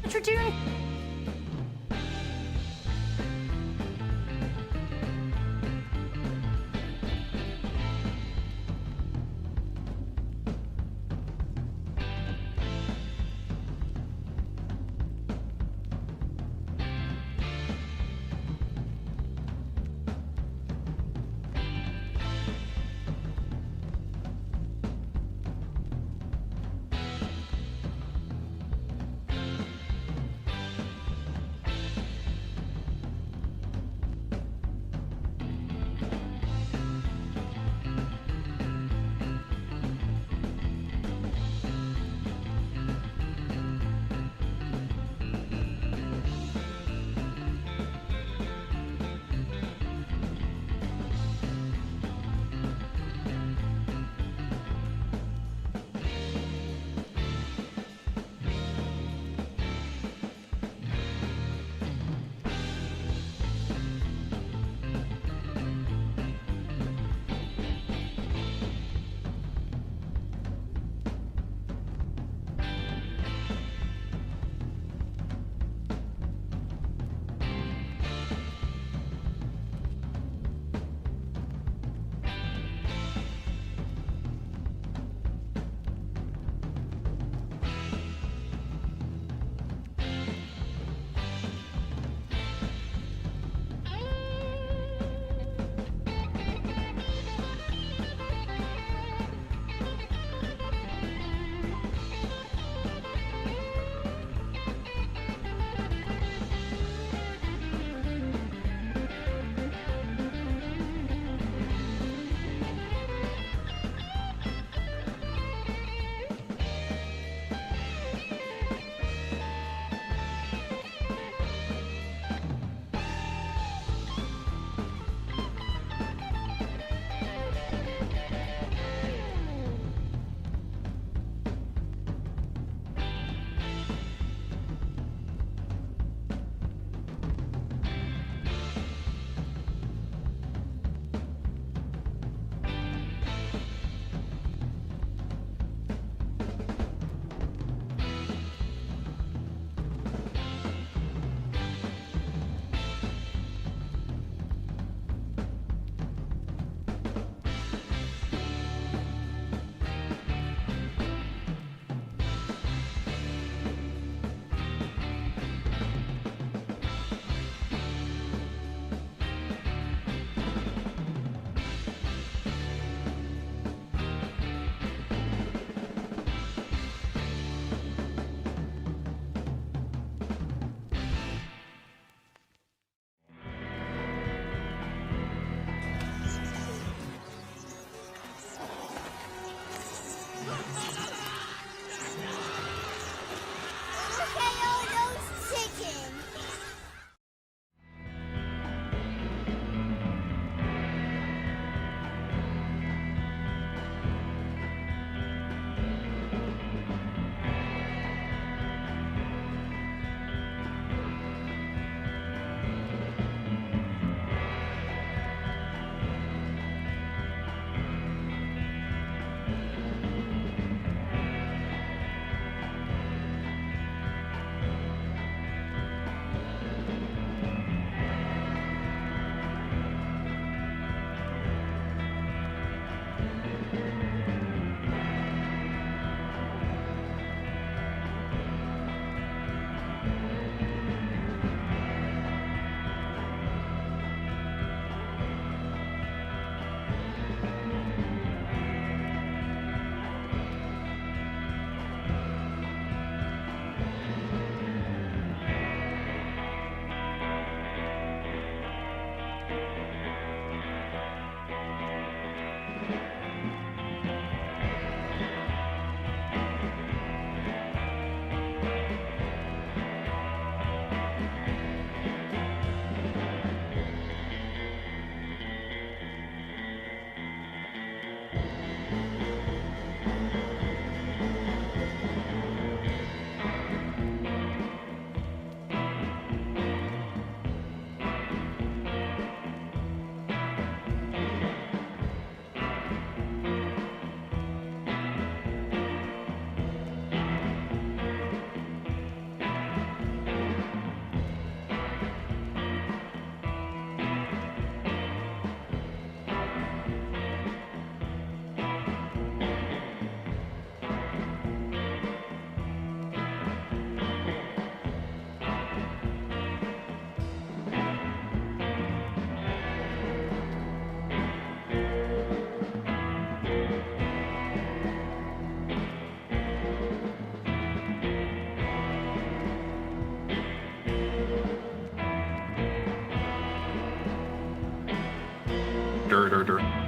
what you're doing? murder.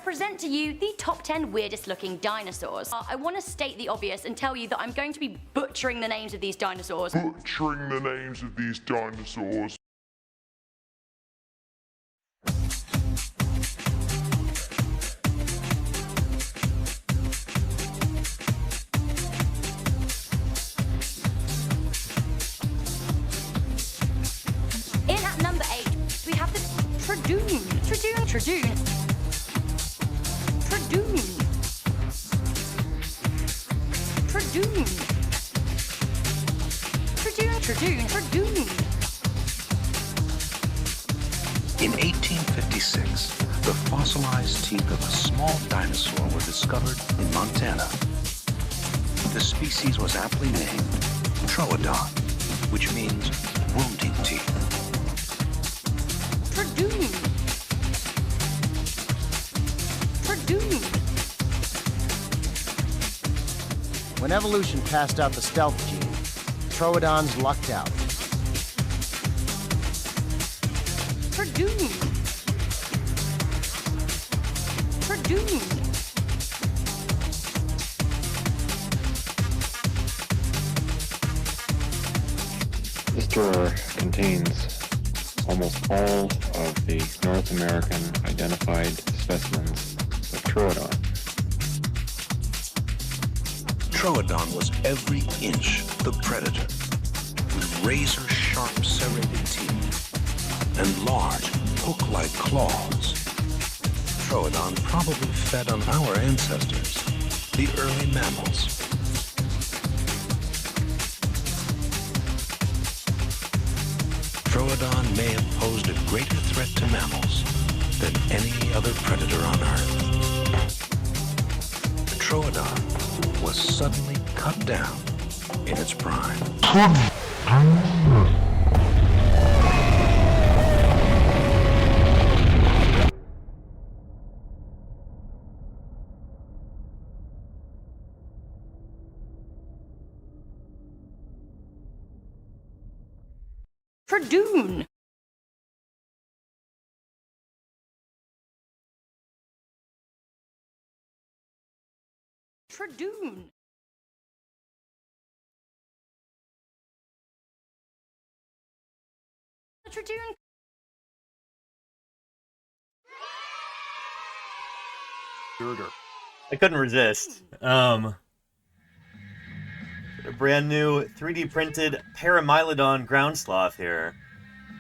present to you the top 10 weirdest looking dinosaurs. I want to state the obvious and tell you that I'm going to be butchering the names of these dinosaurs. In at number 8, we have the Tradoon. In 1856, the fossilized teeth of a small dinosaur were discovered in Montana. The species was aptly named Troodon, which means wounding teeth. Tradoon. When evolution passed out the stealth gene, Troodons lucked out. Tradoon. This drawer contains almost all of the North American identified specimens of Troodon. Troodon was every inch the predator, with razor-sharp serrated teeth and large, hook-like claws. Troodon probably fed on our ancestors, the early mammals. Troodon may have posed a greater threat to mammals than any other predator on Earth. The Troodon was suddenly cut down in its prime. Tradoon. Tradoon. Tradoon. I couldn't resist. A brand new 3D printed Paramylodon ground sloth here.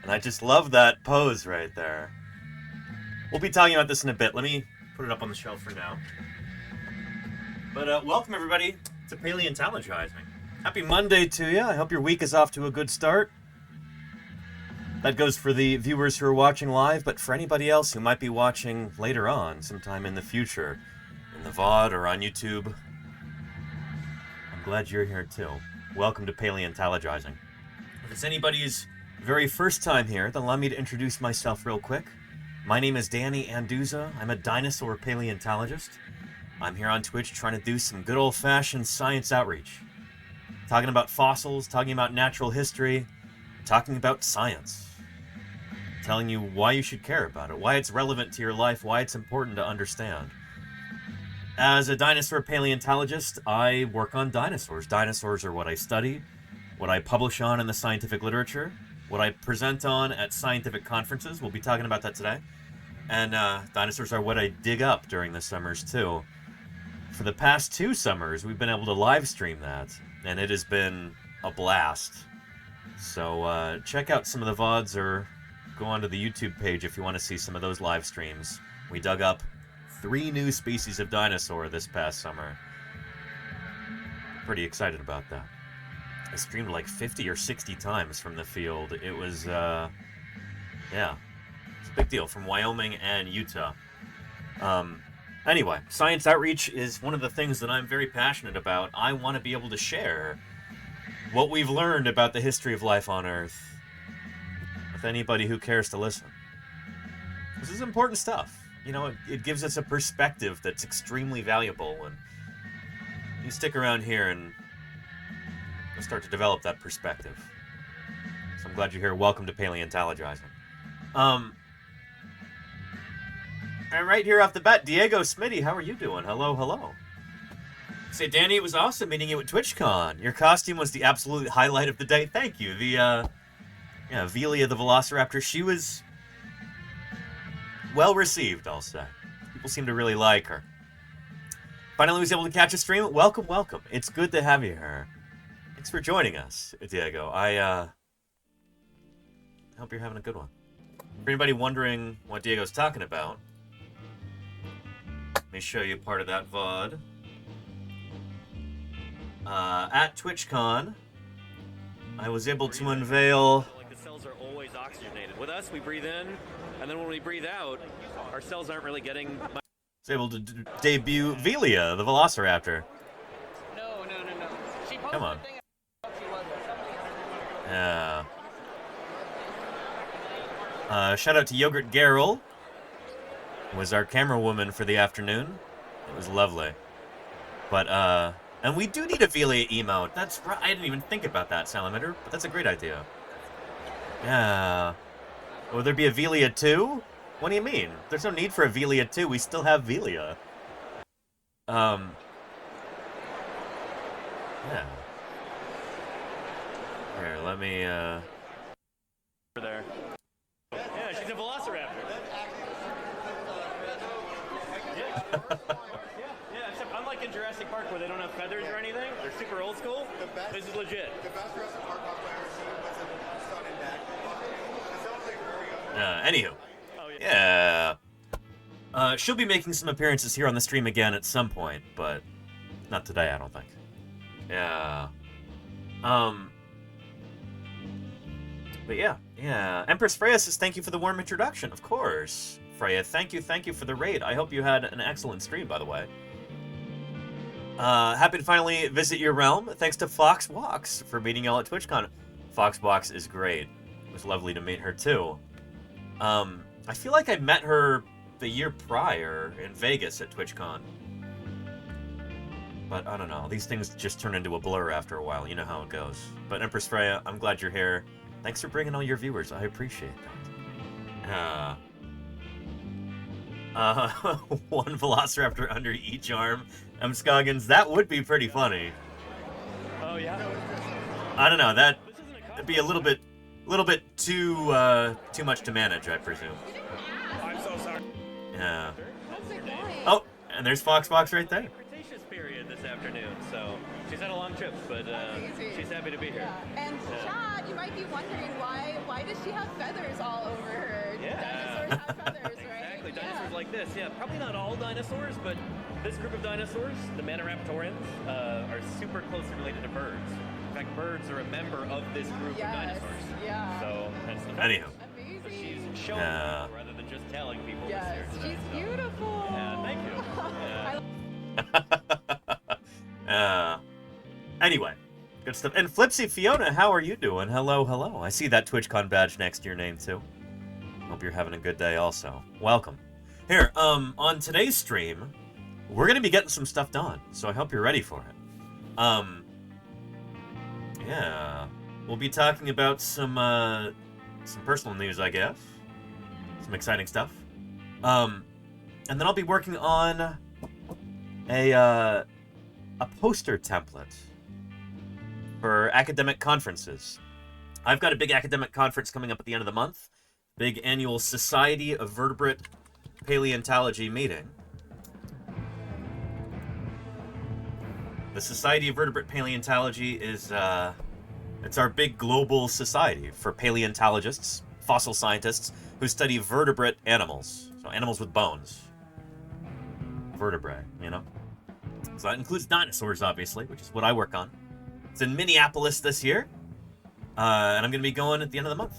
And I just love that pose right there. We'll be talking about this in a bit. Let me put it up on the shelf for now. But welcome everybody to Paleontologizing. Happy Monday to you. I hope your week is off to a good start. That goes for the viewers who are watching live, but for anybody else who might be watching later on, sometime in the future, in the VOD or on YouTube, I'm glad you're here too. Welcome to Paleontologizing. If it's anybody's very first time here, then allow me to introduce myself real quick. My name is Danny Anduza. I'm a dinosaur paleontologist. I'm here on Twitch trying to do some good old-fashioned science outreach. Talking about fossils, talking about natural history, talking about science. Telling you why you should care about it, why it's relevant to your life, why it's important to understand. As a dinosaur paleontologist, I work on dinosaurs. Dinosaurs are what I study, what I publish on in the scientific literature, what I present on at scientific conferences. We'll be talking about that today. And dinosaurs are what I dig up during the summers, too. For the past 2 summers, we've been able to live stream that, and it has been a blast. So check out some of the VODs or go onto the YouTube page if you want to see some of those live streams. We dug up 3 new species of dinosaur this past summer. Pretty excited about that. I streamed like 50 or 60 times from the field. It was, yeah, it's a big deal from Wyoming and Utah. Anyway, science outreach is one of the things that I'm very passionate about. I want to be able to share what we've learned about the history of life on Earth with anybody who cares to listen. This is important stuff. You know, it gives us a perspective that's extremely valuable, and you stick around here and you'll start to develop that perspective. So I'm glad you're here. Welcome to Paleontologizing. And right here off the bat, Diego Smitty, how are you doing? Hello, hello. Say, Danny, it was awesome meeting you at TwitchCon. Your costume was the absolute highlight of the day. Thank you. The, Velia the Velociraptor, she was well received, I'll say. People seem to really like her. Finally was able to catch a stream. Welcome, welcome. It's good to have you here. Thanks for joining us, Diego. I hope you're having a good one. For anybody wondering what Diego's talking about, let me show you part of that VOD. At TwitchCon, I was able to unveil... Like the cells are always oxygenated. With us, we breathe in, and then when we breathe out, our cells aren't really getting... I was able to debut Velia, the Velociraptor. No. She posted Come on. a thing she was or something. Yeah. Shout out to Yogurt Garrel, who was our camera woman for the afternoon. It was lovely. But, and we do need a Velia emote. That's right. I didn't even think about that, Salamander, but that's a great idea. Yeah. Will there be a Velia 2? What do you mean? There's no need for a Velia 2. We still have Velia. Yeah. Here, let me, there. Yeah, she's a velociraptor. Yeah, except unlike in Jurassic Park where they don't have feathers or anything, they're super old school. This is legit. The best Jurassic Park cosplay I've ever seen was in Sun and Back. It sounds like very anywho. Oh, yeah. She'll be making some appearances here on the stream again at some point, but not today, I don't think. Yeah. But yeah. Empress Freya says thank you for the warm introduction. Of course, Freya. Thank you for the raid. I hope you had an excellent stream, by the way. Happy to finally visit your realm. Thanks to Fox Walks for meeting y'all at TwitchCon. Fox Walks is great. It was lovely to meet her too. I feel like I met her the year prior in Vegas at TwitchCon. But I don't know. These things just turn into a blur after a while. You know how it goes. But Empress Freya, I'm glad you're here. Thanks for bringing all your viewers. I appreciate that. One Velociraptor under each arm. Scoggins, that would be pretty funny. Oh, yeah? I don't know. That'd be a little bit too much to manage, I presume. I'm so sorry. Yeah. Oh, and there's Foxbox right there. Cretaceous period this afternoon, so she's had a long trip, but she's happy to be here. Yeah. And Chad, you might be wondering why does she have feathers all over her? Yeah. Dinosaurs have feathers, right? Exactly, dinosaurs like this. Yeah, probably not all dinosaurs, but this group of dinosaurs, the Maniraptorians, are super closely related to birds. In fact, birds are a member of this group of dinosaurs. Yeah. So that's the Anyhow. Amazing. So she's showing people rather than just telling people Yes, this here today. she's beautiful. Yeah, thank you. Anyway, good stuff. And Flipsy Fiona, how are you doing? Hello. I see that TwitchCon badge next to your name too. Hope you're having a good day also. Welcome. Here, on today's stream, we're gonna be getting some stuff done, so I hope you're ready for it. Yeah. We'll be talking about some personal news, I guess. Some exciting stuff. And then I'll be working on a poster template for academic conferences. I've got a big academic conference coming up at the end of the month. Big annual Society of Vertebrate Paleontology meeting. The Society of Vertebrate Paleontology is, it's our big global society for paleontologists, fossil scientists, who study vertebrate animals. So animals with bones. Vertebrae, you know? So that includes dinosaurs, obviously, which is what I work on. It's in Minneapolis this year. And I'm going to be going at the end of the month.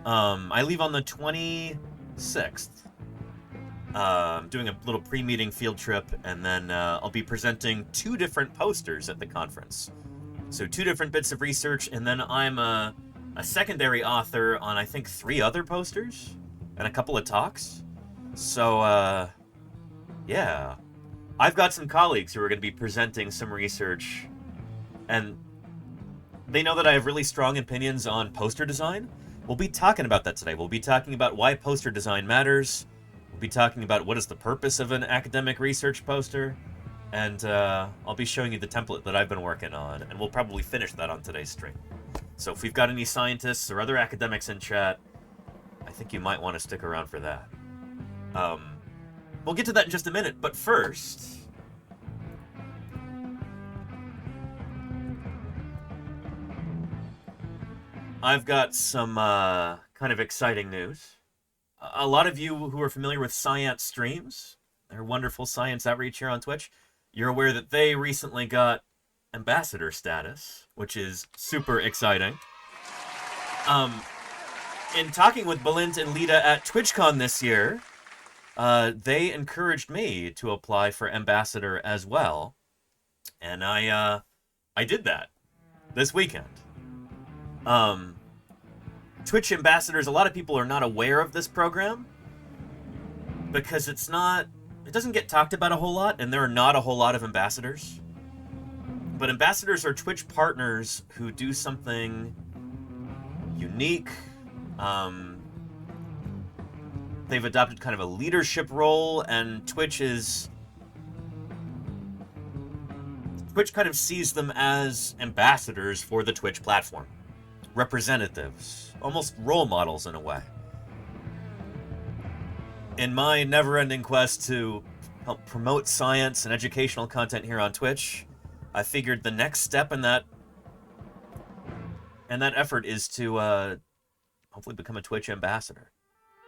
I leave on the 26th. I'm doing a little pre-meeting field trip, and then I'll be presenting 2 different posters at the conference. So 2 different bits of research, and then I'm a secondary author on, I think, 3 other posters and a couple of talks. So, yeah. I've got some colleagues who are going to be presenting some research, and they know that I have really strong opinions on poster design. We'll be talking about that today. We'll be talking about why poster design matters, We'll be talking about what is the purpose of an academic research poster, and I'll be showing you the template that I've been working on, and we'll probably finish that on today's stream. So if we've got any scientists or other academics in chat, I think you might want to stick around for that. We'll get to that in just a minute, but first... I've got some kind of exciting news. A lot of you who are familiar with science streams, their wonderful science outreach here on Twitch, you're aware that they recently got ambassador status, which is super exciting. In talking with Balint and Lita at TwitchCon this year, they encouraged me to apply for ambassador as well, and I did that this weekend. Twitch ambassadors, a lot of people are not aware of this program because it doesn't get talked about a whole lot, and there are not a whole lot of ambassadors. But ambassadors are Twitch partners who do something unique. They've adopted kind of a leadership role, and Twitch kind of sees them as ambassadors for the Twitch platform. Representatives, almost role models in a way. In my never-ending quest to help promote science and educational content here on Twitch, I figured the next step in that effort is to hopefully become a Twitch ambassador.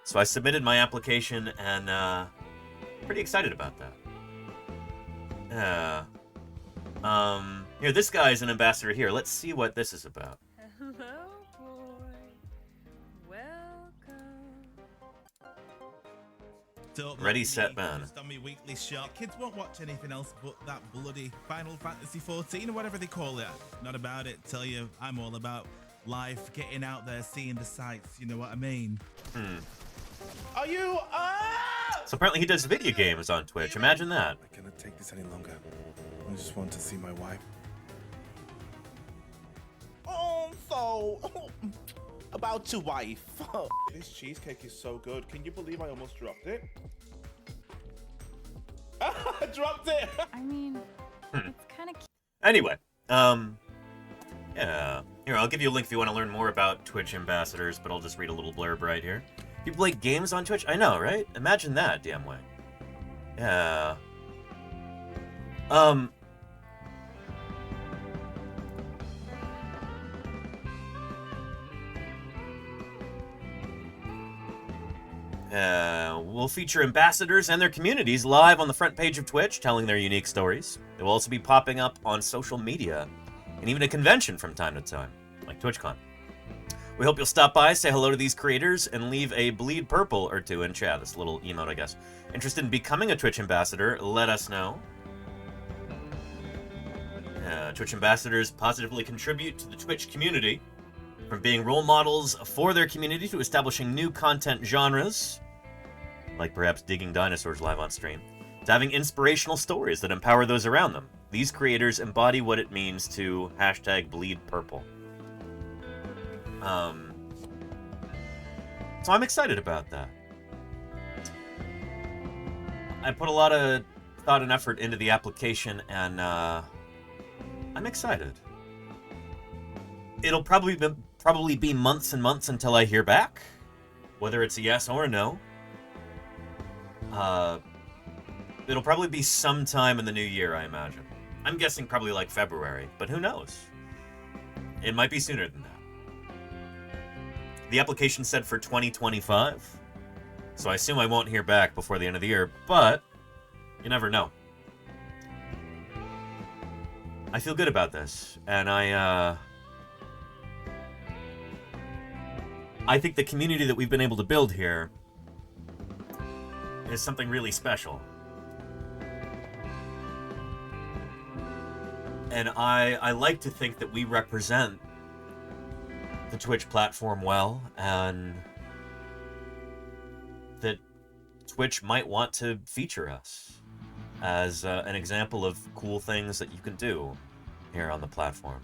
So I submitted my application, and pretty excited about that. Here, this guy's an ambassador here. Let's see what this is about. Hello, boy. Welcome. Ready, set, man. On my weekly shot. Kids won't watch anything else but that bloody Final Fantasy 14 or whatever they call it. Not about it. Tell you, I'm all about life, getting out there, seeing the sights. You know what I mean? Are you? So apparently he does video games on Twitch. Imagine that. I cannot take this any longer. I just want to see my wife. About your wife. This cheesecake is so good. Can you believe I almost dropped it? I dropped it. I mean, it's kind of cute. Anyway, yeah. Here, I'll give you a link if you want to learn more about Twitch ambassadors, but I'll just read a little blurb right here. You play games on Twitch? I know, right? Imagine that, damn way. Yeah. We'll feature ambassadors and their communities live on the front page of Twitch, telling their unique stories. They will also be popping up on social media, and even a convention from time to time, like TwitchCon. We hope you'll stop by, say hello to these creators, and leave a bleed purple or two in chat. This little emote, I guess. Interested in becoming a Twitch ambassador? Let us know. Twitch ambassadors positively contribute to the Twitch community, from being role models for their community to establishing new content genres, like perhaps digging dinosaurs live on stream, to having inspirational stories that empower those around them. These creators embody what it means to #BleedPurple. So I'm excited about that. I put a lot of thought and effort into the application, and I'm excited. It'll probably be months and months until I hear back, whether it's a yes or a no. It'll probably be sometime in the new year, I imagine. I'm guessing probably like February, but who knows? It might be sooner than that. The application said for 2025, so I assume I won't hear back before the end of the year, but you never know. I feel good about this, and I think the community that we've been able to build here is something really special. And I like to think that we represent the Twitch platform well, and that Twitch might want to feature us as an example of cool things that you can do here on the platform.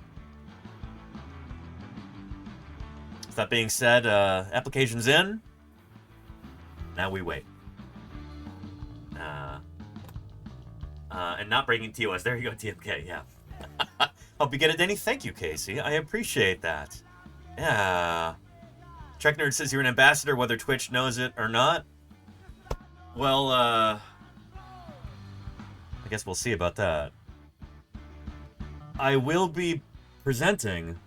With that being said, application's in. Now we wait. And not breaking TOS. There you go, TMK, yeah. Hope you get it, Denny. Thank you, Casey. I appreciate that. Yeah. Trek Nerd says you're an ambassador, whether Twitch knows it or not. Well, I guess we'll see about that. I will be presenting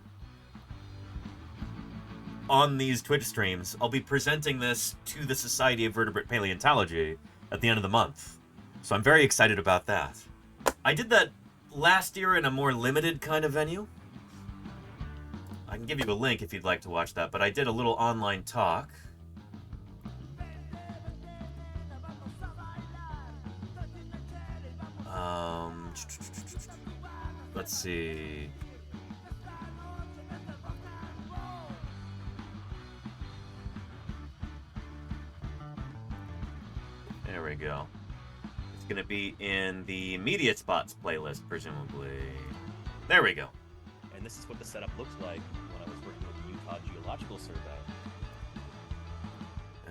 on these Twitch streams. I'll be presenting this to the Society of Vertebrate Paleontology at the end of the month. So I'm very excited about that. I did that last year in a more limited kind of venue. I can give you a link if you'd like to watch that, but I did a little online talk. Let's see. There we go. It's going to be in the Immediate Spots playlist, presumably. There we go. And this is what the setup looks like when I was working with the Utah Geological Survey.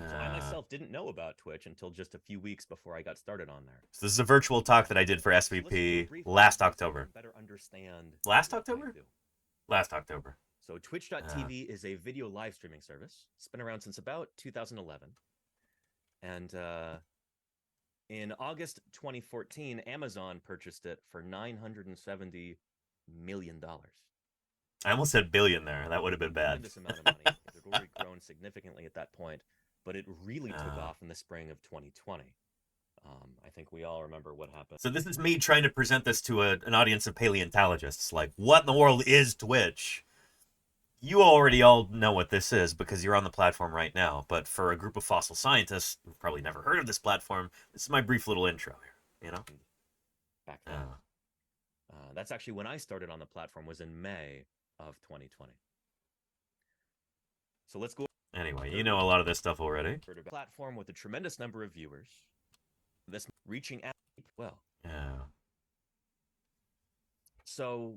So I myself didn't know about Twitch until just a few weeks before I got started on there. So this is a virtual talk that I did for SVP last October. Better understand. Last October? Last October. So Twitch.tv is a video live streaming service. It's been around since about 2011. And in August 2014, Amazon purchased it for $970 million. I almost said billion there. That would have been bad. This amount of money. It had already grown significantly at that point, but it really took off in the spring of 2020. I think we all remember what happened. So this is me trying to present this to an audience of paleontologists. Like, what in the world is Twitch? You already all know what this is because you're on the platform right now. But for a group of fossil scientists who've probably never heard of this platform, this is my brief little intro here, you know? Back then. That's actually when I started on the platform, was in May of 2020. So let's go. Anyway, you know a lot of this stuff already. Platform with a tremendous number of viewers. This reaching out well. Yeah. So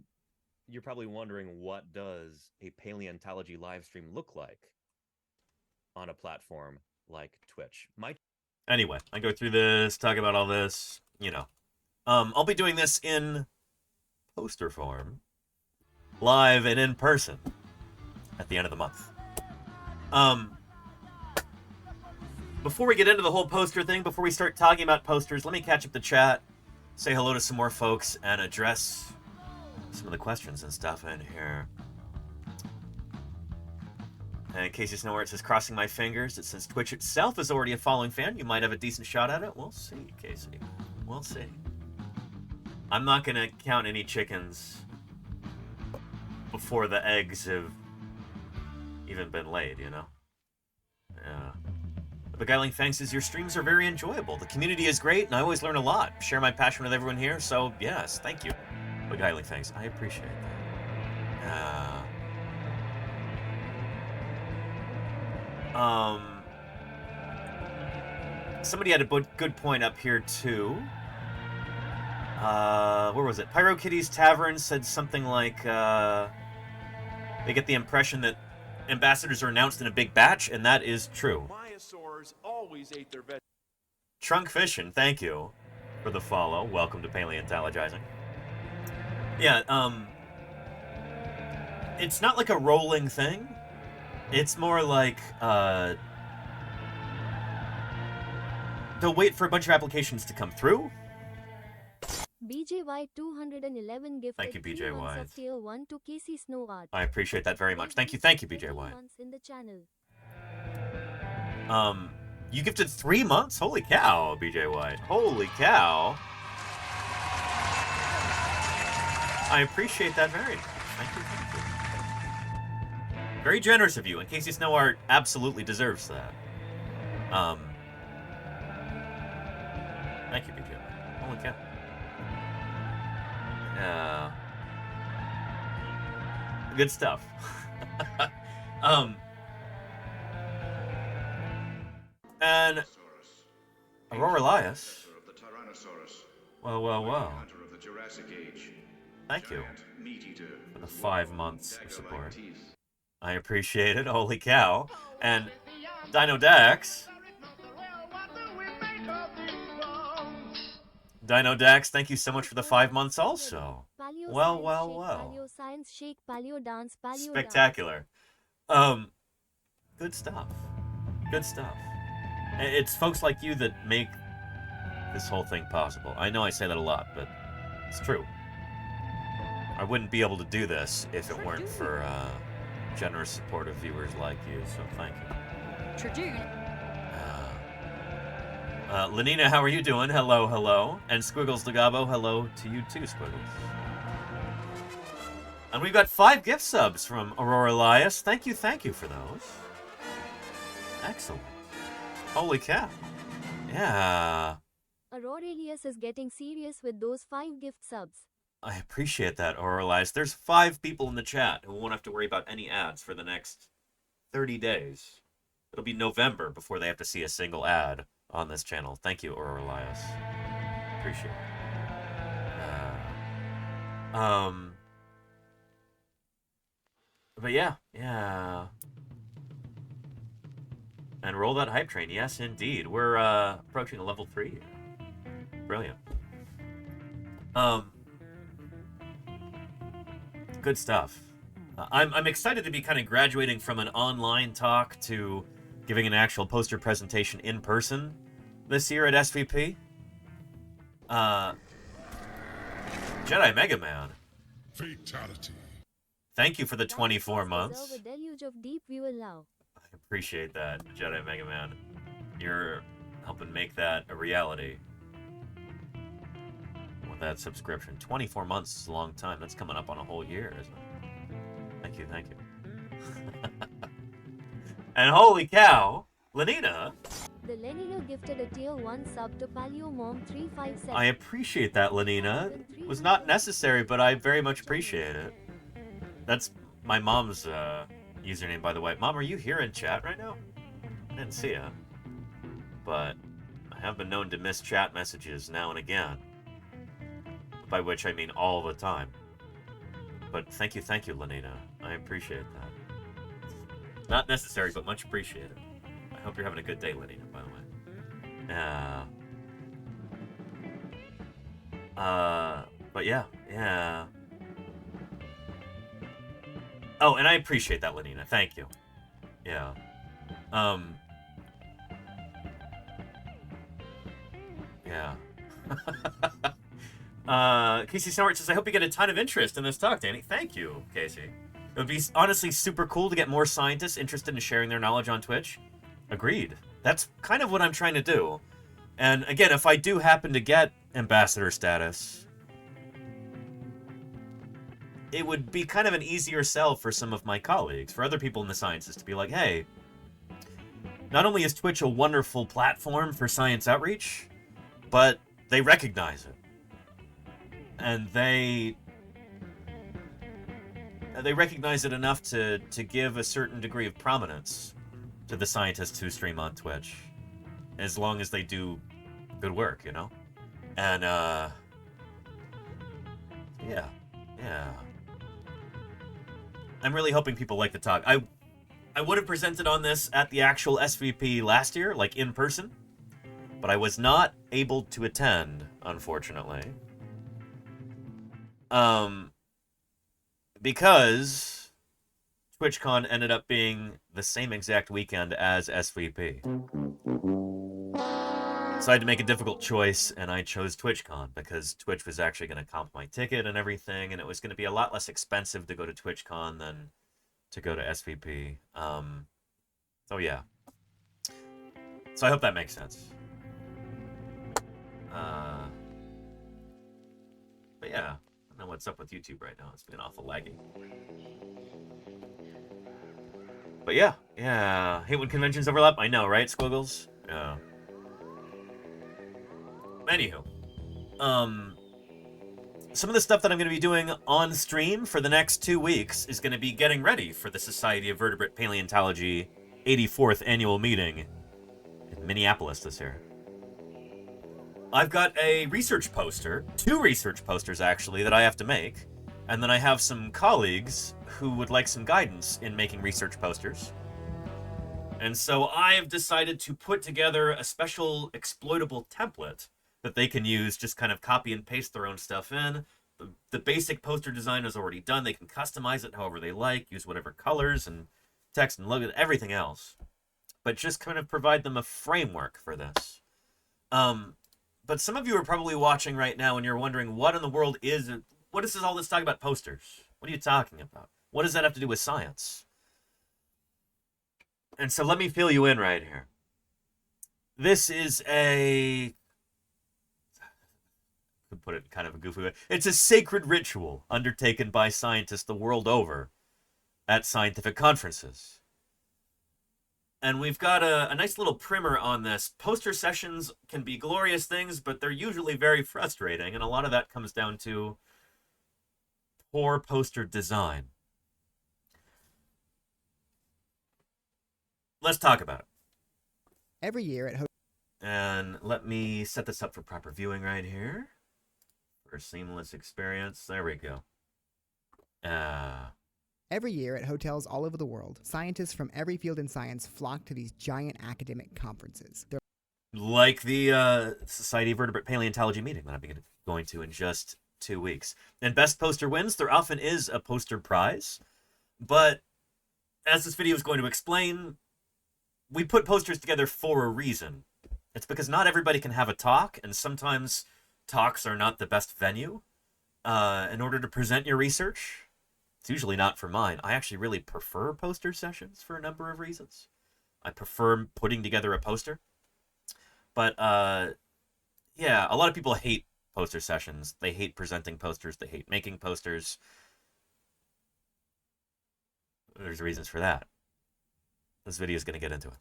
you're probably wondering, what does a paleontology live stream look like on a platform like Twitch? Anyway, I go through this, talk about all this, you know. I'll be doing this in poster form, live and in person at the end of the month. Before we get into the whole poster thing, before we start talking about posters, let me catch up the chat, say hello to some more folks, and address some of the questions and stuff in here. And in case you know where it says crossing my fingers, it says Twitch itself is already a following fan. You might have a decent shot at it. We'll see, Casey. We'll see. I'm not going to count any chickens before the eggs have even been laid, you know? Yeah. Beguiling Thanks says, your streams are very enjoyable. The community is great, and I always learn a lot. Share my passion with everyone here, so yes, thank you. Beguiling Thanks, I appreciate that. Somebody had a good point up here, too. Where was it? Pyro Kitty's Tavern said something like, they get the impression that ambassadors are announced in a big batch, and that is true. Always ate their vegetables. Trunk Fishin', thank you for the follow. Welcome to Paleontologizing. Yeah, it's not like a rolling thing. It's more like, they'll wait for a bunch of applications to come through. BJY 211 gifted Thank you, BJY. of tier 1 to Casey Snow Art. I appreciate that very much. Thank you, BJY. In the channel. You gifted 3 months? Holy cow, BJ White. Holy cow. I appreciate that very much. Thank you, thank you. Very generous of you, and Casey Snow Art absolutely deserves that. Thank you, BJ White. Holy cow. Yeah. Good stuff. And Aurora Elias. Well. Thank you for the 5 months of support. I appreciate it. Holy cow. And Dino Dax Dino Dax, thank you so much for the 5 months also. Paleo Well, science well, shake, well. Paleo science shake, paleo dance, paleo dance. Spectacular. Good stuff. Good stuff. It's folks like you that make this whole thing possible. I know I say that a lot, but it's true. I wouldn't be able to do this if it weren't for generous, supportive viewers like you, so thank you. Tradoon. Lenina, how are you doing? Hello, hello. And Squiggles Legabo, hello to you too, Squiggles. And we've got 5 gift subs from Aurora Elias. Thank you for those. Excellent. Holy cow. Yeah. Aurelius is getting serious with those 5 gift subs. I appreciate that, Aurora Elias. There's 5 people in the chat who won't have to worry about any ads for the next 30 days. It'll be November before they have to see a single ad on this channel. Thank you, Aurora Elias. Appreciate it. But yeah. And roll that hype train. Yes, indeed. We're approaching a level 3. Brilliant. Good stuff. I'm excited to be kind of graduating from an online talk to giving an actual poster presentation in person this year at SVP. Jedi Mega Man. Fatality. Thank you for the 24 months. Deserve a deluge of deep viewer love. I appreciate that, Jedi Mega Man. You're helping make that a reality. With that subscription. 24 months is a long time. That's coming up on a whole year, isn't it? Thank you. And holy cow, Lenina. The Lenina gifted a tier 1 sub to Paleo Mom 357. I appreciate that, Lenina. It was not necessary, but I very much appreciate it. That's my mom's username, by the way. Mom, are you here in chat right now? I didn't see ya. But I have been known to miss chat messages now and again. By which I mean all the time. But thank you, Lenina. I appreciate that. Not necessary, but much appreciated. I hope you're having a good day, Lenina, by the way. But yeah. Oh, and I appreciate that, Lenina. Thank you. Yeah. Yeah. Casey Snort says, I hope you get a ton of interest in this talk, Danny. Thank you, Casey. It would be honestly super cool to get more scientists interested in sharing their knowledge on Twitch. Agreed. That's kind of what I'm trying to do. And again, if I do happen to get ambassador status, it would be kind of an easier sell for some of my colleagues, for other people in the sciences to be like, hey, not only is Twitch a wonderful platform for science outreach, but they recognize it. And they recognize it enough to give a certain degree of prominence to the scientists who stream on Twitch, as long as they do good work, you know? And, yeah. I'm really hoping people like the talk. I would have presented on this at the actual SVP last year, like in person, but I was not able to attend, unfortunately. Because TwitchCon ended up being the same exact weekend as SVP. So I had to make a difficult choice, and I chose TwitchCon because Twitch was actually going to comp my ticket and everything, and it was going to be a lot less expensive to go to TwitchCon than to go to SVP. So yeah. So I hope that makes sense. But yeah, I don't know what's up with YouTube right now. It's been awful laggy. But yeah. Hate when conventions overlap. I know, right, Squiggles? Yeah. Anywho, some of the stuff that I'm going to be doing on stream for the next 2 weeks is going to be getting ready for the Society of Vertebrate Paleontology 84th annual meeting in Minneapolis this year. I've got a research poster, 2 research posters actually, that I have to make, and then I have some colleagues who would like some guidance in making research posters. And so I've decided to put together a special exploitable template that they can use, just kind of copy and paste their own stuff in. The basic poster design is already done. They can customize it however they like, use whatever colors and text and logo, everything else. But just kind of provide them a framework for this. But some of you are probably watching right now and you're wondering, what in the world is it? What is all this talk about posters? What are you talking about? What does that have to do with science? And so let me fill you in right here. This is a... to put it in kind of a goofy way. It's a sacred ritual undertaken by scientists the world over at scientific conferences. And we've got a nice little primer on this. Poster sessions can be glorious things, but they're usually very frustrating, and a lot of that comes down to poor poster design. Let's talk about it. Every year at And let me set this up for proper viewing right here. For a seamless experience. There we go. Every year at hotels all over the world, scientists from every field in science flock to these giant academic conferences. They're like the Society of Vertebrate Paleontology meeting that I'm going to in just 2 weeks. And best poster wins. There often is a poster prize. But as this video is going to explain, we put posters together for a reason. It's because not everybody can have a talk, and sometimes talks are not the best venue in order to present your research. It's usually not for mine. I actually really prefer poster sessions for a number of reasons. I prefer putting together a poster. But, yeah, a lot of people hate poster sessions. They hate presenting posters. They hate making posters. There's reasons for that. This video is going to get into it.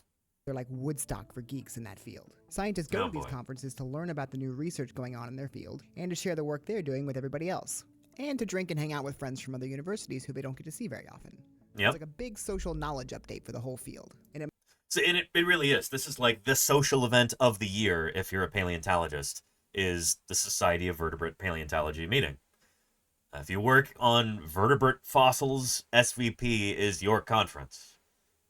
They're like Woodstock for geeks in that field. Scientists go to these conferences to learn about the new research going on in their field and to share the work they're doing with everybody else. And to drink and hang out with friends from other universities who they don't get to see very often. Yep. It's like a big social knowledge update for the whole field. And it really is. This is like the social event of the year, if you're a paleontologist, is the Society of Vertebrate Paleontology meeting. If you work on vertebrate fossils, SVP is your conference.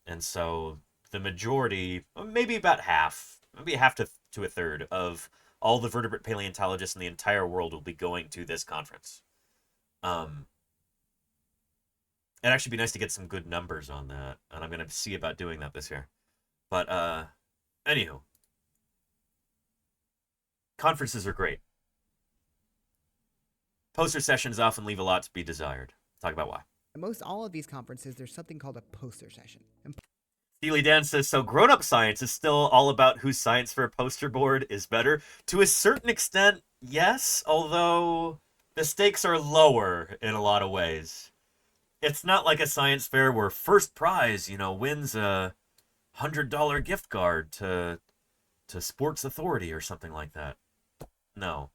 And so the majority, maybe about half, maybe half to a third of all the vertebrate paleontologists in the entire world will be going to this conference. It'd actually be nice to get some good numbers on that, and I'm going to see about doing that this year. But, anywho. Conferences are great. Poster sessions often leave a lot to be desired. Talk about why. at most all of these conferences, there's something called a poster session. Steely Dan says, so grown-up science is still all about whose science for a poster board is better? To a certain extent, yes, although the stakes are lower in a lot of ways. It's not like a science fair where first prize, you know, wins a $100 gift card to Sports Authority or something like that. No.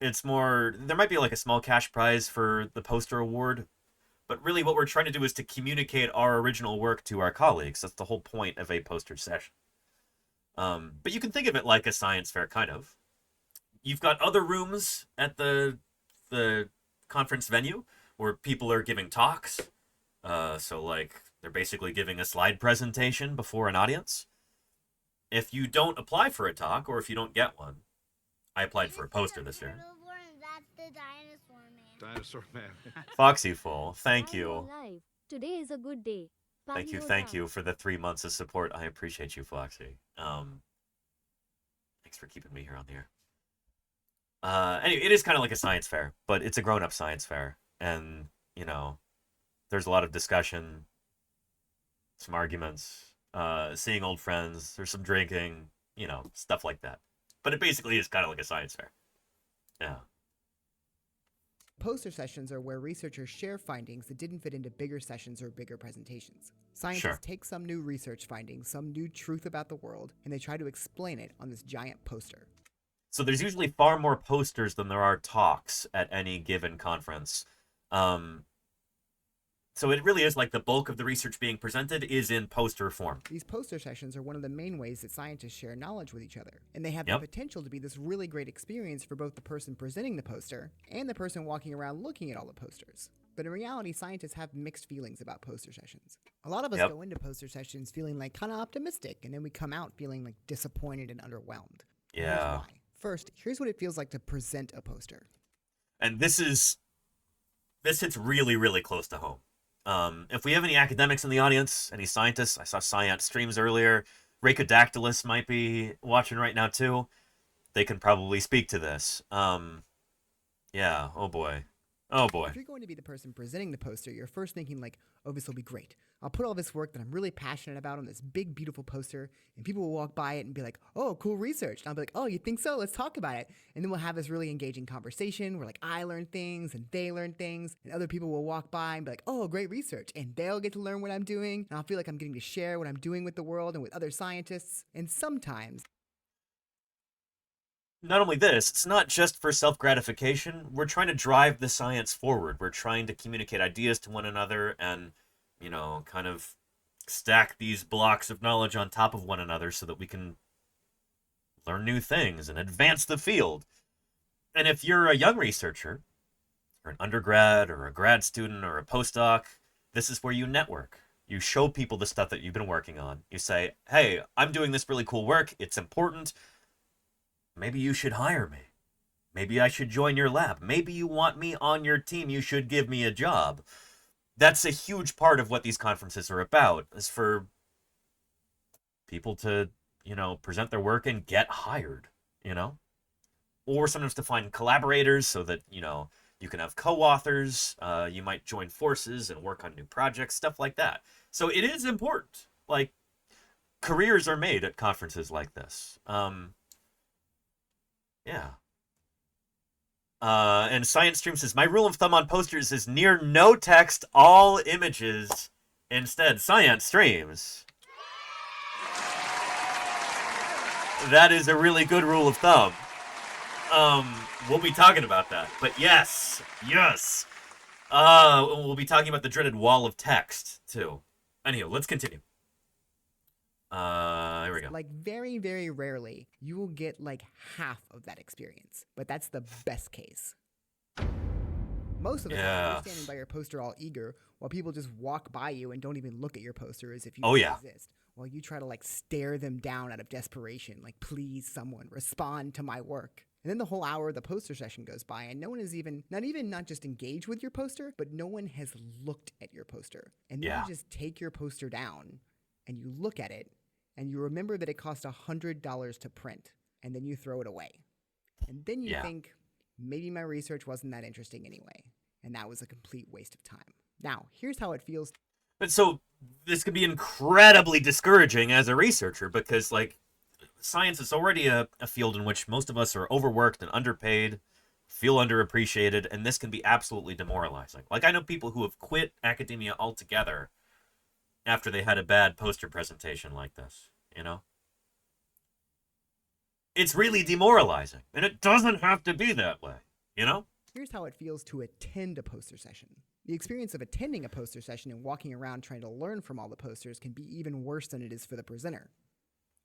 It's more, there might be like a small cash prize for the poster award, but really what we're trying to do is to communicate our original work to our colleagues. That's the whole point of a poster session. But you can think of it like a science fair, kind of. You've got other rooms at the conference venue where people are giving talks. So like they're basically giving a slide presentation before an audience. If you don't apply for a talk or if you don't get one, I applied for a poster this year. Dinosaur man. Foxyful, thank you. Live. Today is a good day. Thank you for the 3 months of support. I appreciate you, Foxy. Thanks for keeping me here on the air. Anyway, it is kind of like a science fair, but it's a grown-up science fair. And, you know, there's a lot of discussion, some arguments, seeing old friends, there's some drinking, you know, stuff like that. But it basically is kind of like a science fair. Yeah. Poster sessions are where researchers share findings that didn't fit into bigger sessions or bigger presentations. Scientists take some new research findings, some new truth about the world, and they try to explain it on this giant poster. So there's usually far more posters than there are talks at any given conference. So it really is like the bulk of the research being presented is in poster form. These poster sessions are one of the main ways that scientists share knowledge with each other, and they have the potential to be this really great experience for both the person presenting the poster and the person walking around looking at all the posters. But in reality, scientists have mixed feelings about poster sessions. A lot of us Yep. go into poster sessions feeling like kind of optimistic, and then we come out feeling like disappointed and underwhelmed. And here's Yeah. why. First, here's what it feels like to present a poster. And this hits really, really close to home. If we have any academics in the audience, any scientists, I saw science streams earlier. Rhacodactylus might be watching right now too. They can probably speak to this. Yeah, oh boy. Oh boy. If you're going to be the person presenting the poster, you're first thinking like, oh, this will be great. I'll put all this work that I'm really passionate about on this big, beautiful poster, and people will walk by it and be like, oh, cool research. And I'll be like, oh, you think so? Let's talk about it. And then we'll have this really engaging conversation where like I learn things and they learn things, and other people will walk by and be like, oh, great research. And they'll get to learn what I'm doing, and I'll feel like I'm getting to share what I'm doing with the world and with other scientists. And sometimes Not only this, it's not just for self-gratification. We're trying to drive the science forward. We're trying to communicate ideas to one another and, you know, kind of stack these blocks of knowledge on top of one another so that we can learn new things and advance the field. And if you're a young researcher, or an undergrad, or a grad student, or a postdoc, this is where you network. You show people the stuff that you've been working on. You say, hey, I'm doing this really cool work. It's important. Maybe you should hire me. Maybe I should join your lab. Maybe you want me on your team. You should give me a job. That's a huge part of what these conferences are about, is for people to, you know, present their work and get hired, you know? Or sometimes to find collaborators so that, you know, you can have co-authors. You might join forces and work on new projects, stuff like that. So it is important. Like, careers are made at conferences like this. Yeah. And Science Stream says, my rule of thumb on posters is near no text, all images. Instead, Science Streams. That is a really good rule of thumb. We'll be talking about that. But yes. We'll be talking about the dreaded wall of text, too. Anyhow, let's continue. Here we go. like very, very rarely, you will get like half of that experience. But that's the best case. Most of the time, you're standing by your poster all eager, while people just walk by you and don't even look at your poster as if you don't exist. While you try to like stare them down out of desperation, like, please, someone, respond to my work. And then the whole hour of the poster session goes by, and no one is not just engaged with your poster, but no one has looked at your poster. And then you just take your poster down, and you look at it, and you remember that it cost $100 to print, and then you throw it away. And then you think, maybe my research wasn't that interesting anyway, and that was a complete waste of time. Now, here's how it feels. But so this could be incredibly discouraging as a researcher because, like, science is already a field in which most of us are overworked and underpaid, feel underappreciated, and this can be absolutely demoralizing. Like, I know people who have quit academia altogether after they had a bad poster presentation like this, you know? It's really demoralizing, and it doesn't have to be that way, you know? Here's how it feels to attend a poster session. The experience of attending a poster session and walking around trying to learn from all the posters can be even worse than it is for the presenter.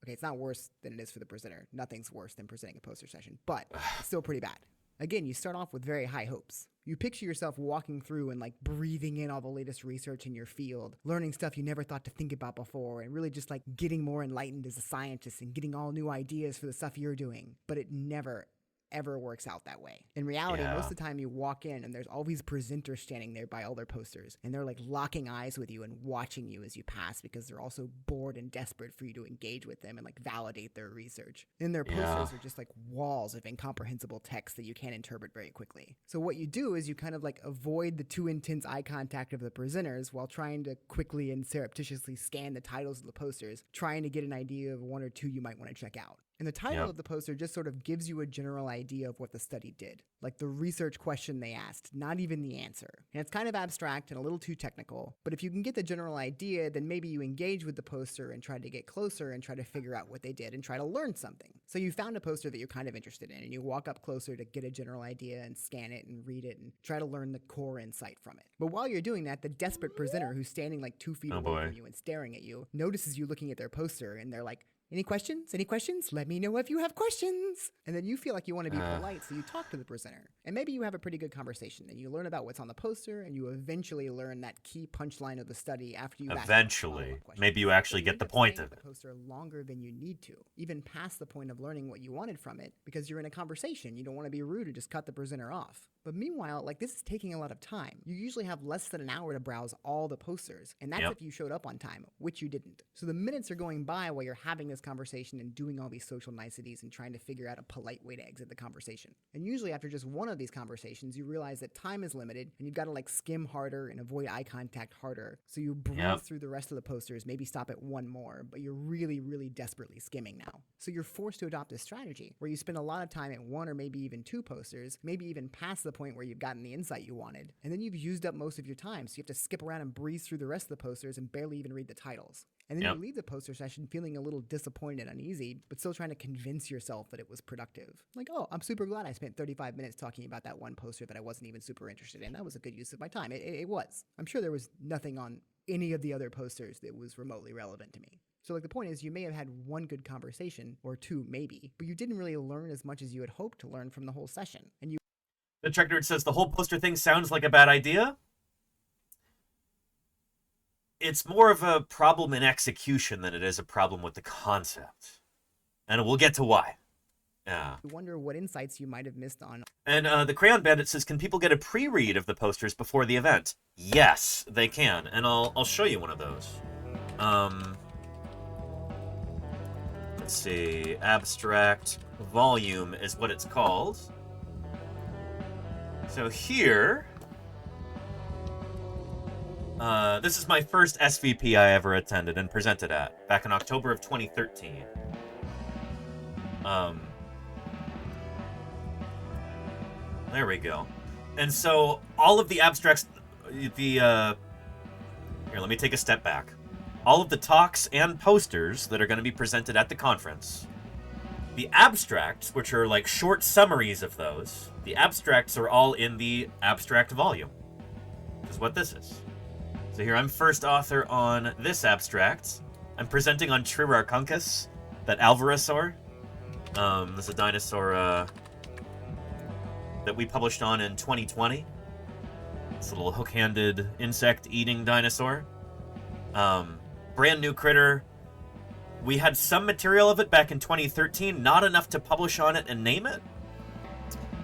Okay, it's not worse than it is for the presenter. Nothing's worse than presenting a poster session, but it's still pretty bad. Again, you start off with very high hopes. You picture yourself walking through and like breathing in all the latest research in your field, learning stuff you never thought to think about before, and really just like getting more enlightened as a scientist and getting all new ideas for the stuff you're doing. But it never ever works out that way. In reality, most of the time you walk in and there's always presenters standing there by all their posters, and they're like locking eyes with you and watching you as you pass because they're also bored and desperate for you to engage with them and like validate their research. And their posters are just like walls of incomprehensible text that you can't interpret very quickly. So what you do is you kind of like avoid the too intense eye contact of the presenters while trying to quickly and surreptitiously scan the titles of the posters, trying to get an idea of one or two you might want to check out. And the title of the poster just sort of gives you a general idea of what the study did, like the research question they asked, not even the answer. And it's kind of abstract and a little too technical, but if you can get the general idea, then maybe you engage with the poster and try to get closer and try to figure out what they did and try to learn something. So you found a poster that you're kind of interested in, and you walk up closer to get a general idea and scan it and read it and try to learn the core insight from it. But while you're doing that, the desperate presenter who's standing like 2 feet away from you and staring at you notices you looking at their poster, and they're like, Any questions? Any questions? Let me know if you have questions. And then you feel like you want to be polite, so you talk to the presenter. And maybe you have a pretty good conversation, and you learn about what's on the poster, and you eventually learn that key punchline of the study after you Eventually. Maybe you actually get the point of it. The poster longer than you need to, even past the point of learning what you wanted from it, because you're in a conversation. You don't want to be rude and just cut the presenter off. But meanwhile, like, this is taking a lot of time. You usually have less than an hour to browse all the posters, and that's if you showed up on time, which you didn't. So the minutes are going by while you're having this conversation and doing all these social niceties and trying to figure out a polite way to exit the conversation. And usually after just one of these conversations, you realize that time is limited, and you've got to like skim harder and avoid eye contact harder. So you breeze through the rest of the posters, maybe stop at one more, but you're really, really desperately skimming now. So you're forced to adopt this strategy where you spend a lot of time at one or maybe even two posters, maybe even past the point where you've gotten the insight you wanted, and then you've used up most of your time, so you have to skip around and breeze through the rest of the posters and barely even read the titles. And then you leave the poster session feeling a little disappointed and uneasy, but still trying to convince yourself that it was productive. Like, oh, I'm super glad I spent 35 minutes talking about that one poster that I wasn't even super interested in. That was a good use of my time. It was. I'm sure there was nothing on any of the other posters that was remotely relevant to me. So, like, the point is, you may have had one good conversation, or two maybe, but you didn't really learn as much as you had hoped to learn from the whole session. And you The Trek Nerd says the whole poster thing sounds like a bad idea. It's more of a problem in execution than it is a problem with the concept. And we'll get to why. Yeah. You wonder what insights you might have missed on. And the Crayon Bandit says, can people get a pre-read of the posters before the event? Yes, they can. And I'll show you one of those. Let's see. Abstract volume is what it's called. So here, this is my first SVP I ever attended and presented at, back in October of 2013. There we go. And so all of the abstracts, here, let me take a step back. All of the talks and posters that are going to be presented at the conference, the abstracts, which are like short summaries of those, the abstracts are all in the abstract volume, which is what this is. So here, I'm first author on this abstract. I'm presenting on Trirarchuncus, that Alvarezsaur. This is a dinosaur that we published on in 2020. This little hook-handed insect-eating dinosaur. Brand new critter. We had some material of it back in 2013, not enough to publish on it and name it,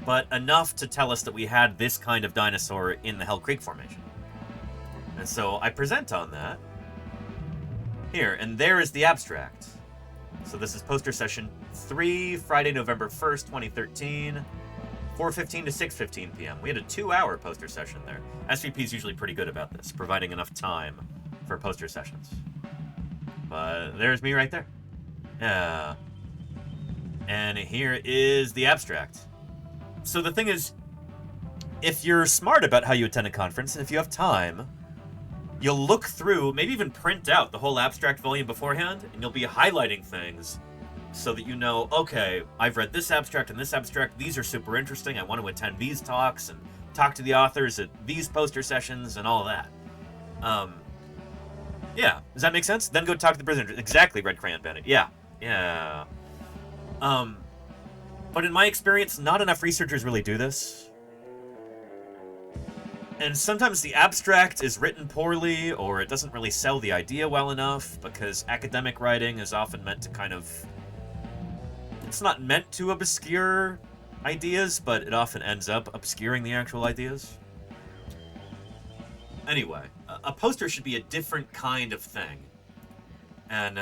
but enough to tell us that we had this kind of dinosaur in the Hell Creek Formation. And so I present on that. Here, and there is the abstract. So this is poster session 3, Friday, November 1st, 2013, 4:15 to 6:15 p.m. We had a 2-hour poster session there. SVP is usually pretty good about this, providing enough time for poster sessions. But there's me right there. Yeah. And here is the abstract. So the thing is, if you're smart about how you attend a conference, and if you have time, you'll look through, maybe even print out the whole abstract volume beforehand, and you'll be highlighting things so that you know, okay, I've read this abstract and this abstract, these are super interesting, I want to attend these talks and talk to the authors at these poster sessions and all that. Yeah, does that make sense? Then go talk to the presenters. Exactly, Red Crayon Bandit. Yeah. But in my experience, not enough researchers really do this. And sometimes the abstract is written poorly, or it doesn't really sell the idea well enough, because academic writing is often meant to kind of... It's not meant to obscure ideas, but it often ends up obscuring the actual ideas. Anyway, a poster should be a different kind of thing. And,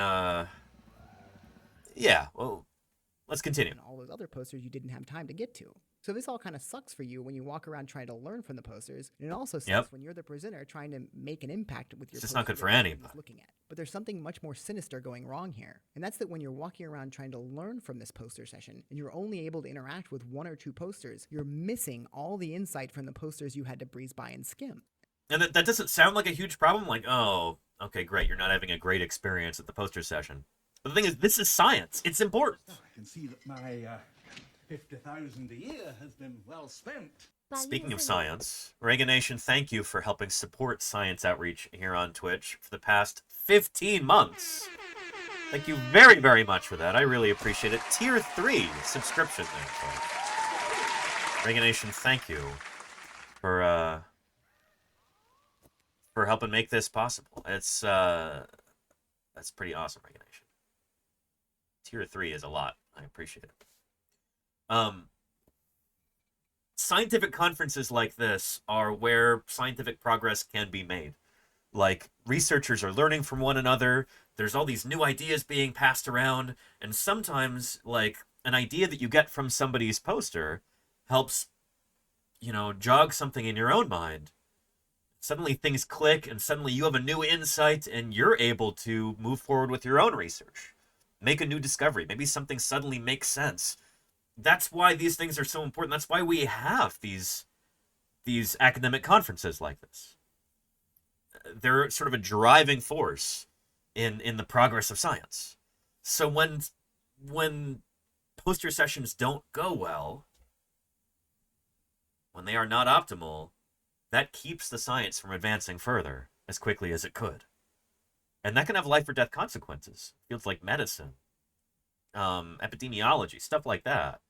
yeah, well, let's continue. And all those other posters you didn't have time to get to. So this all kind of sucks for you when you walk around trying to learn from the posters, and it also sucks when you're the presenter trying to make an impact with your It's just not good for anybody. Looking at. But there's something much more sinister going wrong here, and that's that when you're walking around trying to learn from this poster session, and you're only able to interact with one or two posters, you're missing all the insight from the posters you had to breeze by and skim. And that doesn't sound like a huge problem, like, oh, okay, great, you're not having a great experience at the poster session. But the thing is, this is science. It's important. I can see that my 50,000 a year has been well spent. Speaking of science, Reagan Nation, thank you for helping support science outreach here on Twitch for the past 15 months. Thank you very, very much for that. I really appreciate it. Tier 3 subscription there, folks. Reagan Nation, thank you for helping make this possible. It's that's pretty awesome, Reagan Nation. Tier 3 is a lot. I appreciate it. Scientific conferences like this are where scientific progress can be made. Like, researchers are learning from one another, there's all these new ideas being passed around, and sometimes, like, an idea that you get from somebody's poster helps, you know, jog something in your own mind. Suddenly things click, and suddenly you have a new insight, and you're able to move forward with your own research. Make a new discovery. Maybe something suddenly makes sense. That's why these things are so important. That's why we have these academic conferences like this. They're sort of a driving force in the progress of science. So when poster sessions don't go well, when they are not optimal, that keeps the science from advancing further as quickly as it could. And that can have life or death consequences. Fields like medicine, epidemiology, stuff like that.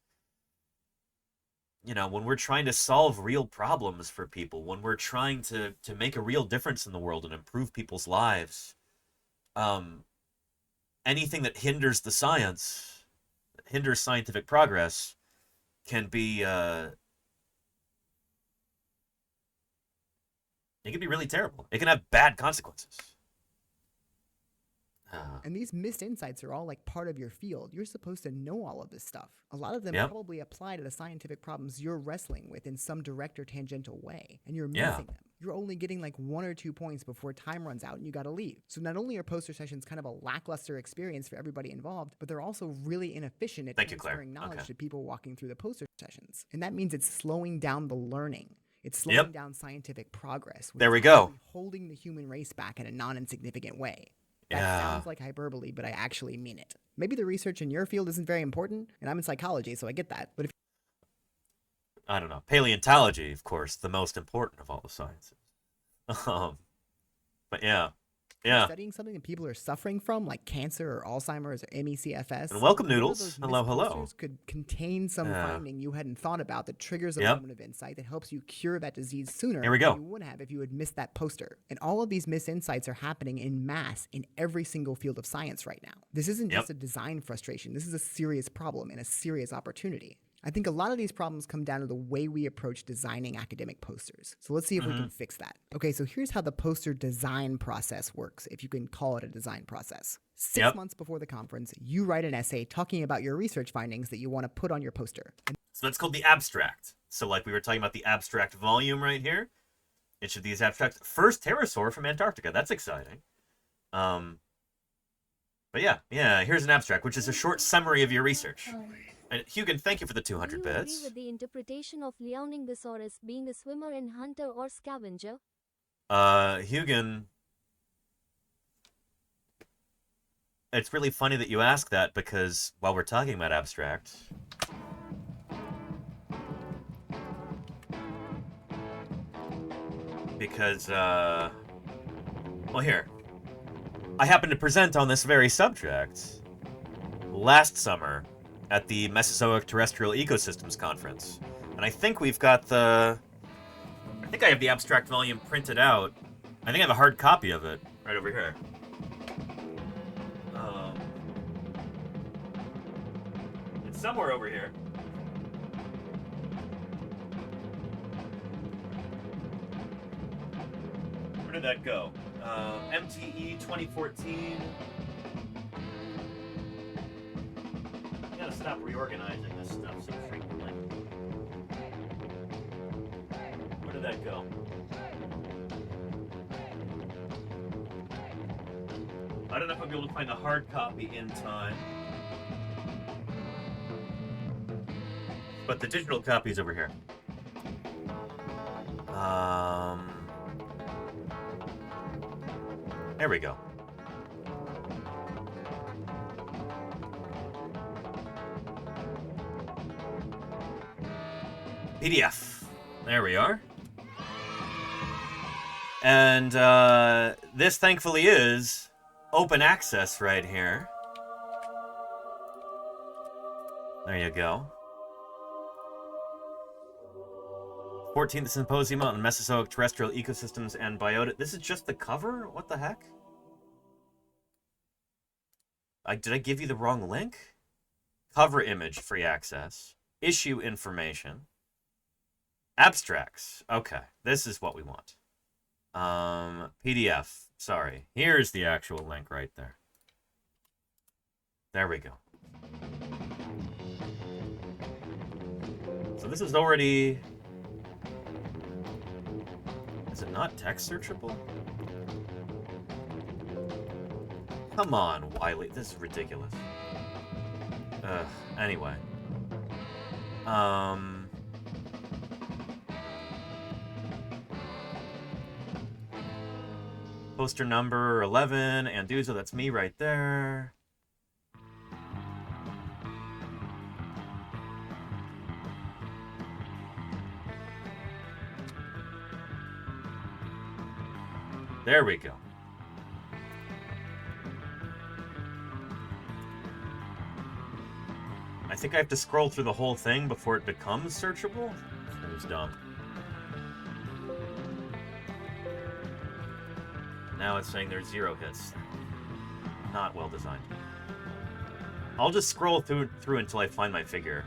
You know, when we're trying to solve real problems for people, when we're trying to make a real difference in the world and improve people's lives, anything that hinders the science, hinders scientific progress, can be it can be really terrible. It can have bad consequences. And these missed insights are all like part of your field. You're supposed to know all of this stuff. A lot of them Yep. probably apply to the scientific problems you're wrestling with in some direct or tangential way, and you're Yeah. missing them. You're only getting like 1 or 2 points before time runs out and you gotta leave. So not only are poster sessions kind of a lackluster experience for everybody involved, but they're also really inefficient at Thank you, Claire. transferring knowledge Okay. to people walking through the poster sessions. And that means it's slowing down the learning. It's slowing down scientific progress. There we It's go. actually holding the human race back in a non-insignificant way. That Yeah. sounds like hyperbole, but I actually mean it. Maybe the research in your field isn't very important, and I'm in psychology, so I get that. But if I don't know. Paleontology, of course, the most important of all the sciences. But yeah. you're Yeah. studying something that people are suffering from, like cancer or Alzheimer's or ME/CFS, And welcome, one of Noodles. those Hello, missed hello. posters could contain some Yeah. finding you hadn't thought about that triggers a Yep. moment of insight that helps you cure that disease sooner Here we go. than you would have if you had missed that poster. And all of these missed insights are happening in mass in every single field of science right now. This isn't Yep. just a design frustration. This is a serious problem and a serious opportunity. I think a lot of these problems come down to the way we approach designing academic posters. So let's see if we can fix that. Okay, so here's how the poster design process works, if you can call it a design process. 6 months before the conference, you write an essay talking about your research findings that you want to put on your poster. So that's called the abstract. So like we were talking about the abstract volume right here. Each of these abstracts. First pterosaur from Antarctica. That's exciting. But yeah, here's an abstract, which is a short summary of your research. And Hugan, thank you for the 200 Do you agree bits. with the interpretation of Leoningosaurus being a swimmer and hunter or scavenger? Hugan, it's really funny that you ask that because while we're talking about abstract, because, well, here, I happened to present on this very subject last summer at the Mesozoic Terrestrial Ecosystems Conference. And I think we've got I think I have the abstract volume printed out. I think I have a hard copy of it right over here. It's somewhere over here. Where did that go? MTE 2014. I gotta stop reorganizing this stuff so frequently. Where did that go? I don't know if I'll be able to find the hard copy in time. But the digital copy is over here. There we go. PDF. There we are. And this thankfully is open access right here. There you go. 14th Symposium on Mesozoic Terrestrial Ecosystems and Biota. This is just the cover? What the heck? Did I give you the wrong link? Cover image, free access. Issue information. Abstracts. Okay, this is what we want. PDF. Sorry. Here's the actual link right there. There we go. So this is already... Is it not text searchable? Come on, Wiley. This is ridiculous. Anyway. Poster number 11, Anduzo, that's me right there. There we go. I think I have to scroll through the whole thing before it becomes searchable? That was dumb. Now it's saying there's 0 hits. Not well designed. I'll just scroll through until I find my figure.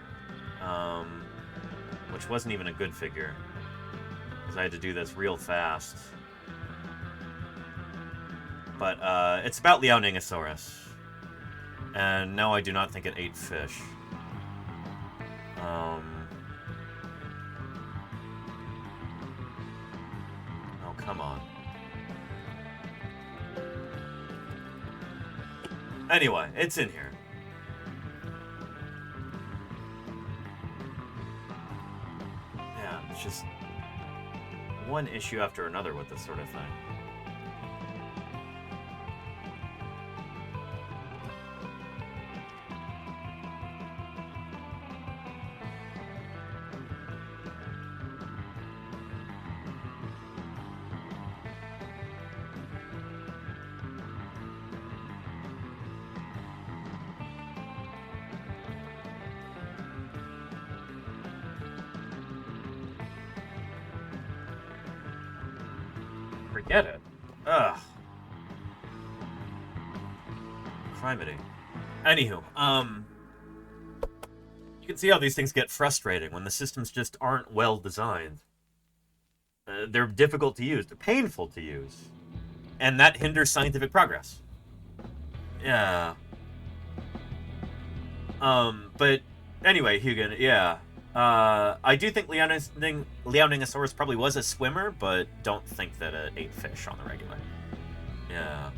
Which wasn't even a good figure. Because I had to do this real fast. But it's about Liaoningosaurus. And no, I do not think it ate fish. Oh, come on. Anyway, it's in here. Yeah, it's just one issue after another with this sort of thing. Forget it. Ugh. Criminy. Anywho, you can see how these things get frustrating when the systems just aren't well designed. They're difficult to use. They're painful to use. And that hinders scientific progress. Yeah. But anyway, Hugin, yeah. I do think Liaoningosaurus probably was a swimmer, but don't think that it ate fish on the regular. Yeah.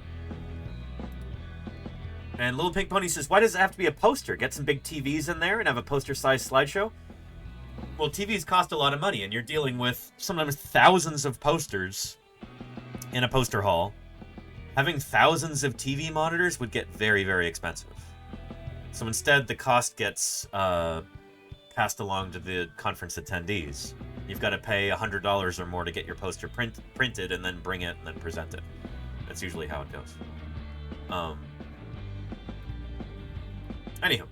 And Little Pink Pony says, why does it have to be a poster? Get some big TVs in there and have a poster-sized slideshow? Well, TVs cost a lot of money, and you're dealing with sometimes thousands of posters in a poster hall. Having thousands of TV monitors would get very, very expensive. So instead, the cost gets passed along to the conference attendees. You've got to pay $100 or more to get your poster printed and then bring it and then present it. That's usually how it goes. Anywho,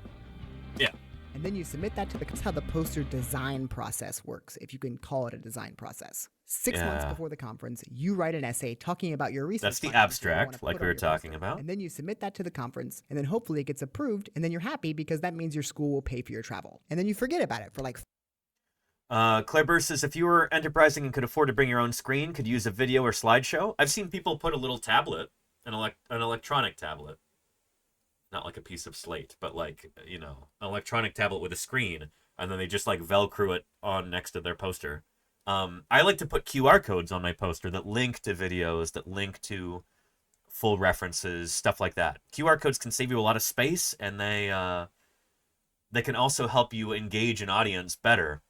yeah. And then you submit that to that's how the poster design process works, if you can call it a design process. 6 months before the conference, you write an essay talking about your research. That's the abstract, like we were talking about. And then you submit that to the conference, and then hopefully it gets approved, and then you're happy because that means your school will pay for your travel. And then you forget about it for like... Claire Burst says, if you were enterprising and could afford to bring your own screen, could use a video or slideshow. I've seen people put a little tablet, an electronic tablet. Not like a piece of slate, but like, you know, an electronic tablet with a screen, and then they just like Velcro it on next to their poster. I like to put QR codes on my poster that link to videos, that link to full references, stuff like that. QR codes can save you a lot of space, and they can also help you engage an audience better.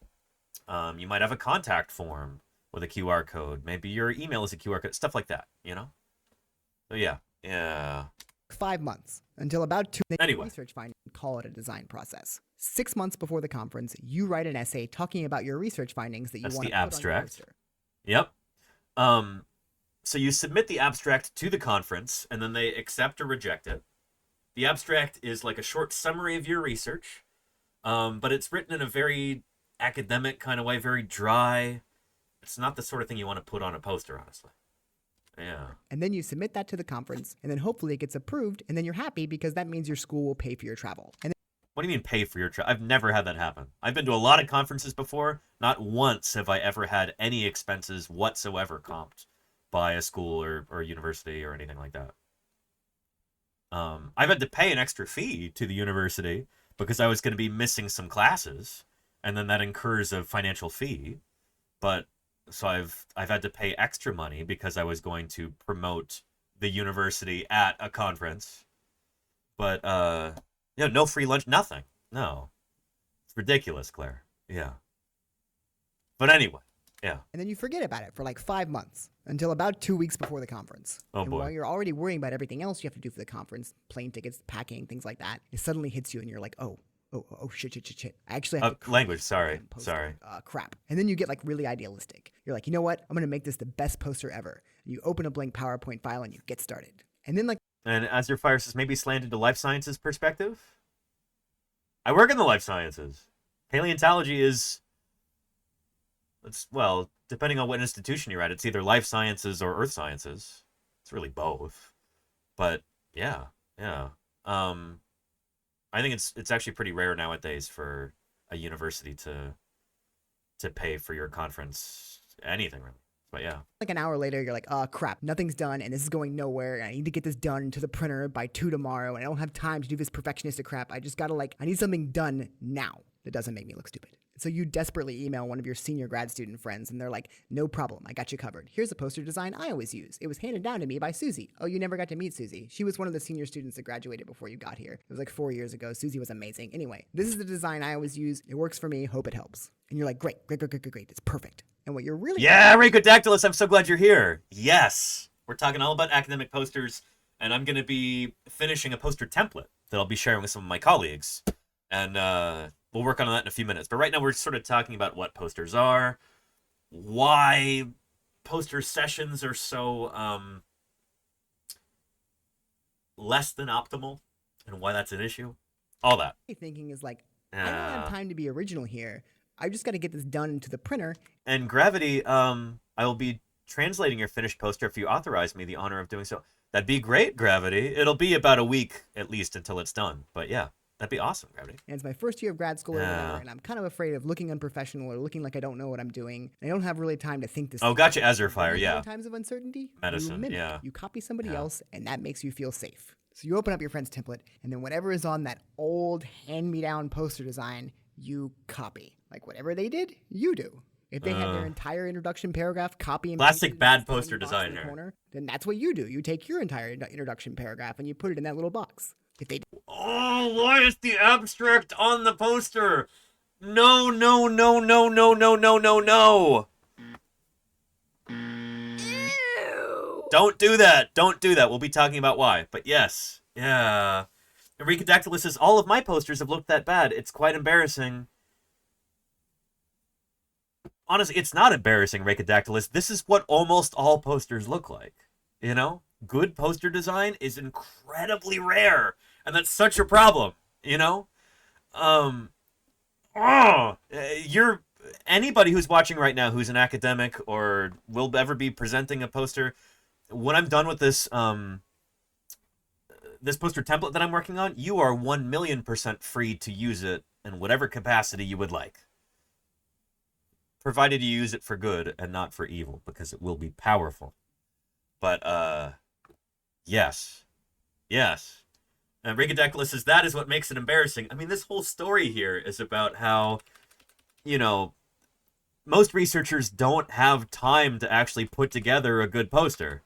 You might have a contact form with a QR code. Maybe your email is a QR code, stuff like that, you know? So yeah. 5 months until about 2 anyway. Research finding, call it a design process. 6 months before the conference, you write an essay talking about your research findings that you want to put on your poster. Yep. So you submit the abstract to the conference, and then they accept or reject it. The abstract is like a short summary of your research. But it's written in a very academic kind of way, very dry. It's not the sort of thing you want to put on a poster, honestly. Yeah. And then you submit that to the conference, and then hopefully it gets approved, and then you're happy because that means your school will pay for your travel. And What do you mean pay for your travel? I've never had that happen. I've been to a lot of conferences before. Not once have I ever had any expenses whatsoever comped by a school or university or anything like that. I've had to pay an extra fee to the university because I was going to be missing some classes, and then that incurs a financial fee. But so I've had to pay extra money because I was going to promote the university at a conference. But no free lunch, nothing. No. It's ridiculous, Claire. Yeah. But anyway, yeah. And then you forget about it for like 5 months until about 2 weeks before the conference. Oh, and boy. while you're already worrying about everything else you have to do for the conference, plane tickets, packing, things like that, it suddenly hits you and you're like, oh, shit. I actually have to language, sorry. Sorry. crap. And then you get like really idealistic. You're like, you know what? I'm going to make this the best poster ever. And you open a blank PowerPoint file and you get started. And then And as your fire says, maybe slanted to life sciences perspective? I work in the life sciences. Paleontology is, well, depending on what institution you're at, it's either life sciences or earth sciences. It's really both. But yeah. I think it's actually pretty rare nowadays for a university to pay for your conference, anything really. But yeah. like an hour later, you're like, oh crap, nothing's done and this is going nowhere. And I need to get this done to the printer by 2 tomorrow. And I don't have time to do this perfectionistic crap. I just gotta I need something done now that doesn't make me look stupid. So you desperately email one of your senior grad student friends and they're like, no problem, I got you covered. Here's a poster design I always use. It was handed down to me by Susie. Oh, you never got to meet Susie. She was one of the senior students that graduated before you got here. It was like 4 years ago. Susie was amazing. Anyway, this is the design I always use. It works for me. Hope it helps. And you're like, great. It's perfect. And what you're really Rhacodactylus, I'm so glad you're here. Yes. We're talking all about academic posters, and I'm going to be finishing a poster template that I'll be sharing with some of my colleagues. And we'll work on that in a few minutes. But right now we're sort of talking about what posters are, why poster sessions are so less than optimal, and why that's an issue. All that. thinking is like, I don't have time to be original here. I just got to get this done to the printer. And Gravity, I will be translating your finished poster if you authorize me the honor of doing so. That'd be great, Gravity. It'll be about a week at least until it's done. But yeah, that'd be awesome, Gravity. And it's my first year of grad school or whatever, and I'm kind of afraid of looking unprofessional or looking like I don't know what I'm doing. I don't have really time to think this. Oh, gotcha, Azurfire, yeah. In times of uncertainty, Medicine, you mimic. yeah. You copy somebody else, and that makes you feel safe. So you open up your friend's template, and then whatever is on that old hand-me-down poster design, you copy. Like whatever they did, you do. If they had their entire introduction paragraph copy and classic bad poster designer, corner, then that's what you do. You take your entire introduction paragraph and you put it in that little box. If they Oh, why is the abstract on the poster? No. Don't do that. We'll be talking about why. But yes. Yeah. Rhacodactylus says, all of my posters have looked that bad. It's quite embarrassing. Honestly, it's not embarrassing, Rhacodactylus. This is what almost all posters look like. You know? Good poster design is incredibly rare. And that's such a problem. You know? Anybody who's watching right now who's an academic or will ever be presenting a poster, when I'm done with this this poster template that I'm working on, you are 1,000,000% free to use it in whatever capacity you would like. Provided you use it for good and not for evil, because it will be powerful. But, yes. And Rhacodactylus says, that is what makes it embarrassing. I mean, this whole story here is about how, you know, most researchers don't have time to actually put together a good poster.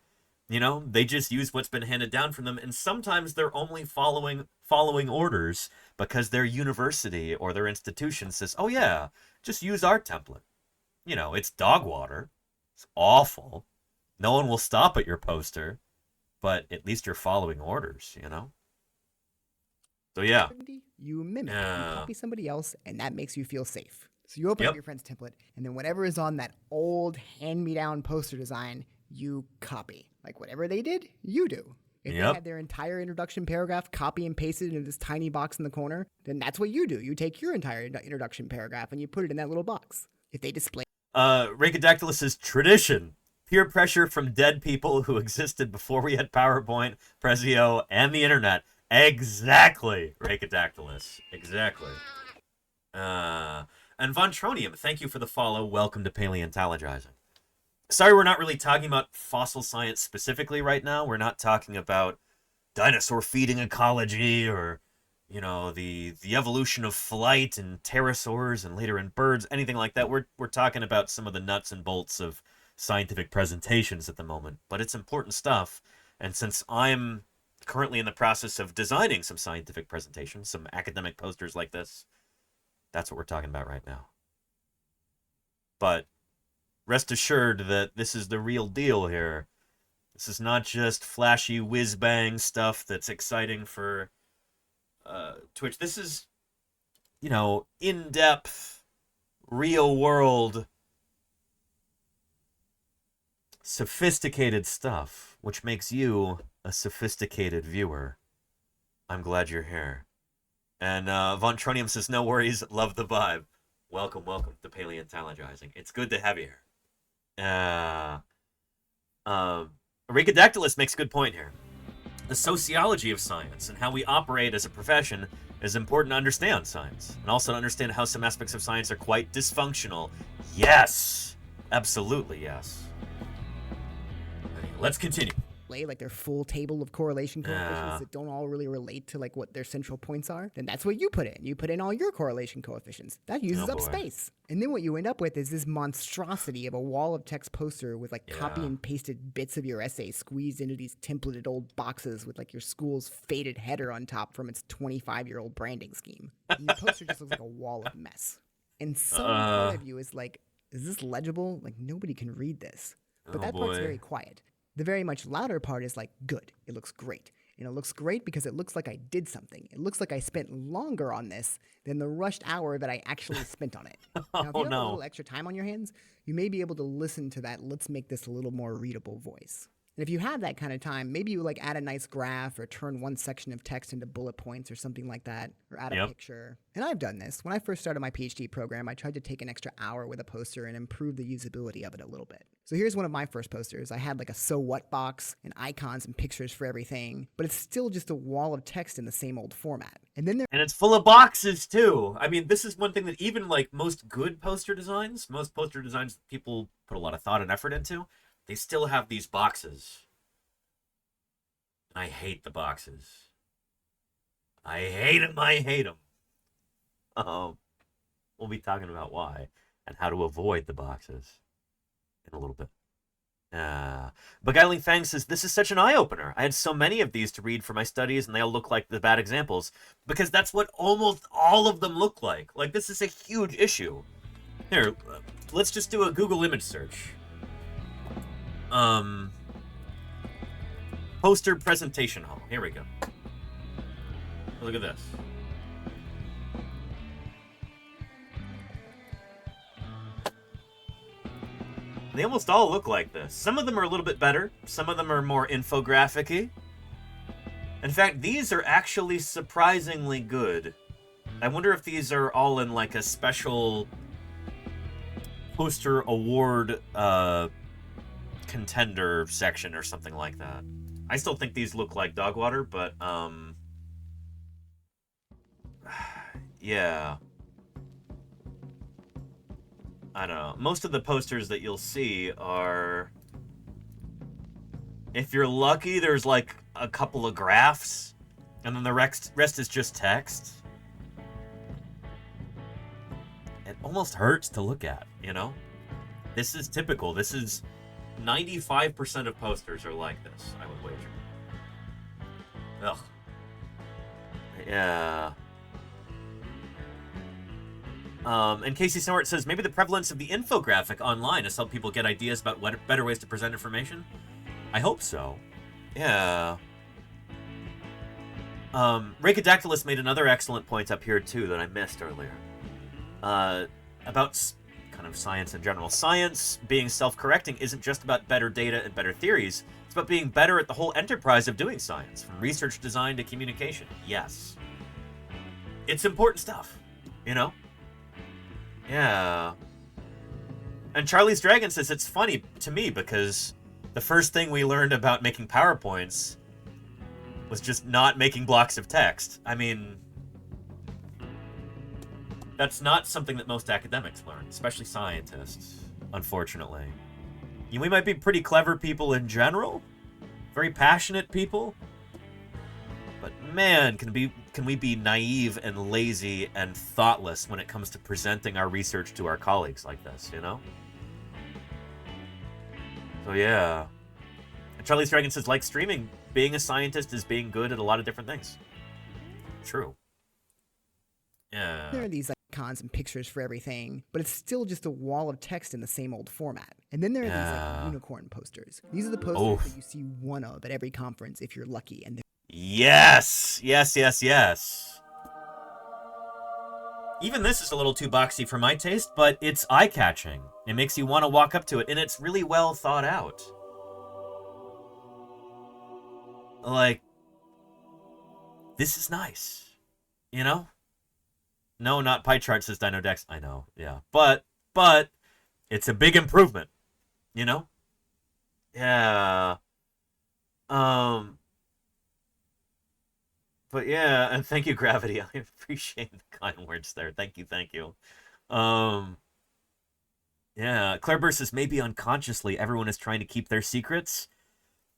You know, they just use what's been handed down from them, and sometimes they're only following orders because their university or their institution says, oh yeah, just use our template. You know, it's dog water. It's awful. No one will stop at your poster, but at least you're following orders, you know? So yeah. You mimic. You copy somebody else, and that makes you feel safe. So you open up your friend's template, and then whatever is on that old hand-me-down poster design, you copy. Like whatever they did, you do. If they Yep. had their entire introduction paragraph copy and pasted into this tiny box in the corner, then that's what you do. You take your entire introduction paragraph and you put it in that little box. If they display Rhacodactylus is tradition. Peer pressure from dead people who existed before we had PowerPoint, Prezio, and the internet. Exactly, Rhacodactylus. Exactly. And Von Tronium, thank you for the follow. Welcome to Paleontologizing. Sorry we're not really talking about fossil science specifically right now. We're not talking about dinosaur feeding ecology or, you know, the evolution of flight and pterosaurs and later in birds, anything like that. We're talking about some of the nuts and bolts of scientific presentations at the moment. But it's important stuff. And since I'm currently in the process of designing some scientific presentations, some academic posters like this, that's what we're talking about right now. But rest assured that this is the real deal here. This is not just flashy whiz-bang stuff that's exciting for Twitch. This is, you know, in-depth, real-world, sophisticated stuff, which makes you a sophisticated viewer. I'm glad you're here. And Von Tronium says, no worries, love the vibe. Welcome to Paleontologizing. It's good to have you here. Rhacodactylus makes a good point here. The sociology of science and how we operate as a profession is important to understand science, and also to understand how some aspects of science are quite dysfunctional. Yes! Absolutely yes. Let's continue. like their full table of correlation coefficients that don't all really relate to like what their central points are, then that's what you put in. You put in all your correlation coefficients. That uses up space. And then what you end up with is this monstrosity of a wall of text poster with like copy and pasted bits of your essay squeezed into these templated old boxes with like your school's faded header on top from its 25-year-old branding scheme. And your poster just looks like a wall of mess. And some part of you is like, is this legible? Like nobody can read this. But that part's very quiet. The very much louder part is like, good, it looks great. And it looks great because it looks like I did something. It looks like I spent longer on this than the rushed hour that I actually spent on it. Now, if you have a little extra time on your hands, you may be able to listen to that, let's make this a little more readable voice. And if you have that kind of time, maybe you like add a nice graph or turn one section of text into bullet points or something like that, or add a picture. And I've done this. When I first started my PhD program, I tried to take an extra hour with a poster and improve the usability of it a little bit. So here's one of my first posters. I had like a so what box and icons and pictures for everything, but it's still just a wall of text in the same old format. And then and it's full of boxes too. I mean, this is one thing that even like most good poster designs, people put a lot of thought and effort into, they still have these boxes. I hate the boxes. I hate them. We'll be talking about why and how to avoid the boxes in a little bit. Beguiling Fang says, this is such an eye-opener. I had so many of these to read for my studies, and they all look like the bad examples, because that's what almost all of them look like. Like, this is a huge issue. Here, let's just do a Google image search. Poster presentation hall. Here we go. Look at this. They almost all look like this. Some of them are a little bit better. Some of them are more infographic-y. In fact, these are actually surprisingly good. I wonder if these are all in like a special poster award contender section or something like that. I still think these look like dog water, but yeah. I don't know. Most of the posters that you'll see are, if you're lucky, there's like a couple of graphs, and then the rest is just text. It almost hurts to look at, you know? This is typical. This is 95% of posters are like this, I would wager. Ugh. Yeah. And Casey Snort says, maybe the prevalence of the infographic online has helped people get ideas about what better ways to present information? I hope so. Yeah. Rhacodactylus made another excellent point up here, too, that I missed earlier. About kind of science in general. Science being self-correcting isn't just about better data and better theories. It's It's about being better at the whole enterprise of doing science, from research design to communication. Yes. It's important stuff, you know? Yeah. And Charlie's Dragon says it's funny to me because the first thing we learned about making PowerPoints was just not making blocks of text. I mean, that's not something that most academics learn, especially scientists, unfortunately. We might be pretty clever people in general, very passionate people, but man, can we be naive and lazy and thoughtless when it comes to presenting our research to our colleagues like this, you know? So yeah. And Charlie's Dragon says, like streaming, being a scientist is being good at a lot of different things. True. Yeah. There are these icons and pictures for everything, but it's still just a wall of text in the same old format. And then there are these unicorn posters. These are the posters that you see one of at every conference if you're lucky. And yes, yes, yes, yes. Even this is a little too boxy for my taste, but it's eye-catching. It makes you want to walk up to it, and it's really well thought out. Like, this is nice, you know? No, not pie chart, says Dino Dex. I know, yeah. But it's a big improvement, you know? Yeah. But yeah, and thank you, Gravity. I appreciate the kind words there. Thank you, thank you. Yeah, Claire Burr says maybe unconsciously everyone is trying to keep their secrets.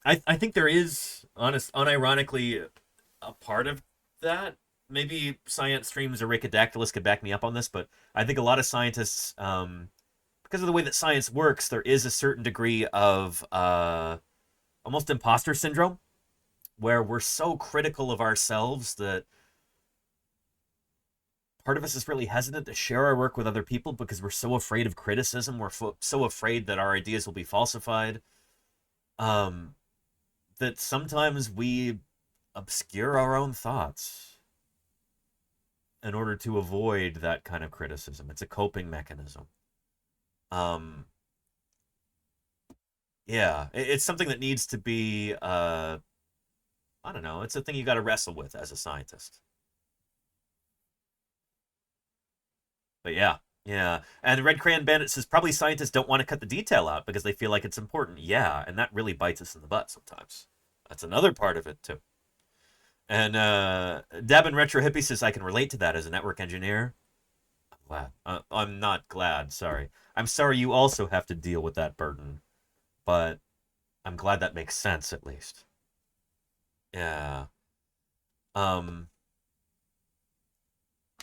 I think there is, unironically, a part of that. Maybe science streams or Ricadactylus could back me up on this, but I think a lot of scientists, because of the way that science works, there is a certain degree of almost imposter syndrome, where we're so critical of ourselves that part of us is really hesitant to share our work with other people because we're so afraid of criticism. We're so afraid that our ideas will be falsified, that sometimes we obscure our own thoughts in order to avoid that kind of criticism. It's a coping mechanism. Yeah, it's something that needs to be, I don't know, it's a thing you got to wrestle with as a scientist. But yeah. And Red Crayon Bandit says probably scientists don't want to cut the detail out because they feel like it's important. Yeah, and that really bites us in the butt sometimes. That's another part of it, too. And Dabin Retro Hippie says, I can relate to that as a network engineer. I'm glad. I'm not glad, sorry. I'm sorry you also have to deal with that burden. But I'm glad that makes sense, at least. Yeah.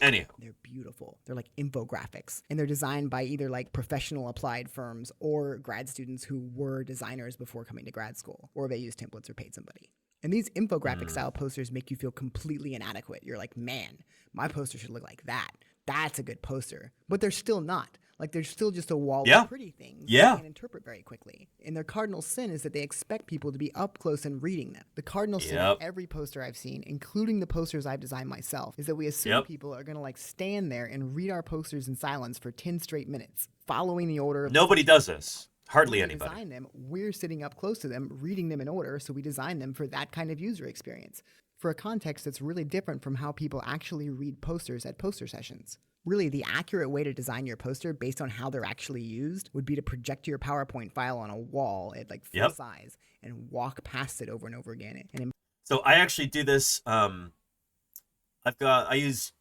Anyhow. They're beautiful. They're like infographics. And they're designed by either like professional applied firms or grad students who were designers before coming to grad school. Or they used templates or paid somebody. And these infographic style posters make you feel completely inadequate. You're like, man, my poster should look like that. That's a good poster. But they're still not. Like, they're still just a wall of pretty things that you can't interpret very quickly. And their cardinal sin is that they expect people to be up close and reading them. The cardinal sin of every poster I've seen, including the posters I've designed myself, is that we assume people are going to, like, stand there and read our posters in silence for 10 straight minutes, following the order of... Nobody does this. Hardly anybody. Design them, we're sitting up close to them, reading them in order, so we design them for that kind of user experience. For a context that's really different from how people actually read posters at poster sessions. Really, the accurate way to design your poster based on how they're actually used would be to project your PowerPoint file on a wall at like full size and walk past it over and over again. So I actually do this. I use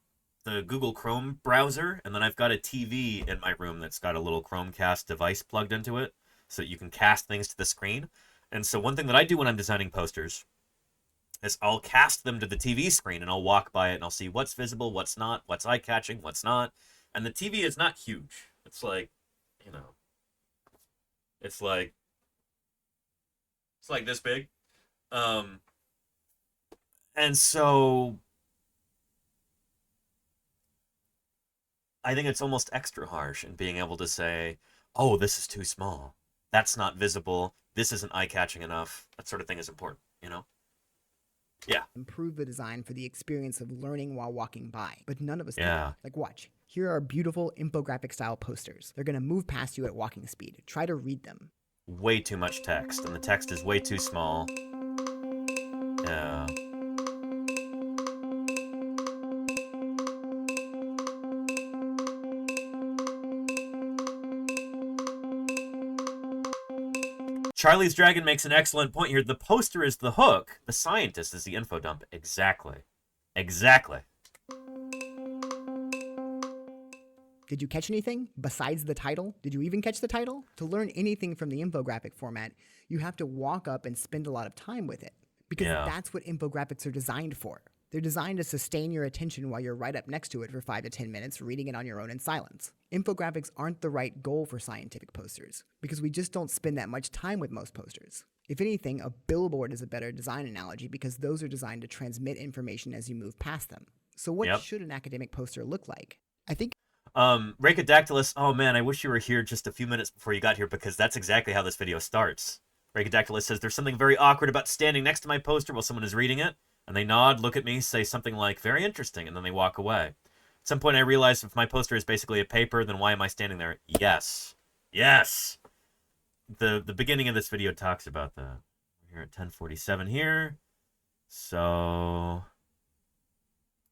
the Google Chrome browser, and then I've got a TV in my room that's got a little Chromecast device plugged into it, so that you can cast things to the screen. And so one thing that I do when I'm designing posters is I'll cast them to the TV screen, and I'll walk by it, and I'll see what's visible, what's not, what's eye-catching, what's not. And the TV is not huge. It's like, you know, it's like this big. And so I think it's almost extra harsh in being able to say, oh, this is too small. That's not visible. This isn't eye-catching enough. That sort of thing is important, you know? Yeah. Improve the design for the experience of learning while walking by. But none of us do. Like, watch. Here are beautiful infographic style posters. They're going to move past you at walking speed. Try to read them. way too much text, and the text is way too small. Yeah. Charlie's Dragon makes an excellent point here. The poster is the hook. The scientist is the info dump. Exactly. Exactly. Did you catch anything besides the title? Did you even catch the title? To learn anything from the infographic format, you have to walk up and spend a lot of time with it. Because that's what infographics are designed for. They're designed to sustain your attention while you're right up next to it for 5 to 10 minutes, reading it on your own in silence. Infographics aren't the right goal for scientific posters, because we just don't spend that much time with most posters. If anything, a billboard is a better design analogy because those are designed to transmit information as you move past them. So what should an academic poster look like? I think Rachadactylus, oh man, I wish you were here just a few minutes before you got here because that's exactly how this video starts. Rachadactylus says, there's something very awkward about standing next to my poster while someone is reading it, and they nod, look at me, say something like, very interesting, and then they walk away. At some point I realized if my poster is basically a paper, then why am I standing there? Yes. Yes! The beginning of this video talks about that. We're here at 10:47 here. So...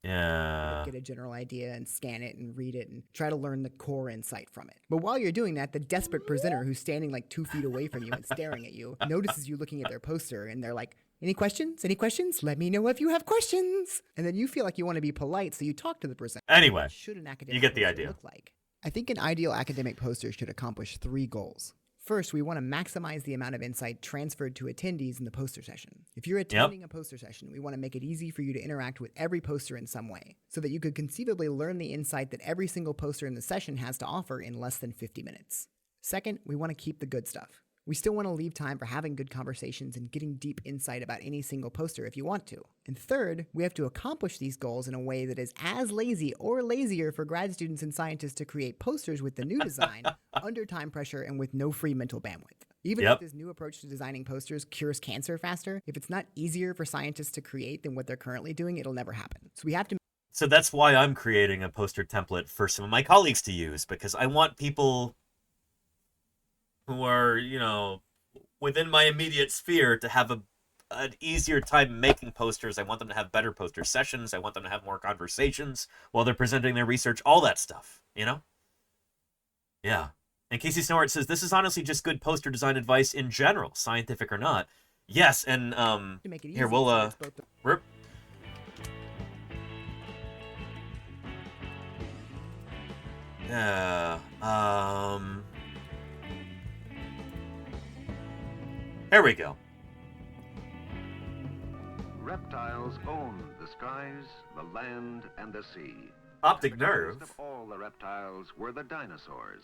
yeah. Get a general idea and scan it and read it and try to learn the core insight from it. But while you're doing that, the desperate presenter who's standing like 2 feet away from you and staring at you notices you looking at their poster and they're like, any questions? Any questions? Let me know if you have questions. And then you feel like you want to be polite, so you talk to the presenter. Anyway, should an academic you get the poster idea. Look like? I think an ideal academic poster should accomplish 3 goals. First, we want to maximize the amount of insight transferred to attendees in the poster session. If you're attending a poster session, we want to make it easy for you to interact with every poster in some way, so that you could conceivably learn the insight that every single poster in the session has to offer in less than 50 minutes. Second, we want to keep the good stuff. We still want to leave time for having good conversations and getting deep insight about any single poster if you want to. And third, we have to accomplish these goals in a way that is as lazy or lazier for grad students and scientists to create posters with the new design, under time pressure, and with no free mental bandwidth. Even if this new approach to designing posters cures cancer faster, if it's not easier for scientists to create than what they're currently doing, it'll never happen. So we have to... So that's why I'm creating a poster template for some of my colleagues to use, because I want people who are, you know, within my immediate sphere to have an easier time making posters. I want them to have better poster sessions. I want them to have more conversations while they're presenting their research, all that stuff, you know? Yeah. And Casey Snowart says, this is honestly just good poster design advice in general, scientific or not. Yes, and here, we'll, rip. Yeah, there we go. Reptiles owned the skies, the land, and the sea. Optic nerve. Of all the reptiles were the dinosaurs.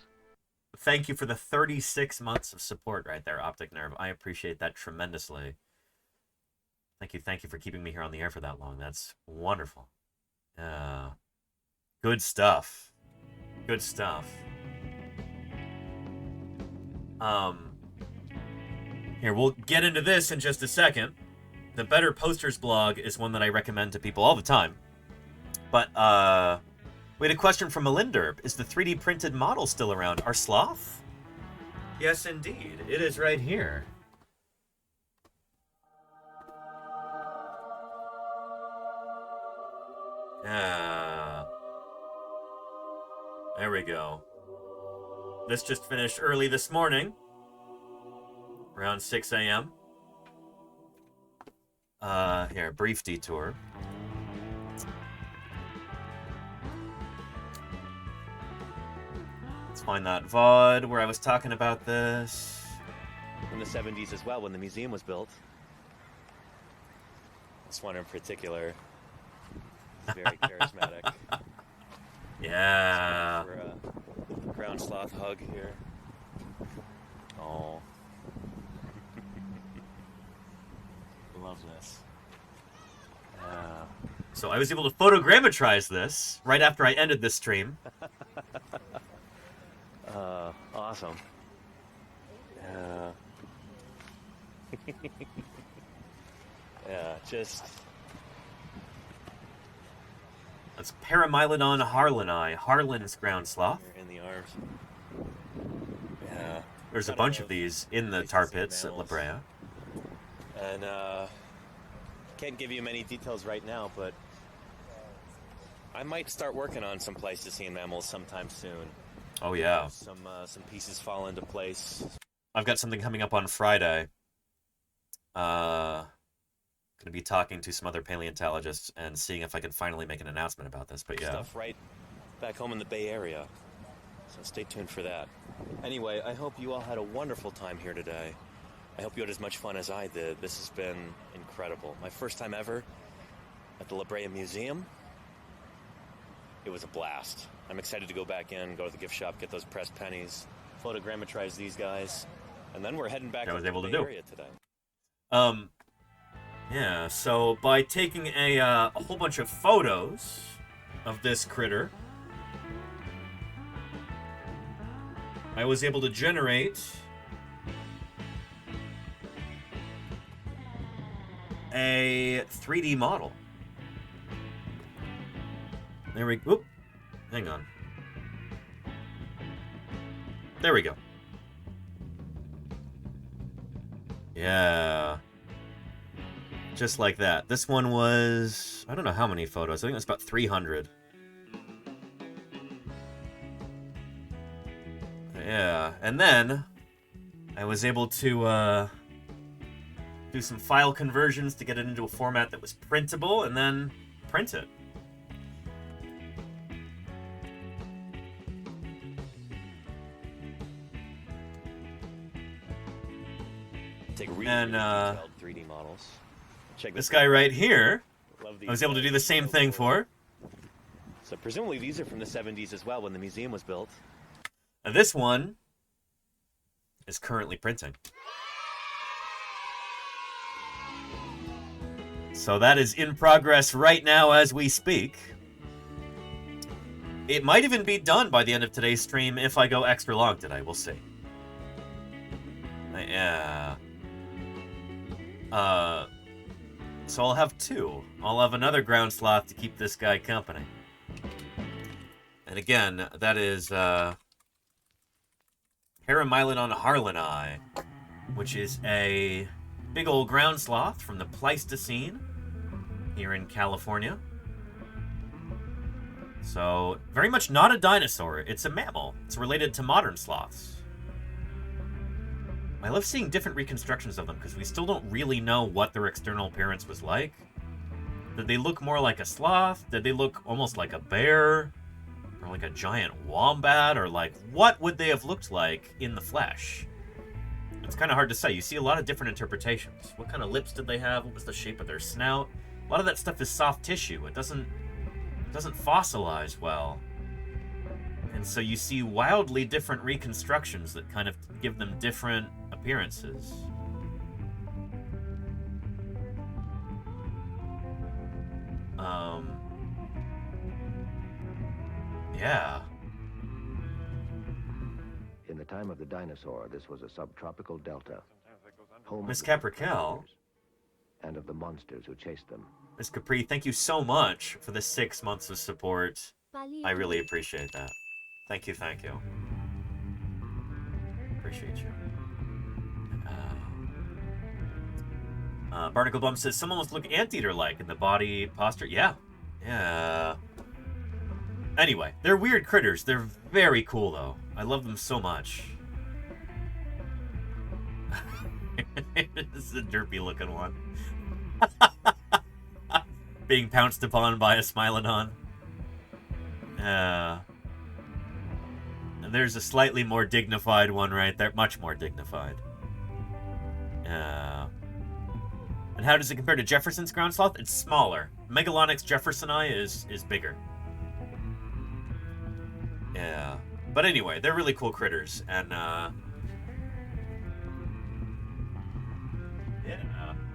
Thank you for the 36 months of support right there, Optic Nerve. I appreciate that tremendously. Thank you for keeping me here on the air for that long. That's wonderful. Good stuff. Good stuff. Here, we'll get into this in just a second. The Better Posters blog is one that I recommend to people all the time. But, we had a question from Melinderb. Is the 3D printed model still around? Our sloth? Yes, indeed. It is right here. There we go. This just finished early this morning. Around 6 a.m. Here, brief detour. Let's find that VOD where I was talking about this. In the 70s as well, when the museum was built. This one in particular is very charismatic. Yeah. For a ground sloth hug here. Oh. Love this. So I was able to photogrammetrize this right after I ended this stream. Awesome. Yeah, just... That's Paramylodon harlini, Harlan's ground sloth. In the arms. Yeah. There's a bunch of these in the tar pits at La Brea. And can't give you many details right now, but I might start working on some Pleistocene mammals sometime soon. Oh yeah. Some pieces fall into place. I've got something coming up on Friday. Gonna be talking to some other paleontologists and seeing if I can finally make an announcement about this. But yeah. Stuff right back home in the Bay Area. So stay tuned for that. Anyway, I hope you all had a wonderful time here today. I hope you had as much fun as I did. This has been incredible. My first time ever at the La Brea Museum. It was a blast. I'm excited to go back in, go to the gift shop, get those pressed pennies, photogrammetrize these guys, and then we're heading back to the Bay Area today. Yeah, so by taking a whole bunch of photos of this critter, I was able to generate a 3D model. There we go. Hang on. There we go. Yeah. Just like that. This one was, I don't know how many photos. I think it was about 300. Yeah. And then I was able to do some file conversions to get it into a format that was printable and then print it. Take really detailed 3D models. Check this guy right here, Love these I was able to do the same thing for. So presumably these are from the 70s as well when the museum was built. And this one is currently printing. So that is in progress right now as we speak. It might even be done by the end of today's stream if I go extra long today. We'll see. Yeah. So I'll have two. I'll have another ground sloth to keep this guy company. And again, that is Paramylodon harlani, which is a big old ground sloth from the Pleistocene here in California. So, very much not a dinosaur. It's a mammal. It's related to modern sloths. I love seeing different reconstructions of them because we still don't really know what their external appearance was like. Did they look more like a sloth? Did they look almost like a bear? Or like a giant wombat? Or like, what would they have looked like in the flesh? It's kind of hard to say. You see a lot of different interpretations. What kind of lips did they have? What was the shape of their snout? A lot of that stuff is soft tissue. It doesn't fossilize well. And so you see wildly different reconstructions that kind of give them different appearances. Yeah. In the time of the dinosaur, this was a subtropical delta. Miss Caprical. And of the monsters who chased them. Miss Capri, thank you so much for the 6 months of support. I really appreciate that. Thank you, thank you. Appreciate you. Barnacle Bum says, some almost look anteater-like in the body posture. Yeah. Yeah. Anyway, they're weird critters. They're very cool, though. I love them so much. This is a derpy-looking one. Being pounced upon by a Smilodon. And there's a slightly more dignified one right there. Much more dignified. And how does it compare to Jefferson's ground sloth? It's smaller. Megalonyx jeffersoni is bigger. Yeah. But anyway, they're really cool critters. And, yeah,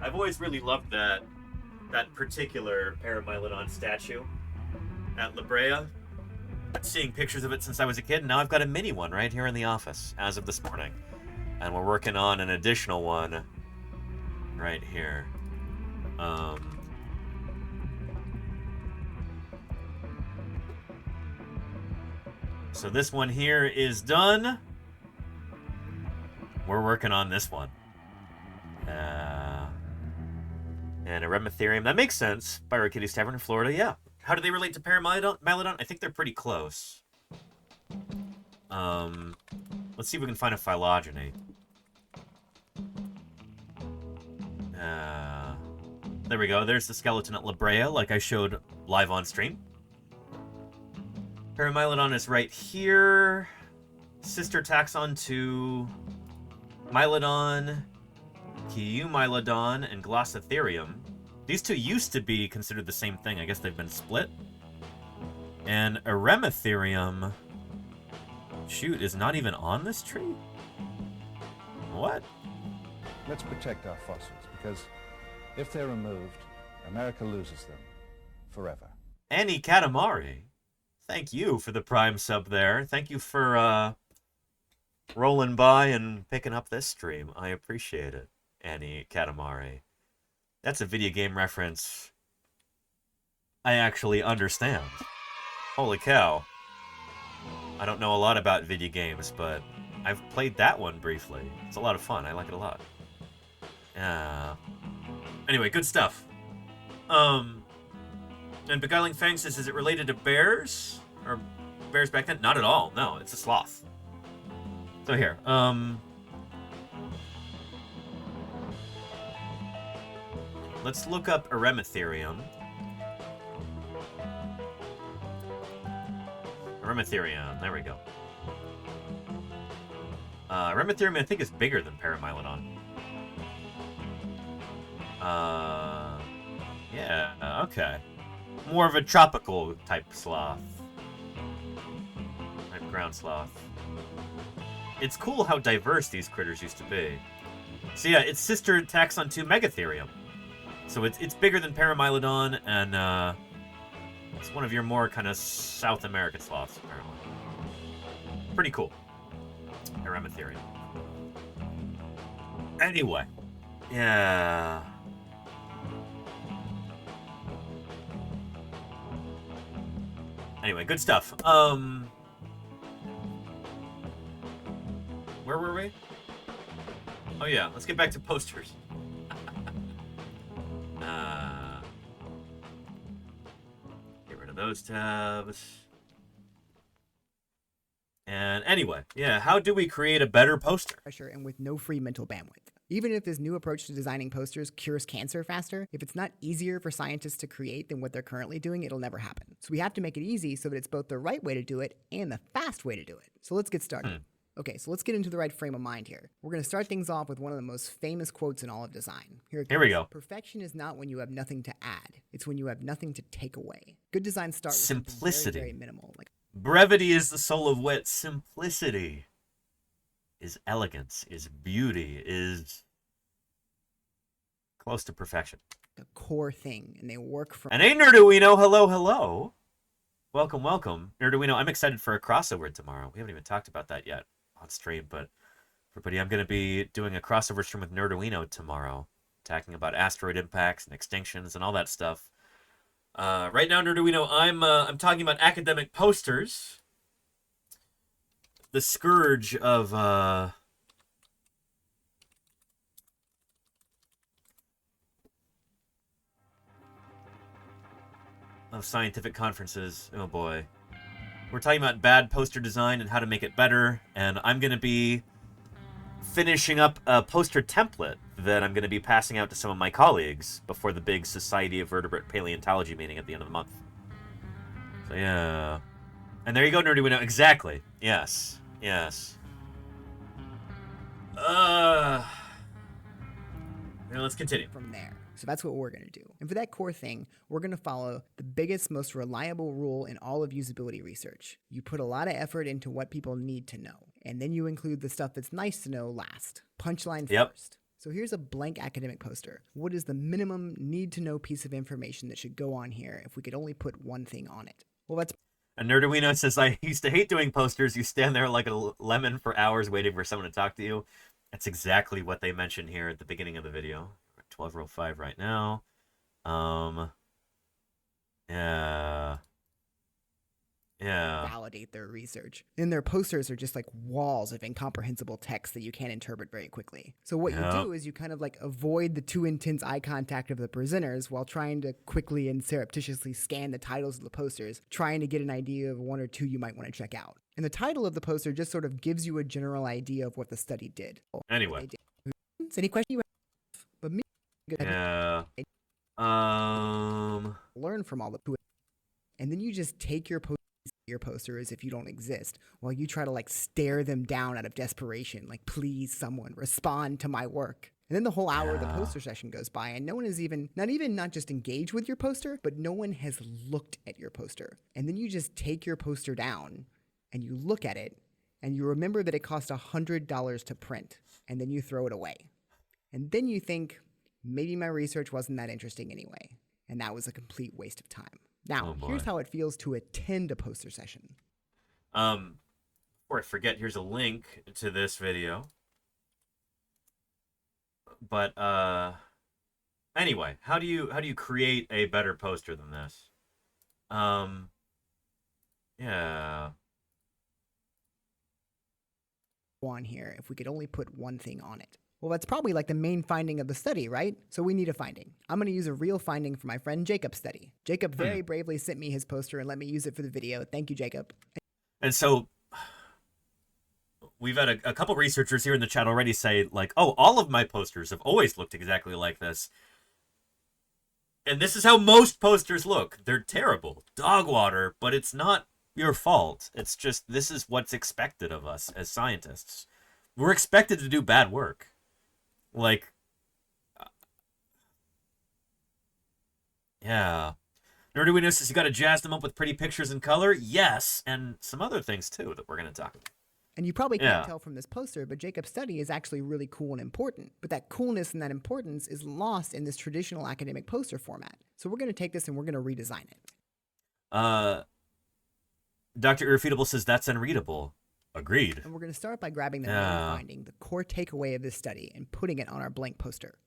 I've always really loved that particular Paramylodon statue at La Brea. Seeing pictures of it since I was a kid, and now I've got a mini one right here in the office as of this morning. And we're working on an additional one right here. So this one here is done. We're working on this one. And Eremitherium. That makes sense. By Kitty's Tavern in Florida, yeah. How do they relate to Paramylodon? I think they're pretty close. Let's see if we can find a phylogeny. There we go. There's the skeleton at La Brea, like I showed live on stream. Paramylodon is right here. Sister taxon to Mylodon, Kiumylodon, and Glossotherium. These two used to be considered the same thing. I guess they've been split. And Eremitherium, shoot, is not even on this tree? What? Let's protect our fossils, because if they're removed, America loses them forever. Annie Katamari, thank you for the Prime sub there. Thank you for rolling by and picking up this stream. I appreciate it, Annie Katamari. That's a video game reference I actually understand. Holy cow. I don't know a lot about video games, but I've played that one briefly. It's a lot of fun. I like it a lot. Anyway, good stuff. And Beguiling Fang says, is it related to bears? Or bears back then? Not at all. No, it's a sloth. So here, let's look up Eremitherium. Eremitherium, there we go. Eremitherium, I think, is bigger than Paramylodon. Yeah, okay. More of a tropical type sloth. Type ground sloth. It's cool how diverse these critters used to be. So yeah, it's sister taxon to Megatherium. So it's bigger than Paramylodon, and it's one of your more kind of South American sloths, apparently. Pretty cool. Eremitherium. Anyway. Yeah. Anyway, good stuff. Where were we? Oh yeah, let's get back to posters. Get rid of those tabs. And anyway, yeah, how do we create a better poster? Pressure and with no free mental bandwidth. Even if this new approach to designing posters cures cancer faster, if it's not easier for scientists to create than what they're currently doing, it'll never happen. So we have to make it easy so that it's both the right way to do it and the fast way to do it. So let's get started. Okay, so let's get into the right frame of mind here. We're going to start things off with one of the most famous quotes in all of design. Here we go. Perfection is not when you have nothing to add. It's when you have nothing to take away. Good designs start with simplicity. Very, very minimal. Like brevity is the soul of wit. Simplicity is elegance, is beauty, is close to perfection. The core thing, and they work from... And hey, Nerduino, hello, hello. Welcome, welcome. Nerduino, I'm excited for a crossover tomorrow. We haven't even talked about that yet on stream, but everybody, I'm going to be doing a crossover stream with Nerduino tomorrow, talking about asteroid impacts and extinctions and all that stuff. Right now, Nerduino, I'm talking about academic posters. The scourge of scientific conferences. Oh boy. We're talking about bad poster design and how to make it better, and I'm going to be finishing up a poster template that I'm going to be passing out to some of my colleagues before the big Society of Vertebrate Paleontology meeting at the end of the month. So yeah. And there you go, Nerdy Window. Exactly. Yes. Yes. Now let's continue. From there. So that's what we're going to do. And for that core thing, we're going to follow the biggest, most reliable rule in all of usability research. You put a lot of effort into what people need to know, and then you include the stuff that's nice to know last. Punchline first. So here's a blank academic poster. What is the minimum need-to-know piece of information that should go on here if we could only put one thing on it? Well, that's... And Nerduino says, I used to hate doing posters. You stand there like a lemon for hours waiting for someone to talk to you. That's exactly what they mentioned here at the beginning of the video. 12:05 right now. Yeah. Yeah. validate their research. And their posters are just like walls of incomprehensible text that you can't interpret very quickly. So what you do is you kind of like avoid the too intense eye contact of the presenters while trying to quickly and surreptitiously scan the titles of the posters, trying to get an idea of one or two you might want to check out. And the title of the poster just sort of gives you a general idea of what the study did. Anyway. Any question you have? But me, Yeah. learn from all the, and then you just take your poster as if you don't exist while you try to like stare them down out of desperation, like, please someone respond to my work. And then the whole hour of the poster session goes by and no one is not just engaged with your poster, but no one has looked at your poster. And then you just take your poster down and you look at it and you remember that it cost $100 to print, and then you throw it away. And then you think, maybe my research wasn't that interesting anyway, and that was a complete waste of time. Now, here's how it feels to attend a poster session. Before I forget, here's a link to this video. But anyway, how do you create a better poster than this? Yeah. On here, if we could only put one thing on it. Well, that's probably like the main finding of the study, right? So we need a finding. I'm going to use a real finding from my friend Jacob's study. Jacob very bravely sent me his poster and let me use it for the video. Thank you, Jacob. And so we've had a couple researchers here in the chat already say, like, oh, all of my posters have always looked exactly like this. And this is how most posters look. They're terrible. Dog water, but it's not your fault. It's just, this is what's expected of us as scientists. We're expected to do bad work. Like, yeah. Nerdy Windows says you got to jazz them up with pretty pictures and color. Yes, and some other things too that we're going to talk about. And you probably can't tell from this poster, but Jacob's study is actually really cool and important. But that coolness and that importance is lost in this traditional academic poster format. So we're going to take this and we're going to redesign it. Dr. Irrefutable says that's unreadable. Agreed. And we're going to start by grabbing the main finding, the core takeaway of this study, and putting it on our blank poster.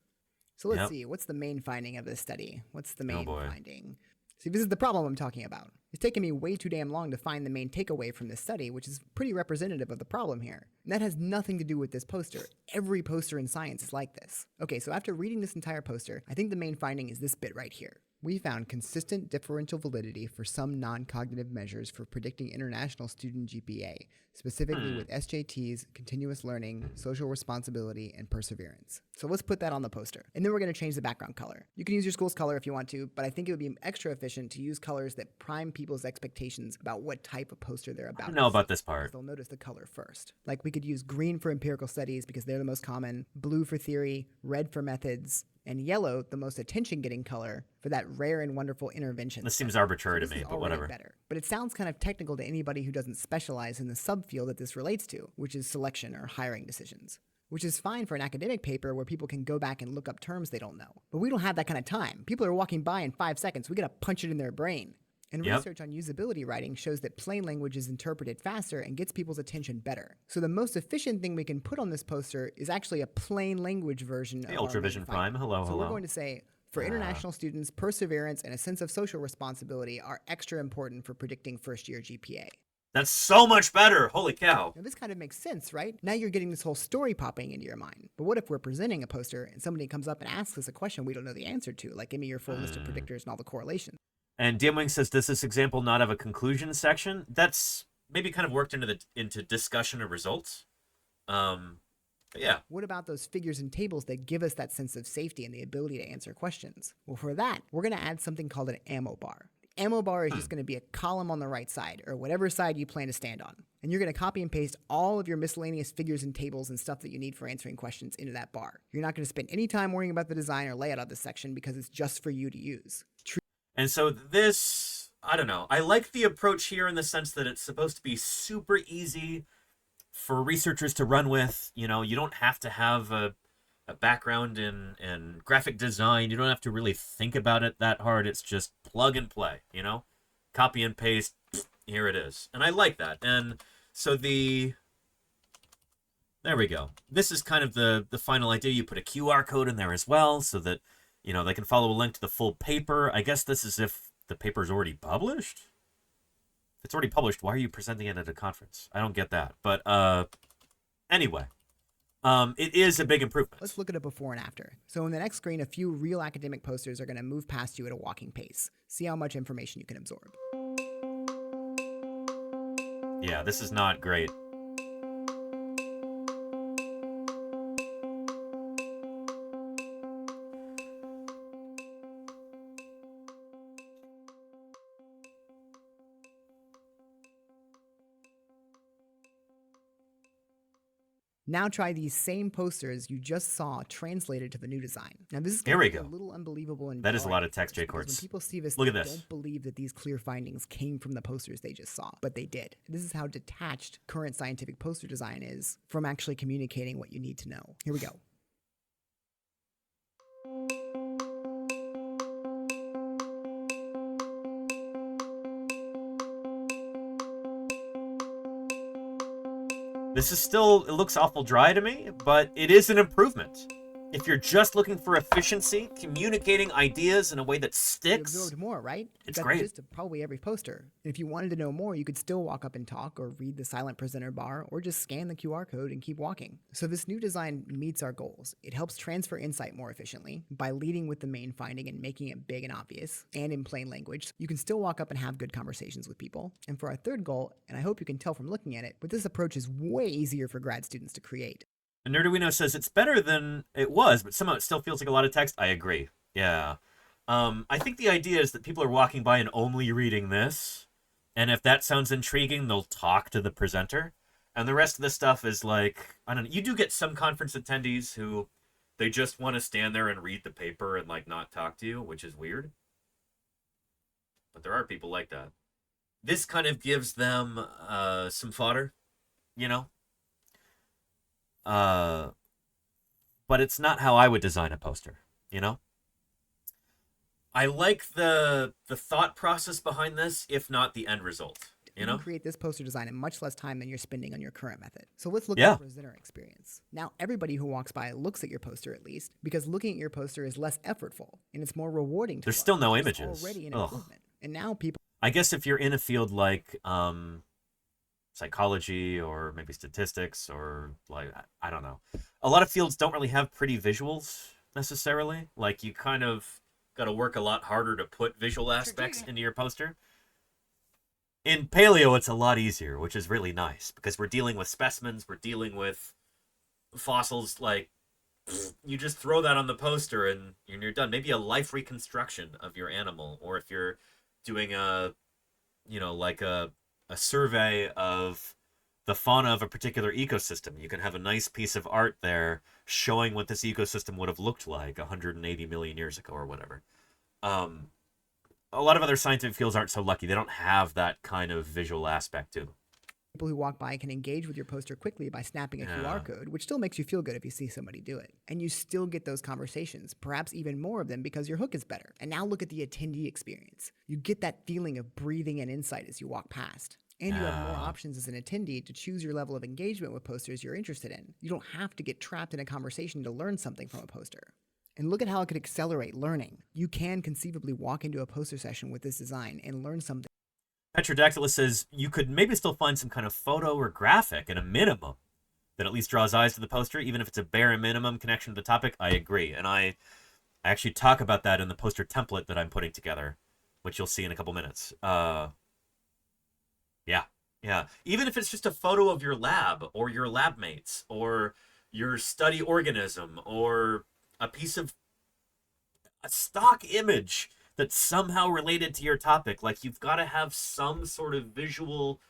So let's see, what's the main finding of this study? What's the main finding? See, this is the problem I'm talking about. It's taken me way too damn long to find the main takeaway from this study, which is pretty representative of the problem here. And that has nothing to do with this poster. Every poster in science is like this. Okay, so after reading this entire poster, I think the main finding is this bit right here. We found consistent differential validity for some non-cognitive measures for predicting international student GPA, specifically with SJTs, continuous learning, social responsibility, and perseverance. So let's put that on the poster. And then we're going to change the background color. You can use your school's color if you want to, but I think it would be extra efficient to use colors that prime people's expectations about what type of poster they're about. I don't know about this part. They'll notice the color first. Like we could use green for empirical studies because they're the most common, blue for theory, red for methods, and yellow, the most attention-getting color, for that rare and wonderful intervention. This seems arbitrary to me, but whatever. Better. But it sounds kind of technical to anybody who doesn't specialize in the subfield that this relates to, which is selection or hiring decisions. Which is fine for an academic paper where people can go back and look up terms they don't know. But we don't have that kind of time. People are walking by in 5 seconds. We gotta punch it in their brain. And research on usability writing shows that plain language is interpreted faster and gets people's attention better. So the most efficient thing we can put on this poster is actually a plain language version of Ultravision Prime. Hello, so we're going to say, for international students, perseverance and a sense of social responsibility are extra important for predicting first-year GPA. That's so much better. Holy cow. Now, this kind of makes sense, right? Now you're getting this whole story popping into your mind. But what if we're presenting a poster and somebody comes up and asks us a question we don't know the answer to, like give me your full list of predictors and all the correlations? And DMWing says, does this example not have a conclusion section? That's maybe kind of worked into discussion of results. But yeah. What about those figures and tables that give us that sense of safety and the ability to answer questions? Well, for that, we're going to add something called an ammo bar. The ammo bar is just going to be a column on the right side, or whatever side you plan to stand on. And you're going to copy and paste all of your miscellaneous figures and tables and stuff that you need for answering questions into that bar. You're not going to spend any time worrying about the design or layout of this section because it's just for you to use. And so this, I don't know. I like the approach here in the sense that it's supposed to be super easy for researchers to run with. You know, you don't have to have a background in graphic design. You don't have to really think about it that hard. It's just plug and play, you know? Copy and paste, here it is. And I like that. And so there we go. This is kind of the final idea. You put a QR code in there as well so that, you know, they can follow a link to the full paper. I guess this is if the paper's already published. it's already published. Why are you presenting it at a conference? I don't get that. But anyway, it is a big improvement. Let's look at a before and after. So in the next screen, a few real academic posters are going to move past you at a walking pace. See how much information you can absorb. Yeah, this is not great. Now try these same posters you just saw translated to the new design. Now this is Here going we to be go. a little unbelievable and That is a lot jarring of text, J because Quartz. when people see this, Look at they this. don't believe that these clear findings came from the posters they just saw, but they did. This is how detached current scientific poster design is from actually communicating what you need to know. Here we go. This is still, it looks awful dry to me, but it is an improvement. If you're just looking for efficiency, communicating ideas in a way that You sticks, absorbed more, right? it's That's great. the gist of probably every poster. And if you wanted to know more, you could still walk up and talk, or read the silent presenter bar, or just scan the QR code and keep walking. So this new design meets our goals. It helps transfer insight more efficiently by leading with the main finding and making it big and obvious, and in plain language. You can still walk up and have good conversations with people. And for our third goal, and I hope you can tell from looking at it, but this approach is way easier for grad students to create. And Nerduino says it's better than it was, but somehow it still feels like a lot of text. I agree. Yeah. I think the idea is that people are walking by and only reading this. And if that sounds intriguing, they'll talk to the presenter. And the rest of the stuff is like, I don't know. You do get some conference attendees who they just want to stand there and read the paper and like not talk to you, which is weird. But there are people like that. This kind of gives them some fodder, you know? But it's not how I would design a poster, you know? I like the thought process behind this, if not the end result, you know? can create this poster design in much less time than you're spending on your current method. So let's look Yeah. at the presenter experience. Now, everybody who walks by looks at your poster at least, because looking at your poster is less effortful, and it's more rewarding to There's look. still no It's images. already an Ugh. improvement. And now people I guess if you're in a field like psychology or maybe statistics or like, I don't know. A lot of fields don't really have pretty visuals necessarily. Like you kind of got to work a lot harder to put visual aspects into your poster. In paleo, it's a lot easier, which is really nice because we're dealing with specimens, we're dealing with fossils. Like you just throw that on the poster and you're done. Maybe a life reconstruction of your animal, or if you're doing a, you know, like a survey of the fauna of a particular ecosystem. You can have a nice piece of art there showing what this ecosystem would have looked like 180 million years ago or whatever. A lot of other scientific fields aren't so lucky. They don't have that kind of visual aspect to them. who walk by can engage with your poster quickly by snapping a Yeah. QR code, which still makes you feel good if you see somebody do it. And you still get those conversations, perhaps even more of them because your hook is better. And now look at the attendee experience. You get that feeling of breathing and insight as you walk past. And you have more options as an attendee to choose your level of engagement with posters you're interested in. You don't have to get trapped in a conversation to learn something from a poster. And look at how it could accelerate learning. You can conceivably walk into a poster session with this design and learn something. Petrodactylus says you could maybe still find some kind of photo or graphic at a minimum that at least draws eyes to the poster, even if it's a bare minimum connection to the topic. I agree. And I actually talk about that in the poster template that I'm putting together, which you'll see in a couple minutes. Yeah. Even if it's just a photo of your lab or your lab mates or your study organism or a piece of a stock image that's somehow related to your topic. Like you've got to have some sort of visual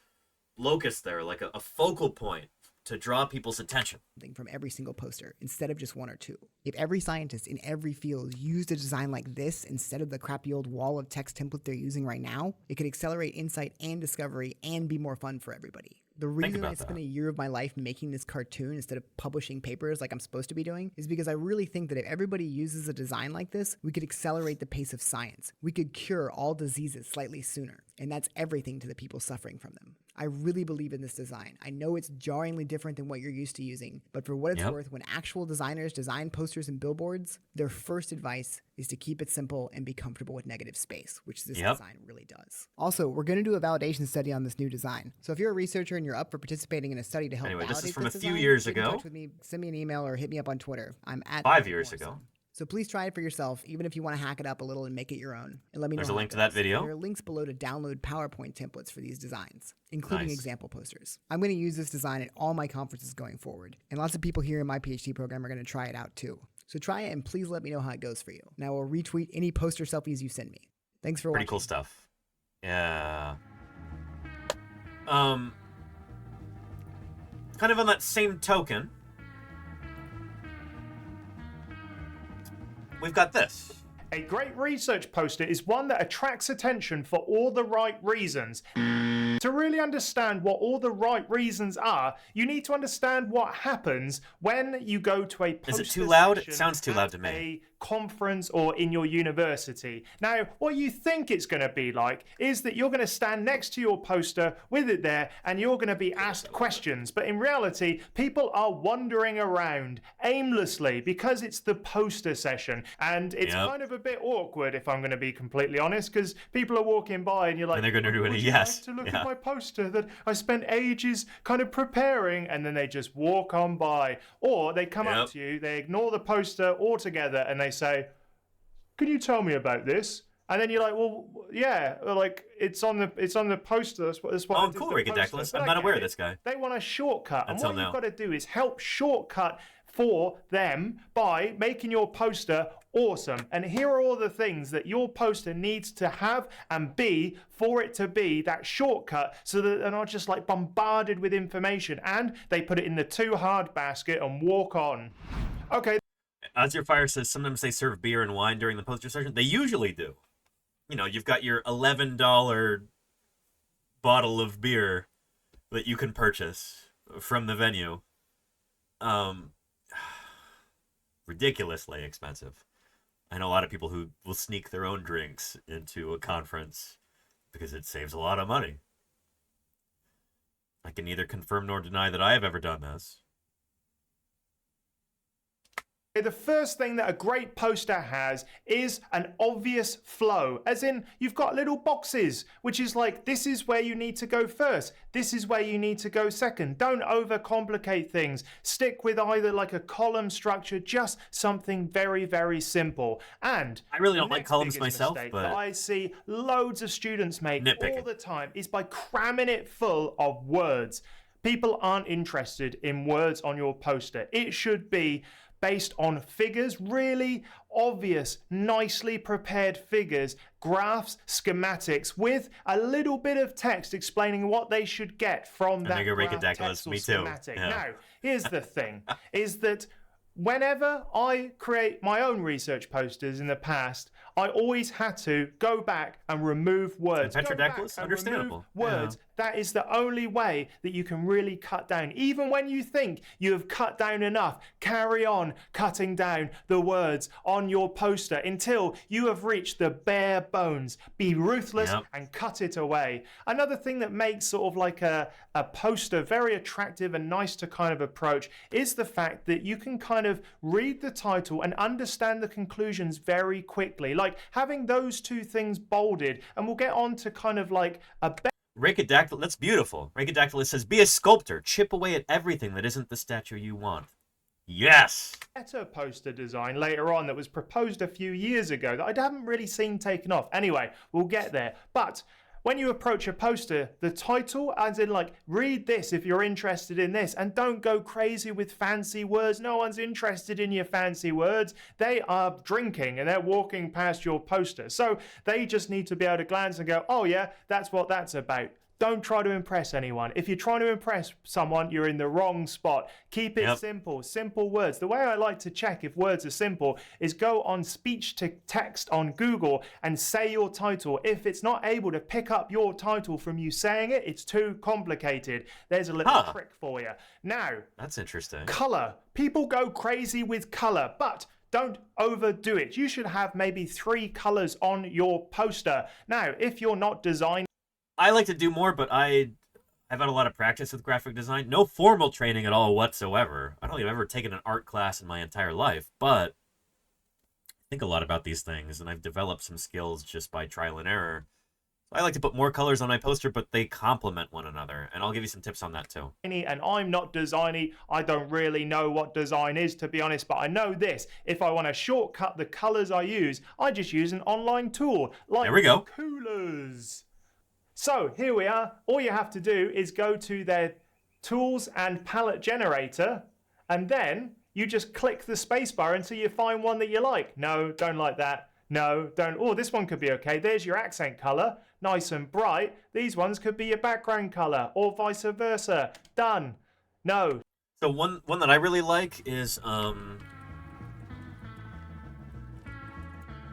locus there, like a focal point to draw people's attention. From every single poster instead of just one or two. If every scientist in every field used a design like this instead of the crappy old wall of text template they're using right now, it could accelerate insight and discovery and be more fun for everybody. The reason I spent a year of my life making this cartoon instead of publishing papers like I'm supposed to be doing is because I really think that if everybody uses a design like this, we could accelerate the pace of science. We could cure all diseases slightly sooner. And that's everything to the people suffering from them. I really believe in this design. I know it's jarringly different than what you're used to using, but for what it's worth, when actual designers design posters and billboards, their first advice is to keep it simple and be comfortable with negative space, which this design really does. Also, we're going to do a validation study on this new design. So if you're a researcher and you're up for participating in a study to help validate this is from a few design, years get in ago. touch with me, send me an email or hit me up on Twitter. I'm at 5 years ago. So please try it for yourself, even if you want to hack it up a little and make it your own. And let me know. There's a how link it to that goes. video. There are links below to download PowerPoint templates for these designs, including Nice. example posters. I'm going to use this design at all my conferences going forward, and lots of people here in my PhD program are going to try it out too. So try it and please let me know how it goes for you. Now I'll retweet any poster selfies you send me. Thanks for watching. Pretty cool stuff. Yeah. Kind of on that same token, we've got this. A great research poster is one that attracts attention for all the right reasons. To really understand what all the right reasons are, you need to understand what happens when you go to a poster Is it too loud? It session sounds too loud at to me. a conference or in your university. Now, what you think it's going to be like is that you're going to stand next to your poster with it there and you're going to be asked questions. But in reality, people are wandering around aimlessly because it's the poster session. And it's kind of a bit awkward, if I'm going to be completely honest, because people are walking by and you're like, And they're going to do it. "Would you Yes. like to look Yeah. at my poster that I spent ages kind of preparing," and then they just walk on by. Or they come up to you, they ignore the poster altogether, and they say, "Can you tell me about this?" And then you're like, "Well, yeah, like it's on the poster. That's what I did cool, the Ridiculous. poster." I'm But not I aware get of this guy. They want a shortcut, and Until what now. you've got to do is help shortcut for them by making your poster awesome. And here are all the things that your poster needs to have and be for it to be that shortcut, so that they're not just like bombarded with information and they put it in the too hard basket and walk on. Okay. As Your Fire says, sometimes they serve beer and wine during the poster session. They usually do. You know, you've got your $11 bottle of beer that you can purchase from the venue. Ridiculously expensive. I know a lot of people who will sneak their own drinks into a conference because it saves a lot of money. I can neither confirm nor deny that I have ever done this. The first thing that a great poster has is an obvious flow, as in you've got little boxes, which is like, this is where you need to go first, this is where you need to go second. Don't overcomplicate things. Stick with either like a column structure, just something very, very simple. And I really don't the like next columns biggest myself, mistake but that I see loads of students make all the time is by cramming it full of words. People aren't interested in words on your poster. It should be based on figures, really obvious, nicely prepared figures, graphs, schematics, with a little bit of text explaining what they should get from that graph, text, or me too. schematic. Yeah. Now, here's the thing, is that whenever I create my own research posters in the past, I always had to go back and remove words. And Go back Petrodactylus? and Understandable. remove words. Yeah. That is the only way that you can really cut down. Even when you think you have cut down enough, carry on cutting down the words on your poster until you have reached the bare bones. Be ruthless and cut it away. Another thing that makes sort of like a poster very attractive and nice to kind of approach is the fact that you can kind of read the title and understand the conclusions very quickly. Like having those two things bolded, and we'll get on to kind of like a Ricodactyl, that's beautiful. Ricodactylus says, be a sculptor. Chip away at everything that isn't the statue you want. Yes! better poster design later on that was proposed a few years ago that I haven't really seen taken off. Anyway, we'll get there. But when you approach a poster, the title, as in like, read this if you're interested in this, and don't go crazy with fancy words. No one's interested in your fancy words. They are drinking and they're walking past your poster. So they just need to be able to glance and go, oh yeah, that's what that's about. Don't try to impress anyone. If you're trying to impress someone, you're in the wrong spot. Keep it simple, simple words. The way I like to check if words are simple is go on speech to text on Google and say your title. If it's not able to pick up your title from you saying it, it's too complicated. There's a little trick for you. Now, that's interesting. Color. People go crazy with color, but don't overdo it. You should have maybe 3 colors on your poster. Now, if you're not designing, I like to do more, but I I've had a lot of practice with graphic design. No formal training at all whatsoever. I don't think I've ever taken an art class in my entire life, but I think a lot about these things, and I've developed some skills just by trial and error. I like to put more colors on my poster, but they complement one another, and I'll give you some tips on that too. And I'm not designy. I don't really know what design is, to be honest, but I know this. If I want to shortcut the colors I use, I just use an online tool like there we go. Coolers. So here we are. All you have to do is go to their tools and palette generator, and then you just click the spacebar until you find one that you like. No, don't like that. No, don't. Oh, this one could be okay. There's your accent color, nice and bright. These ones could be your background color, or vice versa. Done. No. So one that I really like is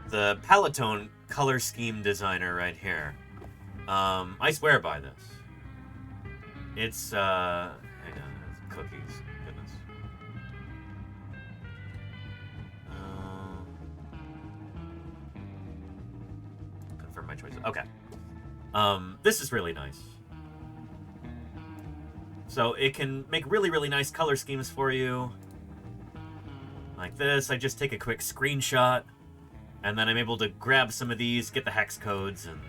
the Paleontology color scheme designer right here. I swear by this. It's hang on, it's cookies. Goodness. Confirm my choices. Okay. This is really nice. So it can make really, really nice color schemes for you. Like this. I just take a quick screenshot, and then I'm able to grab some of these, get the hex codes, and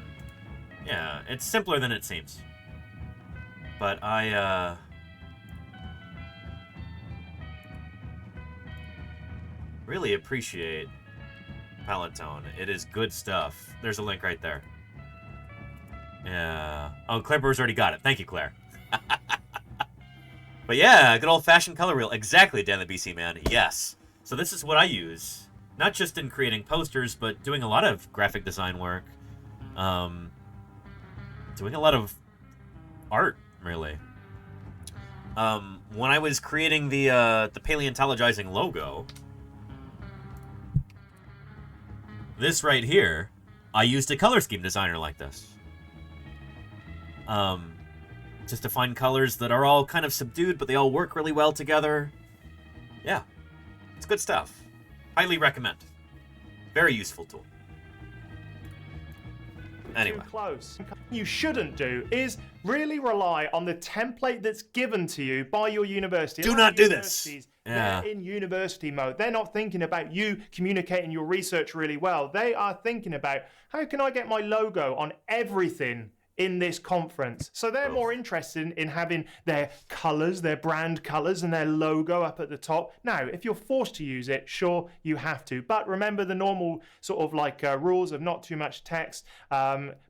yeah, it's simpler than it seems. But I really appreciate Paleontology. It is good stuff. There's a link right there. Yeah. Oh, Claire Burr's already got it. Thank you, Claire. But yeah, good old-fashioned color wheel. Exactly, Dan the BC man. Yes. So this is what I use. Not just in creating posters, but doing a lot of graphic design work. Doing a lot of art, really. When I was creating the Paleontologizing logo, this right here, I used a color scheme designer like this. Just to find colors that are all kind of subdued, but they all work really well together. Yeah, it's good stuff. Highly recommend. Very useful tool. Anyway. Too close. What you shouldn't do is really rely on the template that's given to you by your university. Do not do this. Yeah. They're in university mode. They're not thinking about you communicating your research really well. They are thinking about, how can I get my logo on everything in this conference? So they're more interested in having their colors, their brand colors, and their logo up at the top. Now, if you're forced to use it, sure, you have to. But remember the normal sort of like rules of not too much text,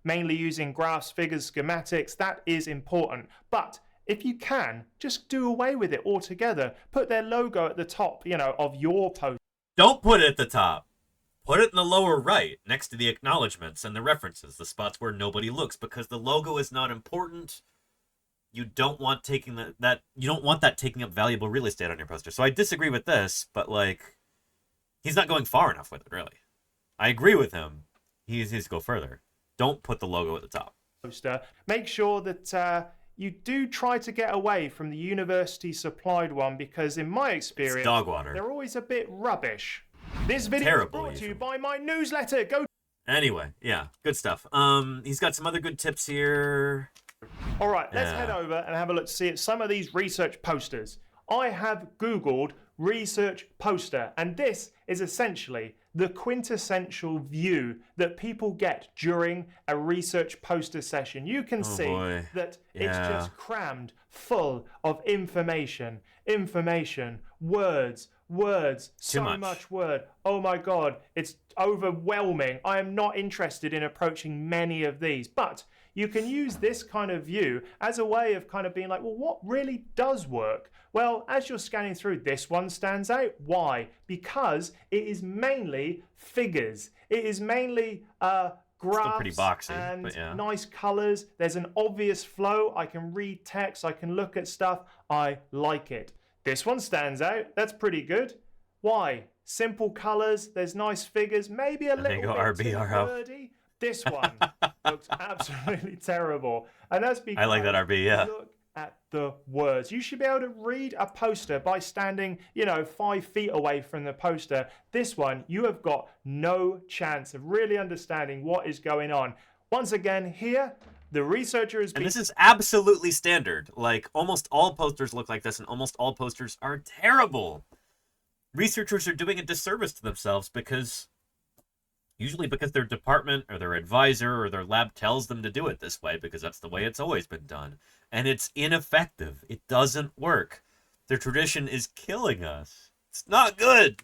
mainly using graphs, figures, schematics. That is important. But if you can, just do away with it altogether. Put their logo at the top, of your post. Don't put it at the top. Put it in the lower right, next to the acknowledgements and the references, the spots where nobody looks, because the logo is not important. You don't want taking that taking up valuable real estate on your poster. So I disagree with this, but he's not going far enough with it, really. I agree with him. He needs to go further. Don't put the logo at the top. Poster. Make sure that you do try to get away from the university supplied one, because in my experience, it's dog water. They're always a bit rubbish. This video is brought to you by my newsletter. Go. Anyway, yeah, good stuff. He's got some other good tips here. All right, let's head over and have a look to see at some of these research posters. I have Googled research poster, and this is essentially the quintessential view that people get during a research poster session. You can see that it's just crammed full of information, words, so much word. Oh my God, it's overwhelming. I am not interested in approaching many of these, but you can use this kind of view as a way of kind of being like, well, what really does work? Well, as you're scanning through, this one stands out. Why? Because it is mainly figures. It is mainly graphs pretty boxy, and nice colors. There's an obvious flow. I can read text. I can look at stuff. I like it. This one stands out. That's pretty good. Why? Simple colors. There's nice figures. Maybe a little bit too wordy. This one looks absolutely terrible. And that's because I like that RB, yeah. Look at the words. You should be able to read a poster by standing, 5 feet away from the poster. This one, you have got no chance of really understanding what is going on. Once again, here, The researcher has been... And this is absolutely standard. Like, almost all posters look like this, and almost all posters are terrible. Researchers are doing a disservice to themselves usually because their department or their advisor or their lab tells them to do it this way, because that's the way it's always been done. And it's ineffective. It doesn't work. The tradition is killing us. It's not good.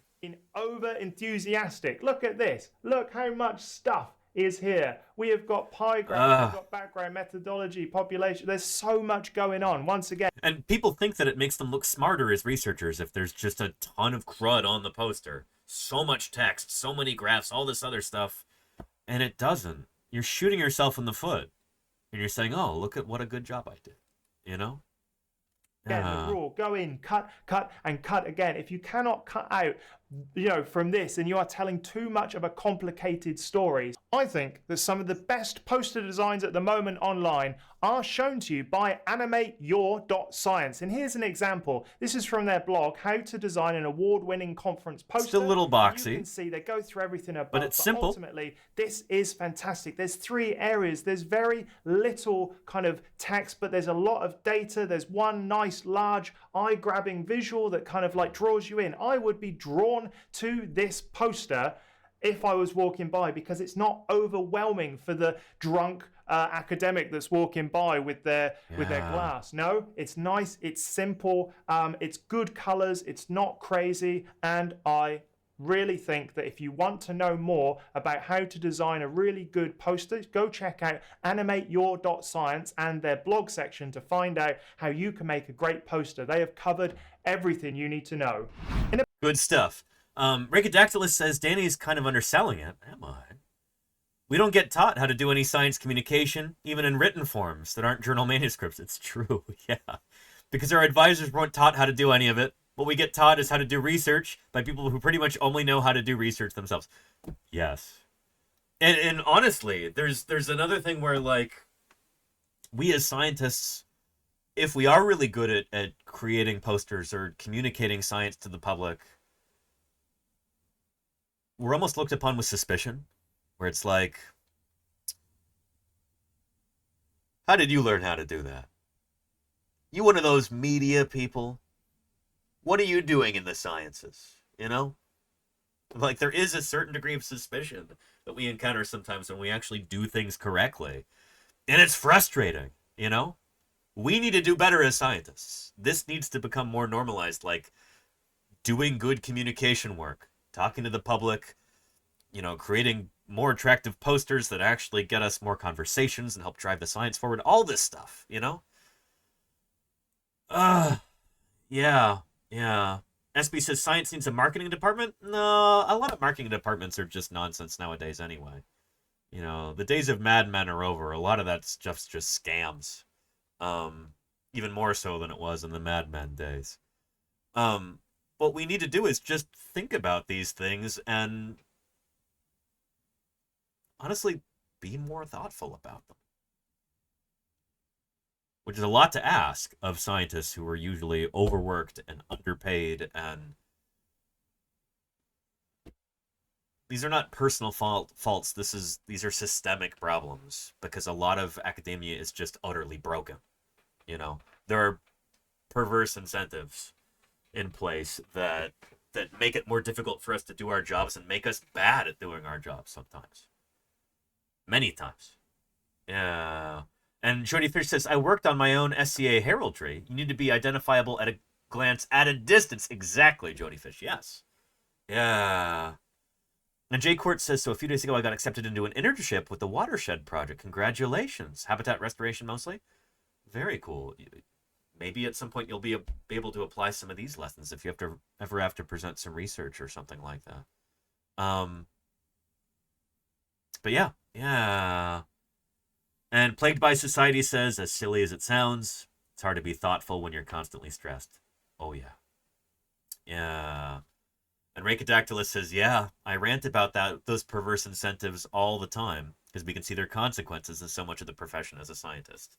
Over enthusiastic. Look at this. Look how much stuff is here. We have got pie graphs, we've got background methodology, population. There's so much going on. Once again. And people think that it makes them look smarter as researchers if there's just a ton of crud on the poster. So much text, so many graphs, all this other stuff. And it doesn't. You're shooting yourself in the foot. And you're saying, oh, look at what a good job I did. You know? Again, the rule, go in, cut, and cut again. If you cannot cut out, from this, and you are telling too much of a complicated story. I think that some of the best poster designs at the moment online are shown to you by animateyour.science. And here's an example. This is from their blog, How to Design an Award-Winning Conference Poster. It's a little boxy. You can see they go through everything above, but it's simple. Ultimately, this is fantastic. There's 3 areas. There's very little kind of text, but there's a lot of data. There's one nice, large, eye-grabbing visual that kind of like draws you in. I would be drawn to this poster if I was walking by, because it's not overwhelming for the drunk academic that's walking by with their glass. No, it's nice, it's simple, it's good colors, it's not crazy, and I really think that if you want to know more about how to design a really good poster, go check out animateyour.science and their blog section to find out how you can make a great poster. They have covered everything you need to know. Good stuff. Ricodactylus says Danny's kind of underselling it. Am I? We don't get taught how to do any science communication, even in written forms that aren't journal manuscripts. It's true, yeah. Because our advisors weren't taught how to do any of it. What we get taught is how to do research by people who pretty much only know how to do research themselves. Yes. And honestly, there's another thing where, like, we as scientists, if we are really good at creating posters or communicating science to the public, we're almost looked upon with suspicion, where it's like, how did you learn how to do that? You one of those media people? What are you doing in the sciences? You know? Like, there is a certain degree of suspicion that we encounter sometimes when we actually do things correctly. And it's frustrating, you know? We need to do better as scientists. This needs to become more normalized, like doing good communication work, talking to the public, creating more attractive posters that actually get us more conversations and help drive the science forward. All this stuff, Yeah. SB says science needs a marketing department. No, a lot of marketing departments are just nonsense nowadays anyway. The days of Mad Men are over. A lot of that stuff's just scams. Even more so than it was in the Mad Men days. What we need to do is just think about these things and honestly be more thoughtful about them. Which is a lot to ask of scientists who are usually overworked and underpaid, and these are not personal faults. These are systemic problems, because a lot of academia is just utterly broken. There are perverse incentives in place that make it more difficult for us to do our jobs and make us bad at doing our jobs sometimes. Many times. Yeah. And Jody Fish says, I worked on my own SCA heraldry. You need to be identifiable at a glance at a distance. Exactly, Jody Fish. Yes. Yeah. And Jay Court says, so a few days ago I got accepted into an internship with the Watershed Project. Congratulations. Habitat restoration mostly. Very cool. Maybe at some point you'll be able to apply some of these lessons if you ever have to present some research or something like that. But yeah. And Plagued by Society says, as silly as it sounds, it's hard to be thoughtful when you're constantly stressed. Oh, yeah. Yeah. And Ricodactylus says, yeah, I rant about those perverse incentives all the time, because we can see their consequences in so much of the profession as a scientist.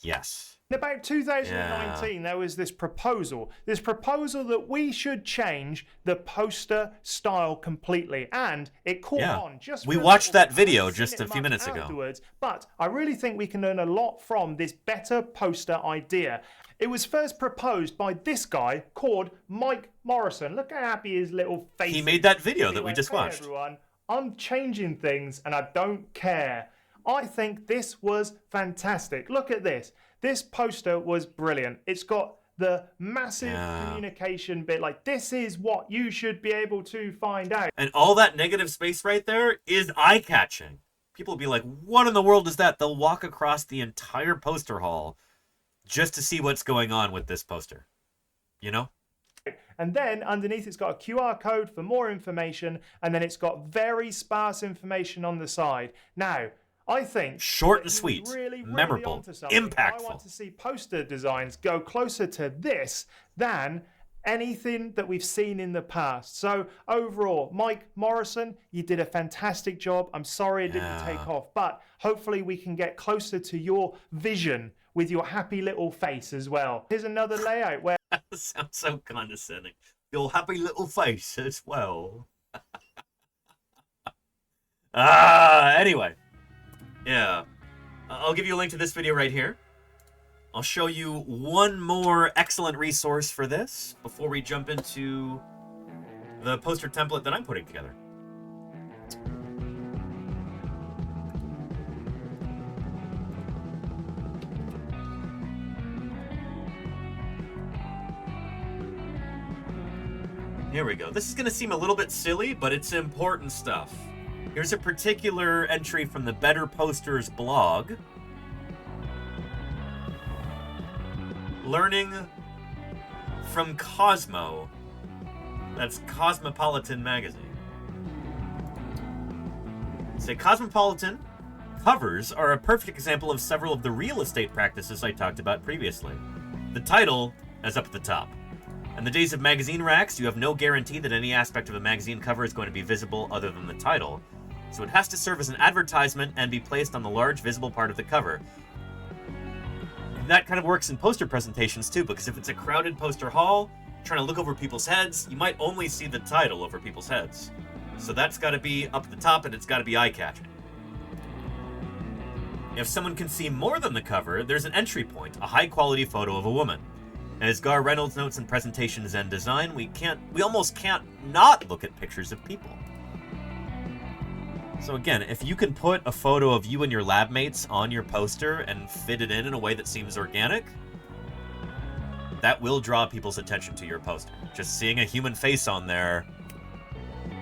Yes. In about 2019, there was this proposal that we should change the poster style completely, and it caught on. Just we for a watched little that bit. video I haven't just seen a it few much minutes ago. afterwards, but I really think we can learn a lot from this better poster idea. It was first proposed by this guy called Mike Morrison. Look how happy his little face is. He made that video that Anyway, we just hey watched. everyone, I'm changing things and I don't care. I think this was fantastic. Look at this. This poster was brilliant. It's got the massive communication bit. Like, this is what you should be able to find out. And all that negative space right there is eye-catching. People will be like, what in the world is that? They'll walk across the entire poster hall just to see what's going on with this poster. You know? And then underneath it's got a QR code for more information, and then it's got very sparse information on the side. Now, I think short and sweet, really memorable, impactful. I want to see poster designs go closer to this than anything that we've seen in the past. So overall, Mike Morrison, you did a fantastic job. I'm sorry it didn't take off, but hopefully we can get closer to your vision with your happy little face as well. Here's another layout where... That sounds so condescending. Your happy little face as well. Anyway. Yeah. I'll give you a link to this video right here. I'll show you one more excellent resource for this before we jump into the poster template that I'm putting together. Here we go. This is going to seem a little bit silly, but it's important stuff. Here's a particular entry from the Better Posters blog. Learning from Cosmo. That's Cosmopolitan magazine. Say Cosmopolitan covers are a perfect example of several of the real estate practices I talked about previously. The title is up at the top. In the days of magazine racks, you have no guarantee that any aspect of a magazine cover is going to be visible other than the title. So it has to serve as an advertisement and be placed on the large visible part of the cover. And that kind of works in poster presentations too, because if it's a crowded poster hall, trying to look over people's heads, you might only see the title over people's heads. So that's got to be up at the top and it's got to be eye-catching. If someone can see more than the cover, there's an entry point, a high-quality photo of a woman. As Gar Reynolds notes in Presentations and Design, we almost can't not look at pictures of people. So again, if you can put a photo of you and your lab mates on your poster and fit it in a way that seems organic, that will draw people's attention to your poster. Just seeing a human face on there,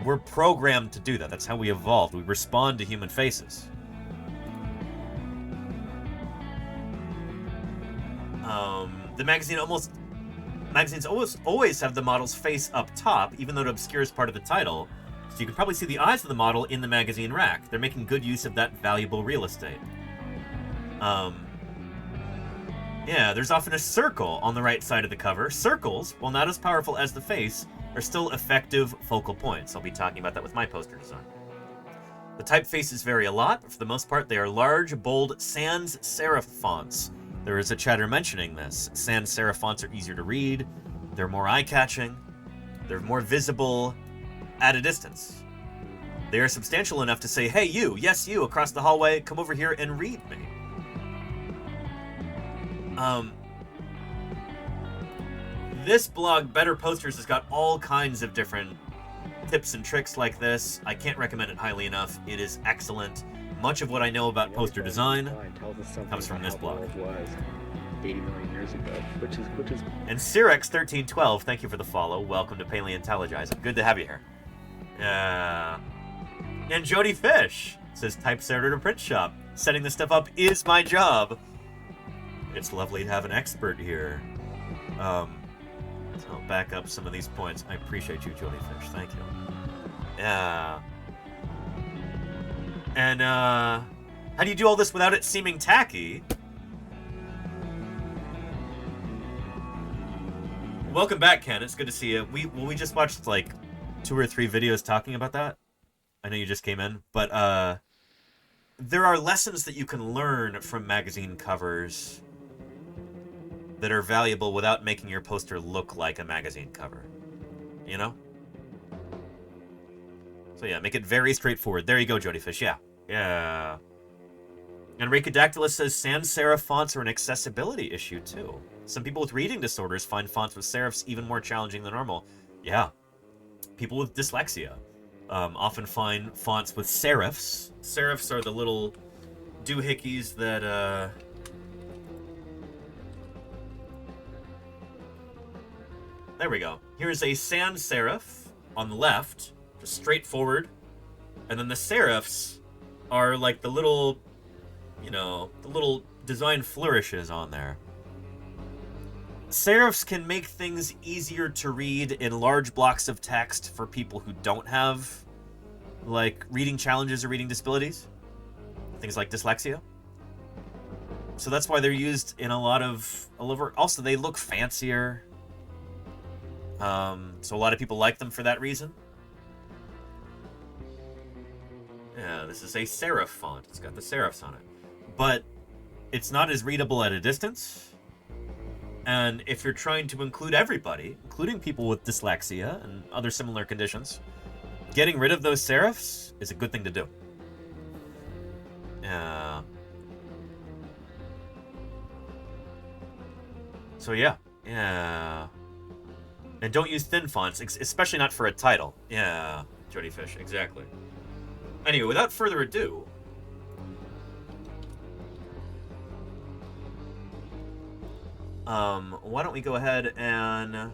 we're programmed to do that. That's how we evolved. We respond to human faces. The magazines always have the model's face up top, even though it obscures part of the title. So you can probably see the eyes of the model in the magazine rack. They're making good use of that valuable real estate. Yeah, there's often a circle on the right side of the cover. Circles, while not as powerful as the face, are still effective focal points. I'll be talking about that with my poster design. The typefaces vary a lot, but for the most part, they are large, bold sans serif fonts. There is a chatter mentioning this. Sans serif fonts are easier to read, they're more eye-catching, they're more visible at a distance. They are substantial enough to say, hey you, yes you, across the hallway, come over here and read me. This blog, Better Posters, has got all kinds of different tips and tricks like this. I can't recommend it highly enough. It is excellent. Much of what I know about poster design comes from this blog. 80 million years ago, which is. And Cyrex1312, thank you for the follow. Welcome to Paleontologizing. Good to have you here. And Jody Fish says, typesetter at a print shop. Setting this stuff up is my job. It's lovely to have an expert here. So I'll back up some of these points. I appreciate you, Jody Fish. Thank you. Yeah. And how do you do all this without it seeming tacky? Welcome back, Ken. It's good to see you. We just watched like 2 or 3 videos talking about that. I know you just came in, but there are lessons that you can learn from magazine covers that are valuable without making your poster look like a magazine cover. You know? So yeah, make it very straightforward. There you go, Jodyfish. Yeah. Yeah. And Ricodactylus says sans serif fonts are an accessibility issue, too. Some people with reading disorders find fonts with serifs even more challenging than normal. Yeah. People with dyslexia often find fonts with serifs. Serifs are the little doohickeys that, There we go. Here's a sans serif on the left, just straightforward. And then the serifs are like the little, you know, the little design flourishes on there. Serifs can make things easier to read in large blocks of text for people who don't have, like, reading challenges or reading disabilities. Things like dyslexia. So that's why they're used in a lot of... Also, they look fancier. So a lot of people like them for that reason. Yeah, this is a serif font. It's got the serifs on it. But it's not as readable at a distance. And if you're trying to include everybody, including people with dyslexia and other similar conditions, getting rid of those serifs is a good thing to do. So yeah. Yeah. And don't use thin fonts, especially not for a title. Yeah, Jodyfish, exactly. Anyway, without further ado, why don't we go ahead and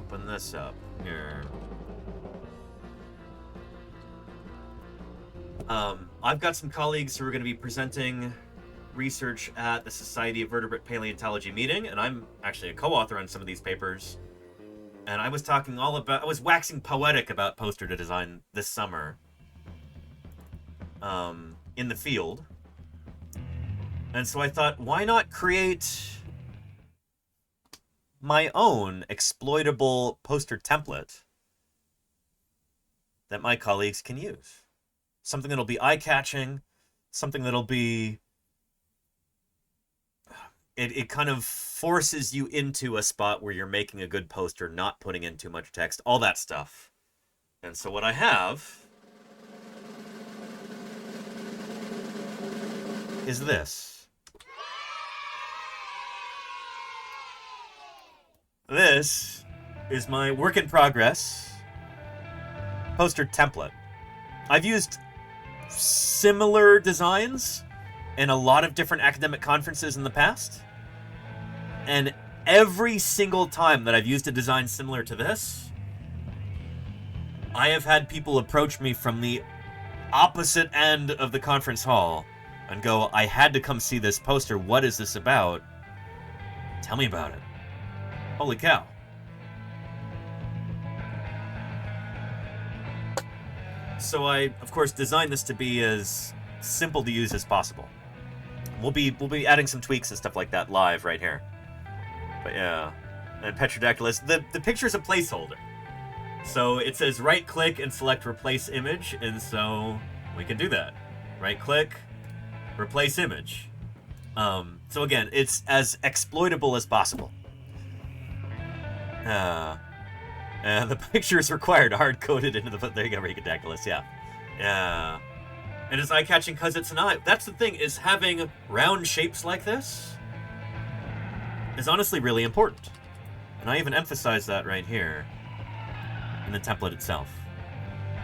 open this up here. I've got some colleagues who are going to be presenting research at the Society of Vertebrate Paleontology meeting, and I'm actually a co-author on some of these papers. And I was talking I was waxing poetic about poster design this summer. In the field. And so I thought, why not create my own exploitable poster template that my colleagues can use? Something that'll be eye-catching, something that'll be... It kind of forces you into a spot where you're making a good poster, not putting in too much text, all that stuff. And so what I have is this. This is my work in progress poster template. I've used similar designs in a lot of different academic conferences in the past. And every single time that I've used a design similar to this, I have had people approach me from the opposite end of the conference hall and go, I had to come see this poster. What is this about? Tell me about it. Holy cow. So I, of course, designed this to be as simple to use as possible. We'll be adding some tweaks and stuff like that live right here. But yeah. And Petrodactylus, the picture's a placeholder. So it says right-click and select Replace Image, and so we can do that. Right-click, Replace Image. So again, it's as exploitable as possible. And the picture is required hard-coded into the... There you go, Ricodactylus, yeah. Yeah. And it's eye-catching because it's an eye. That's the thing, is having round shapes like this is honestly really important. And I even emphasize that right here in the template itself.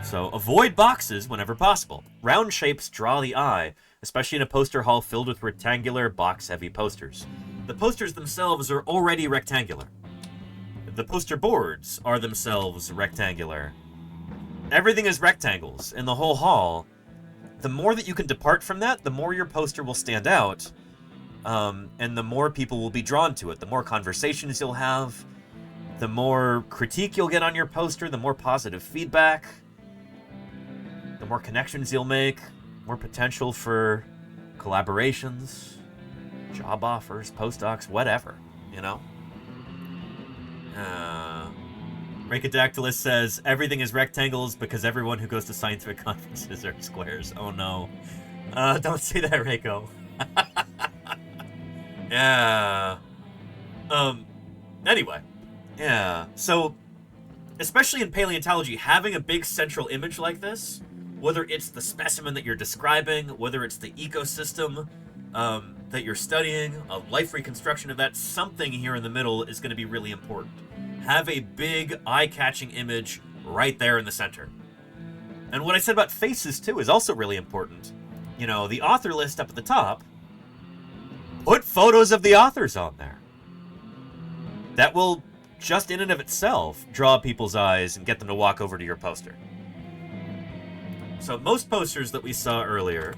So avoid boxes whenever possible. Round shapes draw the eye, especially in a poster hall filled with rectangular, box-heavy posters. The posters themselves are already rectangular. The poster boards are themselves rectangular. Everything is rectangles in the whole hall. The more that you can depart from that, the more your poster will stand out, and the more people will be drawn to it. The more conversations you'll have, the more critique you'll get on your poster, the more positive feedback, the more connections you'll make, more potential for collaborations, job offers, postdocs, whatever, you know? Rhacodactylus says, everything is rectangles because everyone who goes to scientific conferences are squares. Oh no. Don't say that, Reiko. Yeah. Anyway. Yeah. So, especially in paleontology, having a big central image like this, whether it's the specimen that you're describing, whether it's the ecosystem that you're studying, a life reconstruction of that, something here in the middle is going to be really important. Have a big, eye-catching image right there in the center. And what I said about faces, too, is also really important. You know, the author list up at the top, put photos of the authors on there. That will, just in and of itself, draw people's eyes and get them to walk over to your poster. So most posters that we saw earlier,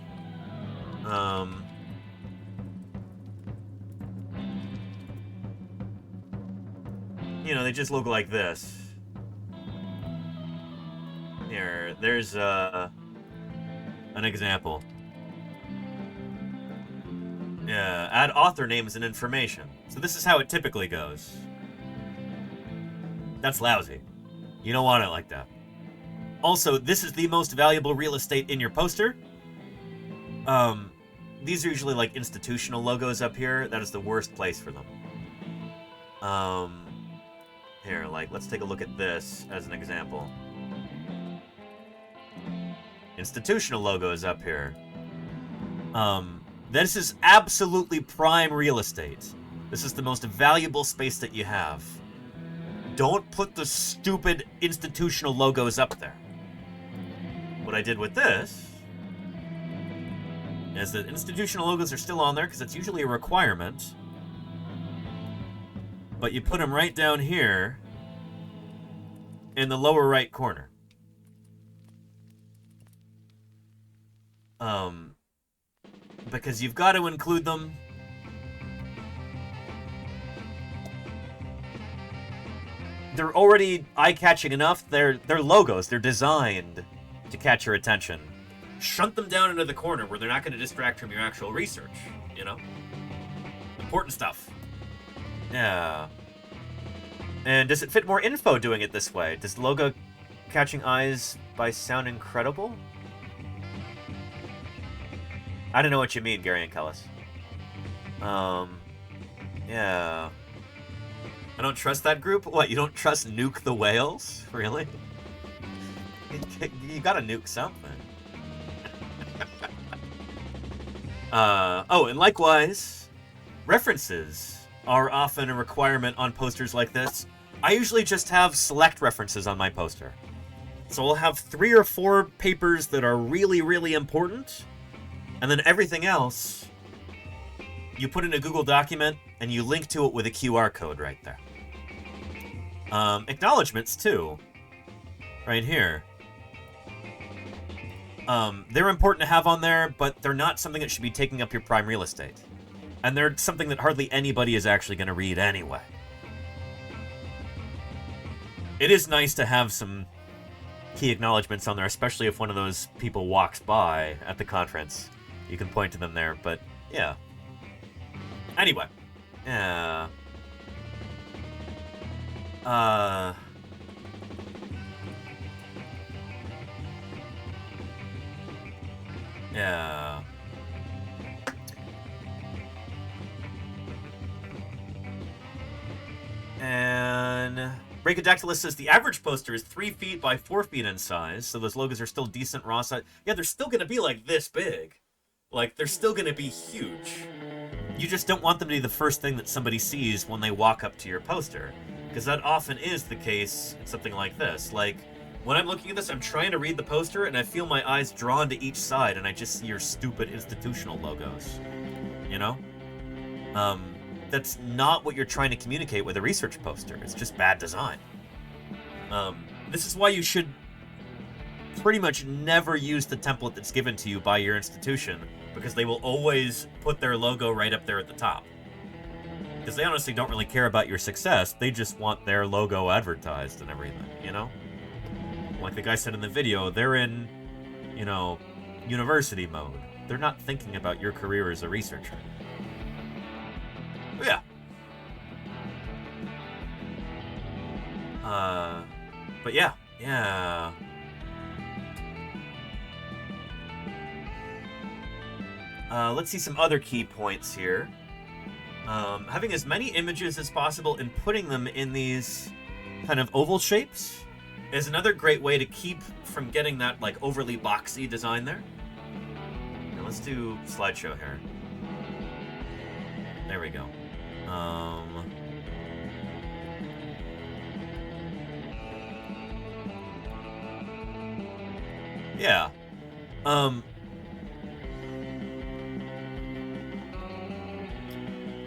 you know, they just look like this. Here, there's an example. Yeah, add author names and information. So this is how it typically goes. That's lousy. You don't want it like that. Also, this is the most valuable real estate in your poster. These are usually like institutional logos up here. That is the worst place for them. Here, like, let's take a look at this as an example. Institutional logos up here. This is absolutely prime real estate. This is the most valuable space that you have. Don't put the stupid institutional logos up there. What I did with this is that institutional logos are still on there because it's usually a requirement. But you put them right down here in the lower right corner. Because you've got to include them. They're already eye-catching enough. They're logos. They're designed to catch your attention. Shunt them down into the corner where they're not going to distract from your actual research, you know? Important stuff. Yeah. And does it fit more info doing it this way? Does the logo catching eyes by sound incredible? I don't know what you mean, Gary and Kellis. Yeah. I don't trust that group? What, you don't trust Nuke the Whales? Really? You gotta nuke something. Oh, and likewise, references are often a requirement on posters like this. I usually just have select references on my poster. So I'll have 3 or 4 papers that are really, really important, and then everything else, you put in a Google document, and you link to it with a QR code right there. Acknowledgements, too. Right here. They're important to have on there, but they're not something that should be taking up your prime real estate. And they're something that hardly anybody is actually going to read anyway. It is nice to have some key acknowledgements on there, especially if one of those people walks by at the conference. You can point to them there, but yeah. Anyway. Yeah. Yeah. And Rhacodactylus says the average poster is 3 feet by 4 feet in size, so those logos are still decent raw size. Yeah, they're still gonna be like this big. Like, they're still gonna be huge. You just don't want them to be the first thing that somebody sees when they walk up to your poster. Because that often is the case in something like this. Like, when I'm looking at this, I'm trying to read the poster, and I feel my eyes drawn to each side, and I just see your stupid institutional logos. You know? That's not what you're trying to communicate with a research poster. It's just bad design. This is why you should pretty much never use the template that's given to you by your institution, because they will always put their logo right up there at the top. Because they honestly don't really care about your success, they just want their logo advertised and everything, you know? Like the guy said in the video, they're in, you know, university mode. They're not thinking about your career as a researcher. But yeah. But yeah, yeah. Let's see some other key points here. Having as many images as possible and putting them in these kind of oval shapes is another great way to keep from getting that like overly boxy design there. Now let's do slideshow here. There we go. Yeah.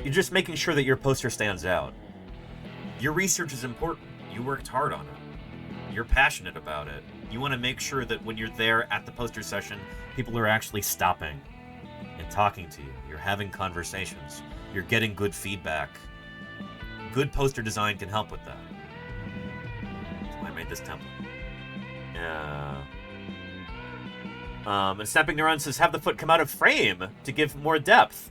You're just making sure that your poster stands out. Your research is important. You worked hard on it. You're passionate about it. You want to make sure that when you're there at the poster session, people are actually stopping and talking to you. You're having conversations. You're getting good feedback. Good poster design can help with that. That's why I made this template. Yeah. And Snapping Neuron says, have the foot come out of frame to give more depth.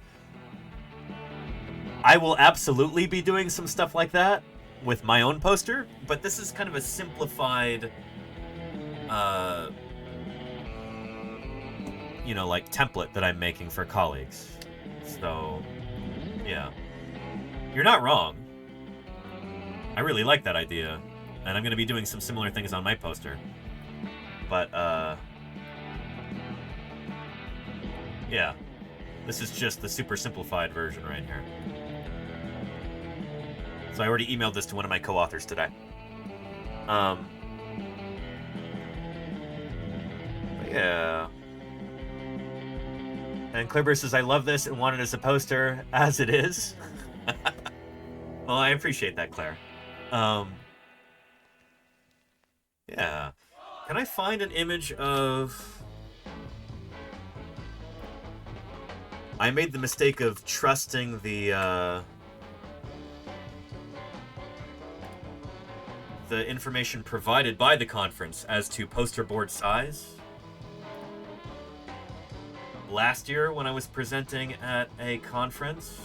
I will absolutely be doing some stuff like that with my own poster, but this is kind of a simplified, you know, like template that I'm making for colleagues. So, yeah. You're not wrong. I really like that idea, and I'm going to be doing some similar things on my poster. But, yeah. This is just the super simplified version right here. So I already emailed this to one of my co-authors today. But yeah. And Clipper says, I love this and want it as a poster, as it is. Well, I appreciate that, Claire. Yeah. Can I find an image of... I made the mistake of trusting the information provided by the conference as to poster board size. Last year, when I was presenting at a conference,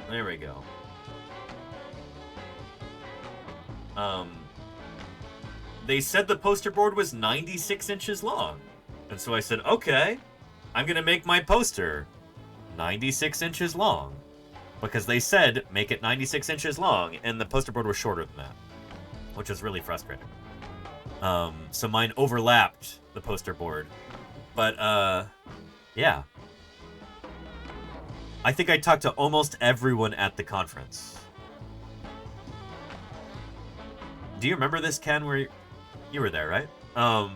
there we go. They said the poster board was 96 inches long. And so I said, okay, I'm going to make my poster 96 inches long. Because they said, make it 96 inches long, and the poster board was shorter than that. Which was really frustrating. So mine overlapped the poster board. But, yeah. I think I talked to almost everyone at the conference. Do you remember this, Ken, where you were there, right? But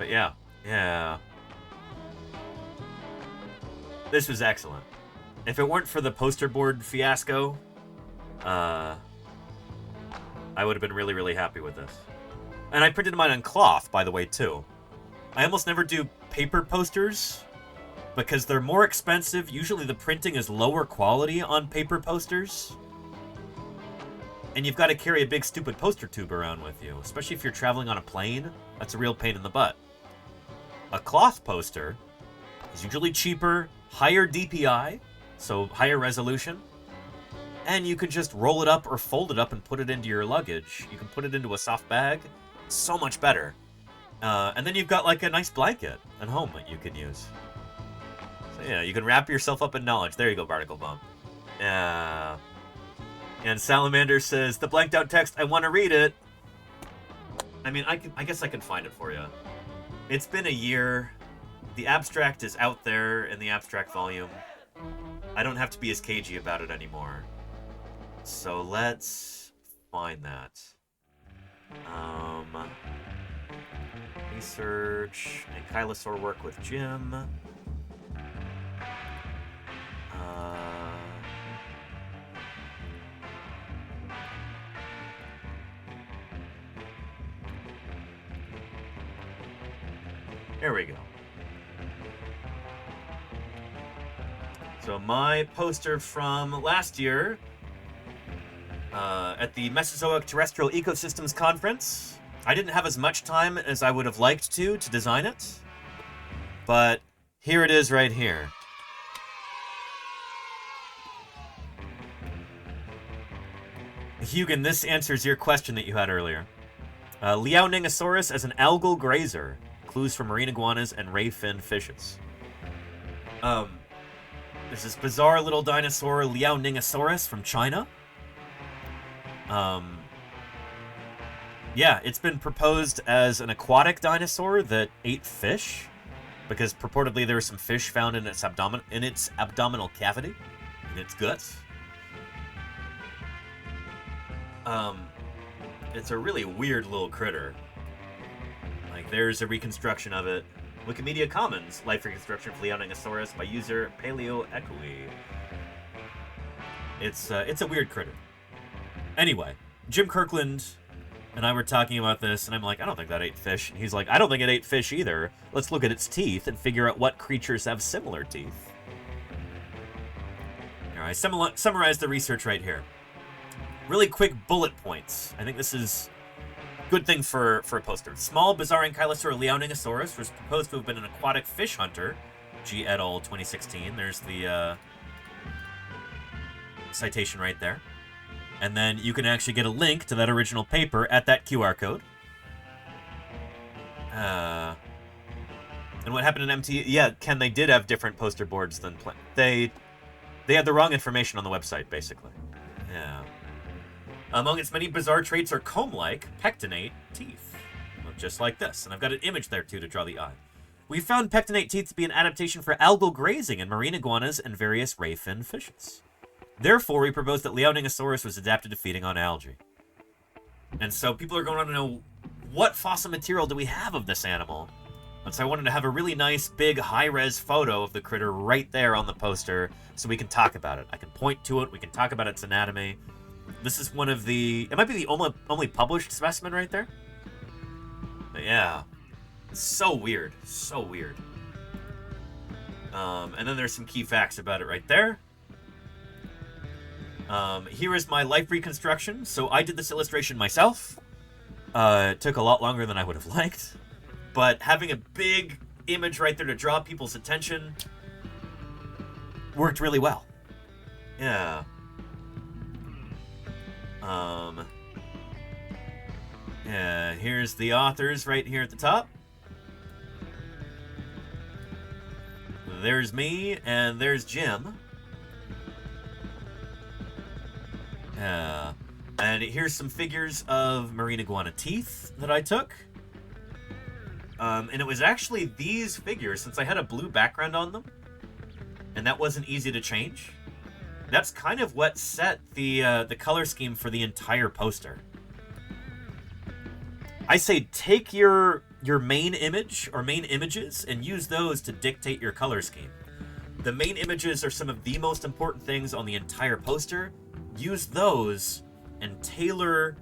yeah. Yeah. This was excellent. If it weren't for the poster board fiasco, I would have been really, really happy with this. And I printed mine on cloth, by the way, too. I almost never do paper posters because they're more expensive. Usually the printing is lower quality on paper posters. And you've got to carry a big stupid poster tube around with you, especially if you're traveling on a plane. That's a real pain in the butt. A cloth poster is usually cheaper, higher DPI, so higher resolution, and you can just roll it up or fold it up and put it into your luggage. You can put it into a soft bag. So much better. And then you've got like a nice blanket at home that you can use. So yeah, you can wrap yourself up in knowledge. There you go, Barnacle Bump. Yeah. And Salamander says, the blanked out text, I want to read it. I mean, I guess I can find it for you. It's been a year. The abstract is out there in the abstract volume. I don't have to be as cagey about it anymore. So let's find that. Research, Ankylosaur work with Jim. There we go. So my poster from last year at the Mesozoic Terrestrial Ecosystems Conference. I didn't have as much time as I would have liked to design it, but here it is right here. Hugan, this answers your question that you had earlier. Liaoningosaurus as an algal grazer. Clues for marine iguanas and ray fin fishes. There's this bizarre little dinosaur, Liaoningosaurus from China. Yeah, it's been proposed as an aquatic dinosaur that ate fish, because purportedly there were some fish found in its abdominal cavity, in its guts. It's a really weird little critter. Like, there's a reconstruction of it. Wikimedia Commons, life reconstruction of Liaoningosaurus by user PaleoEqui. It's a weird critter. Anyway, Jim Kirkland and I were talking about this, and I'm like, I don't think that ate fish. And he's like, I don't think it ate fish either. Let's look at its teeth and figure out what creatures have similar teeth. All right, summarize the research right here. Really quick bullet points. I think this is a good thing for a poster. Small, bizarre ankylosaur Liaoningosaurus was proposed to have been an aquatic fish hunter. G. et al. 2016. There's the citation right there. And then you can actually get a link to that original paper at that QR code. And what happened in MT? Yeah, Ken, they did have different poster boards than they had the wrong information on the website, basically. Yeah. Among its many bizarre traits are comb-like, pectinate teeth. Look just like this. And I've got an image there, too, to draw the eye. We found pectinate teeth to be an adaptation for algal grazing in marine iguanas and various ray fin fishes. Therefore, we proposed that Liaoningosaurus was adapted to feeding on algae. And so people are going to know, what fossil material do we have of this animal? And so I wanted to have a really nice, big, high-res photo of the critter right there on the poster so we can talk about it. I can point to it. We can talk about its anatomy. This is one of the... It might be the only published specimen right there. But yeah. It's so weird. So weird. And then there's some key facts about it right there. Here is my life reconstruction. So I did this illustration myself. It took a lot longer than I would have liked. But having a big image right there to draw people's attention worked really well. Yeah. Yeah, here's the authors right here at the top. There's me, and there's Jim. And here's some figures of marine iguana teeth that I took. And it was actually these figures, since I had a blue background on them, and that wasn't easy to change. That's kind of what set the color scheme for the entire poster. I say take your main image or main images and use those to dictate your color scheme. The main images are some of the most important things on the entire poster. Use those and tailor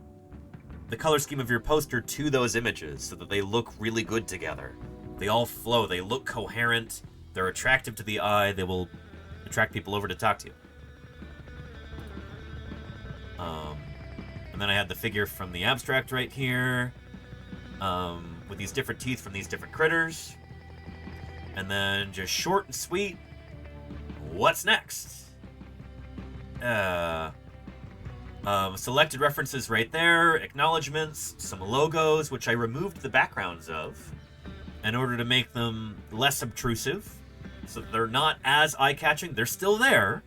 the color scheme of your poster to those images so that they look really good together. They all flow. They look coherent. They're attractive to the eye. They will attract people over to talk to you. And then I had the figure from the abstract right here, with these different teeth from these different critters. And then just short and sweet, what's next? Selected references right there, acknowledgements, some logos, which I removed the backgrounds of in order to make them less obtrusive, so that they're not as eye-catching. They're still there,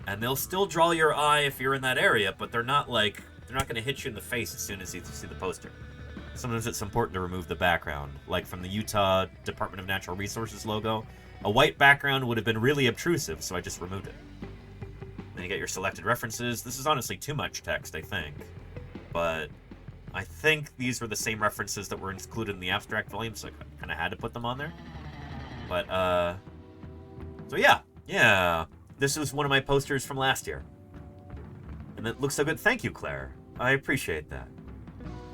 and they'll still draw your eye if you're in that area, but they're not going to hit you in the face as soon as you see the poster. Sometimes it's important to remove the background, like from the Utah Department of Natural Resources logo. A white background would have been really obtrusive, so I just removed it. Then you get your selected references. This is honestly too much text, I think. But I think these were the same references that were included in the abstract volume, so I kind of had to put them on there. But, so yeah. This was one of my posters from last year. And it looks so good. Thank you, Claire. I appreciate that.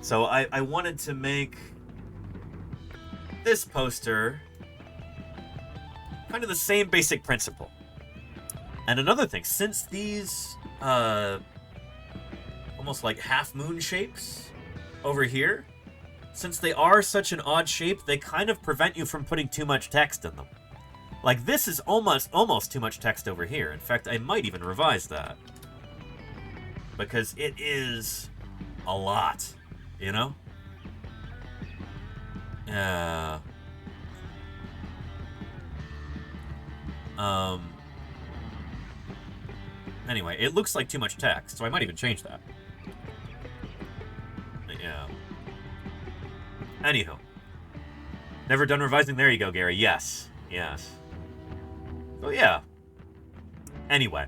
So I wanted to make this poster kind of the same basic principle. And another thing, since these almost like half moon shapes over here, since they are such an odd shape, they kind of prevent you from putting too much text in them. Like this is almost too much text over here. In fact, I might even revise that. because it is a lot, you know? Yeah. Anyway, it looks like too much text, so I might even change that. But yeah. Anywho. Never done revising? There you go, Gary. Yes. Yes. So yeah. Anyway.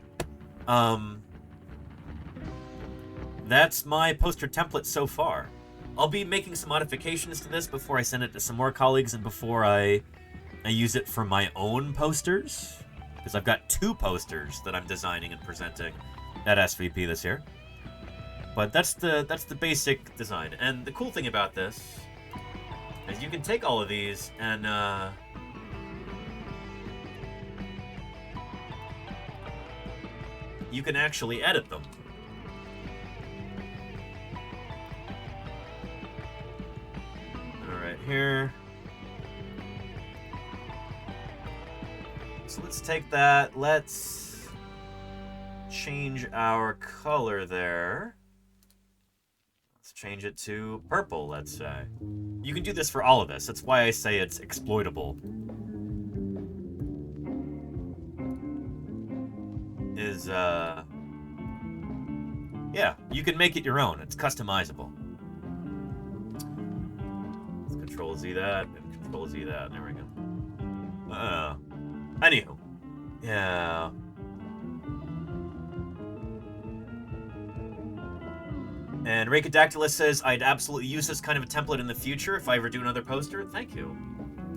That's my poster template so far. I'll be making some modifications to this before I send it to some more colleagues and before I use it for my own posters. Because I've got 2 posters that I'm designing and presenting at SVP this year. But that's the basic design. And the cool thing about this is you can take all of these and you can actually edit them. Alright, here. So let's take that. Let's change our color there. Let's change it to purple, let's say. You can do this for all of this. That's why I say it's exploitable. Yeah, you can make it your own. It's customizable. Let's Control Z that and Control Z that. There we go. Anywho. Yeah. And Rakadactylus says, I'd absolutely use this kind of a template in the future if I ever do another poster. Thank you.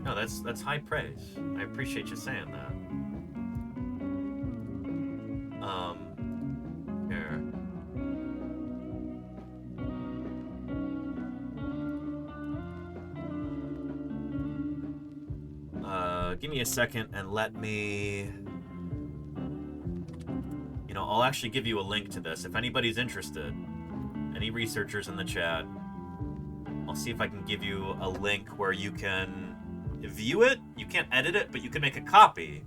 No, that's high praise. I appreciate you saying that. Here. Give me a second and let me... You know, I'll actually give you a link to this. If anybody's interested, any researchers in the chat, I'll see if I can give you a link where you can view it. You can't edit it, but you can make a copy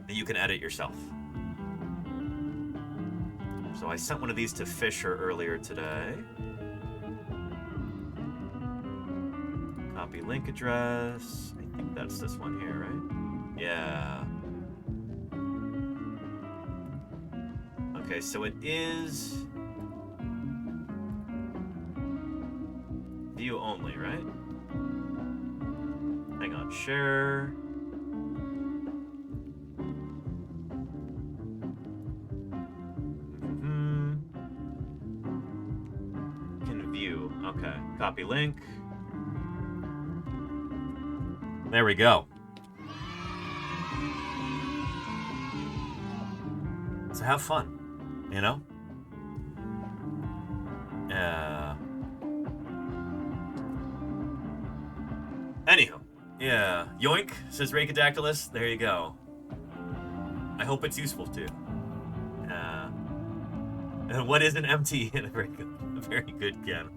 that you can edit yourself. So I sent one of these to Fisher earlier today. Copy link address. I think that's this one here, right? Yeah. Okay, so it is view only, right? Hang on, share. Can view. Okay, copy link. There we go. So have fun, you know? Yeah. Anywho, yeah. Yoink, says Rakadactylus. There you go. I hope it's useful too. And what is an MT? Very good, Ken.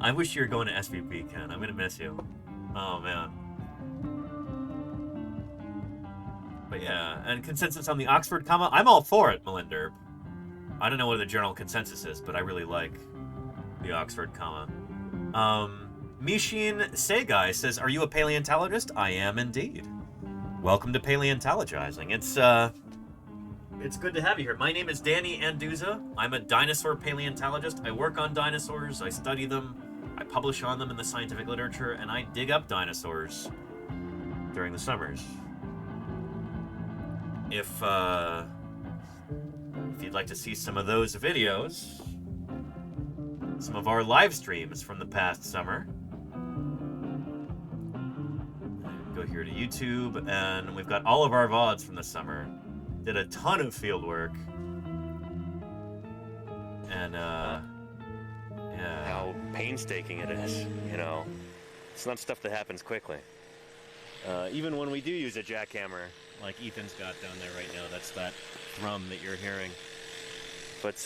I wish you were going to SVP, Ken. I'm gonna miss you. Oh man. But yeah, and consensus on the Oxford comma. I'm all for it, Melinder. I don't know what the general consensus is, but I really like the Oxford comma. Mishin Segai says, "Are you a paleontologist?" I am indeed. Welcome to Paleontologizing. It's good to have you here. My name is Danny Anduza. I'm a dinosaur paleontologist. I work on dinosaurs. I study them. I publish on them in the scientific literature, and I dig up dinosaurs during the summers. If you'd like to see some of those videos, some of our live streams from the past summer, go here to YouTube, and we've got all of our VODs from the summer. Did a ton of field work. And, yeah. How painstaking it is, you know. It's not stuff that happens quickly. Even when we do use a jackhammer, like Ethan's got down there right now, that's that thrum that you're hearing. But,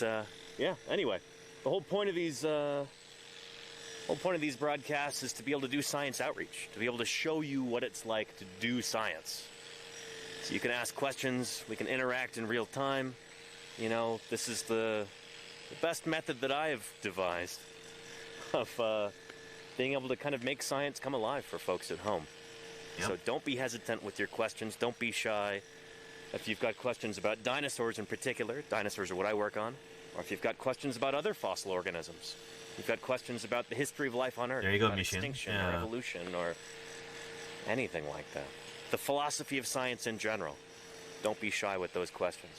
yeah, anyway. The whole point of these broadcasts is to be able to do science outreach, to be able to show you what it's like to do science. So you can ask questions, we can interact in real time. You know, this is the the best method that I have devised of being able to kind of make science come alive for folks at home. Yep. So don't be hesitant with your questions. Don't be shy. If you've got questions about dinosaurs in particular, dinosaurs are what I work on, or if you've got questions about other fossil organisms, you've got questions about the history of life on Earth, There you go, about Mishin. extinction Yeah. or evolution or anything like that. The philosophy of science in general. Don't be shy with those questions.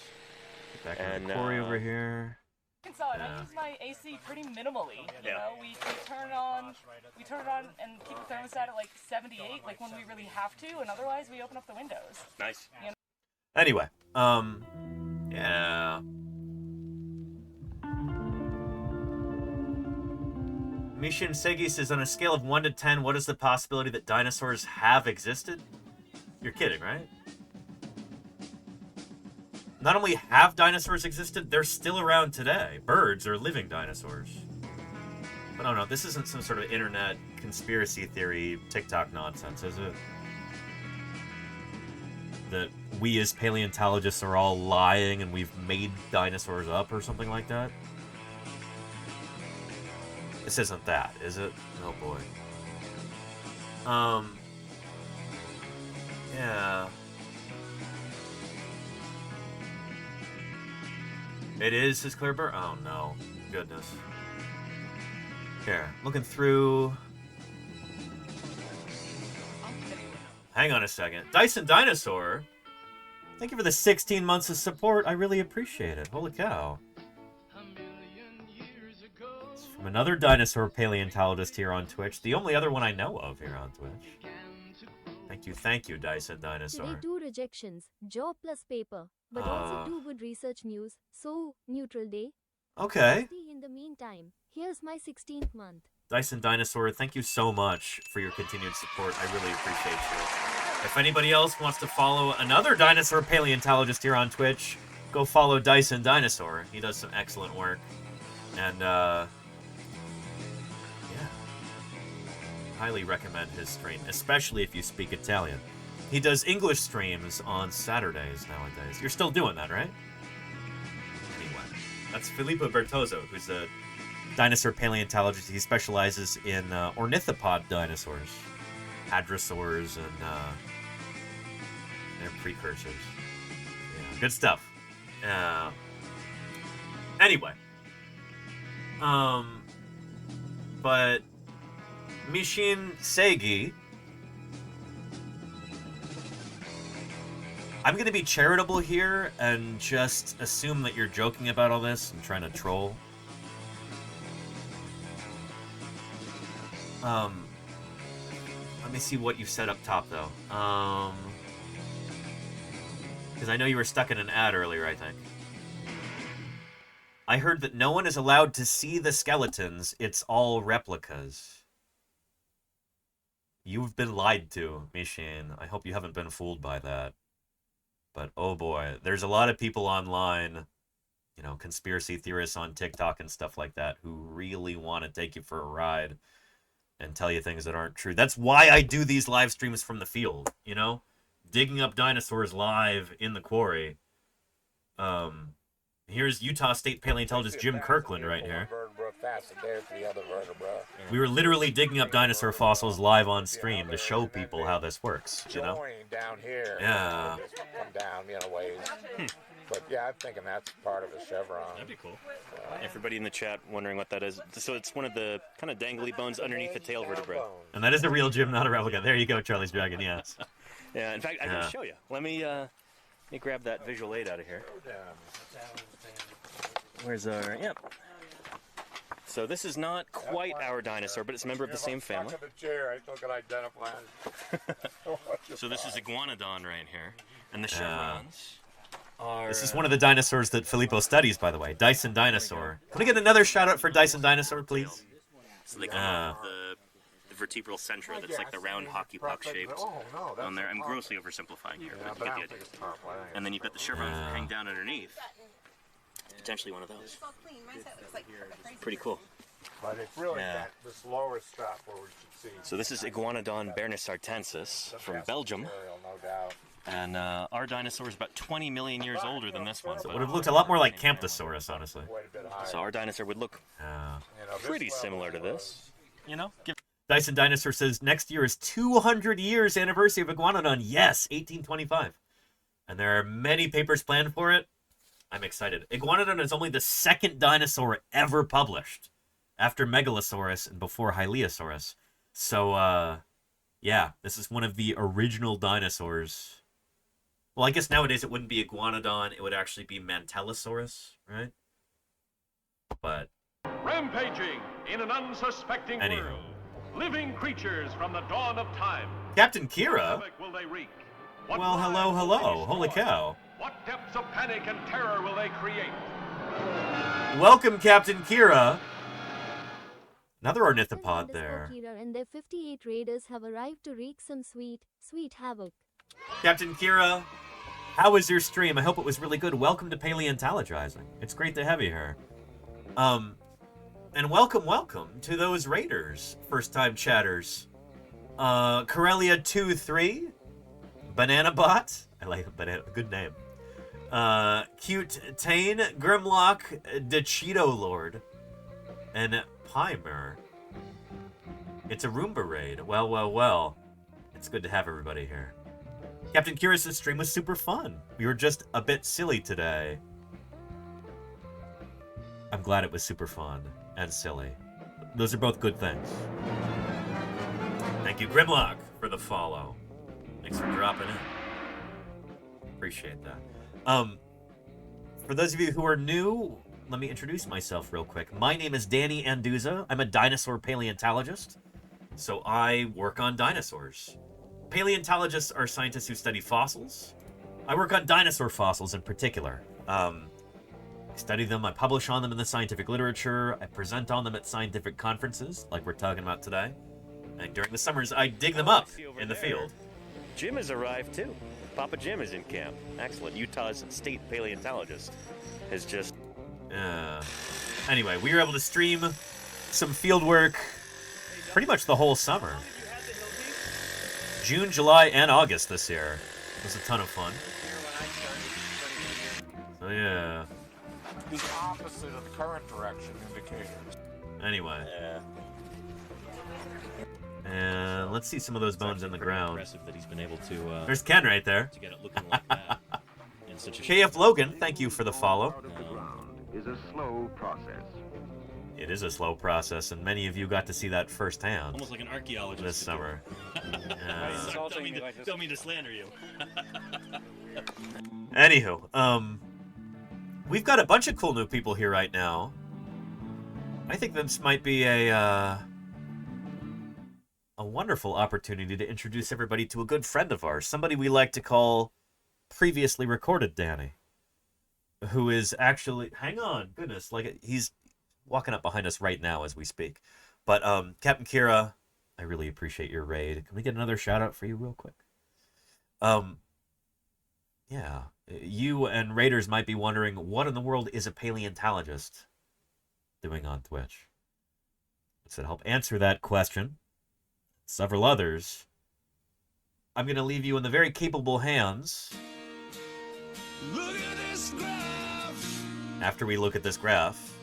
Back on the quarry over here. Inside, Yeah. I use my AC pretty minimally. You Yeah. know, we turn it on, and keep the thermostat at like 78, like when we really have to, and otherwise we open up the windows. Nice. You know? Anyway, yeah. Mishin Segi says, on a scale of 1 to 10, what is the possibility that dinosaurs have existed? You're kidding, right? Not only have dinosaurs existed, they're still around today. Birds are living dinosaurs. But I don't know, this isn't some sort of internet conspiracy theory TikTok nonsense, is it? That we as paleontologists are all lying and we've made dinosaurs up or something like that? This isn't that, is it? Oh boy. Yeah. It is, says Clearbur? Oh no. Goodness. Here, looking through. Hang on a second. Dyson Dinosaur, thank you for the 16 months of support. I really appreciate it. Holy cow. It's from another dinosaur paleontologist here on Twitch. The only other one I know of here on Twitch. Thank you, Dyson Dinosaur. Today 2 rejections, job plus paper, but also 2 good research news, so neutral day. Okay. In the meantime, here's my 16th month. Dyson Dinosaur, thank you so much for your continued support. I really appreciate you. If anybody else wants to follow another dinosaur paleontologist here on Twitch, go follow Dyson Dinosaur. He does some excellent work. And, yeah. Highly recommend his stream, especially if you speak Italian. He does English streams on Saturdays nowadays. You're still doing that, right? Anyway, that's Filippo Bertozzo, who's a dinosaur paleontologist. He specializes in ornithopod dinosaurs, hadrosaurs, and their precursors. Yeah, good stuff. Anyway, but Mishin Segi, I'm gonna be charitable here and just assume that you're joking about all this and trying to troll. Let me see what you said up top, though. Because I know you were stuck in an ad earlier, I think. I heard that no one is allowed to see the skeletons. It's all replicas. You've been lied to, Mishin. I hope you haven't been fooled by that. But, oh boy, there's a lot of people online, you know, conspiracy theorists on TikTok and stuff like that, who really want to take you for a ride and tell you things that aren't true. That's why I do these live streams from the field, you know? Digging up dinosaurs live in the quarry. Here's Utah State paleontologist Jim Kirkland right here. We were literally digging up dinosaur fossils live on stream to show people how this works, you know? Down here, Yeah. come down, you know, ways. But yeah, I'm thinking that's part of a chevron. That'd be cool. Everybody in the chat wondering what that is. So it's one of the kind of dangly bones underneath the tail vertebrae. And that is a real Jim, not a replica. There you go, Charlie's Dragon, yes. Yeah, in fact, I can show you. Let me grab that visual aid out of here. Where's our... Yep. So this is not quite our dinosaur, but it's a member of the same family. So this is Iguanodon right here. And the chevrons are... This is one of the dinosaurs that Filippo studies, by the way. Dyson Dinosaur. Can we get another shout out for Dyson Dinosaur, please? So they come off the vertebral centra that's like the round hockey puck shaped on there. I'm grossly oversimplifying here, but you get the idea. And then you've got the chevrons that hang down underneath. Potentially one of those. Pretty cool. But it's really this lower stuff where we should see. So this is Iguanodon bernisartensis from Belgium. No doubt. And our dinosaur is about 20 million years older than this one. So it would have looked a lot more like Camptosaurus, honestly. So our dinosaur would look pretty similar to this. You know? Dyson Dinosaur says, next year is 200 years anniversary of Iguanodon. Yes, 1825. And there are many papers planned for it. I'm excited. Iguanodon is only the second dinosaur ever published, after Megalosaurus and before Hylaeosaurus. So, yeah, this is one of the original dinosaurs. Well, I guess nowadays it wouldn't be Iguanodon. It would actually be Mantellosaurus, right? But... Rampaging in an unsuspecting world. Living creatures from the dawn of time. Captain Kira? Will they wreak? Well, hello, hello. Holy cow. What depths of panic and terror will they create? Welcome, Captain Kira. Another ornithopod there. Kira and their 58 raiders have arrived to wreak some sweet havoc. Captain Kira, how was your stream? I hope it was really good. Welcome to Paleontologizing. It's great to have you here. And welcome to those raiders, first-time chatters. Corellia23, Banana Bot. I like Banana, good name. Cute Tane, Grimlock, DeCheeto Lord, and Pimer. It's a Roomba raid. Well. It's good to have everybody here. Captain Kira's stream was super fun. We were just a bit silly today. I'm glad it was super fun and silly. Those are both good things. Thank you, Grimlock, for the follow. Thanks for dropping in. Appreciate that. For those of you who are new, let me introduce myself real quick. My name is Danny Anduza. I'm a dinosaur paleontologist, so I work on dinosaurs. Paleontologists are scientists who study fossils. I work on dinosaur fossils in particular. I study them, I publish on them in the scientific literature, I present on them at scientific conferences, like we're talking about today. And during the summers, I dig them up in the field. Jim has arrived too. Papa Jim is in camp. Excellent. Utah's state paleontologist has just... Anyway, we were able to stream some field work pretty much the whole summer. June, July, and August this year. It was a ton of fun. So yeah. The opposite of the current direction indicators. Anyway. And let's see some of those bones in the ground. That he's been able to, there's Ken right there. To get it looking like that. In such a KF Logan, thank you for the follow. Is a slow process. It is a slow process, and many of you got to see that firsthand. Almost like an archaeologist this summer. Don't mean to slander you. Anywho, we've got a bunch of cool new people here right now. I think this might be a wonderful opportunity to introduce everybody to a good friend of ours, somebody we like to call Previously Recorded Danny, who is actually, hang on, goodness, like he's walking up behind us right now as we speak. But Captain Kira, I really appreciate your raid. Can we get another shout out for you real quick? Yeah, you and raiders might be wondering, what in the world is a paleontologist doing on Twitch? So to help answer that question, several others, I'm going to leave you in the very capable hands. Look at this graph. After we look at this graph.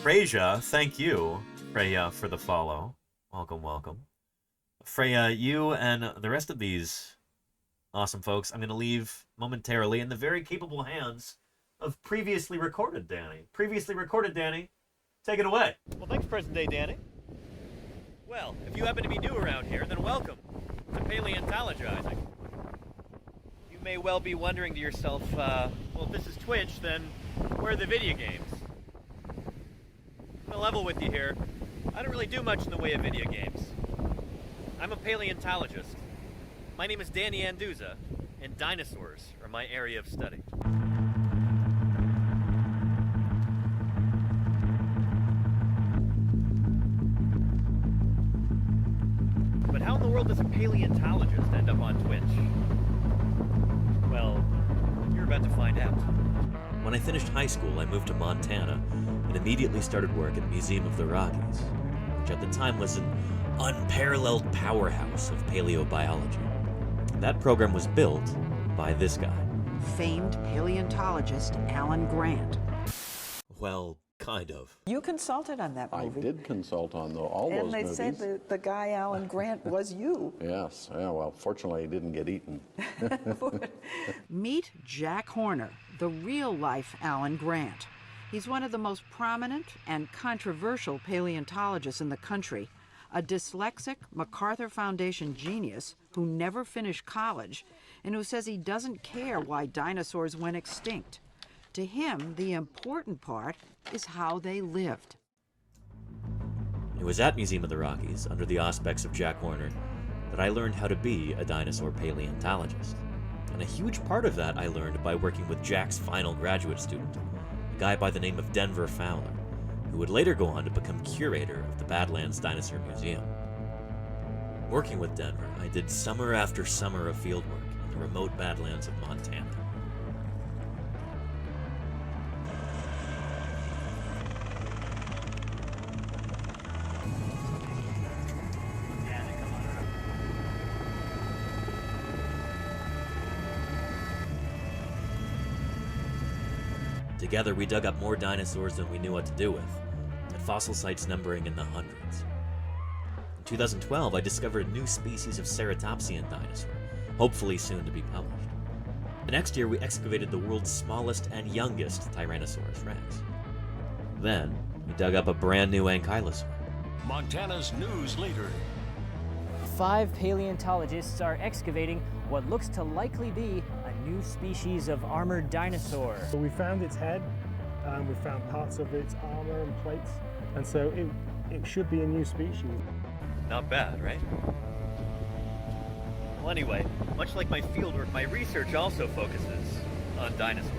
Freya, thank you, Freya, for the follow. Welcome. Freya, you and the rest of these awesome folks, I'm going to leave momentarily in the very capable hands of Previously Recorded Danny. Previously Recorded Danny, take it away. Well, thanks, present day Danny. Well, if you happen to be new around here, then welcome to Paleontologizing. You may well be wondering to yourself, well, if this is Twitch, then where are the video games? I'm gonna level with you here. I don't really do much in the way of video games. I'm a paleontologist. My name is Danny Anduza, and dinosaurs are my area of study. But how in the world does a paleontologist end up on Twitch? Well, you're about to find out. When I finished high school, I moved to Montana and immediately started work at the Museum of the Rockies, which at the time was an unparalleled powerhouse of paleobiology. That program was built by this guy. Famed paleontologist Alan Grant. Well, kind of. You consulted on that movie. I did consult on all those And they movies. said that the guy Alan Grant was you. Yes. Yeah, well, fortunately, he didn't get eaten. Meet Jack Horner, the real-life Alan Grant. He's one of the most prominent and controversial paleontologists in the country, a dyslexic MacArthur Foundation genius who never finished college and who says he doesn't care why dinosaurs went extinct. To him, the important part is how they lived. It was at Museum of the Rockies, under the auspices of Jack Horner, that I learned how to be a dinosaur paleontologist. And a huge part of that I learned by working with Jack's final graduate student, a guy by the name of Denver Fowler, who would later go on to become curator of the Badlands Dinosaur Museum. Working with Denver, I did summer after summer of fieldwork in the remote Badlands of Montana. Together, we dug up more dinosaurs than we knew what to do with, at fossil sites numbering in the hundreds. In 2012, I discovered a new species of ceratopsian dinosaur, hopefully soon to be published. The next year, we excavated the world's smallest and youngest Tyrannosaurus rex. Then, we dug up a brand new ankylosaur. Montana's news leader. 5 paleontologists are excavating what looks to likely be a new species of armored dinosaur. So we found its head, we found parts of its armor and plates, and so it should be a new species. Not bad, right? Well, anyway, much like my fieldwork, my research also focuses on dinosaurs.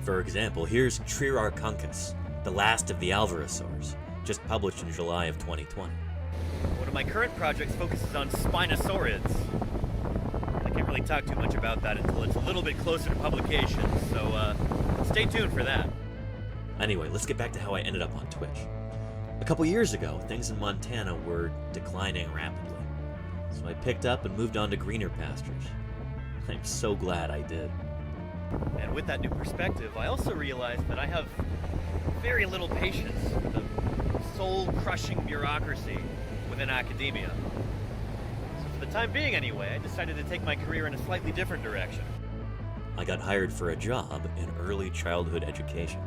For example, here's Triarchunkus, the last of the Alvarezsaurs, just published in July of 2020. One of my current projects focuses on Spinosaurids. I can't really talk too much about that until it's a little bit closer to publication, so stay tuned for that. Anyway, let's get back to how I ended up on Twitch. A couple years ago, things in Montana were declining rapidly, so I picked up and moved on to greener pastures. I'm so glad I did. And with that new perspective, I also realized that I have very little patience with the soul-crushing bureaucracy within academia. So for the time being anyway, I decided to take my career in a slightly different direction. I got hired for a job in early childhood education.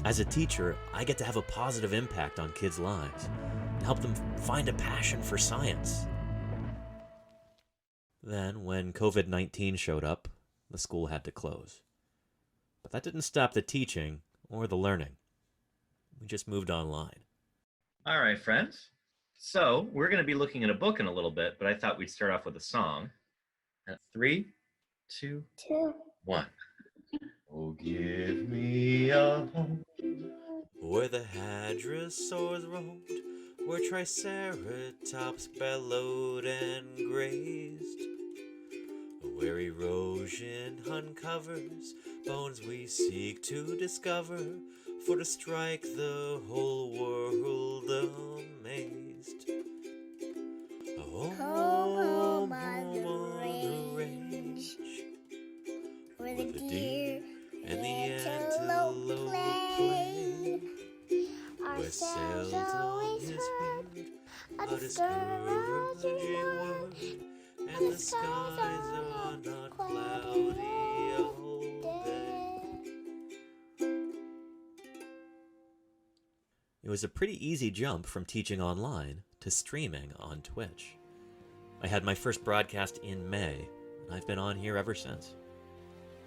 As a teacher, I get to have a positive impact on kids' lives and help them find a passion for science. Then, when COVID-19 showed up, the school had to close. But that didn't stop the teaching or the learning. We just moved online. All right, friends. So we're going to be looking at a book in a little bit, but I thought we'd start off with a song. 3, 2, 1. Oh, give me a home where the hadrosaurs roamed, where triceratops bellowed and grazed, where erosion uncovers bones we seek to discover, for to strike the whole world amazed. Home on the range, where the deer and the antelope play, where sails on his beard a discouraging word, and the skies are not cloudy all day. It was a pretty easy jump from teaching online to streaming on Twitch. I had my first broadcast in May, and I've been on here ever since.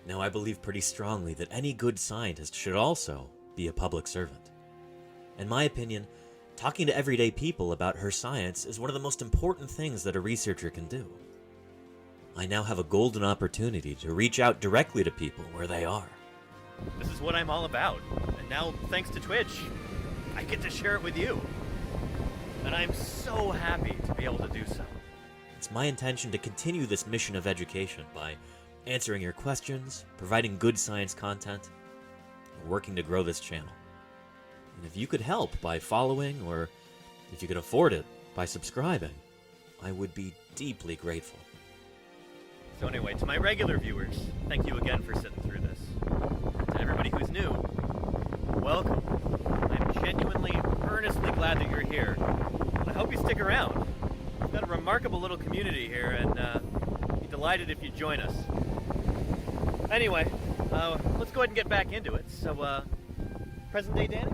Now, I believe pretty strongly that any good scientist should also be a public servant. In my opinion, talking to everyday people about her science is one of the most important things that a researcher can do. I now have a golden opportunity to reach out directly to people where they are. This is what I'm all about. And now, thanks to Twitch, I get to share it with you. And I'm so happy to be able to do so. It's my intention to continue this mission of education by answering your questions, providing good science content, and working to grow this channel. And if you could help by following, or if you could afford it by subscribing, I would be deeply grateful. So anyway, to my regular viewers, thank you again for sitting through this. To everybody who's new, welcome. I'm genuinely, earnestly glad that you're here. And I hope you stick around. We've got a remarkable little community here, and I'd be delighted if you join us. Anyway, let's go ahead and get back into it. So, present day Danny,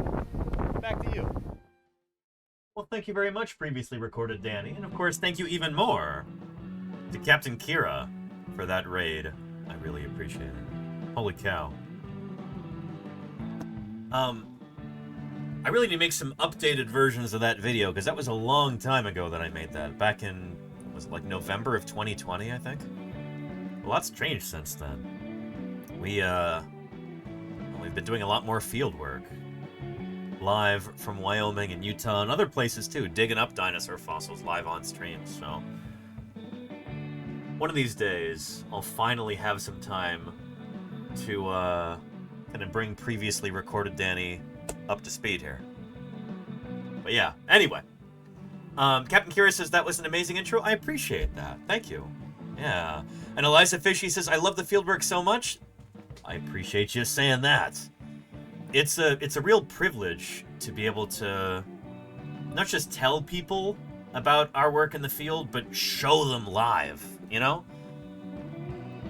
back to you. Well, thank you very much, previously recorded Danny, and of course, thank you even more to Captain Kira for that raid. I really appreciate it. Holy cow. I really need to make some updated versions of that video, because that was a long time ago that I made that. Back in, was it like November of 2020, I think? A lot's changed since then. We've been doing a lot more field work. Live from Wyoming and Utah and other places too, digging up dinosaur fossils live on stream, so... One of these days, I'll finally have some time to, kind of bring previously recorded Danny up to speed here. But yeah, anyway. Captain Kira says that was an amazing intro. I appreciate that. Thank you. Yeah. And Eliza Fishy says, I love the fieldwork so much. I appreciate you saying that. It's a real privilege to be able to not just tell people about our work in the field, but show them live, you know?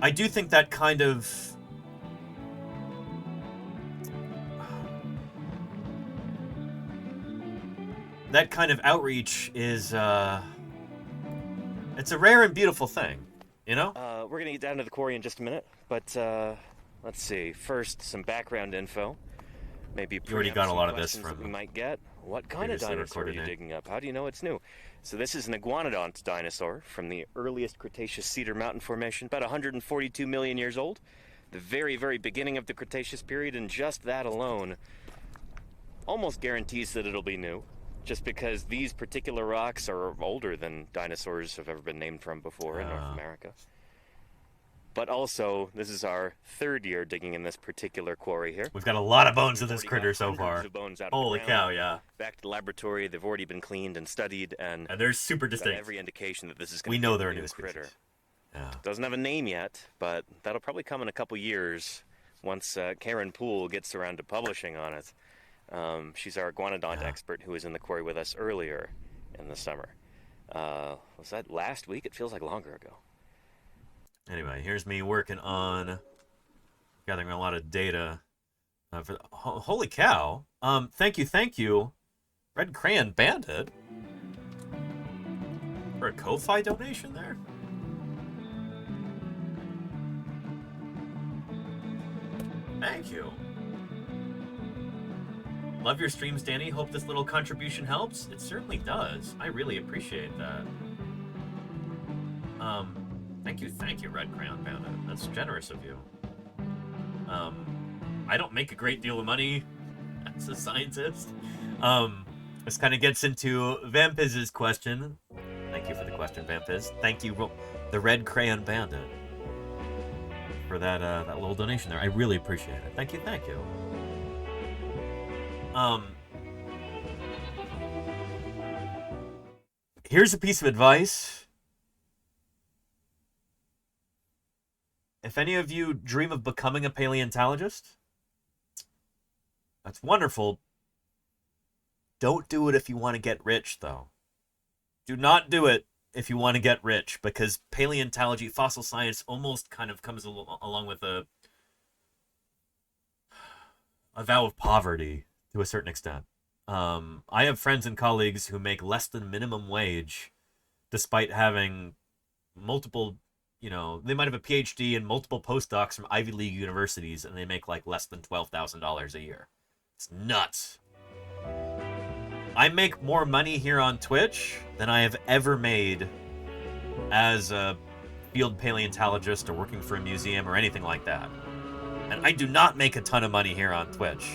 I do think that kind of... that kind of outreach is, it's a rare and beautiful thing, you know? We're gonna get down to the quarry in just a minute, but, let's see. First, some background info. Maybe you already got a lot of this that from we might get. What kind of dinosaur are you digging up? How do you know it's new? So this is an iguanodont dinosaur from the earliest Cretaceous Cedar Mountain Formation, about 142 million years old. The very, very beginning of the Cretaceous period, and just that alone almost guarantees that it'll be new, just because these particular rocks are older than dinosaurs have ever been named from before in North America. But also, this is our third year digging in this particular quarry here. We've got a lot of bones of this critter so far. Of bones out Holy of the ground, cow, yeah. Back to the laboratory, they've already been cleaned and studied, and they're super distinct. Got every indication that this is going we to know be they're a new species. critter. Yeah. Doesn't have a name yet, but that'll probably come in a couple years once Karen Poole gets around to publishing on it. She's our iguanodont expert who was in the quarry with us earlier in the summer. Was that last week? It feels like longer ago. Anyway, here's me working on gathering a lot of data. Holy cow. Thank you, Red Crayon Bandit. For a Ko-Fi donation there? Thank you. Love your streams, Danny. Hope this little contribution helps. It certainly does. I really appreciate that. Thank you, Red Crayon Bandit. That's generous of you. I don't make a great deal of money as a scientist. This kind of gets into Vampiz's question. Thank you for the question, Vampiz. Thank you, the Red Crayon Bandit, for that that little donation there. I really appreciate it. Thank you. Here's a piece of advice. If any of you dream of becoming a paleontologist, that's wonderful. Don't do it if you want to get rich, though. Do not do it if you want to get rich, because paleontology, fossil science, almost kind of comes along with a vow of poverty to a certain extent. I have friends and colleagues who make less than minimum wage, despite having multiple, they might have a PhD and multiple postdocs from Ivy League universities, and they make like less than $12,000 a year. It's nuts. I make more money here on Twitch than I have ever made as a field paleontologist or working for a museum or anything like that. And I do not make a ton of money here on Twitch.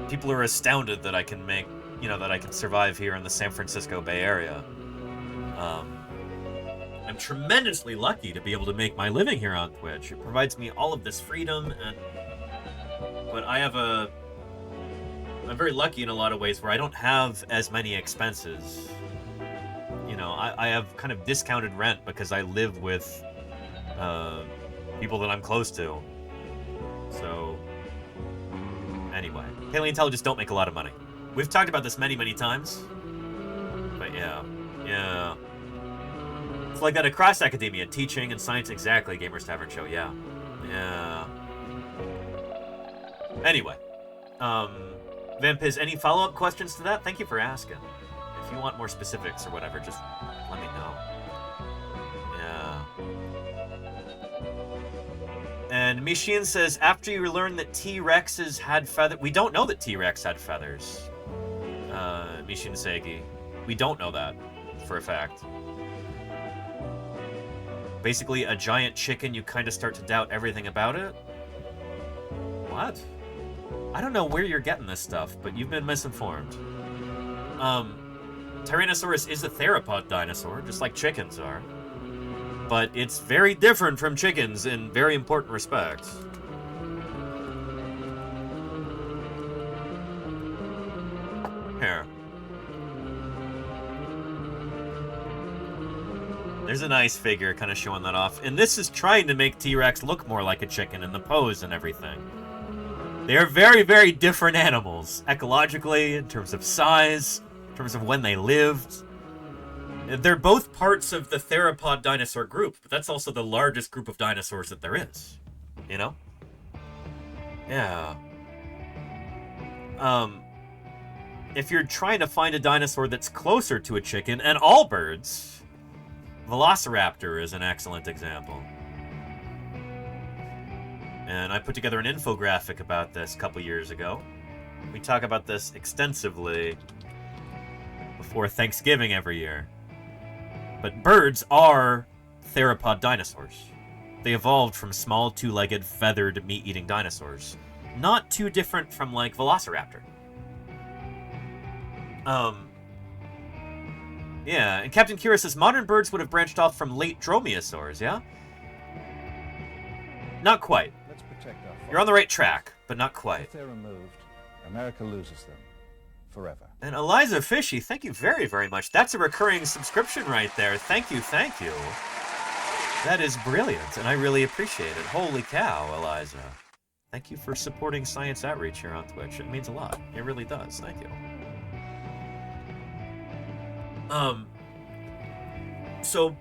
People are astounded that I can make, that I can survive here in the San Francisco Bay Area. I'm tremendously lucky to be able to make my living here on Twitch. It provides me all of this freedom, but I'm very lucky in a lot of ways where I don't have as many expenses. I have kind of discounted rent because I live with people that I'm close to. So, anyway, paleontologists don't make a lot of money. We've talked about this many, many times. But yeah. It's like that across academia, teaching and science exactly, Gamers Tavern Show, yeah. Anyway, Vampiz, any follow-up questions to that? Thank you for asking. If you want more specifics or whatever, just let me know. And Mishin says, after you learn that T-Rexes had feathers... We don't know that T-Rex had feathers. Mishin Segi. We don't know that for a fact. Basically, a giant chicken, you kind of start to doubt everything about it? What? I don't know where you're getting this stuff, but you've been misinformed. Tyrannosaurus is a theropod dinosaur, just like chickens are. But it's very different from chickens in very important respects. Here. There's a nice figure kind of showing that off. And this is trying to make T-Rex look more like a chicken in the pose and everything. They are very, very different animals. Ecologically, in terms of size, in terms of when they lived. They're both parts of the theropod dinosaur group, but that's also the largest group of dinosaurs that there is. You know? Yeah. If you're trying to find a dinosaur that's closer to a chicken, and all birds, Velociraptor is an excellent example. And I put together an infographic about this a couple years ago. We talk about this extensively before Thanksgiving every year. But birds are theropod dinosaurs. They evolved from small, two-legged, feathered, meat-eating dinosaurs. Not too different from, like, Velociraptor. Yeah, and Captain Kira says, modern birds would have branched off from late dromaeosaurs, yeah? Not quite. Let's protect our You're on the right track, but not quite. If they're removed, America loses them forever. And Eliza Fishy, thank you very, very much. That's a recurring subscription right there. Thank you, thank you. That is brilliant, and I really appreciate it. Holy cow, Eliza. Thank you for supporting science outreach here on Twitch. It means a lot. It really does. Thank you. So,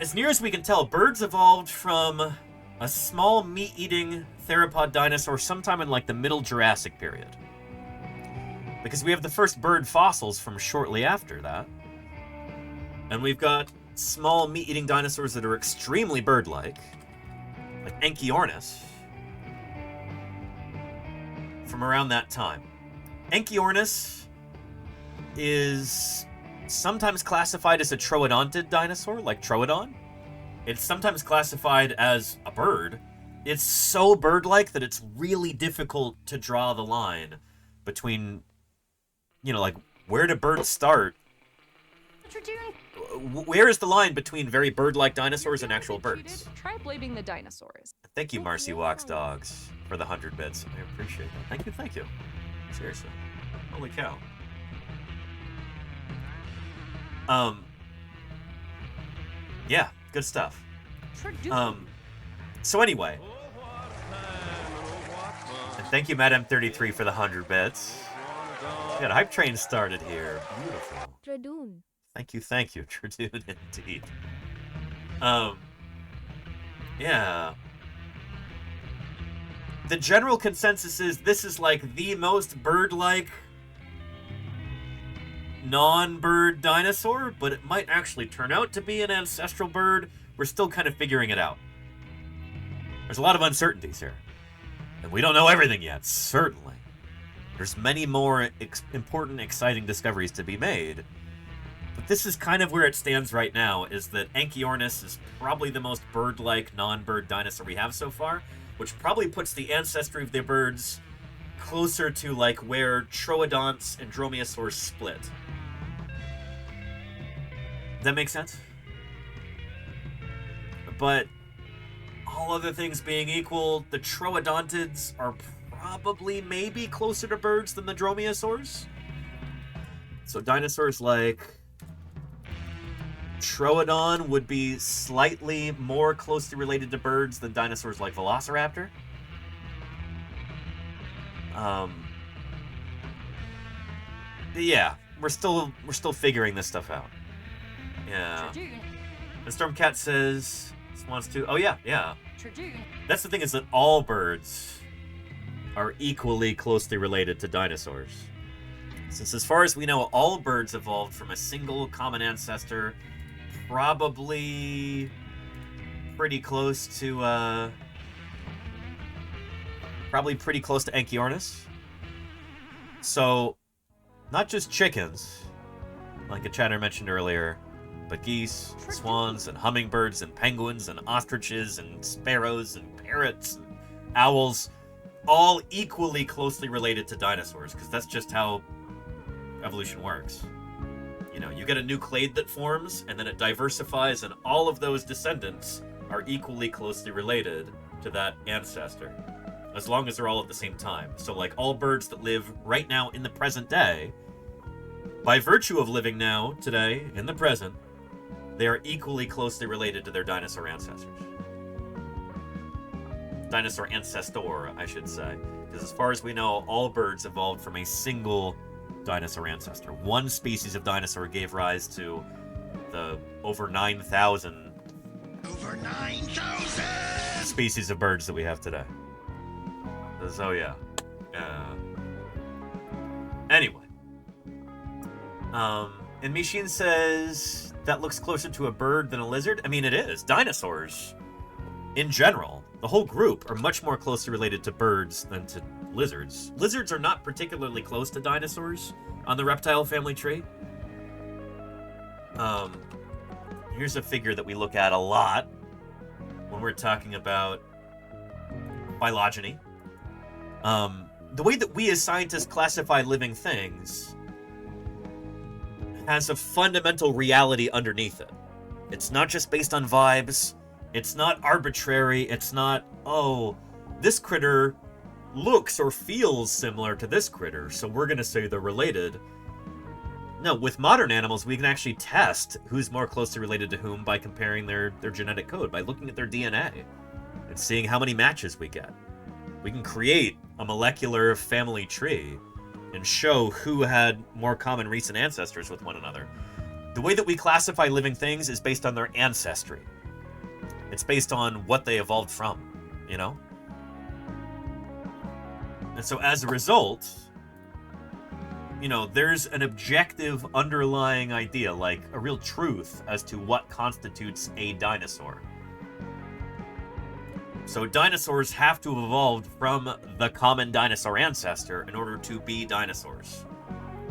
as near as we can tell, birds evolved from a small meat-eating theropod dinosaur sometime in, like, the Middle Jurassic period. Because we have the first bird fossils from shortly after that. And we've got small meat-eating dinosaurs that are extremely bird-like, like Enkiornis, from around that time. Enkiornis is sometimes classified as a troodontid dinosaur, like Troodon. It's sometimes classified as a bird. It's so bird-like that it's really difficult to draw the line between, you know, like, where do birds start? What you're doing? Where is the line between very bird-like dinosaurs and actual birds? Try blaming the dinosaurs. Thank you, Marcy Walks Dogs, for the 100 bits. I appreciate that. Thank you, thank you. Seriously. Holy cow. Yeah, good stuff. So anyway. And thank you, Madame 33 for the 100 bits. We got a hype train started here. Beautiful. Tradoon. Thank you, Tradoon, indeed. Yeah. The general consensus is this is like the most bird-like non-bird dinosaur, but it might actually turn out to be an ancestral bird. We're still kind of figuring it out. There's a lot of uncertainties here. And we don't know everything yet, certainly. There's many more important, exciting discoveries to be made. But this is kind of where it stands right now, is that Enkiornis is probably the most bird-like non-bird dinosaur we have so far, which probably puts the ancestry of the birds closer to like where Troodonts and Dromaeosaurs split. Does that make sense? But all other things being equal, the Troodontids are probably maybe closer to birds than the Dromaeosaurs. So dinosaurs like Troodon would be slightly more closely related to birds than dinosaurs like Velociraptor. Yeah, we're still figuring this stuff out. Yeah. And Stormcat says wants to. Oh yeah. That's the thing, is that all birds are equally closely related to dinosaurs. Since as far as we know, all birds evolved from a single common ancestor, probably pretty close to Anchiornis. So, not just chickens, like a chatter mentioned earlier, but geese, swans, and hummingbirds, and penguins, and ostriches, and sparrows, and parrots, and owls, all equally closely related to dinosaurs, because that's just how evolution works. You know, you get a new clade that forms, and then it diversifies, and all of those descendants are equally closely related to that ancestor, as long as they're all at the same time. So, like, all birds that live right now in the present day, by virtue of living now, today, in the present, they are equally closely related to their dinosaur ancestors. Dinosaur ancestor, I should say. Because as far as we know, all birds evolved from a single dinosaur ancestor. One species of dinosaur gave rise to the over 9,000 species of birds that we have today. So yeah. Anyway. And Mishin says that looks closer to a bird than a lizard. I mean, it is. Dinosaurs, in general, the whole group, are much more closely related to birds than to lizards. Lizards are not particularly close to dinosaurs on the reptile family tree. Here's a figure that we look at a lot when we're talking about phylogeny. The way that we as scientists classify living things has a fundamental reality underneath it. It's not just based on vibes. It's not arbitrary. It's not, oh, this critter looks or feels similar to this critter, so we're going to say they're related. No, with modern animals, we can actually test who's more closely related to whom by comparing their genetic code, by looking at their DNA and seeing how many matches we get. We can create a molecular family tree and show who had more common recent ancestors with one another. The way that we classify living things is based on their ancestry. It's based on what they evolved from, you know? And so as a result, you know, there's an objective underlying idea, like a real truth as to what constitutes a dinosaur. So dinosaurs have to have evolved from the common dinosaur ancestor in order to be dinosaurs.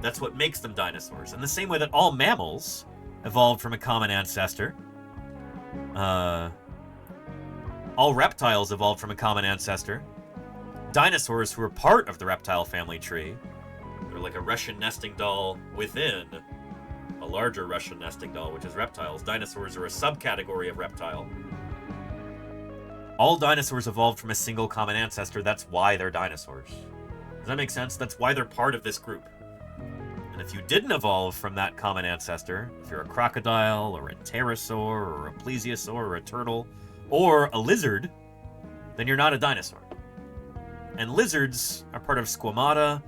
That's what makes them dinosaurs. In the same way that all mammals evolved from a common ancestor, all reptiles evolved from a common ancestor. Dinosaurs who are part of the reptile family tree, they're like a Russian nesting doll within a larger Russian nesting doll, which is reptiles. Dinosaurs are a subcategory of reptile. All dinosaurs evolved from a single common ancestor. That's why they're dinosaurs. Does that make sense? That's why they're part of this group. And if you didn't evolve from that common ancestor, if you're a crocodile or a pterosaur or a plesiosaur or a turtle or a lizard, then you're not a dinosaur. And lizards are part of Squamata.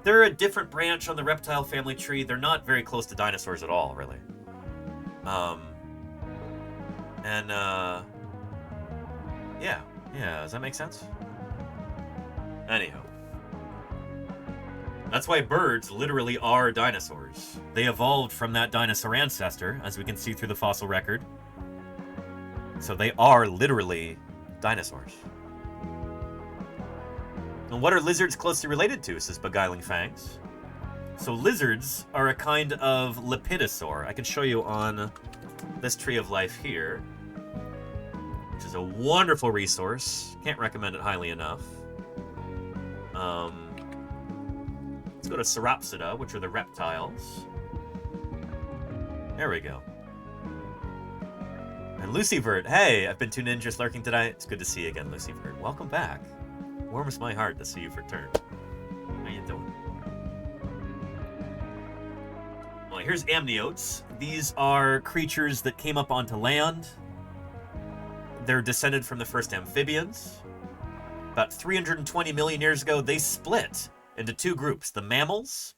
They're a different branch on the reptile family tree. They're not very close to dinosaurs at all, really. Yeah, does that make sense? Anyhow. That's why birds literally are dinosaurs. They evolved from that dinosaur ancestor, as we can see through the fossil record. So they are literally dinosaurs. And what are lizards closely related to, says Beguiling Fangs. So lizards are a kind of lepidosaur. I can show you on this tree of life here, which is a wonderful resource. Can't recommend it highly enough. Let's go to Sauropsida, which are the reptiles. There we go. And Lucivert, hey, I've been tuned in, just lurking today. It's good to see you again, Lucivert. Welcome back. Warms my heart to see you return. How you doing? Oh Anyway, here's amniotes. These are creatures that came up onto land. They're descended from the first amphibians. About 320 million years ago, they split into two groups, the mammals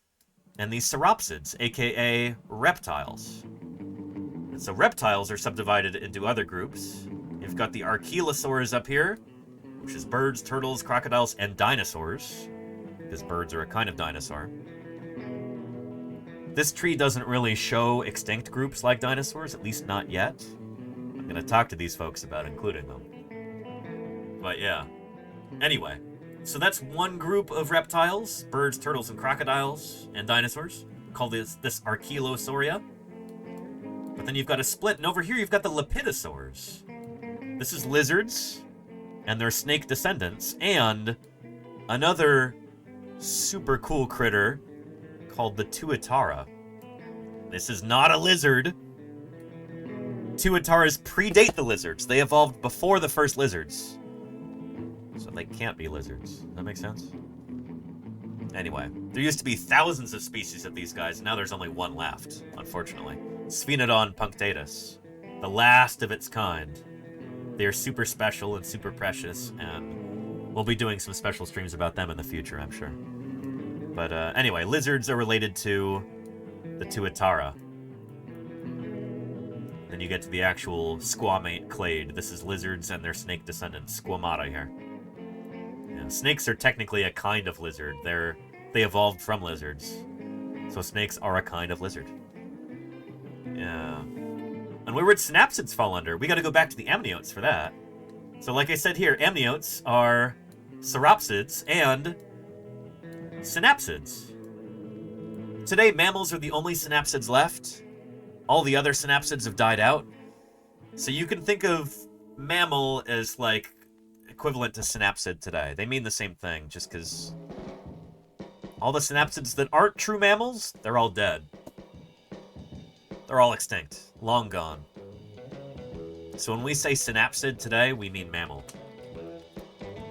and the sauropsids, aka reptiles. And so reptiles are subdivided into other groups. You've got the archelosaurs up here, which is birds, turtles, crocodiles, and dinosaurs, because birds are a kind of dinosaur. This tree doesn't really show extinct groups like dinosaurs, at least not yet. I'm going to talk to these folks about including them. But yeah. Anyway, so that's one group of reptiles, birds, turtles, and crocodiles, and dinosaurs, called this Archelosauria. But then you've got a split, and over here you've got the Lepidosaurs. This is lizards, and their snake descendants, and another super cool critter called the Tuatara. This is not a lizard. Tuataras predate the lizards. They evolved before the first lizards. So they can't be lizards. Does that make sense? Anyway, there used to be thousands of species of these guys, and now there's only one left, unfortunately. Sphenodon punctatus. The last of its kind. They're super special and super precious, and we'll be doing some special streams about them in the future, I'm sure. But anyway, lizards are related to the Tuatara. Then you get to the actual squamate clade. This is lizards and their snake descendants, squamata here. Yeah, snakes are technically a kind of lizard. They evolved from lizards. So snakes are a kind of lizard. Yeah. And where would synapsids fall under? We gotta go back to the amniotes for that. So like I said here, amniotes are sauropsids and synapsids. Today, mammals are the only synapsids left. All the other synapsids have died out. So you can think of mammal as like equivalent to synapsid today. They mean the same thing, just because all the synapsids that aren't true mammals, they're all dead. They're all extinct. Long gone. So when we say synapsid today, we mean mammal.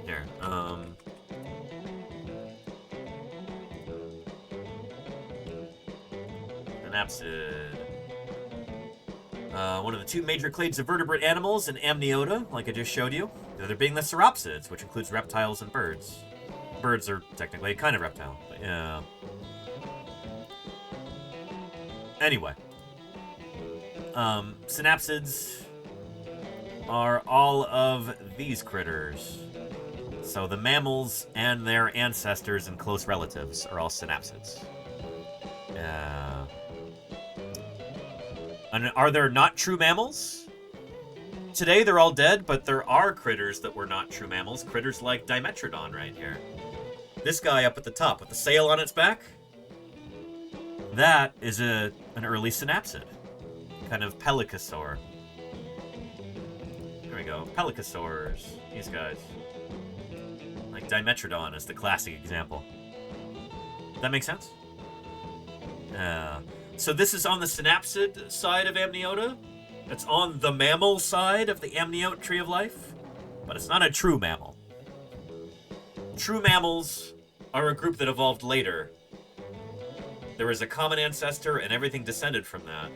Here, synapsid. One of the two major clades of vertebrate animals and amniota, like I just showed you. The other being the sauropsids, which includes reptiles and birds. Birds are technically a kind of reptile, but yeah. Anyway. Synapsids are all of these critters. So the mammals and their ancestors and close relatives are all synapsids. And are there not true mammals? Today they're all dead, but there are critters that were not true mammals. Critters like Dimetrodon right here. This guy up at the top with the sail on its back. That is an early synapsid. Kind of pelycosaur. There we go. Pelycosaurs. These guys. Like Dimetrodon is the classic example. That makes sense? So this is on the synapsid side of amniota. It's on the mammal side of the amniote tree of life. But it's not a true mammal. True mammals are a group that evolved later. There was a common ancestor and everything descended from that.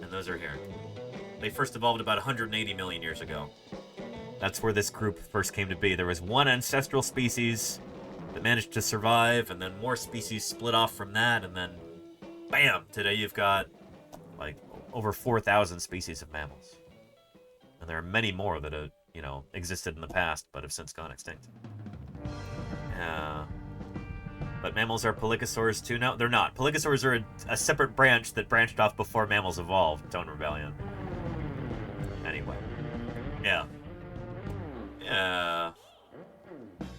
And those are here. They first evolved about 180 million years ago. That's where this group first came to be. There was one ancestral species that managed to survive, and then more species split off from that, and then bam! Today you've got like over 4,000 species of mammals. And there are many more that have, existed in the past, but have since gone extinct. But mammals are pelycosaurs too now? They're not. Pelycosaurs are a separate branch that branched off before mammals evolved. Tone Rebellion. Anyway. Yeah.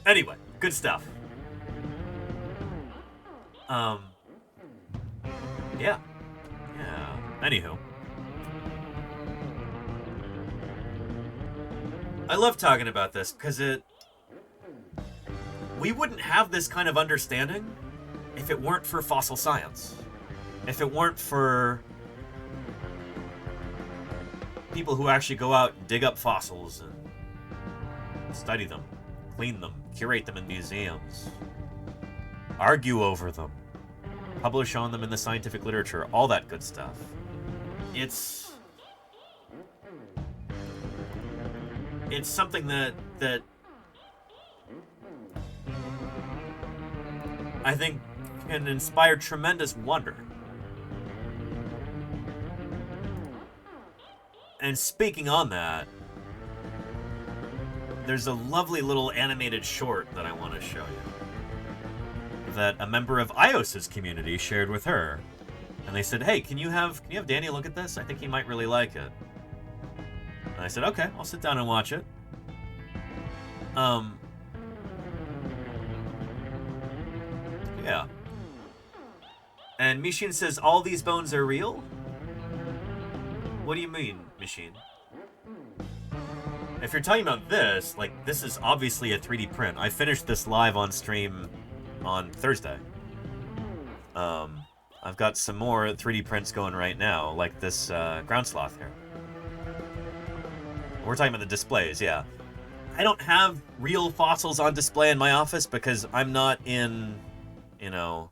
Anyway, good stuff. Yeah. Anywho. I love talking about this because we wouldn't have this kind of understanding if it weren't for fossil science. If it weren't for people who actually go out and dig up fossils and study them, clean them, curate them in museums, argue over them, publish on them in the scientific literature, all that good stuff. It's something that I think can inspire tremendous wonder. And speaking on that, there's a lovely little animated short that I want to show you that a member of iOS's community shared with her. And they said, hey, can you have Danny look at this? I think he might really like it. And I said, okay, I'll sit down and watch it. Yeah. And Mishin says, all these bones are real? What do you mean, Mishin? If you're talking about this, like, this is obviously a 3D print. I finished this live on stream on Thursday. I've got some more 3D prints going right now, like this ground sloth here. We're talking about the displays, yeah. I don't have real fossils on display in my office because I'm not in, you know,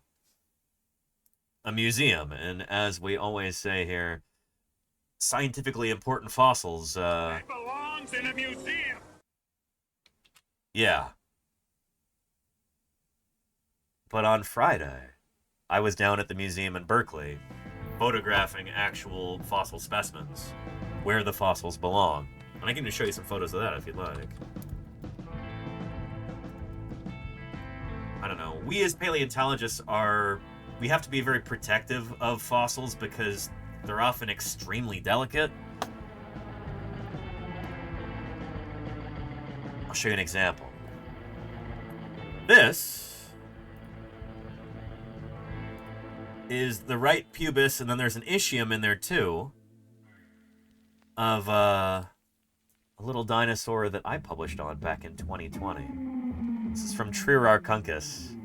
a museum. And as we always say here, scientifically important fossils, It belongs in a museum. yeah. But on Friday, I was down at the museum in Berkeley, photographing actual fossil specimens, where the fossils belong. And I can just show you some photos of that if you'd like. I don't know. We as paleontologists we have to be very protective of fossils because they're often extremely delicate. I'll show you an example. This is the right pubis, and then there's an ischium in there too, of a little dinosaur that I published on back in 2020. This is from Trirarchunkus.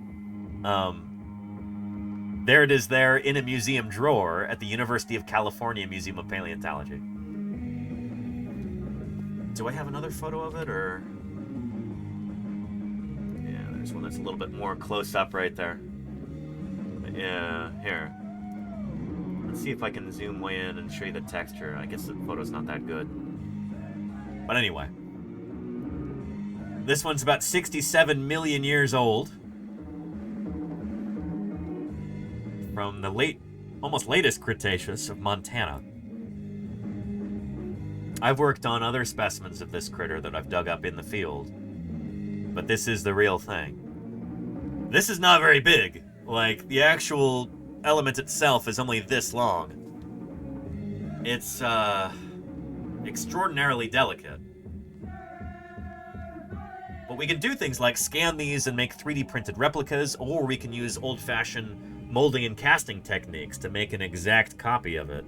There it is there in a museum drawer at the University of California Museum of Paleontology. Do I have another photo of it, or? Yeah, there's one that's a little bit more close up right there. Yeah, here. Let's see if I can zoom way in and show you the texture. I guess the photo's not that good. But anyway. This one's about 67 million years old. From the almost latest Cretaceous of Montana. I've worked on other specimens of this critter that I've dug up in the field. But this is the real thing. This is not very big. Like, the actual element itself is only this long. It's, extraordinarily delicate. But we can do things like scan these and make 3D printed replicas, or we can use old-fashioned molding and casting techniques to make an exact copy of it.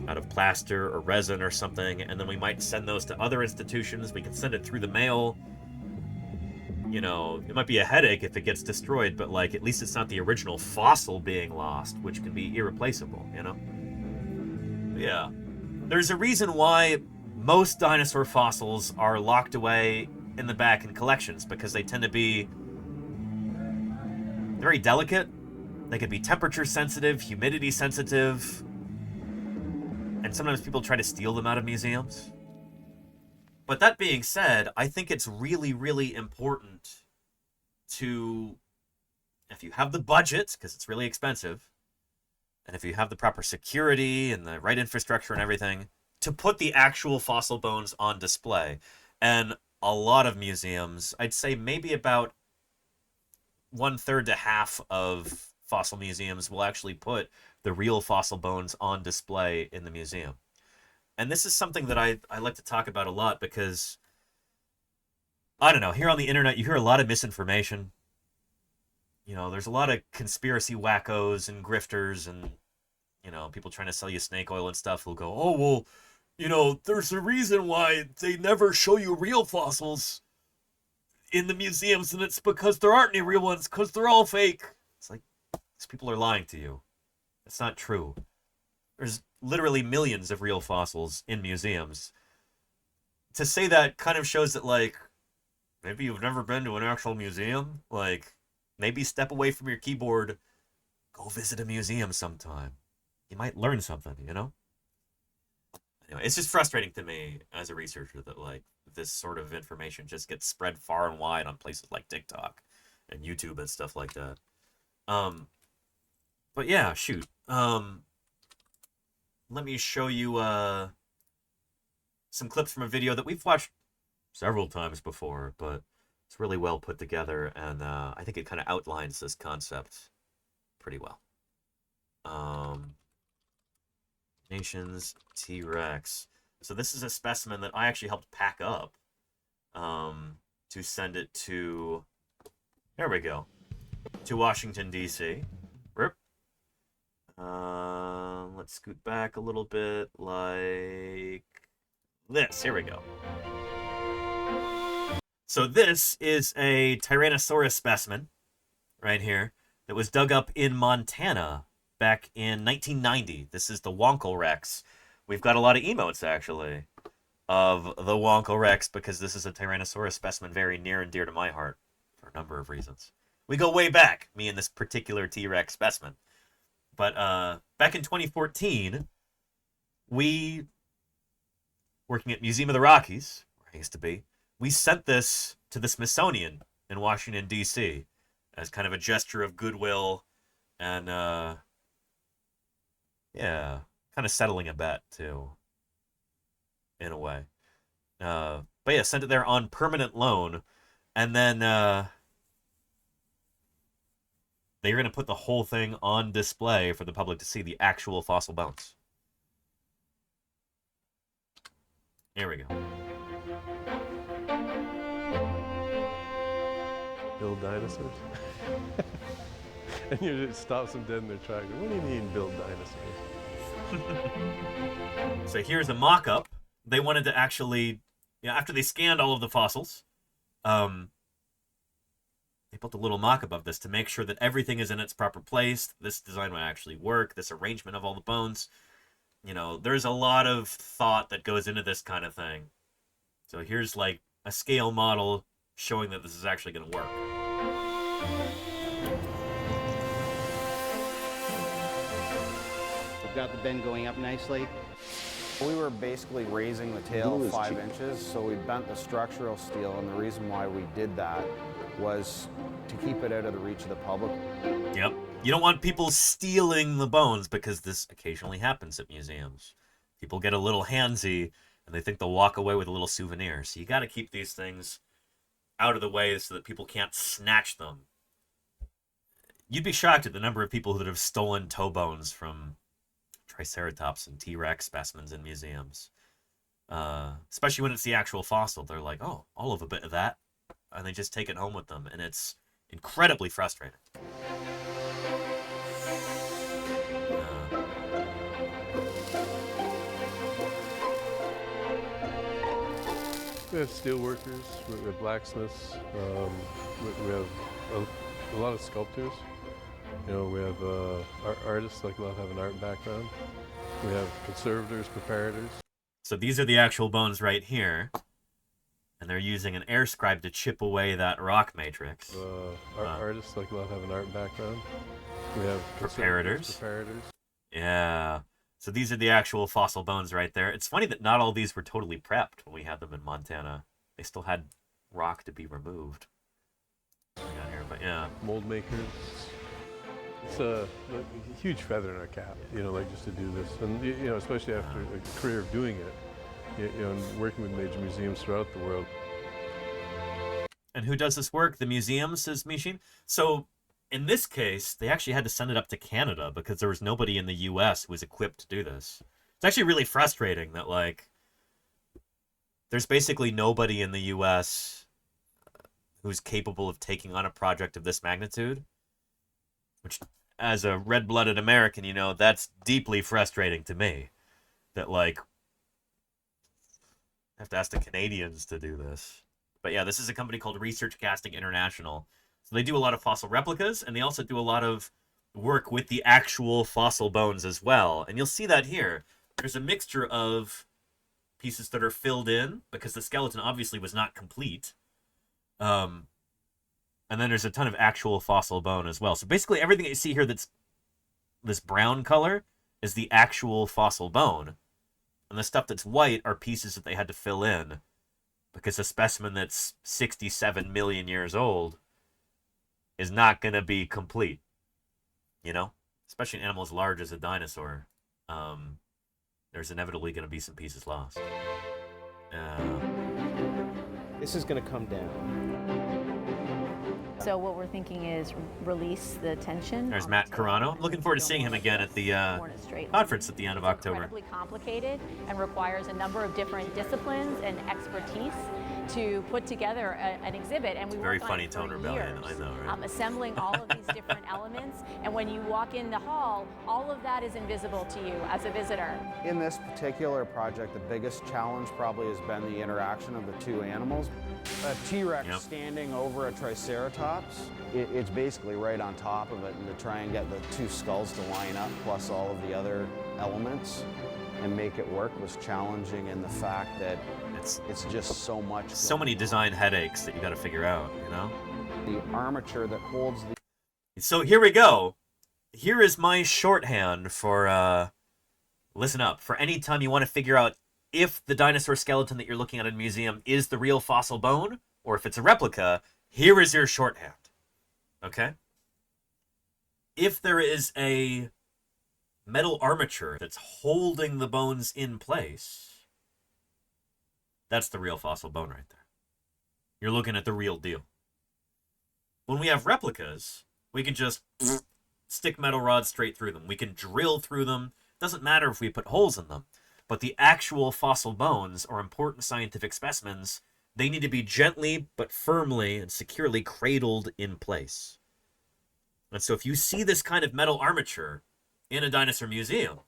Out of plaster or resin or something, and then we might send those to other institutions. We can send it through the mail. You know, it might be a headache if it gets destroyed, but, like, at least it's not the original fossil being lost, which can be irreplaceable, you know? Yeah. There's a reason why most dinosaur fossils are locked away in the back in collections, because they tend to be very delicate. They can be temperature sensitive, humidity sensitive, and sometimes people try to steal them out of museums. But that being said, I think it's really, really important to, if you have the budget, because it's really expensive, and if you have the proper security and the right infrastructure and everything, to put the actual fossil bones on display. And a lot of museums, I'd say maybe about 1/3 to half of fossil museums will actually put the real fossil bones on display in the museum. And this is something that I like to talk about a lot because, I don't know, here on the internet you hear a lot of misinformation. You know, there's a lot of conspiracy wackos and grifters and, you know, people trying to sell you snake oil and stuff who'll go, oh, well, you know, there's a reason why they never show you real fossils in the museums, and it's because there aren't any real ones, because they're all fake. It's like, these people are lying to you. It's not true. There's literally millions of real fossils in museums. To say that kind of shows that, like, maybe you've never been to an actual museum. Like, maybe step away from your keyboard, go visit a museum sometime. You might learn something, you know? Anyway, it's just frustrating to me as a researcher that, like, this sort of information just gets spread far and wide on places like TikTok and YouTube and stuff like that. But yeah, shoot. Let me show you some clips from a video that we've watched several times before, but it's really well put together, and I think it kind of outlines this concept pretty well. Nations T-Rex. So this is a specimen that I actually helped pack up to send it to, there we go, to Washington, D.C. Rip. Let's scoot back a little bit like this. Here we go. So this is a Tyrannosaurus specimen right here that was dug up in Montana back in 1990. This is the Wonkelrex. We've got a lot of emotes, actually, of the Wonkelrex because this is a Tyrannosaurus specimen very near and dear to my heart for a number of reasons. We go way back, me and this particular T-Rex specimen. But back in 2014, we, working at Museum of the Rockies, where I used to be, we sent this to the Smithsonian in Washington, D.C. as kind of a gesture of goodwill and, yeah, kind of settling a bet, too, in a way. But yeah, sent it there on permanent loan, and then they're going to put the whole thing on display for the public to see the actual fossil bones. Here we go. Build dinosaurs? And you just stops them dead in their tracks. What do you mean build dinosaurs? So here's a mock-up. They wanted to actually, you know, after they scanned all of the fossils, they built a little mock-up of this to make sure that everything is in its proper place. This design would actually work. This arrangement of all the bones. You know, there's a lot of thought that goes into this kind of thing. So here's like a scale model showing that this is actually going to work. We've got the bend going up nicely. We were basically raising the tail 5 inches, so we bent the structural steel, and the reason why we did that was to keep it out of the reach of the public. Yep. You don't want people stealing the bones, because this occasionally happens at museums. People get a little handsy, and they think they'll walk away with a little souvenir. So you got to keep these things out of the way so that people can't snatch them. You'd be shocked at the number of people that have stolen toe bones from Triceratops and T-Rex specimens in museums. Especially when it's the actual fossil. They're like, oh, I'll have a bit of that. And they just take it home with them. And it's incredibly frustrating. We have steel workers, we have blacksmiths, we have a lot of sculptors. You know, we have artists, like a lot have an art background. We have conservators, preparators. So these are the actual bones right here. And they're using an air scribe to chip away that rock matrix. Artists, like a lot have an art background. We have preparators. Preparators. Yeah. So these are the actual fossil bones right there. It's funny that not all these were totally prepped when we had them in Montana. They still had rock to be removed. Here, but yeah. Mold makers. It's a huge feather in our cap, you know, like just to do this. And, you know, especially after a career of doing it, you know, and working with major museums throughout the world. And who does this work? The museum, says Mishin. So in this case, they actually had to send it up to Canada because there was nobody in the U.S. who was equipped to do this. It's actually really frustrating that, like, there's basically nobody in the U.S. who's capable of taking on a project of this magnitude. Which, as a red-blooded American, you know, that's deeply frustrating to me. That, like, I have to ask the Canadians to do this. But yeah, this is a company called Research Casting International. So they do a lot of fossil replicas, and they also do a lot of work with the actual fossil bones as well. And you'll see that here. There's a mixture of pieces that are filled in, because the skeleton obviously was not complete. And then there's a ton of actual fossil bone as well. So basically everything that you see here that's this brown color is the actual fossil bone. And the stuff that's white are pieces that they had to fill in. Because a specimen that's 67 million years old is not going to be complete. You know? Especially an animal as large as a dinosaur. There's inevitably going to be some pieces lost. This is going to come down. So what we're thinking is release the tension. There's Matt Carano. I'm looking forward to seeing him again at the conference at the end of October. Incredibly complicated and requires a number of different disciplines and expertise to put together an exhibit. And we Very worked on funny it for tone rebellion, years, I know, right? assembling all of these different elements. And when you walk in the hall, all of that is invisible to you as a visitor. In this particular project, the biggest challenge probably has been the interaction of the two animals. A T-Rex standing over a Triceratops, it's basically right on top of it, and to try and get the two skulls to line up, plus all of the other elements, and make it work was challenging in the fact that it's just so much. So many design headaches that you got to figure out, you know? The armature that holds the... So here we go. Here is my shorthand for, listen up, for any time you want to figure out if the dinosaur skeleton that you're looking at in a museum is the real fossil bone, or if it's a replica, here is your shorthand. Okay? If there is a metal armature that's holding the bones in place, that's the real fossil bone right there. You're looking at the real deal. When we have replicas, we can just stick metal rods straight through them. We can drill through them. Doesn't matter if we put holes in them. But the actual fossil bones, or important scientific specimens, they need to be gently but firmly and securely cradled in place. And so if you see this kind of metal armature in a dinosaur museum,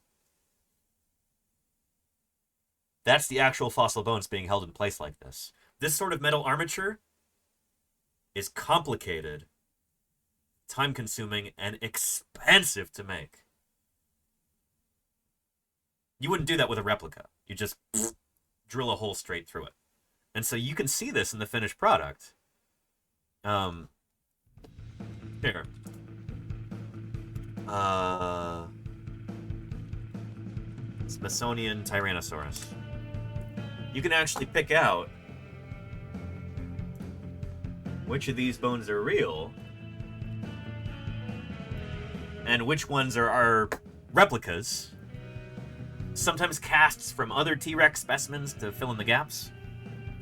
that's the actual fossil bones being held in place like this. This sort of metal armature is complicated, time-consuming, and expensive to make. You wouldn't do that with a replica. You just drill a hole straight through it. And so you can see this in the finished product. Here. Smithsonian Tyrannosaurus. You can actually pick out which of these bones are real and which ones are replicas. Sometimes casts from other T-Rex specimens to fill in the gaps.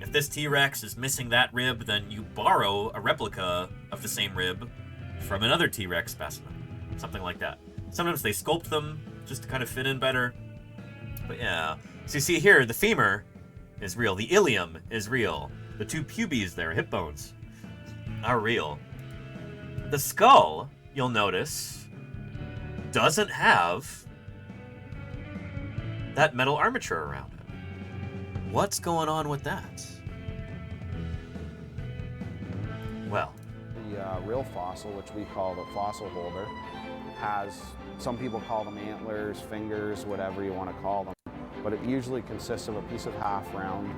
If this T-Rex is missing that rib, then you borrow a replica of the same rib from another T-Rex specimen. Something like that. Sometimes they sculpt them just to kind of fit in better. But yeah. So you see here, the femur is real. The ilium is real. The two pubes there, hip bones, are real. The skull, you'll notice, doesn't have that metal armature around it. What's going on with that? Well, the real fossil, which we call the fossil holder, has, some people call them antlers, fingers, whatever you want to call them, but it usually consists of a piece of half round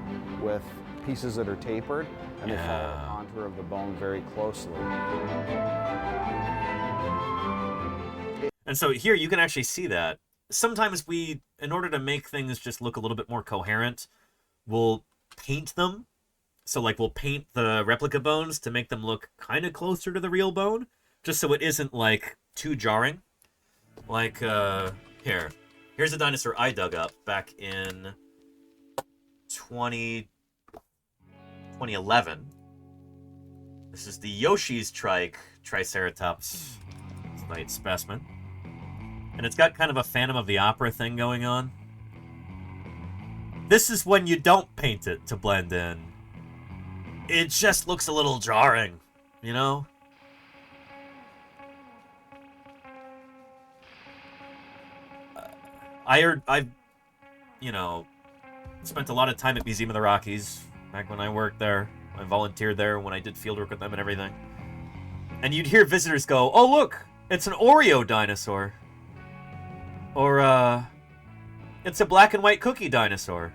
with pieces that are tapered, and they follow the contour of the bone very closely. And so here you can actually see that. Sometimes we, in order to make things just look a little bit more coherent, we'll paint them. So like we'll paint the replica bones to make them look kind of closer to the real bone, just so it isn't like too jarring. Like, here's a dinosaur I dug up back in 2011. This is the Yoshi's trike Triceratops site specimen. And it's got kind of a Phantom of the Opera thing going on. This is when you don't paint it to blend in. It just looks a little jarring, you know? I've, you know, spent a lot of time at Museum of the Rockies back when I worked there. I volunteered there when I did fieldwork with them and everything. And you'd hear visitors go, "Oh, look, it's an Oreo dinosaur." Or, it's a black and white cookie dinosaur.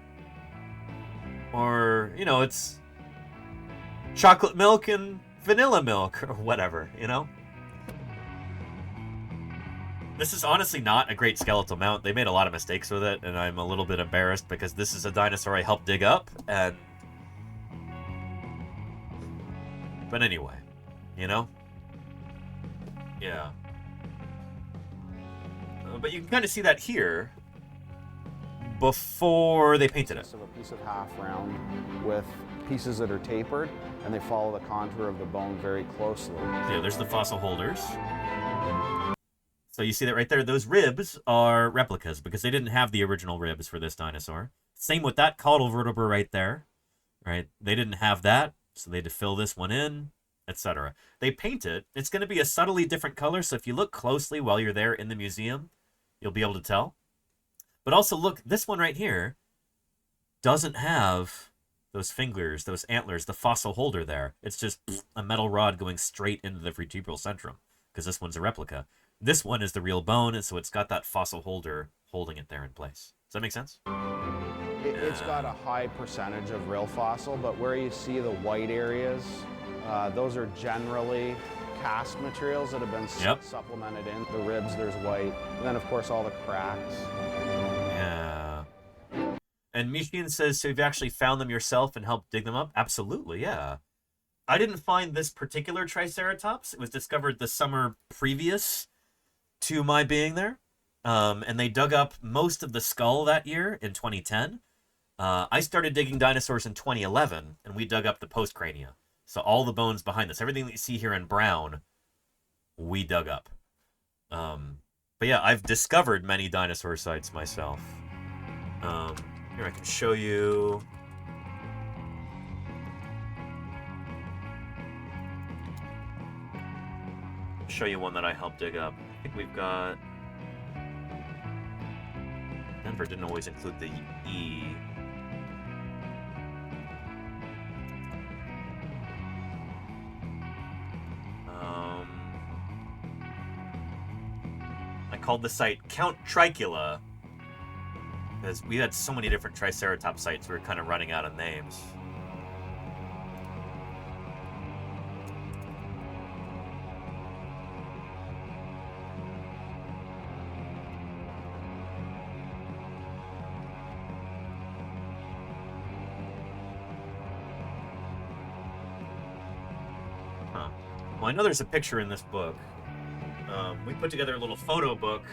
Or, you know, it's chocolate milk and vanilla milk, or whatever, you know? This is honestly not a great skeletal mount. They made a lot of mistakes with it, and I'm a little bit embarrassed because this is a dinosaur I helped dig up, and... But anyway, you know? Yeah. But you can kind of see that here before they painted it. So a piece of half round with pieces that are tapered, and they follow the contour of the bone very closely. Yeah, there's the fossil holders. So you see that right there? Those ribs are replicas because they didn't have the original ribs for this dinosaur. Same with that caudal vertebra right there. Right? They didn't have that, so they had to fill this one in, etc. They paint it. It's going to be a subtly different color, so if you look closely while you're there in the museum, you'll be able to tell. But also look, this one right here doesn't have those fingers, those antlers, the fossil holder there. It's just a metal rod going straight into the vertebral centrum because this one's a replica. This one is the real bone, and so it's got that fossil holder holding it there in place. Does that make sense? It's got a high percentage of real fossil, but where you see the white areas, those are generally cast materials that have been supplemented in. The ribs, there's white. And then, of course, all the cracks. Yeah. And Mishin says, so you've actually found them yourself and helped dig them up? Absolutely, yeah. I didn't find this particular Triceratops. It was discovered the summer previous to my being there. And they dug up most of the skull that year in 2010. I started digging dinosaurs in 2011, and we dug up the postcrania. So all the bones behind this, everything that you see here in brown, we dug up. But yeah, I've discovered many dinosaur sites myself. Here, I can show you. Show you one that I helped dig up. I think we've got... Denver didn't always include the E. I called the site Count Tricula because we had so many different Triceratops sites, we were kind of running out of names. Well, I know there's a picture in this book. We put together a little photo book.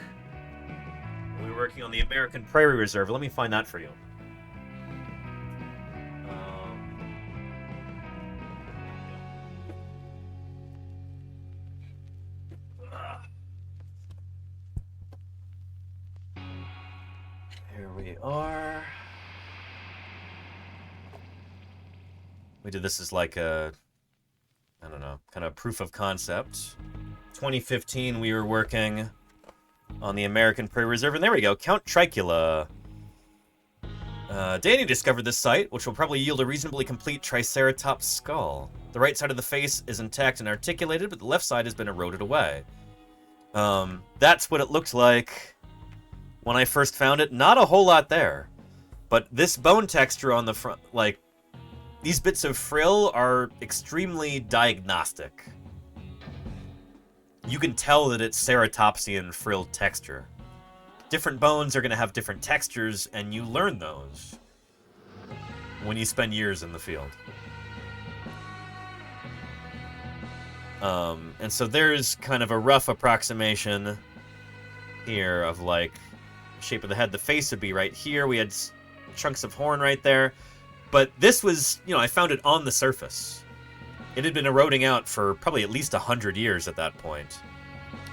We were working on the American Prairie Reserve. Let me find that for you. Here we are. We did this as like a, I don't know, kind of proof of concept. 2015, we were working on the American Prairie Reserve, and there we go, Count Tricula. Danny discovered this site, which will probably yield a reasonably complete Triceratops skull. The right side of the face is intact and articulated, but the left side has been eroded away. That's what it looked like when I first found it. Not a whole lot there, but this bone texture on the front, like, these bits of frill are extremely diagnostic. You can tell that it's ceratopsian frilled texture. Different bones are going to have different textures, and you learn those when you spend years in the field. And so there's kind of a rough approximation here of, like, shape of the head. The face would be right here. We had chunks of horn right there. But this was, you know, I found it on the surface. It had been eroding out for probably at least 100 years at that point.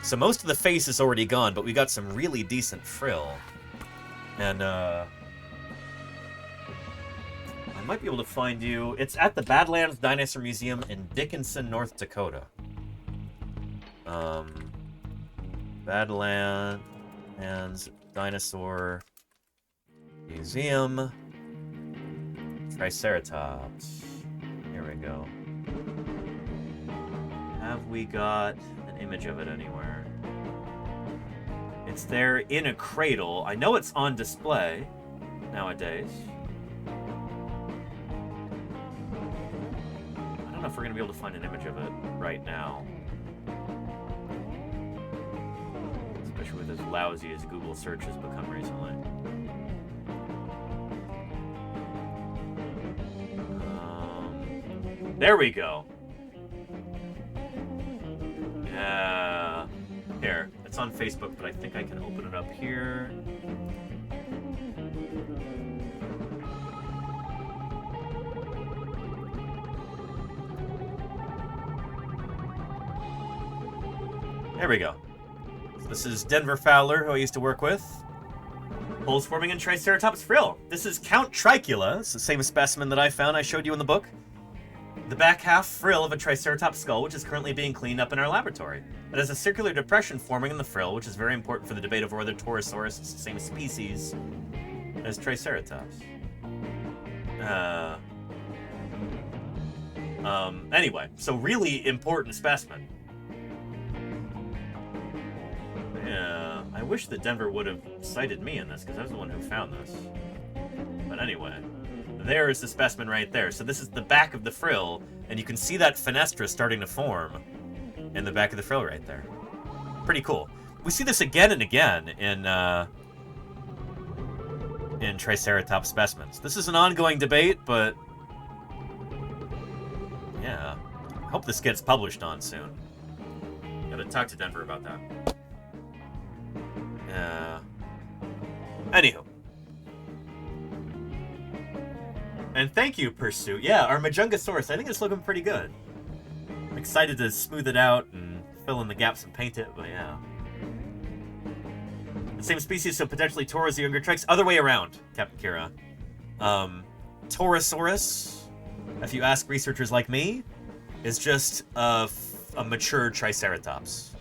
So most of the face is already gone, but we got some really decent frill. And, I might be able to find you... It's at the Badlands Dinosaur Museum in Dickinson, North Dakota. Badlands Dinosaur Museum. Triceratops. Here we go. Have we got an image of it anywhere? It's there in a cradle. I know it's on display nowadays. I don't know if we're going to be able to find an image of it right now. especially with as lousy as Google search has become recently. There we go. Here, it's on Facebook, but I think I can open it up here. There we go. So this is Denver Fowler, who I used to work with. Holes forming in Triceratops frill. This is Count Tricula. It's the same specimen that I found I showed you in the book. The back half frill of a Triceratops skull, which is currently being cleaned up in our laboratory. It has a circular depression forming in the frill, which is very important for the debate over whether Torosaurus is the same species as Triceratops. Anyway, so really important specimen. Yeah, I wish that Denver would have cited me in this, because I was the one who found this. But anyway, there is the specimen right there. So this is the back of the frill, and you can see that fenestra starting to form in the back of the frill right there. Pretty cool. We see this again and again in Triceratops specimens. This is an ongoing debate, but yeah, I hope this gets published on soon. Gotta talk to Denver about that. Anywho. And thank you, Pursuit. Yeah, our Majungasaurus, I think it's looking pretty good. I'm excited to smooth it out and fill in the gaps and paint it, but yeah. The same species, so potentially Toro is the younger Trix. Other way around, Captain Kira. Torosaurus, if you ask researchers like me, is just a mature Triceratops.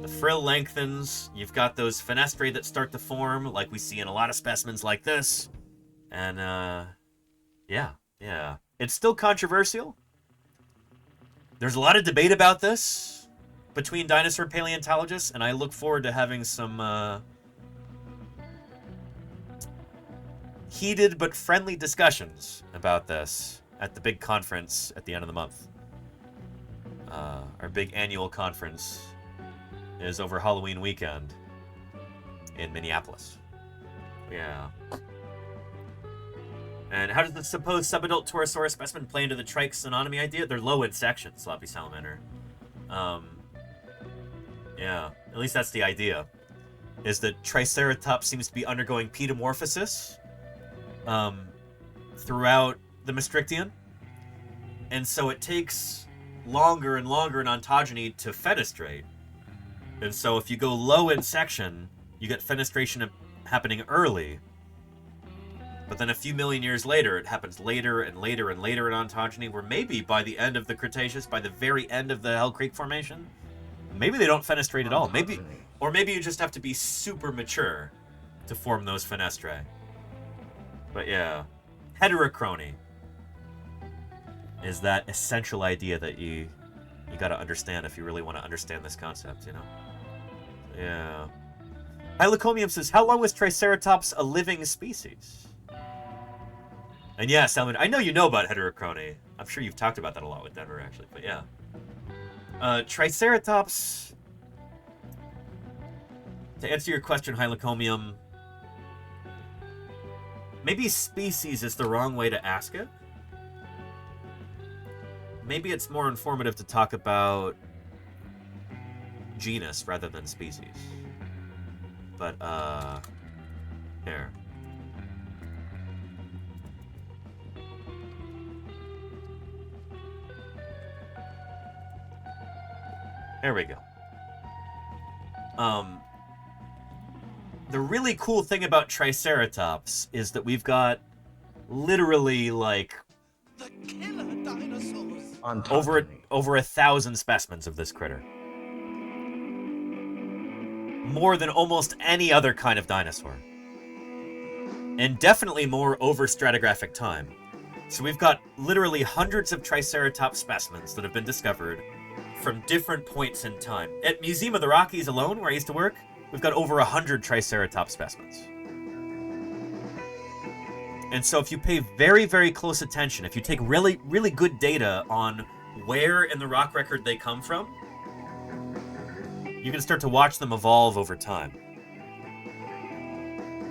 The frill lengthens, you've got those fenestrae that start to form, like we see in a lot of specimens like this. And, yeah. It's still controversial. There's a lot of debate about this between dinosaur paleontologists, and I look forward to having some, heated but friendly discussions about this at the big conference at the end of the month. Our big annual conference is over Halloween weekend in Minneapolis. Yeah. And how does the supposed subadult Torosaurus specimen play into the trike synonymy idea? They're low in section, Sloppy Salamander. Yeah, at least that's the idea. Is that Triceratops seems to be undergoing pedomorphosis throughout the Maastrichtian. And so it takes longer and longer in ontogeny to fenestrate. And so if you go low in section, you get fenestration happening early. But then a few million years later, it happens later and later and later in ontogeny, where maybe by the end of the Cretaceous, by the very end of the Hell Creek Formation, maybe they don't fenestrate at all. Maybe you just have to be super mature to form those fenestrae. But yeah, heterochrony is that essential idea that you gotta understand if you really want to understand this concept, you know? Yeah. Hylocomium says, how long was Triceratops a living species? And yeah, Salmon, I know you know about heterochrony. I'm sure you've talked about that a lot with Denver, actually, but yeah. Triceratops, to answer your question, Hylocomium, maybe species is the wrong way to ask it. Maybe it's more informative to talk about genus rather than species. But, here. There we go. The really cool thing about Triceratops is that we've got literally, like, over 1,000 specimens of this critter. More than almost any other kind of dinosaur. And definitely more over stratigraphic time. So we've got literally hundreds of Triceratops specimens that have been discovered from different points in time. At Museum of the Rockies alone, where I used to work, we've got over 100 Triceratops specimens. And so if you pay very, very close attention, if you take really, really good data on where in the rock record they come from, you can start to watch them evolve over time.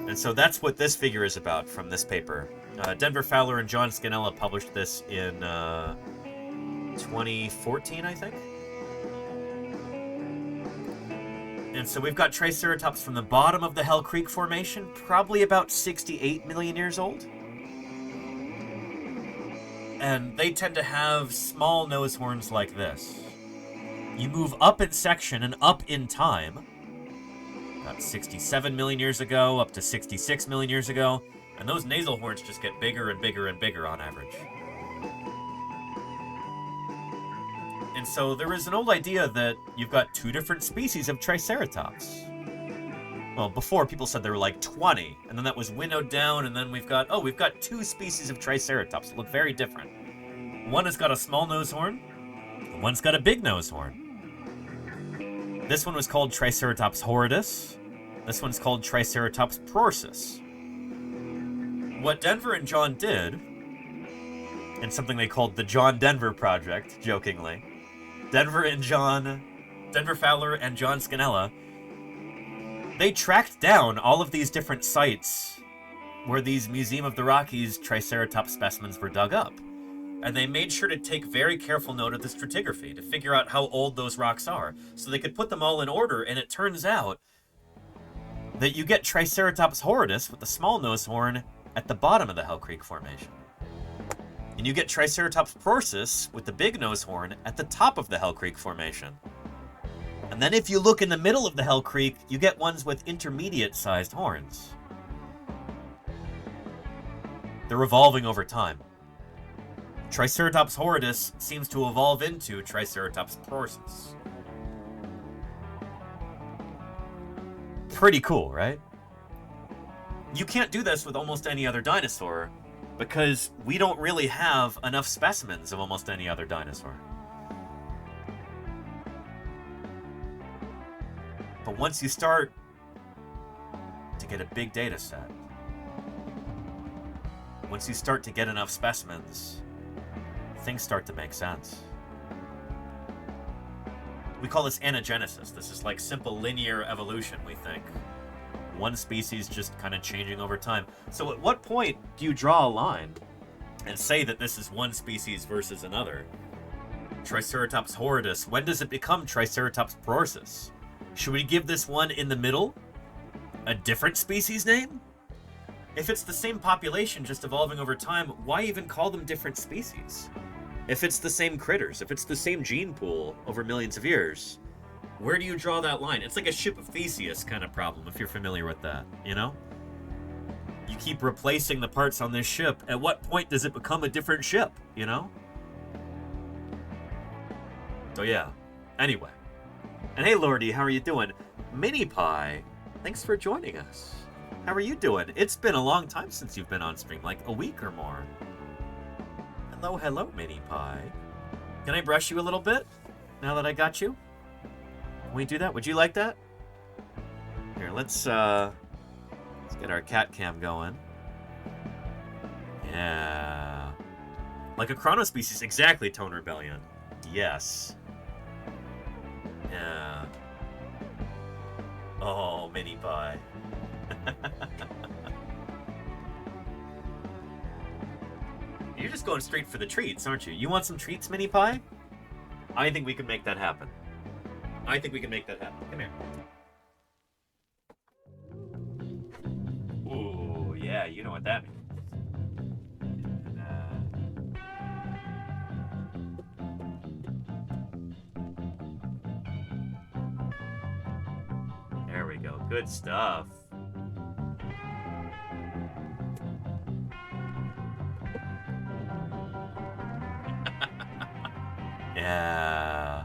And so that's what this figure is about from this paper. Denver Fowler and John Scannella published this in 2014, I think. And so we've got Triceratops from the bottom of the Hell Creek Formation, probably about 68 million years old. And they tend to have small nose horns like this. You move up in section and up in time, about 67 million years ago, up to 66 million years ago, and those nasal horns just get bigger and bigger and bigger on average. And so there is an old idea that you've got two different species of Triceratops. Well, before people said there were like 20, and then that was winnowed down, and then we've got two species of Triceratops that look very different. One has got a small nose horn, and one's got a big nose horn. This one was called Triceratops horridus. This one's called Triceratops prorsus. What Denver and John did, in something they called the John Denver Project, jokingly, Denver Fowler and John Scannella, they tracked down all of these different sites where these Museum of the Rockies Triceratops specimens were dug up. And they made sure to take very careful note of the stratigraphy to figure out how old those rocks are, so they could put them all in order, and it turns out that you get Triceratops horridus with the small nose horn at the bottom of the Hell Creek Formation. And you get Triceratops prorsus with the big nose horn at the top of the Hell Creek Formation. And then if you look in the middle of the Hell Creek, you get ones with intermediate-sized horns. They're evolving over time. Triceratops horridus seems to evolve into Triceratops prorsus. Pretty cool, right? You can't do this with almost any other dinosaur, because we don't really have enough specimens of almost any other dinosaur. But once you start to get a big data set, once you start to get enough specimens, things start to make sense. We call this anagenesis. This is like simple linear evolution, we think. One species just kind of changing over time. So at what point do you draw a line and say that this is one species versus another? Triceratops horridus, when does it become Triceratops prorsus? Should we give this one in the middle a different species name? If it's the same population just evolving over time, why even call them different species? If it's the same critters, if it's the same gene pool over millions of years, where do you draw that line? It's like a ship of Theseus kind of problem, if you're familiar with that, you know? You keep replacing the parts on this ship. At what point does it become a different ship, you know? So yeah, anyway. And hey, Lordy, how are you doing? Mini Pie, thanks for joining us. How are you doing? It's been a long time since you've been on stream, like a week or more. Hello, Mini Pie. Can I brush you a little bit, now that I got you? Can we do that? Would you like that? Here, let's get our cat cam going. Yeah. Like a chronospecies, exactly, Tone Rebellion. Yes. Yeah. Oh, Mini Pie. You're just going straight for the treats, aren't you? You want some treats, Mini Pie? I think we can make that happen. I think we can make that happen. Come here. Ooh, yeah, you know what that means. There we go. Good stuff. Yeah.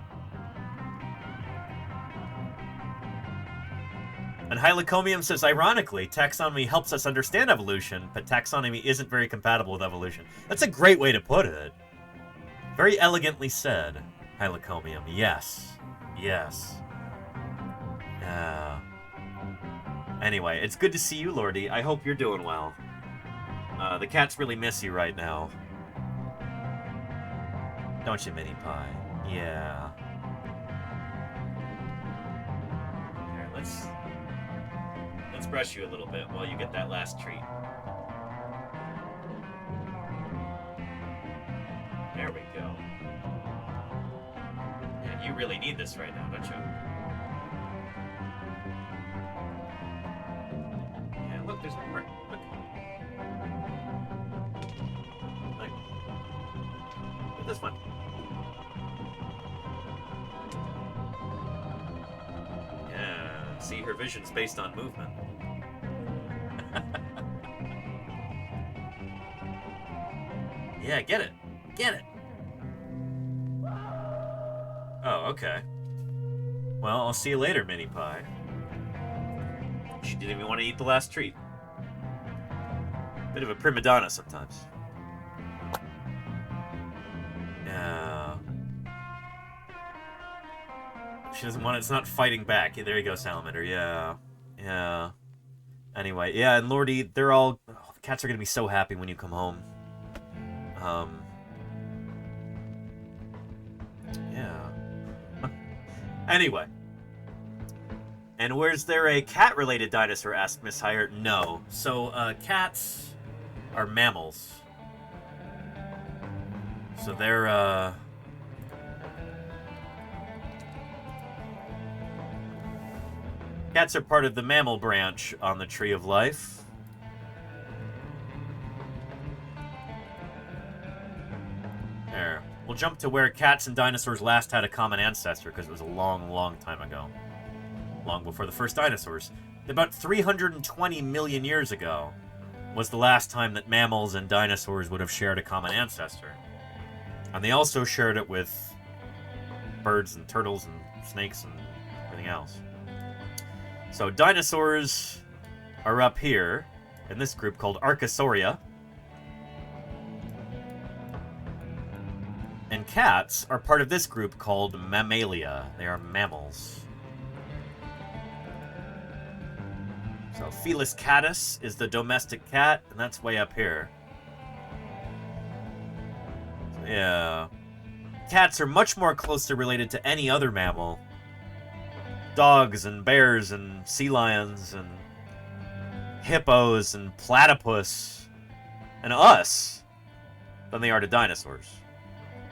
And Hylocomium says, ironically, taxonomy helps us understand evolution, but taxonomy isn't very compatible with evolution. That's a great way to put it. Very elegantly said, Hylocomium. Yes. Yes. Yeah. Anyway, it's good to see you, Lordy. I hope you're doing well. The cats really miss you right now. Don't you, Mini Pie? Yeah. brush you a little bit while you get that last treat. There we go. Man, you really need this right now, don't you? Yeah, look, there's more. Look. Look at this one. Yeah, see, her vision's based on movement. Yeah, get it. Get it. Oh, okay. Well, I'll see you later, Mini Pie. She didn't even want to eat the last treat. Bit of a prima donna sometimes. Yeah. She doesn't want it. It's not fighting back. Yeah, there you go, Salamander. Yeah. Yeah. Anyway, yeah, and Lordy, they're all... Oh, the cats are going to be so happy when you come home. Yeah. Anyway. And where's there a cat-related dinosaur, asked Miss Hire? No. So, cats are mammals. So they're, Cats are part of the mammal branch on the Tree of Life. There. We'll jump to where cats and dinosaurs last had a common ancestor, because it was a long, long time ago. Long before the first dinosaurs. About 320 million years ago was the last time that mammals and dinosaurs would have shared a common ancestor. And they also shared it with birds and turtles and snakes and everything else. So dinosaurs are up here in this group called Archosauria. And cats are part of this group called Mammalia. They are mammals. So Felis catus is the domestic cat, and that's way up here. So, yeah. Cats are much more closely related to any other mammal. Dogs and bears and sea lions and hippos and platypus and us than they are to dinosaurs.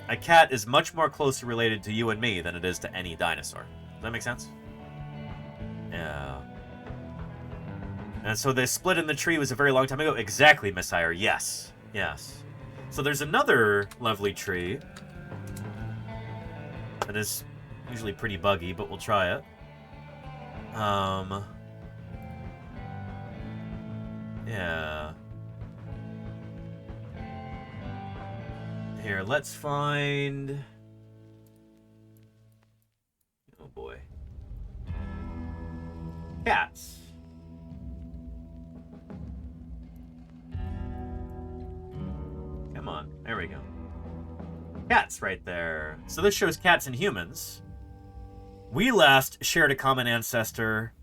A cat is much more closely related to you and me than it is to any dinosaur. Does that make sense? Yeah. And so the split in the tree was a very long time ago. Exactly, Miss Hire. Yes. Yes. So there's another lovely tree that is usually pretty buggy, but we'll try it. Yeah. Here, let's find... Oh boy. Cats. Come on, there we go. Cats right there. So this shows cats and humans. We last shared a common ancestor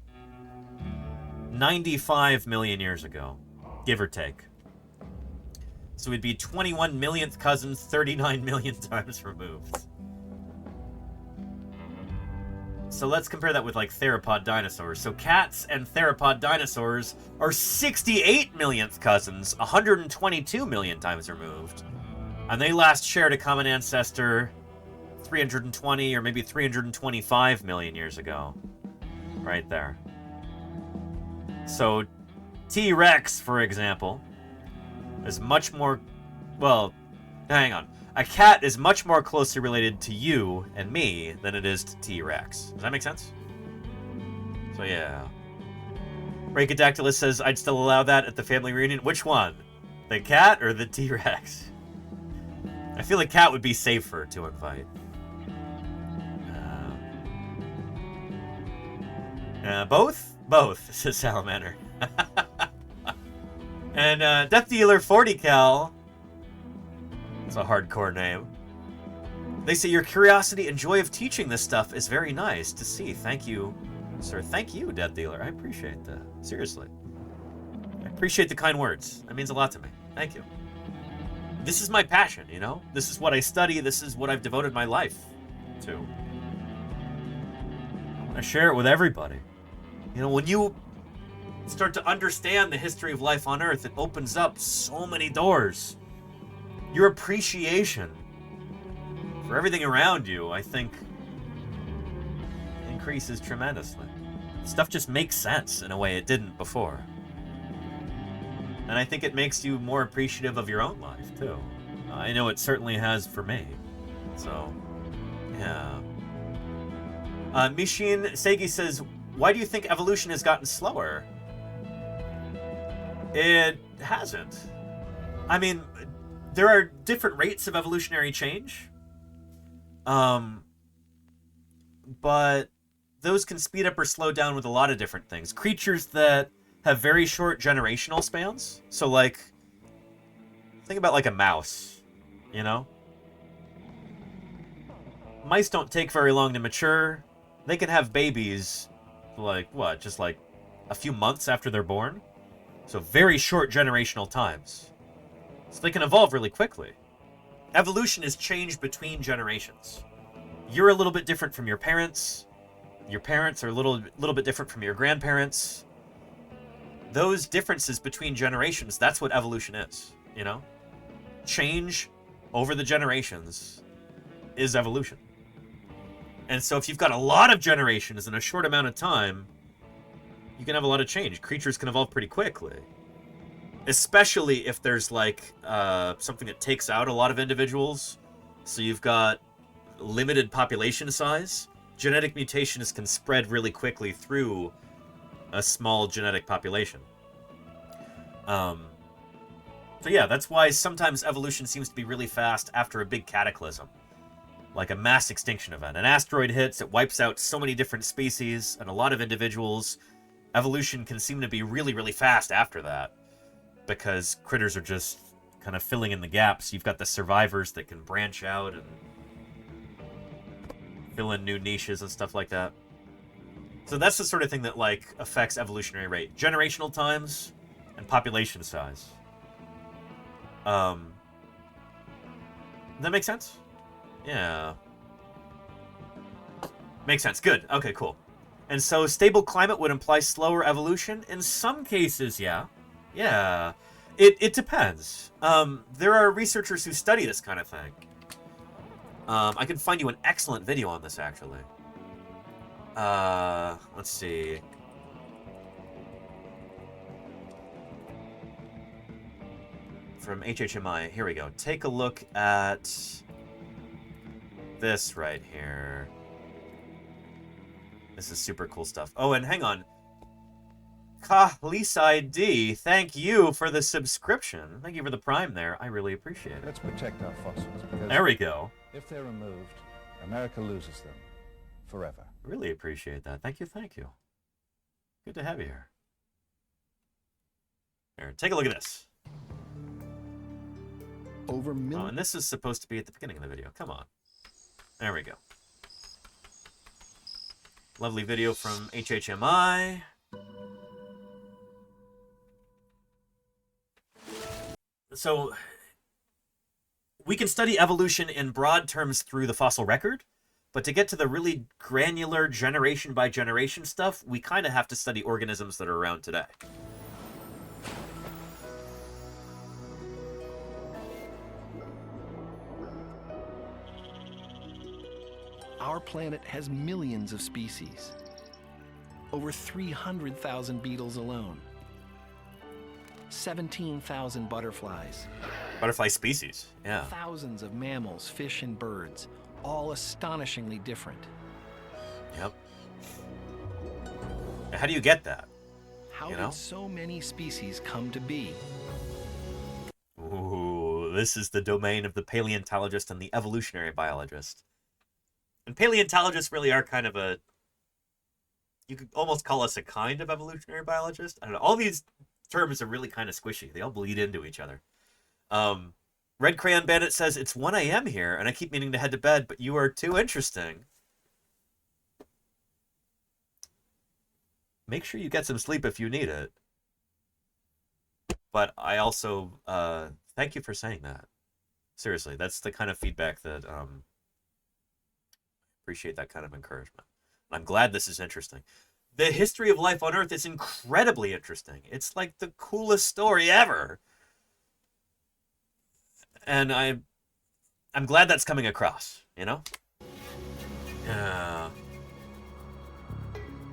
95 million years ago, give or take. So we'd be 21 millionth cousins 39 million times removed. So let's compare that with, like, theropod dinosaurs. So cats and theropod dinosaurs are 68 millionth cousins 122 million times removed. And they last shared a common ancestor 320 or maybe 325 million years ago. Right there. So T-Rex, for example, is much more... Well, hang on. A cat is much more closely related to you and me than it is to T-Rex. Does that make sense? So yeah. Brachydactylus says, I'd still allow that at the family reunion. Which one? The cat or the T-Rex? I feel like cat would be safer to invite. Both? Both, says Salamander. And Death Dealer 40 Cal. It's a hardcore name. They say your curiosity and joy of teaching this stuff is very nice to see. Thank you, sir. Thank you, Death Dealer. I appreciate that. Seriously. I appreciate the kind words. That means a lot to me. Thank you. This is my passion, you know? This is what I study. This is what I've devoted my life to. I share it with everybody. You know, when you start to understand the history of life on Earth, it opens up so many doors. Your appreciation for everything around you, I think, increases tremendously. Stuff just makes sense in a way it didn't before. And I think it makes you more appreciative of your own life, too. I know it certainly has for me. So, yeah. Mishin Segi says, why do you think evolution has gotten slower? It hasn't. I mean, there are different rates of evolutionary change. But those can speed up or slow down with a lot of different things. Creatures that have very short generational spans. So, like, think about like a mouse, you know? Mice don't take very long to mature. They can have babies, like, what, just like a few months after they're born? So very short generational times. So they can evolve really quickly. Evolution is change between generations. You're a little bit different from your parents. Your parents are a little bit different from your grandparents. Those differences between generations, that's what evolution is, you know? Change over the generations is evolution. And so if you've got a lot of generations in a short amount of time, you can have a lot of change. Creatures can evolve pretty quickly. Especially if there's like something that takes out a lot of individuals. So you've got limited population size. Genetic mutations can spread really quickly through a small genetic population. So yeah, that's why sometimes evolution seems to be really fast after a big cataclysm. Like a mass extinction event. An asteroid hits, it wipes out so many different species and a lot of individuals. Evolution can seem to be really, really fast after that. Because critters are just kind of filling in the gaps. You've got the survivors that can branch out and fill in new niches and stuff like that. So that's the sort of thing that, like, affects evolutionary rate. Generational times and population size. Does that make sense? Yeah. Makes sense. Good. Okay, cool. And so stable climate would imply slower evolution? In some cases, yeah. Yeah. It depends. There are researchers who study this kind of thing. I can find you an excellent video on this, actually. Let's see. From HHMI. Here we go. Take a look at this right here. This is super cool stuff. Oh, and hang on. Kahlisai D, thank you for the subscription. Thank you for the Prime there. I really appreciate it. Let's protect our fossils. Because there we go. If they're removed, America loses them forever. Really appreciate that. Thank you, thank you. Good to have you here. Here, take a look at this. Over millions. Oh, and this is supposed to be at the beginning of the video. Come on. There we go. Lovely video from HHMI. So, we can study evolution in broad terms through the fossil record, but to get to the really granular generation by generation stuff, we kind of have to study organisms that are around today. Our planet has millions of species. Over 300,000 beetles alone. 17,000 butterflies. Butterfly species, yeah. Thousands of mammals, fish, and birds, all astonishingly different. Yep. How do you get that? How did so many species come to be? Ooh, this is the domain of the paleontologist and the evolutionary biologist. And paleontologists really are kind of a... You could almost call us a kind of evolutionary biologist. I don't know. All these terms are really kind of squishy. They all bleed into each other. Red Crayon Bandit says, it's 1 a.m. here, and I keep meaning to head to bed, but you are too interesting. Make sure you get some sleep if you need it. But I also, thank you for saying that. Seriously, that's the kind of feedback that, appreciate that kind of encouragement. I'm glad this is interesting. the history of life on Earth is incredibly interesting. It's like the coolest story ever. And I'm glad that's coming across, you know? Yeah.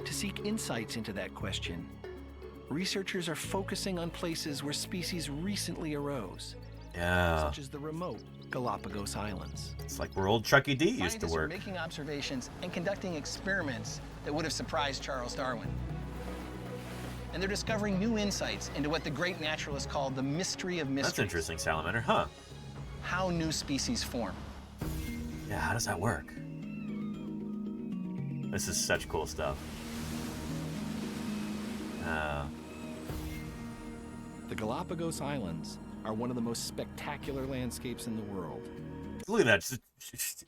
To seek insights into that question, researchers are focusing on places where species recently arose, such as the remote Galapagos Islands. It's like where old Chuck E. D. used to Scientists are work. making observations and conducting experiments that would have surprised Charles Darwin. And they're discovering new insights into what the great naturalist called the mystery of mysteries. That's interesting, Salamander, huh? How new species form. Yeah, how does that work? This is such cool stuff. The Galapagos Islands are one of the most spectacular landscapes in the world. Look at that. It's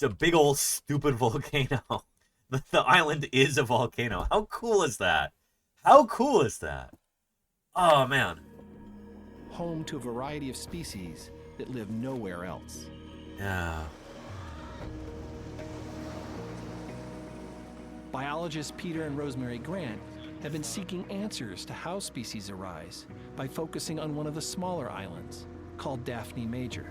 a big old stupid volcano. The island is a volcano. How cool is that? How cool is that? Oh, man. Home to a variety of species that live nowhere else. Yeah. Biologists Peter and Rosemary Grant have been seeking answers to how species arise by focusing on one of the smaller islands called Daphne Major.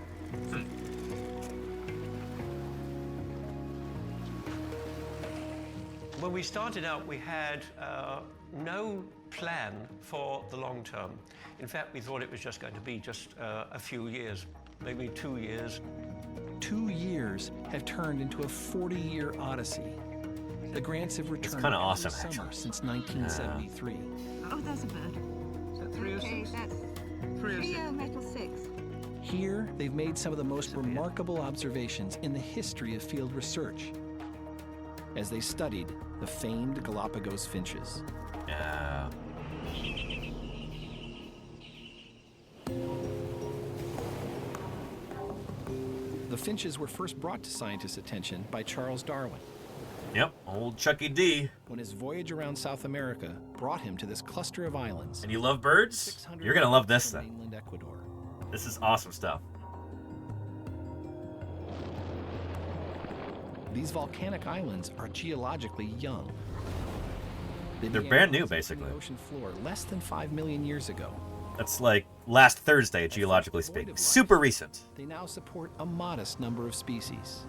When we started out, we had no plan for the long term. In fact, we thought it was just going to be just a few years, maybe 2 years. 2 years have turned into a 40-year odyssey. The Grants have returned kinda every awesome, summer actually. since 1973. Oh, there's a bird. Is that 306? Okay, that's 306. metal 6. Here, they've made some of the most remarkable observations in the history of field research as they studied the famed Galapagos finches. Yeah. The finches were first brought to scientists' attention by Charles Darwin. Yep, old Chuck E. D. When his voyage around South America brought him to this cluster of islands. And you love birds? You're gonna love this thing. Mainland Ecuador. This is awesome stuff. These volcanic islands are geologically young. They They're began brand new, rising from basically. the ocean floor less than 5 million years ago. That's like last Thursday, geologically speaking. Super recent. They now support a modest number of species.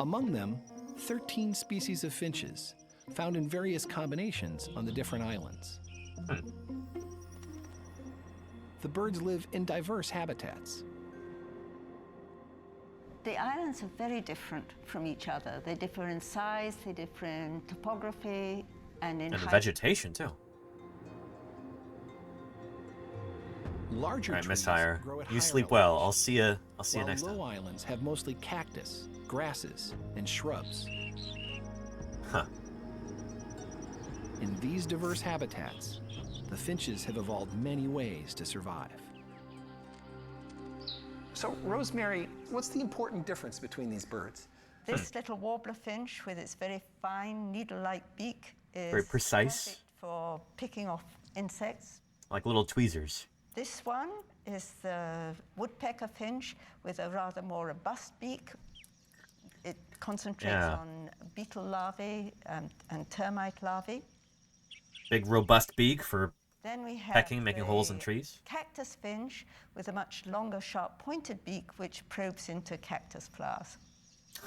Among them, 13 species of finches, found in various combinations on the different islands. The birds live in diverse habitats. The islands are very different from each other. They differ in size, they differ in topography, and in And the height. vegetation, too. Larger All right, Miss trees Hire. grow at You higher sleep well. elevations, I'll see you while next low time. islands have mostly cactus, grasses, and shrubs. Huh. In these diverse habitats, the finches have evolved many ways to survive. So, Rosemary, what's the important difference between these birds? This little warbler finch with its very fine needle-like beak is Very precise. perfect for picking off insects. Like little tweezers. This one is the woodpecker finch with a rather more robust beak. It concentrates Yeah. on beetle larvae and termite larvae. Big robust beak for Then we have pecking, making holes in the trees. cactus finch with a much longer, sharp pointed beak which probes into cactus flowers.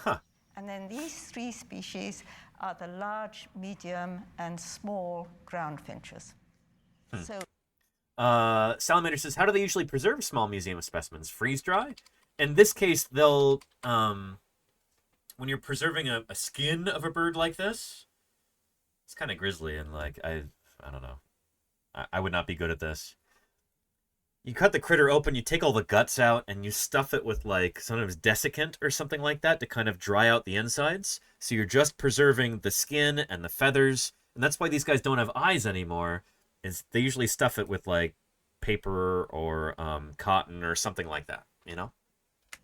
Huh. And then these three species are the large, medium, and small ground finches. So Salamander says, how do they usually preserve small museum specimens? Freeze dry? In this case, they'll, when you're preserving a skin of a bird like this, it's kind of grisly and like, I don't know. I would not be good at this. You cut the critter open, you take all the guts out, and you stuff it with like sometimes desiccant or something like that to kind of dry out the insides. So you're just preserving the skin and the feathers. And that's why these guys don't have eyes anymore, is they usually stuff it with like paper or cotton or something like that, you know?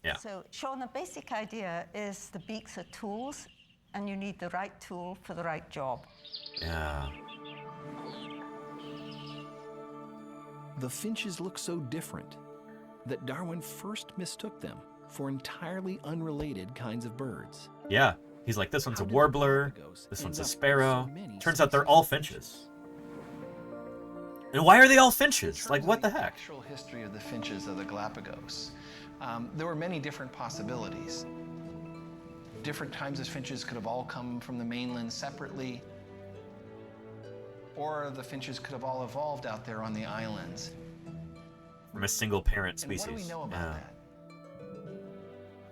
Yeah. So, Sean, the basic idea is the beaks are tools, and you need the right tool for the right job. Yeah. The finches look so different that Darwin first mistook them for entirely unrelated kinds of birds. Yeah, he's like, this one's a warbler, this one's a sparrow. Turns out they're all finches. And why are they all finches? Like, what the heck? Actual history of the finches of the Galapagos. There were many different possibilities. Different kinds of finches could have all come from the mainland separately, or the finches could have all evolved out there on the islands. From a single parent species. And what do we know about that?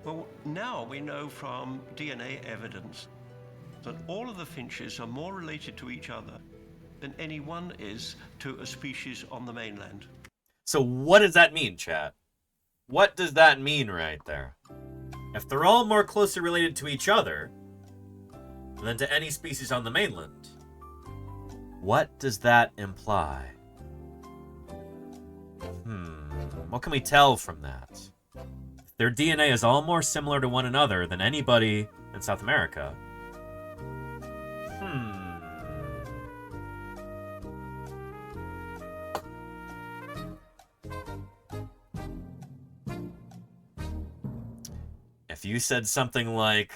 Well, now we know from DNA evidence that all of the finches are more related to each other than any one is to a species on the mainland. So what does that mean, chat? What does that mean right there? If they're all more closely related to each other than to any species on the mainland, what does that imply? What can we tell from that? Their DNA is all more similar to one another than anybody in South America. If you said something like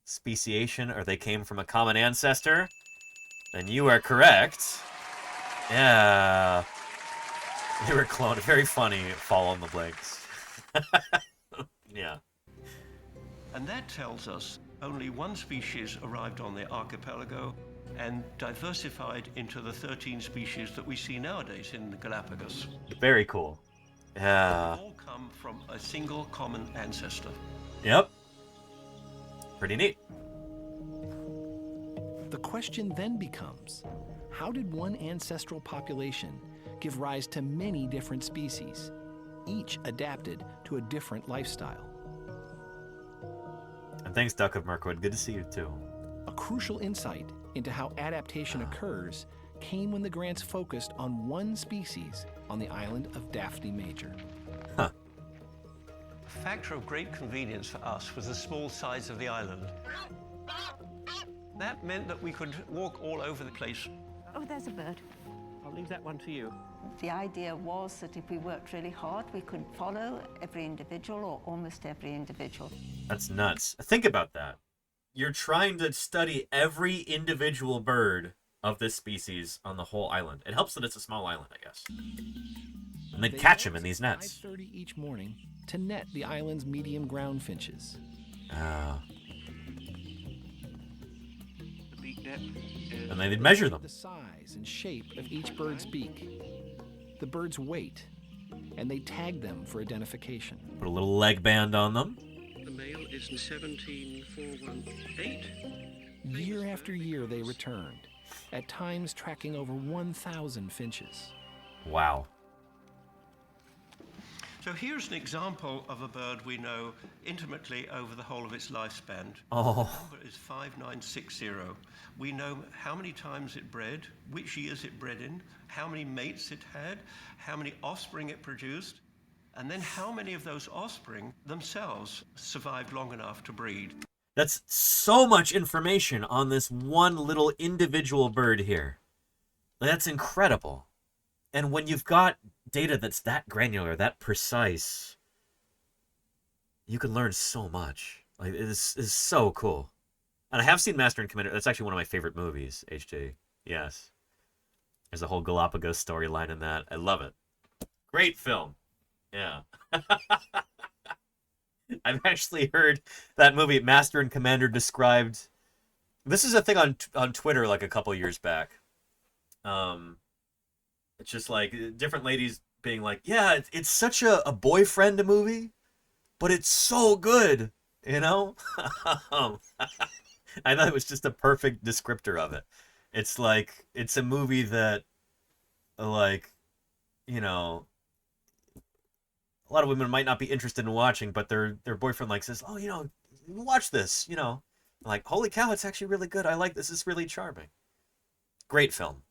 speciation, or they came from a common ancestor, then you are correct. Yeah. You were cloned. Very funny, fall on the blanks. Yeah. And that tells us only one species arrived on the archipelago and diversified into the 13 species that we see nowadays in the Galapagos. Very cool. Yeah. They all come from a single common ancestor. Yep. Pretty neat. The question then becomes, how did one ancestral population give rise to many different species, each adapted to a different lifestyle? And thanks, Duck of Mirkwood. Good to see you, too. A crucial insight into how adaptation occurs came when the grants focused on one species on the island of Daphne Major. Huh. A factor of great convenience for us was the small size of the island. That meant that we could walk all over the place. Oh, there's a bird. I'll leave that one to you. The idea was that if we worked really hard, we could follow every individual or almost every individual. That's nuts. Think about that. You're trying to study every individual bird of this species on the whole island. It helps that it's a small island, I guess. And then catch them in these nets. 5:30 each morning to net the island's medium ground finches. And then they'd measure them. The size and shape of each bird's beak, the bird's weight, and they tag them for identification. Put a little leg band on them. The male is 17418. Year after year they returned, at times tracking over 1,000 finches. Wow. So here's an example of a bird we know intimately over the whole of its lifespan. Oh. The number is 5960. We know how many times it bred, which years it bred in, how many mates it had, how many offspring it produced, and then how many of those offspring themselves survived long enough to breed. That's so much information on this one little individual bird here. That's incredible. And when you've got data that's that granular, that precise, you can learn so much. Like, it is so cool. And I have seen Master and Commander. That's actually one of my favorite movies, HG. Yes. There's a whole Galapagos storyline in that. I love it. Great film. Yeah. I've actually heard that movie, Master and Commander, described. This is a thing on Twitter like a couple years back. It's just like different ladies being like, yeah, it's such a boyfriend movie, but it's so good, you know? I thought it was just a perfect descriptor of it. It's like, it's a movie that, like, you know, a lot of women might not be interested in watching, but their boyfriend like says, oh, you know, watch this, you know. I'm like, holy cow, it's actually really good. I like this. It's really charming. Great film.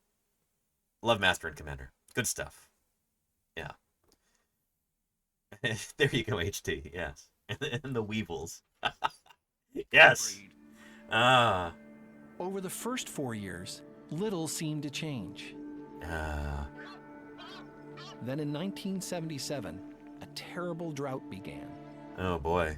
Love Master and Commander. Good stuff. Yeah. There you go, HT. Yes. And the Weevils. Yes. Over the first 4 years, little seemed to change. Then in 1977, a terrible drought began. Oh boy.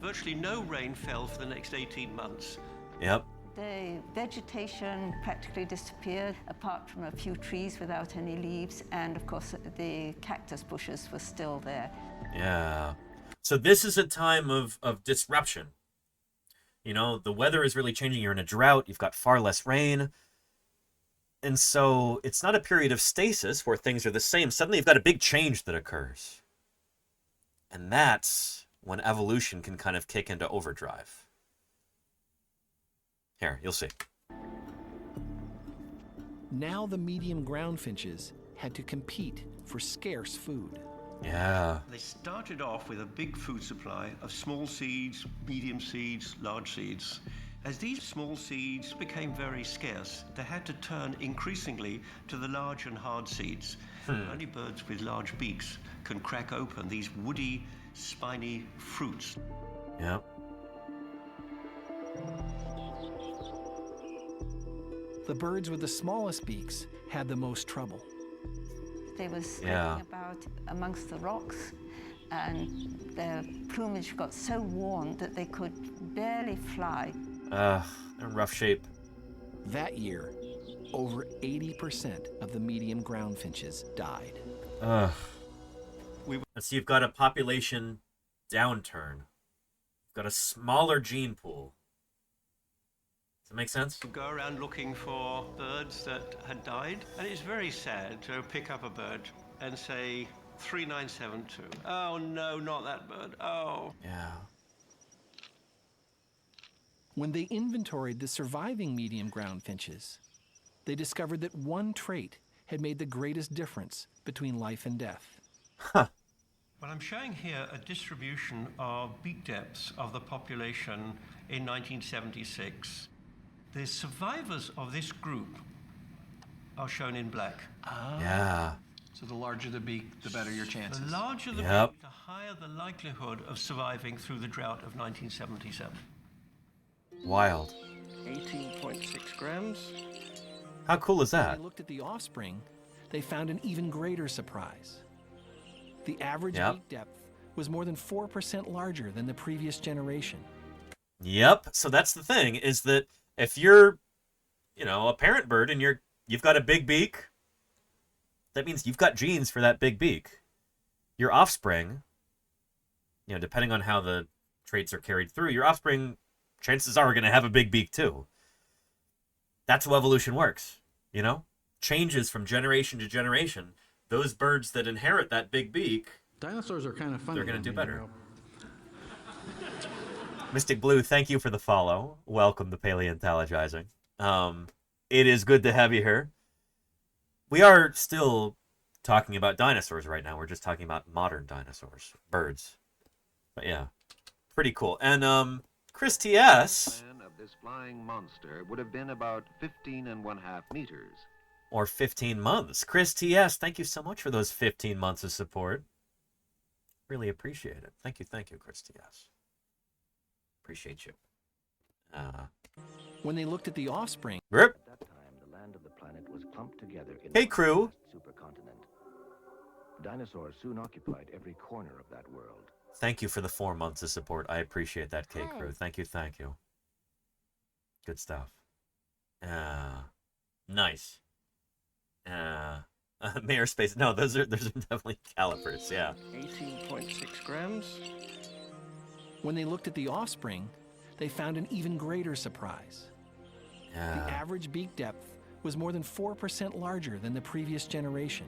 Virtually no rain fell for the next 18 months. Yep. The vegetation practically disappeared, apart from a few trees without any leaves, and of course the cactus bushes were still there. Yeah. So this is a time of disruption. You know, the weather is really changing. You're in a drought. You've got far less rain. And so it's not a period of stasis where things are the same. Suddenly you've got a big change that occurs. And that's when evolution can kind of kick into overdrive. Here, you'll see. Now the medium ground finches had to compete for scarce food. Yeah. They started off with a big food supply of small seeds, medium seeds, large seeds. As these small seeds became very scarce, they had to turn increasingly to the large and hard seeds. Only birds with large beaks can crack open these woody, spiny fruits. Yep. The birds with the smallest beaks had the most trouble. They were scraping about amongst the rocks, and their plumage got so worn that they could barely fly. In rough shape. That year, over 80% of the medium ground finches died. So you've got a population downturn. You've got a smaller gene pool. Does that make sense? Go around looking for birds that had died, and it's very sad to pick up a bird and say 3972. Oh no, not that bird. Oh. Yeah. When they inventoried the surviving medium ground finches, they discovered that one trait had made the greatest difference between life and death. Huh. Well, I'm showing here a distribution of beak depths of the population in 1976. The survivors of this group are shown in black. Yeah. So the larger the beak, the better your chances. The larger the Yep. beak, the higher the likelihood of surviving through the drought of 1977. Wild. 18.6 grams. How cool is When that? they looked at the offspring, they found an even greater surprise. The average Yep. beak depth was more than 4% larger than the previous generation. Yep. So that's the thing, is that if you're, you know, a parent bird and you've got a big beak, that means you've got genes for that big beak. Your offspring, you know, depending on how the traits are carried through, your offspring, chances are going to have a big beak too. That's how evolution works, you know? Changes from generation to generation. Those birds that inherit that big beak, dinosaurs are kind of funny. they're going to do better. You know? Mystic Blue, thank you for the follow. Welcome to Paleontologizing. It is good to have you here. We are still talking about dinosaurs right now. We're just talking about modern dinosaurs, birds. But yeah, pretty cool. And Chris TS, of this flying monster would have been about 15.5 meters. or 15 months. Chris TS, thank you so much for those 15 months of support. Really appreciate it. Thank you, Chris TS. Appreciate you. When they looked at the offspring, Rip. At that time, the land of the planet was clumped together in Hey, one crew. vast supercontinent. Dinosaurs soon occupied every corner of that world. Thank you for the 4 months of support. I appreciate that, K Crew. Thank you. Good stuff. Nice. Mayor Space. No, those are definitely calipers. Yeah. 18.6 grams. when they looked at the offspring, they found an even greater surprise. The average beak depth was more than 4% larger than the previous generation.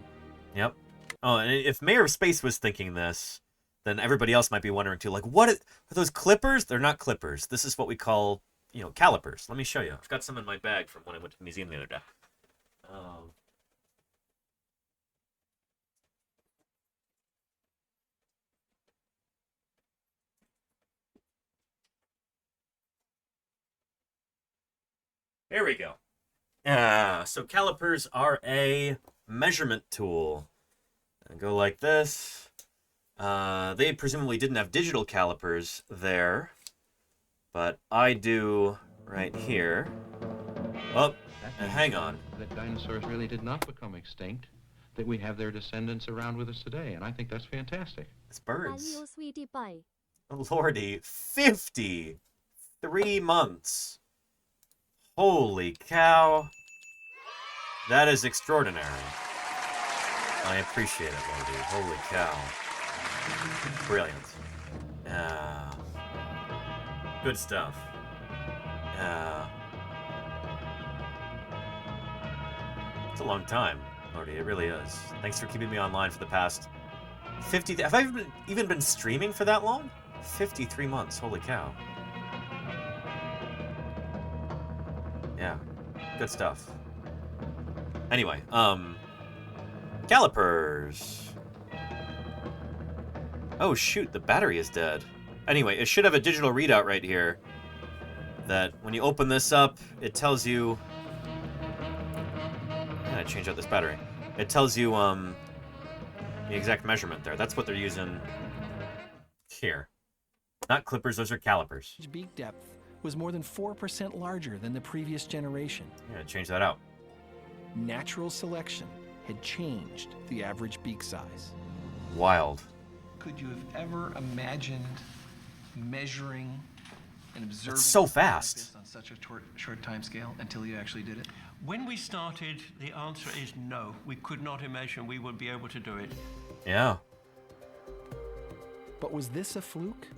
Yep. Oh, and if Mayor of Space was thinking this, then everybody else might be wondering too, like, what are those clippers? They're not clippers. This is what we call, calipers. Let me show you. I've got some in my bag from when I went to the museum the other day. There we go. So calipers are a measurement tool. And go like this. They presumably didn't have digital calipers there, but I do right here. Oh, hang on. That dinosaurs really did not become extinct, that we have their descendants around with us today, and I think that's fantastic. It's birds. Paleo sweetie pie. lordy, 53 months. Holy cow. That is extraordinary. I appreciate it, lordy. Holy cow. Brilliant. Good stuff. It's a long time, lordy. It really is. Thanks for keeping me online for the past 50... Have I even been streaming for that long? 53 months. Holy cow. Yeah. Good stuff. Anyway, calipers. Oh shoot, the battery is dead. Anyway, it should have a digital readout right here that when you open this up, it tells you... I'm gonna change out this battery. It tells you the exact measurement there. That's what they're using here. Not clippers, those are calipers. Beak depth was more than 4% larger than the previous generation. Yeah, change that out. Natural selection had changed the average beak size. Wild. Could you have ever imagined measuring and observing it's so fast on such a short time scale until you actually did it? When we started, the answer is no. We could not imagine we would be able to do it. Yeah. But was this a fluke?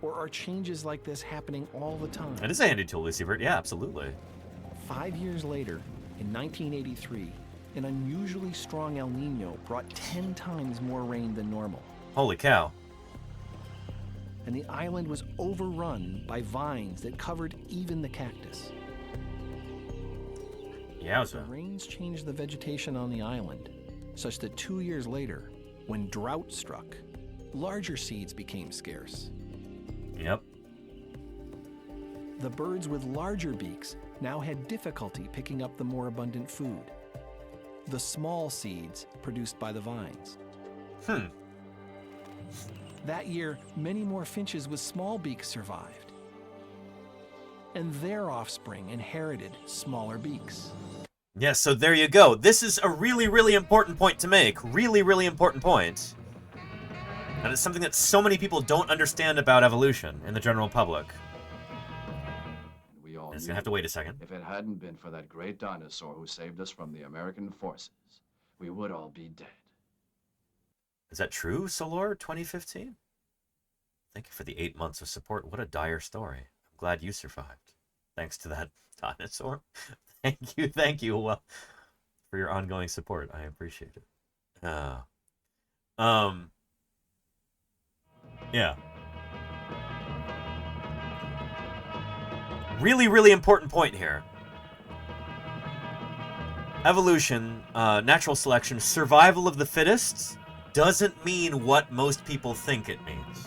Or are changes like this happening all the time? It is a handy tool, Lucybert. Yeah, absolutely. 5 years later, in 1983, an unusually strong El Nino brought 10 times more rain than normal. Holy cow. And the island was overrun by vines that covered even the cactus. Yowza. The rains changed the vegetation on the island, such that 2 years later, when drought struck, larger seeds became scarce. Yep. The birds with larger beaks now had difficulty picking up the more abundant food, the small seeds produced by the vines. That year, many more finches with small beaks survived, and their offspring inherited smaller beaks. Yeah, so there you go. This is a really, really important point to make. Really, really important point. And it's something that so many people don't understand about evolution in the general public. We all It's gonna have to wait a second. If it hadn't been for that great dinosaur who saved us from the American forces, we would all be dead. Is that true, Solor 2015? Thank you for the 8 months of support. What a dire story. I'm glad you survived. Thanks to that dinosaur. Thank you well, for your ongoing support. I appreciate it. Yeah. Really, really important point here. Evolution, natural selection, survival of the fittest doesn't mean what most people think it means.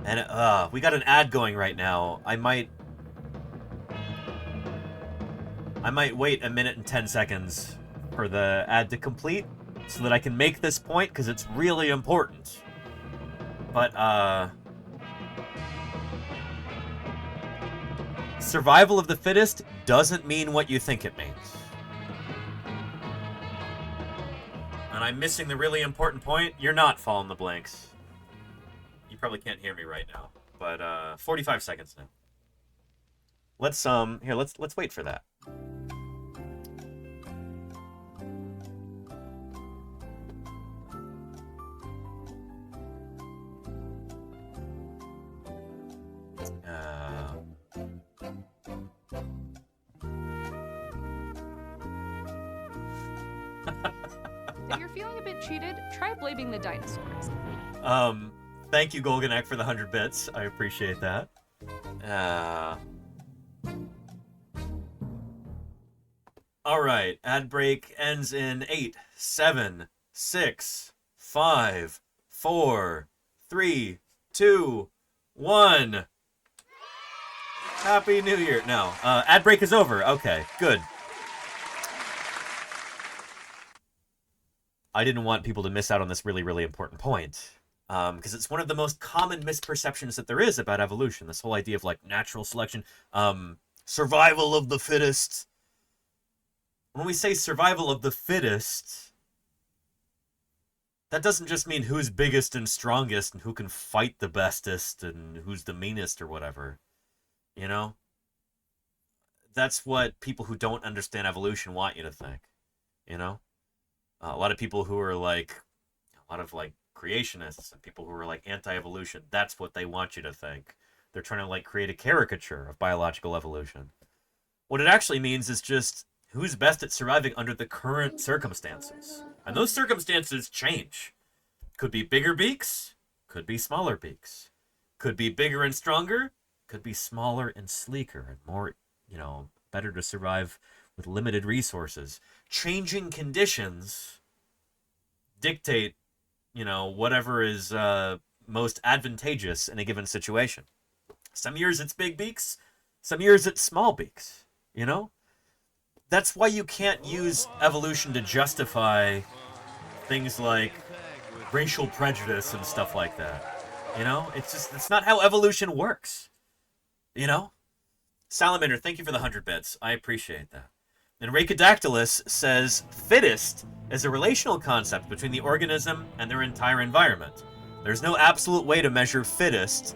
And we got an ad going right now. I might wait a minute and 10 seconds for the ad to complete so that I can make this point, because it's really important. But, survival of the fittest doesn't mean what you think it means. And I'm missing the really important point. You're not following the blanks. You probably can't hear me right now, but 45 seconds now. Let's let's wait for that. If you're feeling a bit cheated, try blaming the dinosaurs. Thank you, Golganek, for the 100 bits. I appreciate that. All right, ad break ends in 8, 7, 6, 5, 4, 3, 2, 1. Happy New Year. No, ad break is over. Okay, good. I didn't want people to miss out on this really, really important point. Because it's one of the most common misperceptions that there is about evolution. This whole idea of, like, natural selection, survival of the fittest. When we say survival of the fittest, that doesn't just mean who's biggest and strongest and who can fight the bestest and who's the meanest or whatever. You know? That's what people who don't understand evolution want you to think. You know? A lot of people who are like, a lot of like creationists and people who are like anti-evolution, that's what they want you to think. They're trying to like create a caricature of biological evolution. What it actually means is just who's best at surviving under the current circumstances. And those circumstances change. Could be bigger beaks, could be smaller beaks. Could be bigger and stronger, could be smaller and sleeker and more, you know, better to survive with limited resources. Changing conditions dictate, you know, whatever is most advantageous in a given situation. Some years it's big beaks, some years it's small beaks, you know? That's why you can't use evolution to justify things like racial prejudice and stuff like that. You know? It's not how evolution works. You know? Salamander, thank you for the 100 bits. I appreciate that. And Rhacodactylus says, fittest is a relational concept between the organism and their entire environment. There's no absolute way to measure fittest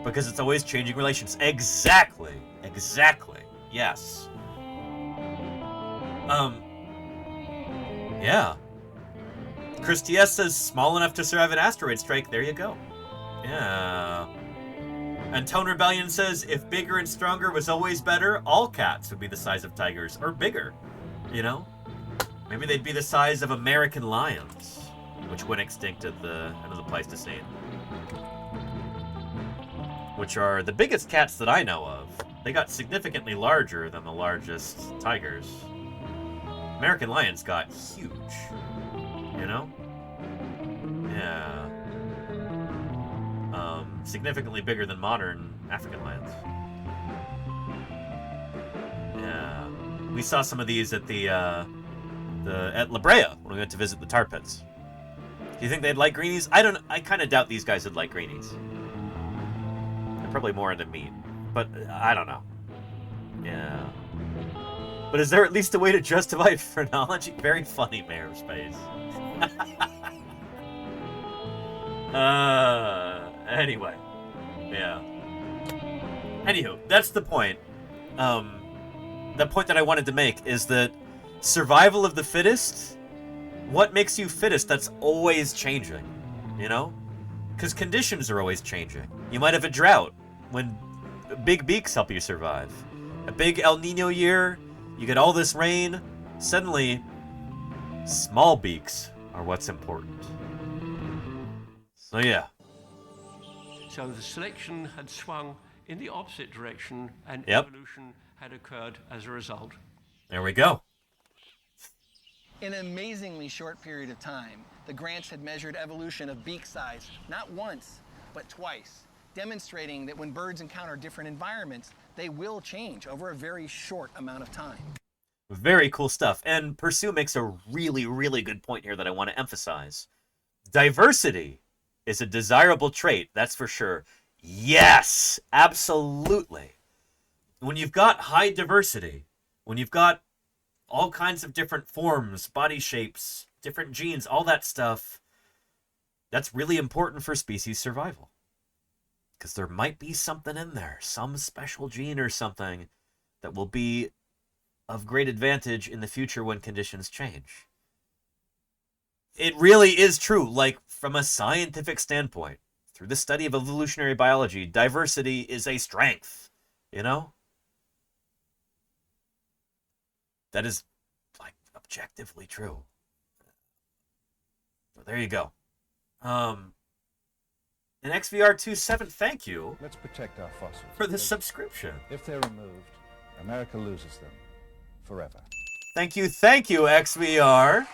because it's always changing relations. Exactly. Exactly. Yes. Yeah. Christias says, small enough to survive an asteroid strike. There you go. Yeah. And Tone Rebellion says, if bigger and stronger was always better, all cats would be the size of tigers, or bigger, you know? Maybe they'd be the size of American lions, which went extinct at the end of the Pleistocene. Which are the biggest cats that I know of. They got significantly larger than the largest tigers. American lions got huge, you know? Yeah. Significantly bigger than modern African lions. Yeah. We saw some of these at at La Brea when we went to visit the tar pits. Do you think they'd like greenies? I kind of doubt these guys would like greenies. They're probably more into meat, but I don't know. Yeah. But is there at least a way to justify phrenology? Very funny, Mayor of Space. Anyway. Yeah. Anywho, that's the point. The point that I wanted to make is that survival of the fittest, what makes you fittest, that's always changing, you know? Because conditions are always changing. You might have a drought when big beaks help you survive. A big El Nino year, you get all this rain, suddenly small beaks are what's important. So yeah. So the selection had swung in the opposite direction, and Yep. evolution had occurred as a result. There we go. In an amazingly short period of time, the grants had measured evolution of beak size not once, but twice, demonstrating that when birds encounter different environments, they will change over a very short amount of time. Very cool stuff. And Pursue makes a really, really good point here that I want to emphasize. Diversity is a desirable trait, that's for sure. Yes, absolutely. When you've got high diversity, when you've got all kinds of different forms, body shapes, different genes, all that stuff, that's really important for species survival. Because there might be something in there, some special gene or something that will be of great advantage in the future when conditions change. It really is true, like from a scientific standpoint, through the study of evolutionary biology, diversity is a strength, you know? That is, like, objectively true. So there you go. And XVR27, thank you. Let's protect our fossils. For the subscription. If they're removed, America loses them forever. Thank you, XVR.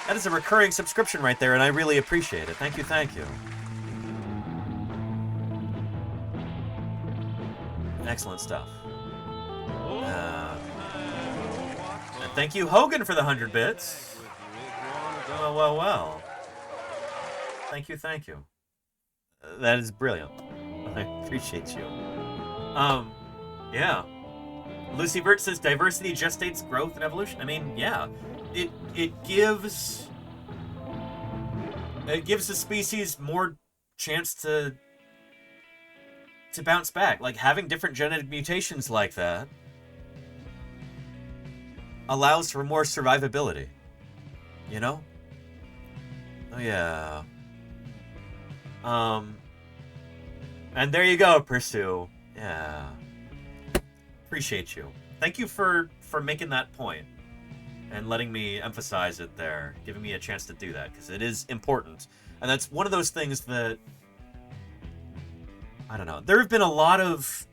That is a recurring subscription right there, and I really appreciate it. Thank you, thank you. Excellent stuff. And thank you, Hogan, for the 100 bits. Well. Thank you, thank you. That is brilliant. I appreciate you. Yeah. Lucy Burt says diversity gestates growth and evolution. I mean, yeah. It gives It gives the species more chance to bounce back. Like, having different genetic mutations like that allows for more survivability. You know? Oh, yeah. And there you go, Pursue. Yeah. Appreciate you. Thank you for making that point and letting me emphasize it there, giving me a chance to do that, because it is important. And that's one of those things that, I don't know, there have been a lot of,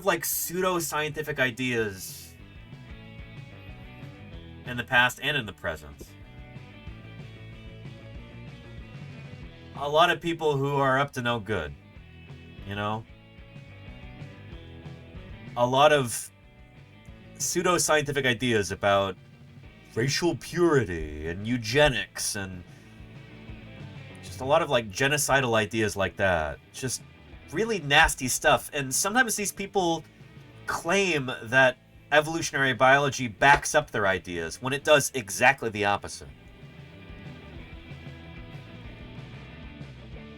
like, pseudo-scientific ideas in the past and in the present. A lot of people who are up to no good, you know? A lot of pseudo-scientific ideas about racial purity and eugenics and just a lot of, like, genocidal ideas like that. Just really nasty stuff. And sometimes these people claim that evolutionary biology backs up their ideas when it does exactly the opposite.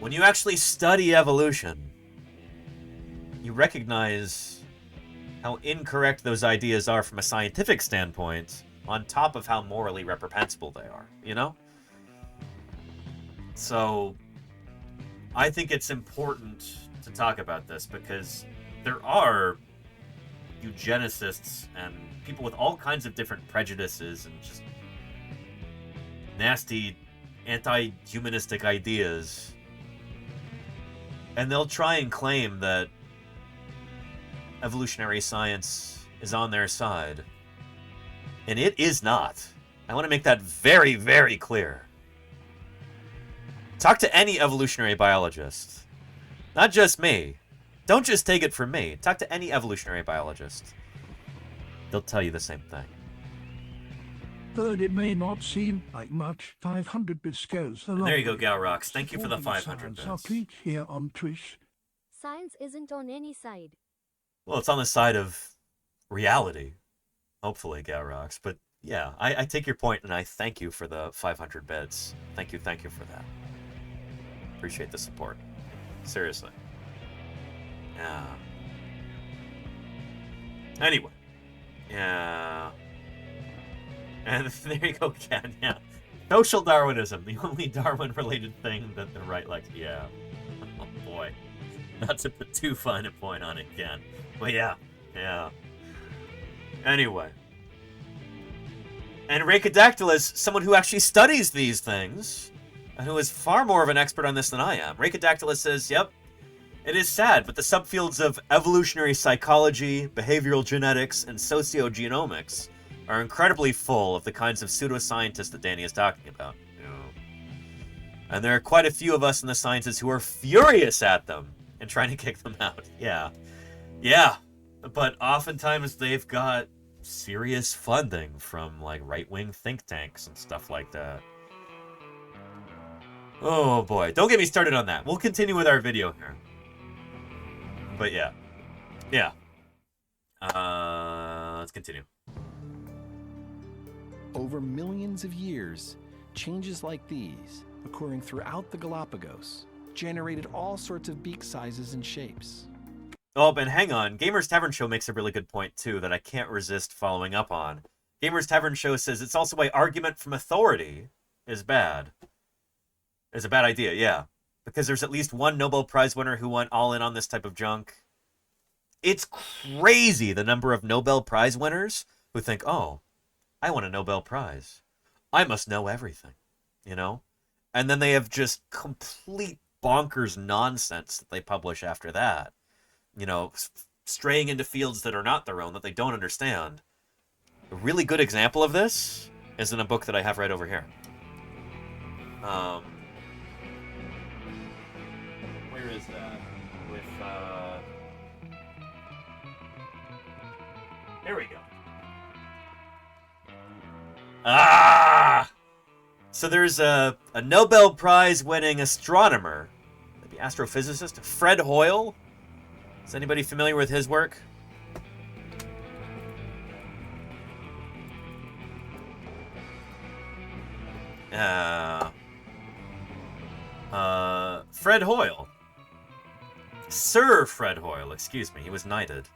When you actually study evolution, you recognize how incorrect those ideas are from a scientific standpoint, on top of how morally reprehensible they are, you know? So, I think it's important to talk about this, because there are eugenicists and people with all kinds of different prejudices and just nasty anti-humanistic ideas. And they'll try and claim that evolutionary science is on their side. And it is not. I want to make that very, very clear. Talk to any evolutionary biologist. Not just me. Don't just take it from me. Talk to any evolutionary biologist. They'll tell you the same thing. Though it may not seem like much, 500 bits goes a long There you go, way. Galrox. Thank you for the Supporting 500 science. Our bits. tweet here on Twitch. Science isn't on any side. Well, it's on the side of reality. Hopefully, Galrox. But yeah, I take your point, and I thank you for the 500 bits. Thank you for that. Appreciate the support. Seriously. Yeah. Anyway. Yeah. And there you go, Ken. Yeah. Social Darwinism, the only Darwin-related thing that the right likes. Yeah. Oh, boy. Not to put too fine a point on it, Ken. But yeah. Yeah. Anyway. And Rhacodactylus, someone who actually studies these things, and who is far more of an expert on this than I am. Rhacodactylus says, yep, it is sad, but the subfields of evolutionary psychology, behavioral genetics, and sociogenomics are incredibly full of the kinds of pseudoscientists that Danny is talking about. And there are quite a few of us in the sciences who are furious at them and trying to kick them out. Yeah. Yeah. But oftentimes they've got serious funding from, like, right-wing think tanks and stuff like that. Oh boy, don't get me started on that. We'll continue with our video here. But yeah. Yeah. Let's continue. Over millions of years, changes like these, occurring throughout the Galapagos, generated all sorts of beak sizes and shapes. Oh, but hang on. Gamer's Tavern Show makes a really good point, too, that I can't resist following up on. Gamer's Tavern Show says it's also why argument from authority is bad. Is a bad idea, yeah. Because there's at least one Nobel Prize winner who went all in on this type of junk. It's crazy the number of Nobel Prize winners who think, oh, I won a Nobel Prize. I must know everything, you know? And then they have just complete bonkers nonsense that they publish after that. You know, straying into fields that are not their own, that they don't understand. A really good example of this is in a book that I have right over here. Where is that? With, there we go. Ah! So there's a Nobel Prize winning astronomer, maybe astrophysicist, Fred Hoyle. Is anybody familiar with his work? Fred Hoyle. Sir Fred Hoyle, excuse me. He was knighted.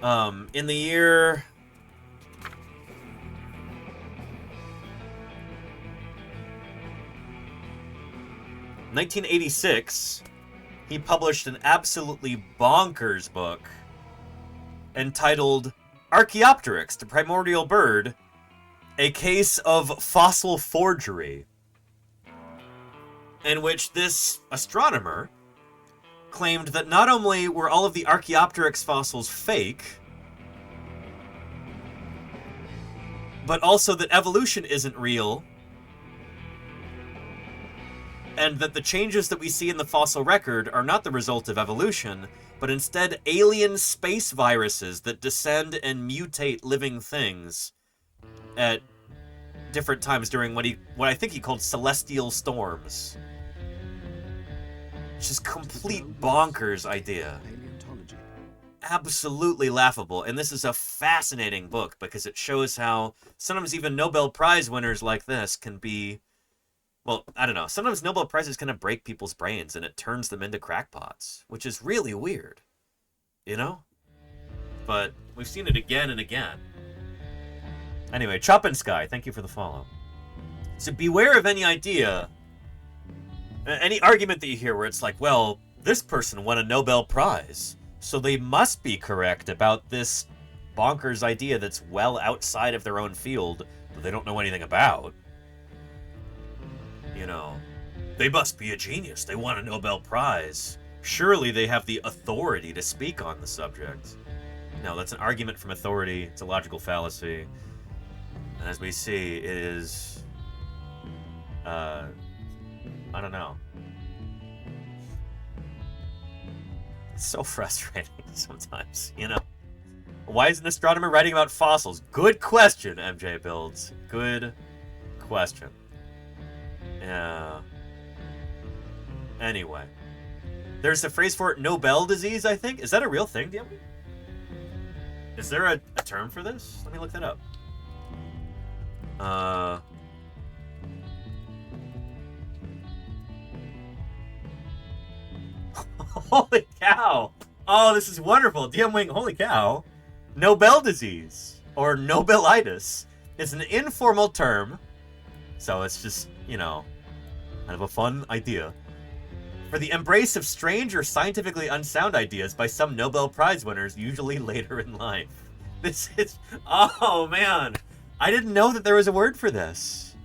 In the year... ...1986, he published an absolutely bonkers book entitled Archaeopteryx, the Primordial Bird, A Case of Fossil Forgery, in which this astronomer claimed that not only were all of the Archaeopteryx fossils fake, but also that evolution isn't real, and that the changes that we see in the fossil record are not the result of evolution, but instead alien space viruses that descend and mutate living things at different times during what I think he called celestial storms. It's just complete bonkers idea. Absolutely laughable. And this is a fascinating book because it shows how sometimes even Nobel Prize winners like this can be, well, I don't know. Sometimes Nobel Prizes kind of break people's brains and it turns them into crackpots, which is really weird, you know? But we've seen it again and again. Anyway, Chop and Sky, thank you for the follow. So beware of any idea, any argument that you hear where it's like, well, this person won a Nobel Prize, so they must be correct about this bonkers idea that's well outside of their own field that they don't know anything about. You know, they must be a genius. They won a Nobel Prize. Surely they have the authority to speak on the subject. No, that's an argument from authority. It's a logical fallacy. And as we see, it is... I don't know. It's so frustrating sometimes, you know? Why is an astronomer writing about fossils? Good question, MJ Builds. Good question. Yeah. Anyway. There's a phrase for it, Nobel disease, I think. Is that a real thing, DMW? Is there a term for this? Let me look that up. Holy cow! Oh, this is wonderful. DM Wing, holy cow. Nobel disease, or Nobelitis, is an informal term. So it's just, you know, kind of a fun idea. For the embrace of strange or scientifically unsound ideas by some Nobel Prize winners, usually later in life. This is... Oh, man. I didn't know that there was a word for this.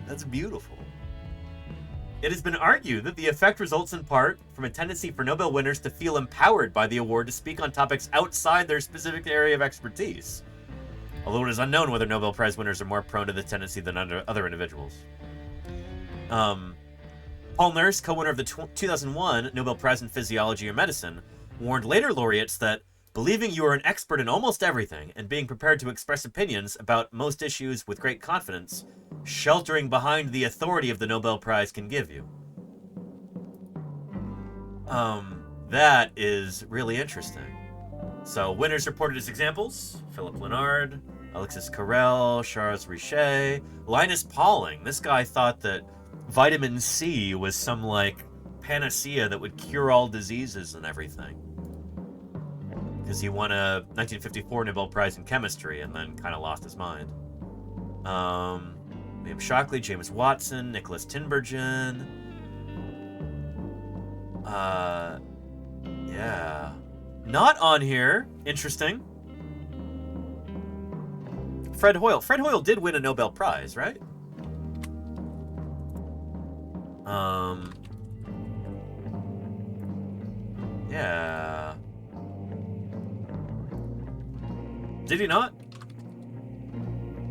That's beautiful. It has been argued that the effect results in part from a tendency for Nobel winners to feel empowered by the award to speak on topics outside their specific area of expertise. Although it is unknown whether Nobel Prize winners are more prone to this tendency than other individuals. Paul Nurse, co-winner of the 2001 Nobel Prize in Physiology or Medicine, warned later laureates that believing you are an expert in almost everything and being prepared to express opinions about most issues with great confidence, sheltering behind the authority of the Nobel Prize can give you. That is really interesting. So, winners reported as examples: Philip Lenard, Alexis Carrel, Charles Richet, Linus Pauling. This guy thought that vitamin C was some, like, panacea that would cure all diseases and everything. Because he won a 1954 Nobel Prize in Chemistry and then kind of lost his mind. William Shockley, James Watson, Nicholas Tinbergen. Yeah. Not on here. Interesting. Fred Hoyle. Fred Hoyle did win a Nobel Prize, right? Yeah. Did he not?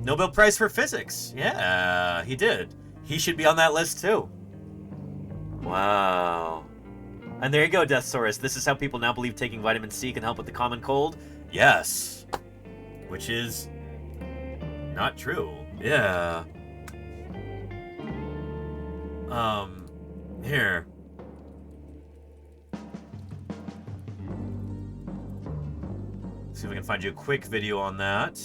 Nobel Prize for Physics. Yeah, he did. He should be on that list too. Wow. And there you go, Deathsaurus. This is how people now believe taking vitamin C can help with the common cold? Yes. Which is not true. Yeah. Here. See if I can find you a quick video on that.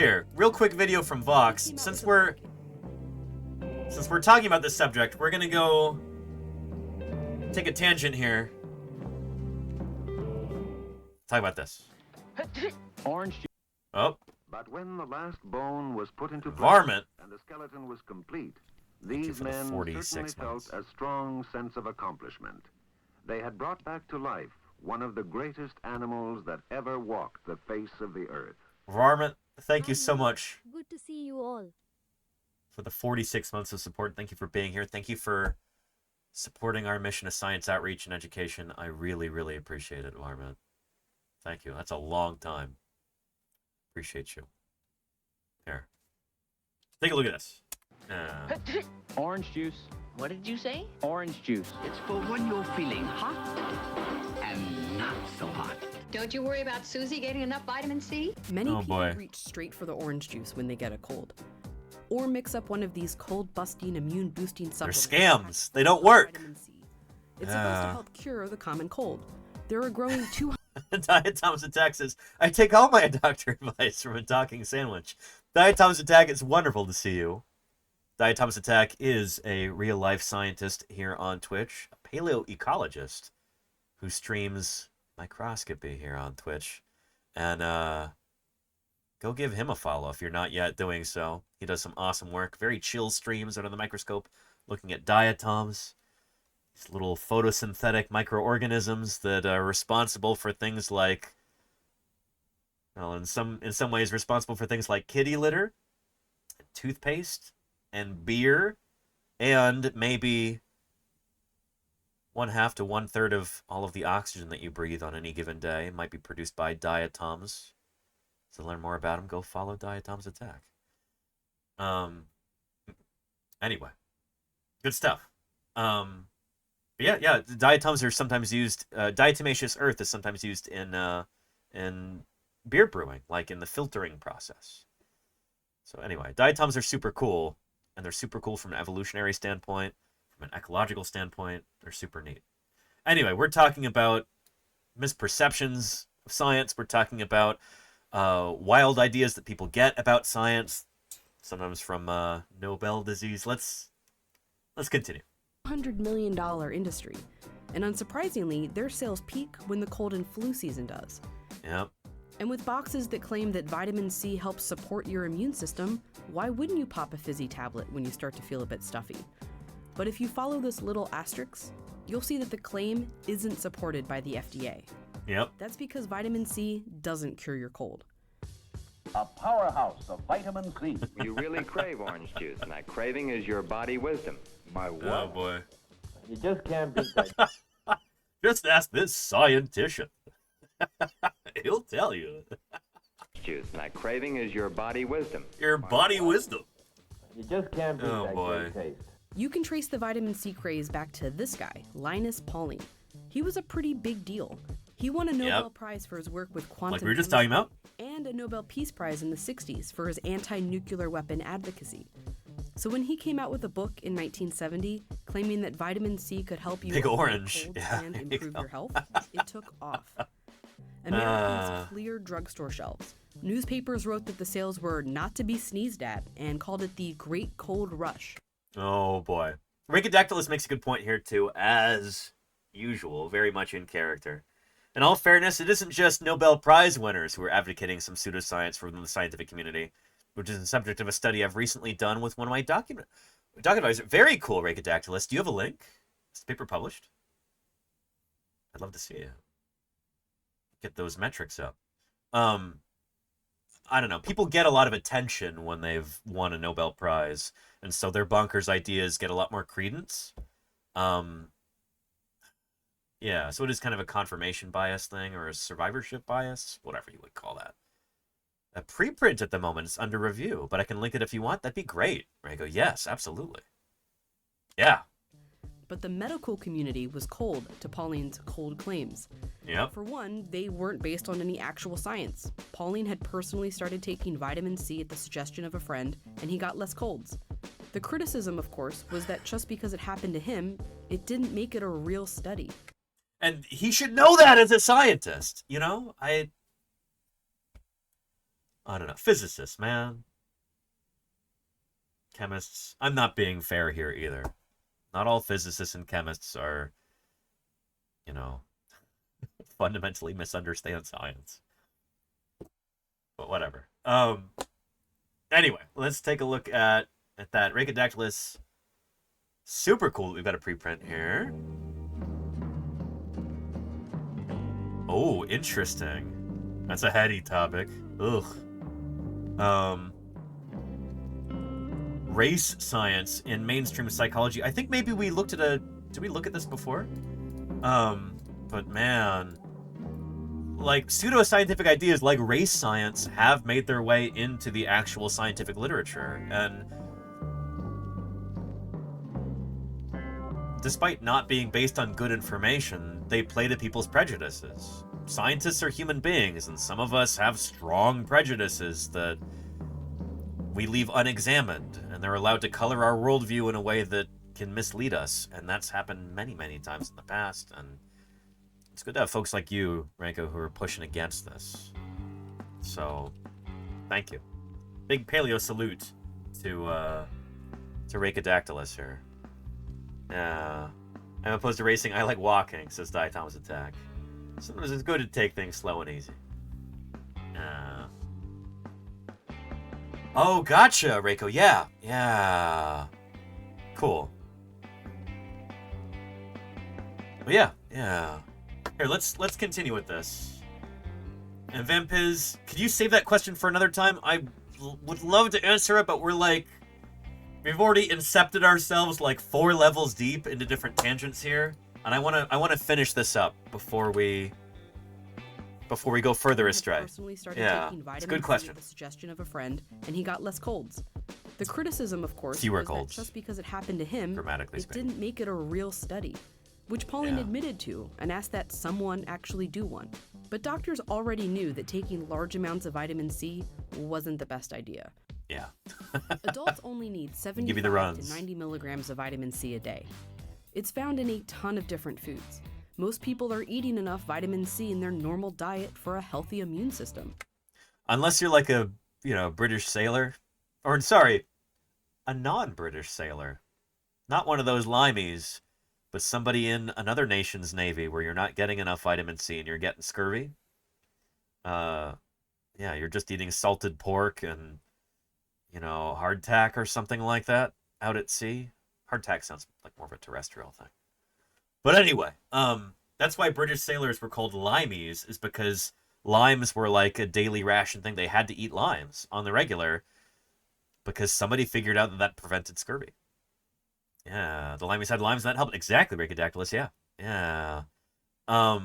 Here, real quick video from Vox. Since we're talking about this subject, we're gonna go take a tangent here. Talk about this. Orange. Oh. But when the last bone was put into place Varmint. and the skeleton was complete, these men certainly felt a strong sense of accomplishment. They had brought back to life one of the greatest animals that ever walked the face of the earth. Varmint, thank you so much Good to see you all. for the 46 months of support. Thank you for being here. Thank you for supporting our mission of science outreach and education. I really, really appreciate it, Varmint. Thank you. That's a long time. Appreciate you. Here. Take a look at this. Orange juice. What did you say? Orange juice. It's for when you're feeling hot and not so hot. Don't you worry about Susie getting enough vitamin C? Many people reach straight for the orange juice when they get a cold. Or mix up one of these cold-busting, immune-boosting They're supplements. scams. They don't work. It's supposed to help cure the common cold. There are growing 200... Diet Thomas Attack says, I take all my doctor advice from a talking sandwich. Diet Thomas Attack, it's wonderful to see you. Diet Thomas Attack is a real-life scientist here on Twitch, a paleoecologist who streams microscopy here on Twitch. And go give him a follow if you're not yet doing so. He does some awesome work. Very chill streams under the microscope, looking at diatoms. These little photosynthetic microorganisms that are responsible for things like, well, in some ways responsible for things like kitty litter, toothpaste, and beer, and maybe 1/2 to 1/3 of all of the oxygen that you breathe on any given day might be produced by diatoms. To learn more about them, go follow Diatoms Attack. Anyway, good stuff. Yeah, diatoms are sometimes used. Diatomaceous earth is sometimes used in beer brewing, like in the filtering process. So anyway, diatoms are super cool, and they're super cool from an evolutionary standpoint, from an ecological standpoint. They're super neat. Anyway, we're talking about misperceptions of science. We're talking about wild ideas that people get about science, sometimes from Nobel disease. Let's continue. $100 million industry. And unsurprisingly, their sales peak when the cold and flu season does. Yep. And with boxes that claim that vitamin C helps support your immune system, why wouldn't you pop a fizzy tablet when you start to feel a bit stuffy? But if you follow this little asterisk, you'll see that the claim isn't supported by the FDA. Yep. That's because vitamin C doesn't cure your cold. A powerhouse of vitamin C. You really crave orange juice, and that craving is your body wisdom. My what? Oh boy. You just can't beat that. Just ask this scientician. He'll tell you. Juice, and that craving is your body wisdom. Your body wisdom. You just can't beat that great taste. You can trace the vitamin C craze back to this guy, Linus Pauling. He was a pretty big deal. He won a Nobel Prize for his work with quantum like we were just talking about, and a Nobel Peace Prize in the 60s for his anti-nuclear weapon advocacy. So when he came out with a book in 1970 claiming that vitamin C could help you Big Orange, and improve your health, it took off. Americans cleared drugstore shelves. Newspapers wrote that the sales were not to be sneezed at and called it the Great Cold Rush. Oh boy. Ricodactylus makes a good point here too, as usual, very much in character. In all fairness, it isn't just Nobel Prize winners who are advocating some pseudoscience from the scientific community, which is the subject of a study I've recently done with one of my document advisors. Very cool, Ricodactylus. Do you have a link? Is the paper published? I'd love to see it. Get those metrics up. I don't know. People get a lot of attention when they've won a Nobel Prize, and so their bonkers ideas get a lot more credence. Yeah, so it is kind of a confirmation bias thing, or a survivorship bias, whatever you would call that. A preprint at the moment is under review, but I can link it if you want. That'd be great. I go, yes, absolutely. Yeah. But the medical community was cold to Pauling's cold claims. Yep. For one, they weren't based on any actual science. Pauling had personally started taking vitamin C at the suggestion of a friend, and he got less colds. The criticism, of course, was that just because it happened to him, it didn't make it a real study. And he should know that as a scientist, you know? I don't know. Physicists, man. Chemists. I'm not being fair here either. Not all physicists and chemists are, you know, fundamentally misunderstand science. But whatever. Anyway, let's take a look at that Rhacodactylus. Super cool that we've got a preprint here. Oh, interesting. That's a heady topic. Ugh. Race science in mainstream psychology. I think maybe we looked at did we look at this before? But man, like pseudoscientific ideas like race science have made their way into the actual scientific literature, and despite not being based on good information, they play to people's prejudices. Scientists are human beings, and some of us have strong prejudices that we leave unexamined, and they're allowed to color our worldview in a way that can mislead us, and that's happened many, many times in the past, and it's good to have folks like you, Ranko, who are pushing against this. So, thank you. Big paleo salute to Rhacodactylus here. I'm opposed to racing. I like walking, says Diatoma's Attack. Sometimes it's good to take things slow and easy. Oh, gotcha, Reiko. Yeah. Cool. But yeah. Here, let's continue with this. And Vampiz, could you save that question for another time? I would love to answer it, but we've already incepted ourselves like 4 levels deep into different tangents here, and I wanna finish this up before we go further astray. Personally started taking vitamin it's a good C question. at the suggestion of a friend, and he got less colds. The criticism, of course, Fewer was colds. that just because it happened to him, Dramatically it speaking. didn't make it a real study, which Pauline admitted to and asked that someone actually do one. But doctors already knew that taking large amounts of vitamin C wasn't the best idea. Yeah. Adults only need Give you the 75 runs. to 90 milligrams of vitamin C a day. It's found in a ton of different foods. Most people are eating enough vitamin C in their normal diet for a healthy immune system. Unless you're like a, British sailor. Or, sorry, a non-British sailor. Not one of those limeys, but somebody in another nation's navy where you're not getting enough vitamin C and you're getting scurvy. You're just eating salted pork and, hardtack or something like that out at sea. Hardtack sounds like more of a terrestrial thing. But anyway, that's why British sailors were called limeys, is because limes were like a daily ration thing. They had to eat limes on the regular because somebody figured out that prevented scurvy. Yeah, the limeys had limes and that helped. Exactly, Rhacodactylus, yeah. But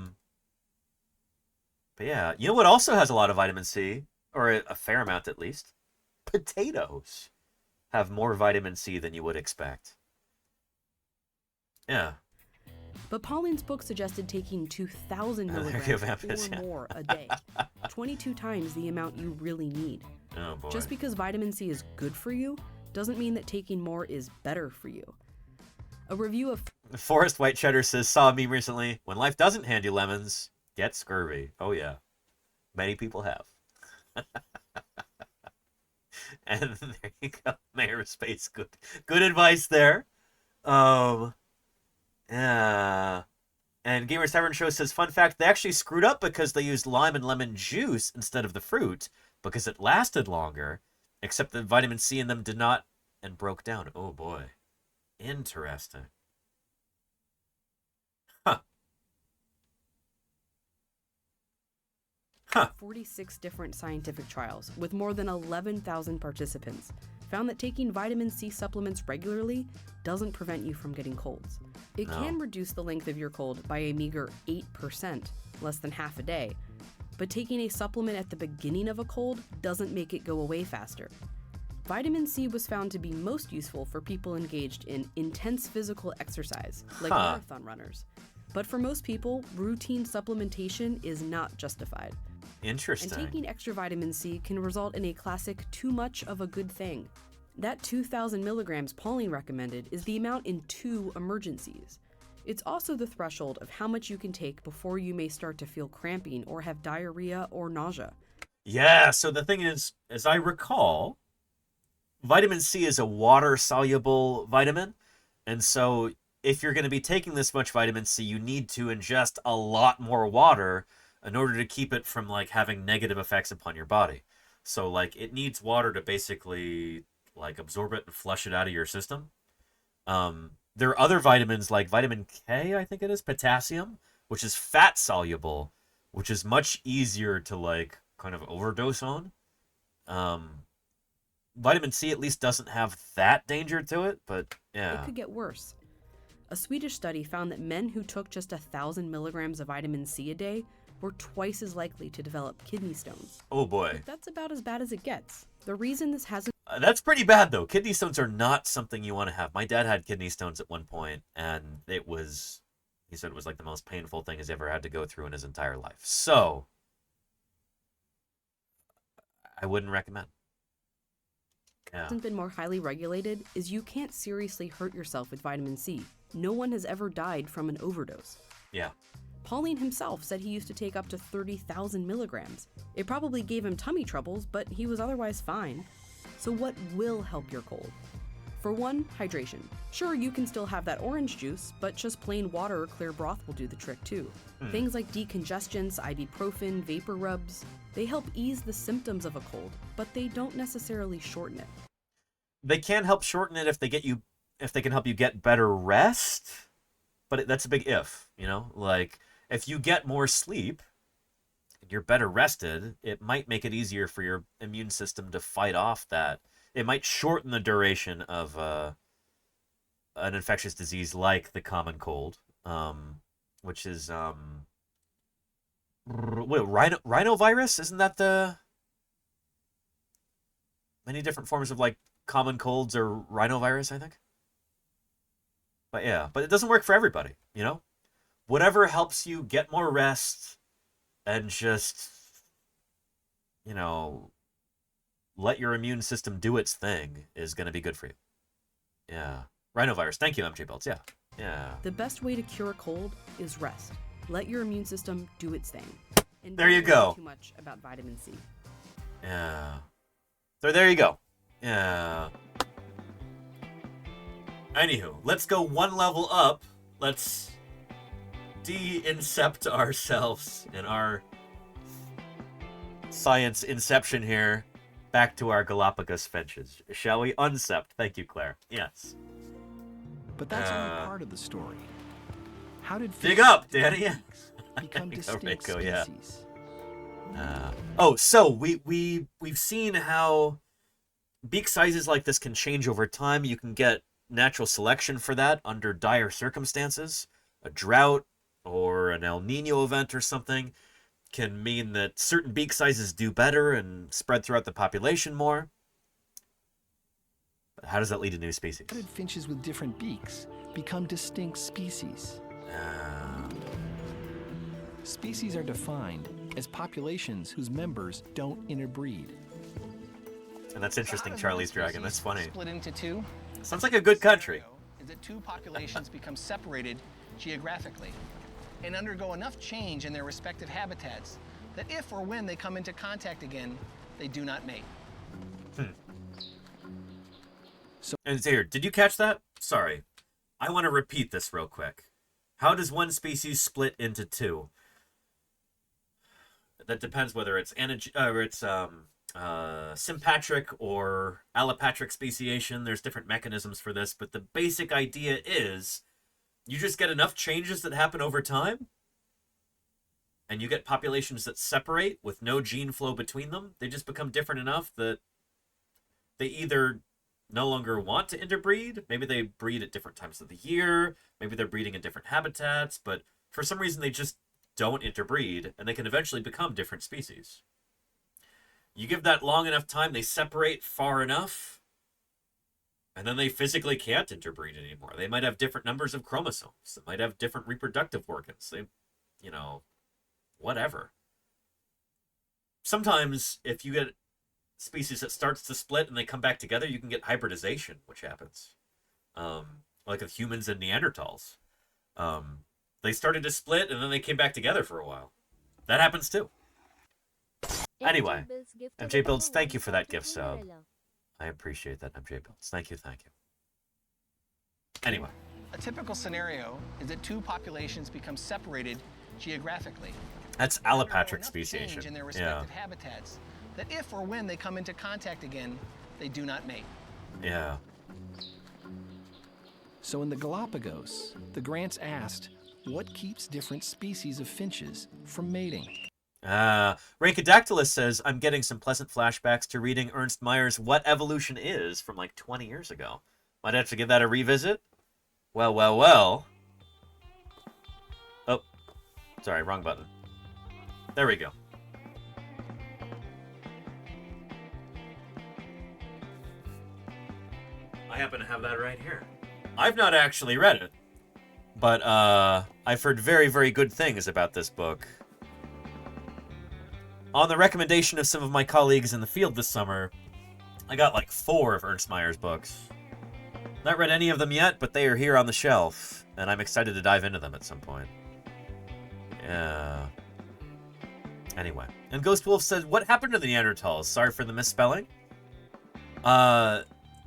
yeah, you know what also has a lot of vitamin C, or a fair amount at least? Potatoes have more vitamin C than you would expect. Yeah. But Pauline's book suggested taking 2,000 milligrams or more a day, 22 times the amount you really need. Oh boy. Just because vitamin C is good for you doesn't mean that taking more is better for you. A review of Forrest White Cheddar says, saw a meme recently, when life doesn't hand you lemons, get scurvy. Oh yeah. Many people have. And there you go. Mayor of Space. Good advice there. Yeah. And Gamer Tavern Show says, fun fact, they actually screwed up because they used lime and lemon juice instead of the fruit because it lasted longer, except that vitamin C in them did not and broke down. Oh boy. Interesting. 46 different scientific trials with more than 11,000 participants found that taking vitamin C supplements regularly doesn't prevent you from getting colds. It can reduce the length of your cold by a meager 8%, less than half a day, but taking a supplement at the beginning of a cold doesn't make it go away faster. Vitamin C was found to be most useful for people engaged in intense physical exercise, like marathon runners. But for most people, routine supplementation is not justified. Interesting. And taking extra vitamin C can result in a classic too much of a good thing. That 2,000 milligrams Pauline recommended is the amount in 2 emergencies. It's also the threshold of how much you can take before you may start to feel cramping or have diarrhea or nausea. Yeah, so the thing is, as I recall, vitamin C is a water-soluble vitamin, and so if you're going to be taking this much vitamin C, you need to ingest a lot more water in order to keep it from, like, having negative effects upon your body. So, like, it needs water to basically, like, absorb it and flush it out of your system. There are other vitamins, like vitamin K, I think it is, potassium, which is fat-soluble, which is much easier to, like, kind of overdose on. Vitamin C at least doesn't have that danger to it, but yeah. It could get worse. A Swedish study found that men who took just 1,000 milligrams of vitamin C a day were twice as likely to develop kidney stones. Oh boy. But that's about as bad as it gets. The reason this hasn't... That's pretty bad, though. Kidney stones are not something you want to have. My dad had kidney stones at one point, and he said it was like the most painful thing he's ever had to go through in his entire life. So, I wouldn't recommend. Yeah. Hasn't been more highly regulated is you can't seriously hurt yourself with vitamin C. No one has ever died from an overdose. Yeah. Pauline himself said he used to take up to 30,000 milligrams. It probably gave him tummy troubles, but he was otherwise fine. So what will help your cold? For one, hydration. Sure, you can still have that orange juice, but just plain water or clear broth will do the trick too. Things like decongestants, ibuprofen, vapor rubs, they help ease the symptoms of a cold, but they don't necessarily shorten it. They can help shorten it if they can help you get better rest, but that's a big if, you know? Like, if you get more sleep, you're better rested, it might make it easier for your immune system to fight off that. It might shorten the duration of an infectious disease like the common cold, which is rhinovirus. Isn't that the many different forms of like common colds or rhinovirus? I think. But yeah, but it doesn't work for everybody. You know, whatever helps you get more rest and just, you know, let your immune system do its thing is going to be good for you. Yeah. Rhinovirus. Thank you, MJ Belts. Yeah. Yeah. The best way to cure a cold is rest. Let your immune system do its thing. And there you go. Don't worry too much about vitamin C. Yeah. So there you go. Yeah. Anywho, let's go one level up. Let's de-incept ourselves in our science inception here back to our Galapagos finches. Shall we? Uncept. Thank you, Claire. Yes. But that's only part of the story. How did dig up, Danny? become distinct species? So we've seen how beak sizes like this can change over time. You can get natural selection for that under dire circumstances. A drought or an El Nino event or something can mean that certain beak sizes do better and spread throughout the population more. But how does that lead to new species? How did finches with different beaks become distinct species? Species are defined as populations whose members don't interbreed. And that's interesting, Charlie's Dragon. That's funny. Split into two. Sounds like a good country. Is that two populations become separated geographically and undergo enough change in their respective habitats that if or when they come into contact again, they do not mate. And here, did you catch that? Sorry. I want to repeat this real quick. How does one species split into two? That depends whether it's sympatric or allopatric speciation. There's different mechanisms for this, but the basic idea is you just get enough changes that happen over time, and you get populations that separate with no gene flow between them. They just become different enough that they either no longer want to interbreed, maybe they breed at different times of the year, maybe they're breeding in different habitats, but for some reason they just don't interbreed, and they can eventually become different species. You give that long enough time, they separate far enough, and then they physically can't interbreed anymore. They might have different numbers of chromosomes. They might have different reproductive organs. They, you know, whatever. Sometimes, if you get species that starts to split and they come back together, you can get hybridization, which happens. Like with humans and Neanderthals. They started to split and then they came back together for a while. That happens too. Anyway, MJ Builds, thank you for that gift sub. I appreciate that, MJ Builds. Thank you, thank you. Anyway. A typical scenario is that two populations become separated geographically. That's allopatric Change speciation. in their Yeah. respective habitats, that if or when they come into contact again, they do not mate. Yeah. So in the Galapagos, the grants asked, what keeps different species of finches from mating? Rhacodactylus says, I'm getting some pleasant flashbacks to reading Ernst Mayer's What Evolution Is from like 20 years ago. Might have to give that a revisit. Well, well, well. Oh, sorry, wrong button. There we go. I happen to have that right here. I've not actually read it, but I've heard very, very good things about this book. On the recommendation of some of my colleagues in the field this summer, I got like 4 of Ernst Mayer's books. Not read any of them yet, but they are here on the shelf, and I'm excited to dive into them at some point. Yeah. Anyway. And Ghost Wolf said, what happened to the Neanderthals? Sorry for the misspelling.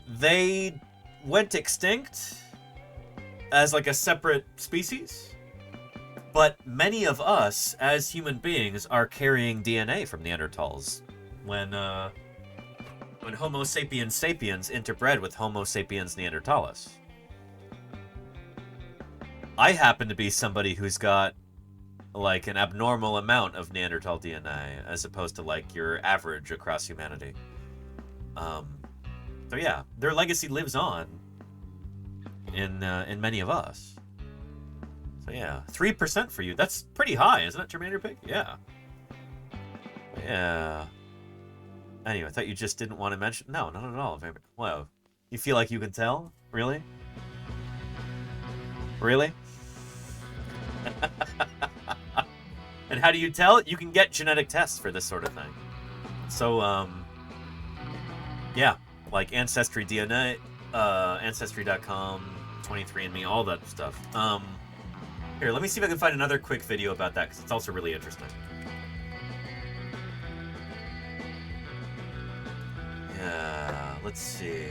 They went extinct as like a separate species, but many of us as human beings are carrying DNA from Neanderthals. When Homo sapiens sapiens interbred with Homo sapiens neanderthalis. I happen to be somebody who's got like an abnormal amount of Neanderthal DNA as opposed to like your average across humanity. So yeah, their legacy lives on in many of us. So yeah, 3% for you. That's pretty high, isn't it, Jermaine Pig? Yeah. Yeah. Anyway, I thought you just didn't want to mention... No, not at all. Whoa. You feel like you can tell? Really? Really? And how do you tell? You can get genetic tests for this sort of thing. So, yeah. Like Ancestry DNA, Ancestry.com, 23andMe, all that stuff. Here, let me see if I can find another quick video about that, because it's also really interesting. Yeah, let's see.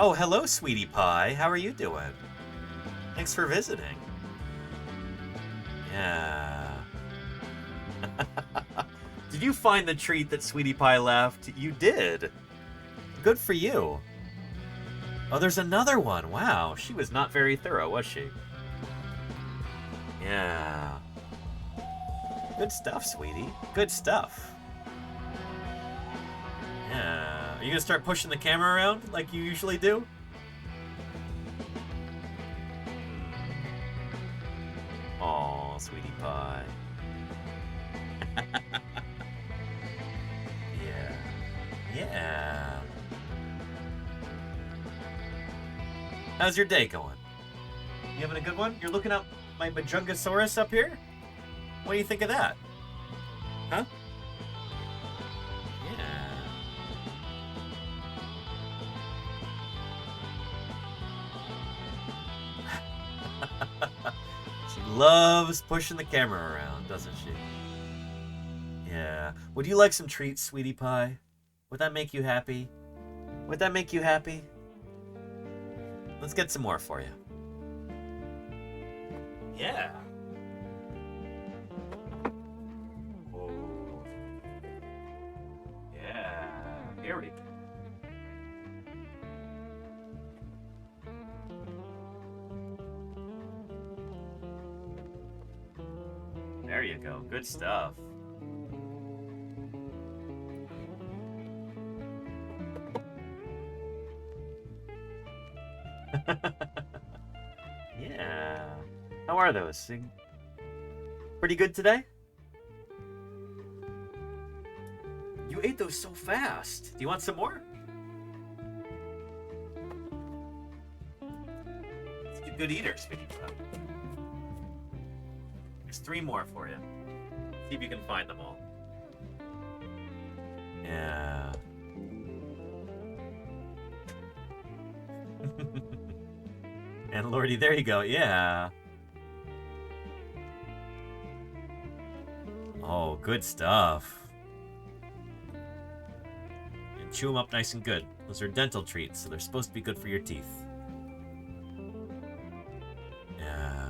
Oh, hello, Sweetie Pie. How are you doing? Thanks for visiting. Yeah. Did you find the treat that Sweetie Pie left? You did. Good for you. Oh, there's another one. Wow, she was not very thorough, was she? Yeah. Good stuff, sweetie. Good stuff. Yeah. Are you gonna start pushing the camera around like you usually do? Aw, Sweetie Pie. Yeah. Yeah. How's your day going? You having a good one? You're looking up my Majungasaurus up here? What do you think of that? Huh? She loves pushing the camera around, doesn't she? Yeah. Would you like some treats, Sweetie Pie? Would that make you happy? Would that make you happy? Let's get some more for you. Yeah. Oh. Yeah. Here we go. There you go. Good stuff. Yeah. How are those? Pretty good today? You ate those so fast. Do you want some more? Such a good eater, Sweetie Pie. There's 3 more for you. See if you can find them all. Yeah. And Lordy, there you go. Yeah. Oh, good stuff. And chew them up nice and good. Those are dental treats, so they're supposed to be good for your teeth. Yeah.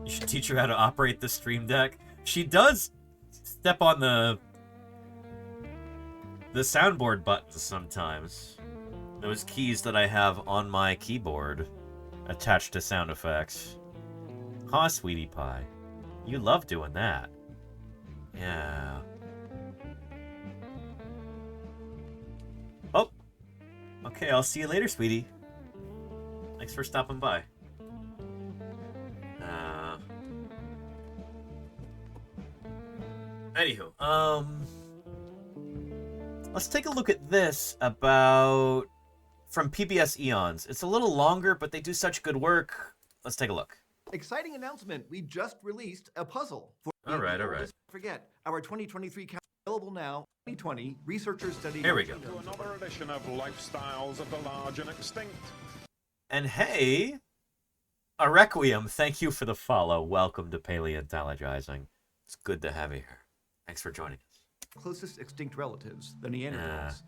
You should teach her how to operate the Stream Deck. She does step on the soundboard buttons sometimes. Those keys that I have on my keyboard attached to sound effects. Huh, sweetie pie? You love doing that. Yeah. Oh. Okay, I'll see you later, sweetie. Thanks for stopping by. Anywho, let's take a look at this about from PBS Eons. It's a little longer, but they do such good work. Let's take a look. Exciting announcement. We just released a puzzle. All right. Forget. Our 2023 count available now. 2020 researchers studying. Here we go. To another edition of Lifestyles of the Large and Extinct. And hey, a Requiem, thank you for the follow. Welcome to Paleontologizing. It's good to have you here. Thanks for joining us. Closest extinct relatives, the Neanderthals,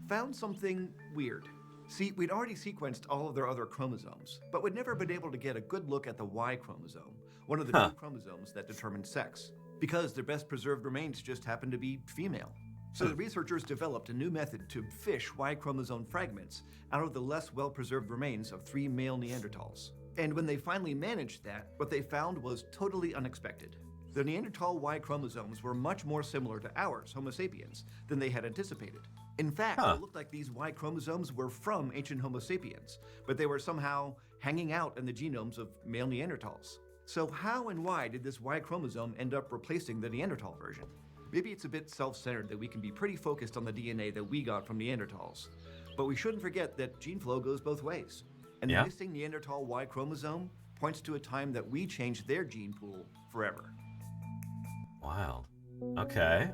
found something weird. See, we'd already sequenced all of their other chromosomes, but we'd never been able to get a good look at the Y chromosome, one of the two chromosomes that determine sex, because their best preserved remains just happened to be female. So the researchers developed a new method to fish Y chromosome fragments out of the less well-preserved remains of 3 male Neanderthals. And when they finally managed that, what they found was totally unexpected. The Neanderthal Y chromosomes were much more similar to ours, Homo sapiens, than they had anticipated. In fact, it looked like these Y chromosomes were from ancient Homo sapiens, but they were somehow hanging out in the genomes of male Neanderthals. So how and why did this Y chromosome end up replacing the Neanderthal version? Maybe it's a bit self-centered that we can be pretty focused on the DNA that we got from Neanderthals. But we shouldn't forget that gene flow goes both ways. And the missing Neanderthal Y chromosome points to a time that we changed their gene pool forever. Wow. Okay.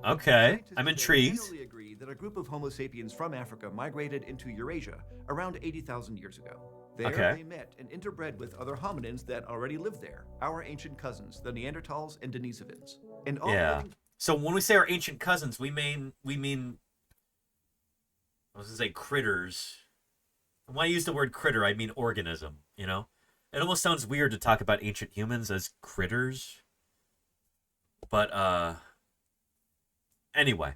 I'm intrigued. They agree that a group of Homo sapiens from Africa migrated into Eurasia around 80,000 years ago. There, they met and interbred with other hominins that already lived there, our ancient cousins, the Neanderthals and Denisovans. And all So when we say our ancient cousins, we mean I was gonna say critters. When I use the word critter, I mean organism, you know? It almost sounds weird to talk about ancient humans as critters. But anyway,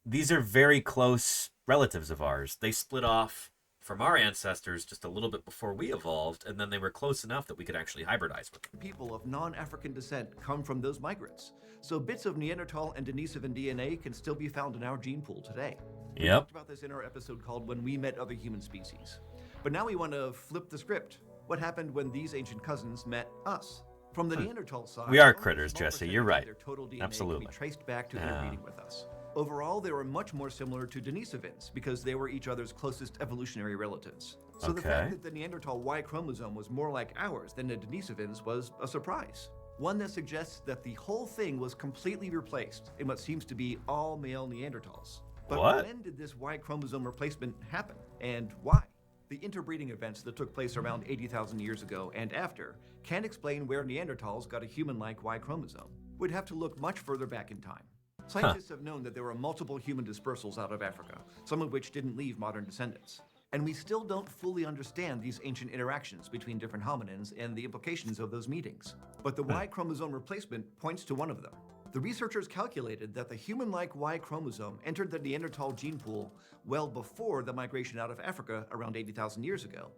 these are very close relatives of ours. They split off from our ancestors just a little bit before we evolved, and then they were close enough that we could actually hybridize with them. People of non-African descent come from those migrants. So bits of Neanderthal and Denisovan DNA can still be found in our gene pool today. We talked about this in our episode called When We Met Other Human Species. But now we want to flip the script. What happened when these ancient cousins met us? From the Neanderthal side, we are critters, Jesse. You're right. Their total DNA Absolutely. Can be traced back to interbreeding with us. Overall, they were much more similar to Denisovans because they were each other's closest evolutionary relatives. So the fact that the Neanderthal Y chromosome was more like ours than the Denisovans was a surprise. One that suggests that the whole thing was completely replaced in what seems to be all male Neanderthals. But when did this Y chromosome replacement happen, and why? The interbreeding events that took place around 80,000 years ago and after can't explain where Neanderthals got a human-like Y chromosome. We'd have to look much further back in time. Scientists have known that there were multiple human dispersals out of Africa, some of which didn't leave modern descendants. And we still don't fully understand these ancient interactions between different hominins and the implications of those meetings. But the Y chromosome replacement points to one of them. The researchers calculated that the human-like Y chromosome entered the Neanderthal gene pool well before the migration out of Africa around 80,000 years ago,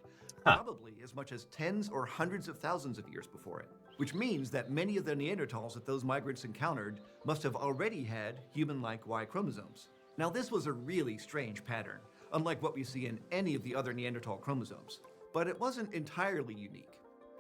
probably as much as tens or hundreds of thousands of years before it, which means that many of the Neanderthals that those migrants encountered must have already had human-like Y chromosomes. Now, this was a really strange pattern, unlike what we see in any of the other Neanderthal chromosomes, but it wasn't entirely unique.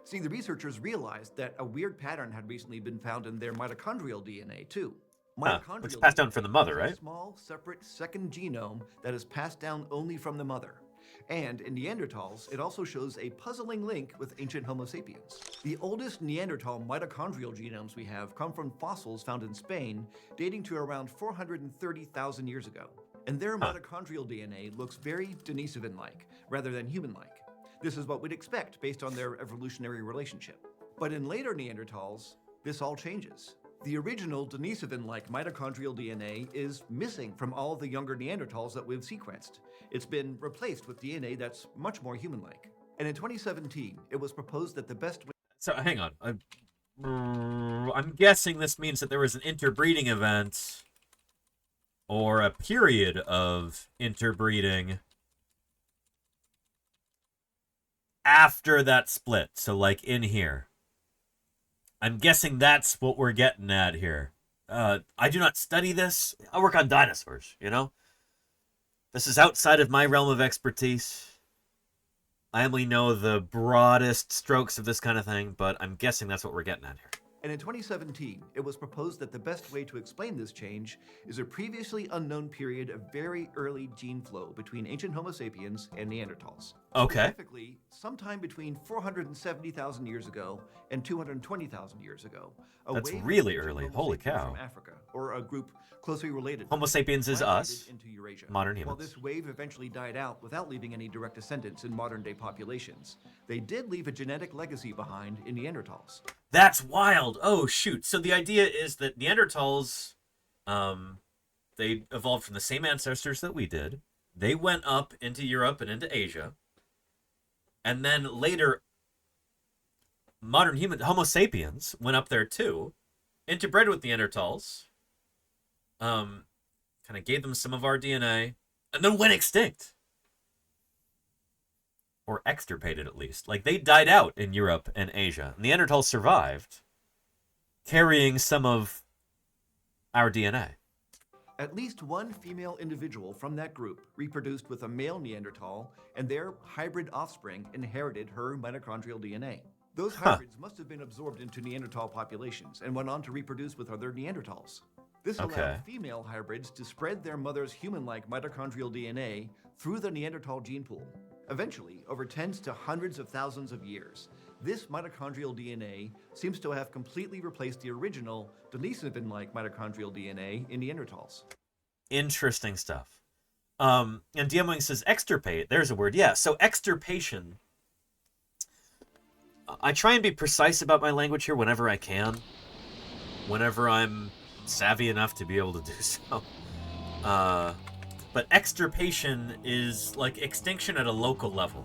See, the researchers realized that a weird pattern had recently been found in their mitochondrial DNA, too. Mitochondrial which is passed down from the mother, DNA right? is a small, separate second genome that is passed down only from the mother. And in Neanderthals, it also shows a puzzling link with ancient Homo sapiens. The oldest Neanderthal mitochondrial genomes we have come from fossils found in Spain, dating to around 430,000 years ago. And their mitochondrial DNA looks very Denisovan-like, rather than human-like. This is what we'd expect based on their evolutionary relationship. But in later Neanderthals, this all changes. The original Denisovan-like mitochondrial DNA is missing from all the younger Neanderthals that we've sequenced. It's been replaced with DNA that's much more human-like. And in 2017, it was proposed that the best way... So, hang on. I'm guessing this means that there was an interbreeding event or a period of interbreeding after that split. So, like, in here. I'm guessing that's what we're getting at here. I do not study this. I work on dinosaurs, you know? This is outside of my realm of expertise. I only know the broadest strokes of this kind of thing, but I'm guessing that's what we're getting at here. And in 2017, it was proposed that the best way to explain this change is a previously unknown period of very early gene flow between ancient Homo sapiens and Neanderthals. Okay. Specifically, sometime between 470,000 years ago and 220,000 years ago. That's really early. Holy cow. From Africa, or a group closely related. Homo sapiens is us, into Eurasia. modern humans. While this wave eventually died out without leaving any direct descendants in modern-day populations, they did leave a genetic legacy behind in Neanderthals. That's wild. Oh, shoot. So the idea is that Neanderthals, they evolved from the same ancestors that we did. They went up into Europe and into Asia. And then later, modern human Homo sapiens went up there too, interbred with Neanderthals, kind of gave them some of our DNA, and then went extinct. Or extirpated, at least. Like, they died out in Europe and Asia. Neanderthals survived, carrying some of our DNA. At least one female individual from that group reproduced with a male Neanderthal, and their hybrid offspring inherited her mitochondrial DNA. Those hybrids must have been absorbed into Neanderthal populations and went on to reproduce with other Neanderthals. This allowed female hybrids to spread their mother's human-like mitochondrial DNA through the Neanderthal gene pool. Eventually, over tens to hundreds of thousands of years, this mitochondrial DNA seems to have completely replaced the original Denisovan-like mitochondrial DNA in Neanderthals. Interesting stuff. And DMing says extirpate. There's a word. Yeah, so extirpation. I try and be precise about my language here whenever I can. Whenever I'm savvy enough to be able to do so. But extirpation is like extinction at a local level.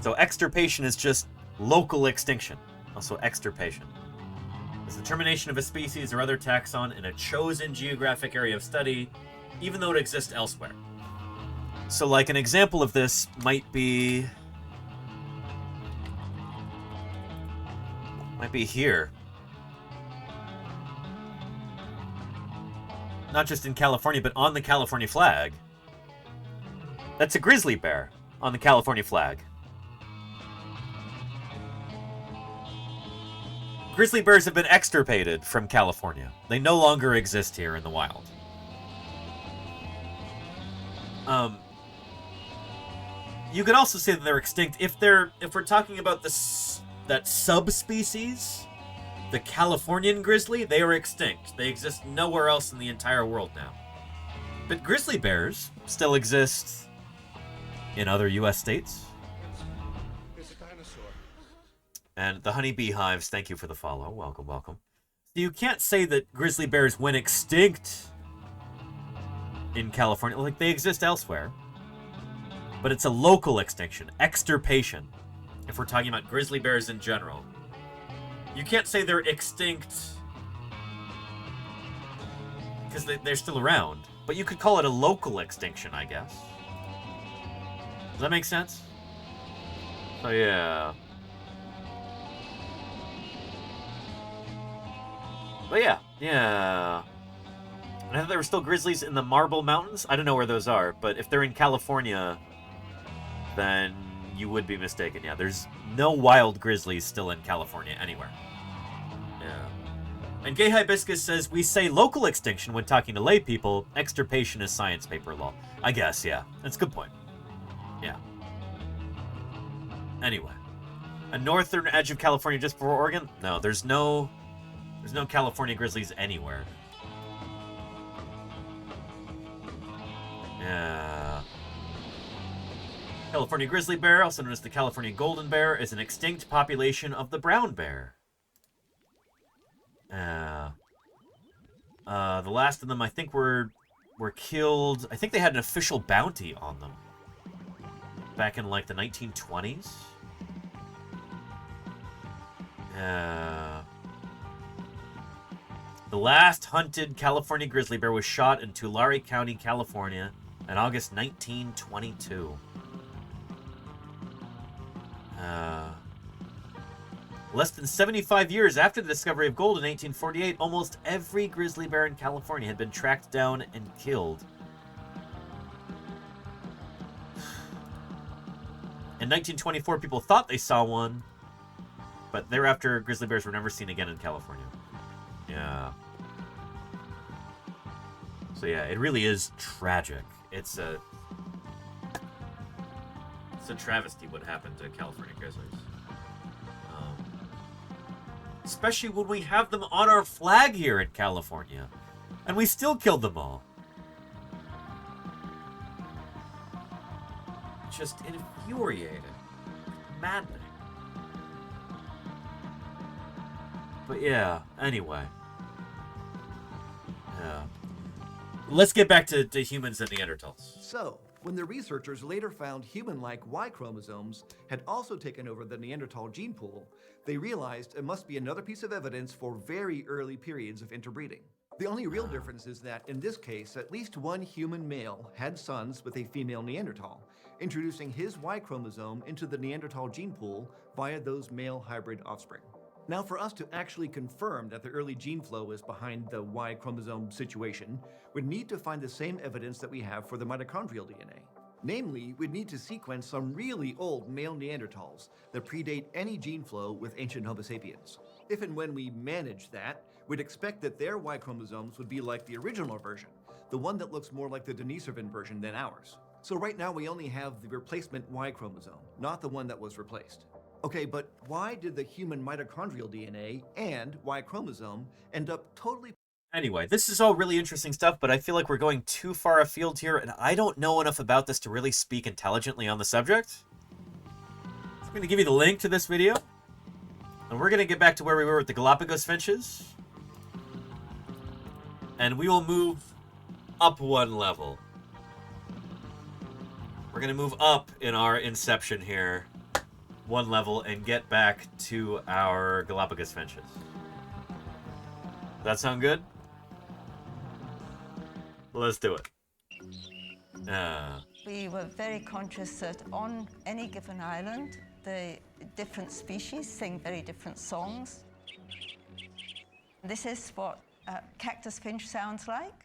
So extirpation is just local extinction. Also extirpation is the termination of a species or other taxon in a chosen geographic area of study, even though it exists elsewhere. So like an example of this might be here. Not just in California, but on the California flag. That's a grizzly bear on the California flag. Grizzly bears have been extirpated from California. They no longer exist here in the wild. You could also say that they're extinct if we're talking about that subspecies, the Californian grizzly. They are extinct. They exist nowhere else in the entire world now. But grizzly bears still exist in other U.S. states. And the honeybee hives, thank you for the follow. Welcome, welcome. You can't say that grizzly bears went extinct in California. Like, they exist elsewhere. But it's a local extinction, extirpation, if we're talking about grizzly bears in general. You can't say they're extinct because they're still around. But you could call it a local extinction, I guess. Does that make sense? So, yeah. But yeah. I thought there were still grizzlies in the Marble Mountains. I don't know where those are, but if they're in California, then you would be mistaken. Yeah, there's no wild grizzlies still in California anywhere. Yeah. And Gay Hibiscus says, we say local extinction when talking to lay people. Extirpation is science paper law. I guess, yeah. That's a good point. Yeah. Anyway. A northern edge of California just before Oregon? No, there's no California grizzlies anywhere. Yeah. California grizzly bear, also known as the California golden bear, is an extinct population of the brown bear. The last of them, I think, were killed. I think they had an official bounty on them back in like the 1920s. The last hunted California grizzly bear was shot in Tulare County, California, in August 1922. Less than 75 years after the discovery of gold in 1848, almost every grizzly bear in California had been tracked down and killed. In 1924, people thought they saw one, but thereafter, grizzly bears were never seen again in California. Yeah. So yeah, it really is tragic. It's a travesty what happened to California grizzlies. Especially when we have them on our flag here in California. And we still killed them all. Just infuriating. Maddening. But yeah, anyway. Yeah. Let's get back to humans and Neanderthals. So, when the researchers later found human-like Y chromosomes had also taken over the Neanderthal gene pool, they realized it must be another piece of evidence for very early periods of interbreeding. The only real difference is that, in this case, at least one human male had sons with a female Neanderthal, introducing his Y chromosome into the Neanderthal gene pool via those male hybrid offspring. Now, for us to actually confirm that the early gene flow is behind the Y chromosome situation, we'd need to find the same evidence that we have for the mitochondrial DNA. Namely, we'd need to sequence some really old male Neanderthals that predate any gene flow with ancient Homo sapiens. If and when we manage that, we'd expect that their Y chromosomes would be like the original version, the one that looks more like the Denisovan version than ours. So right now we only have the replacement Y chromosome, not the one that was replaced. Okay, but why did the human mitochondrial DNA and Y chromosome end up totally... Anyway, this is all really interesting stuff, but I feel like we're going too far afield here, and I don't know enough about this to really speak intelligently on the subject. So I'm going to give you the link to this video, and we're going to get back to where we were with the Galapagos finches, and we will move up one level. We're going to move up in our inception here, one level, and get back to our Galapagos finches. Does that sound good? Let's do it. We were very conscious that on any given island, the different species sing very different songs. This is what cactus finch sounds like.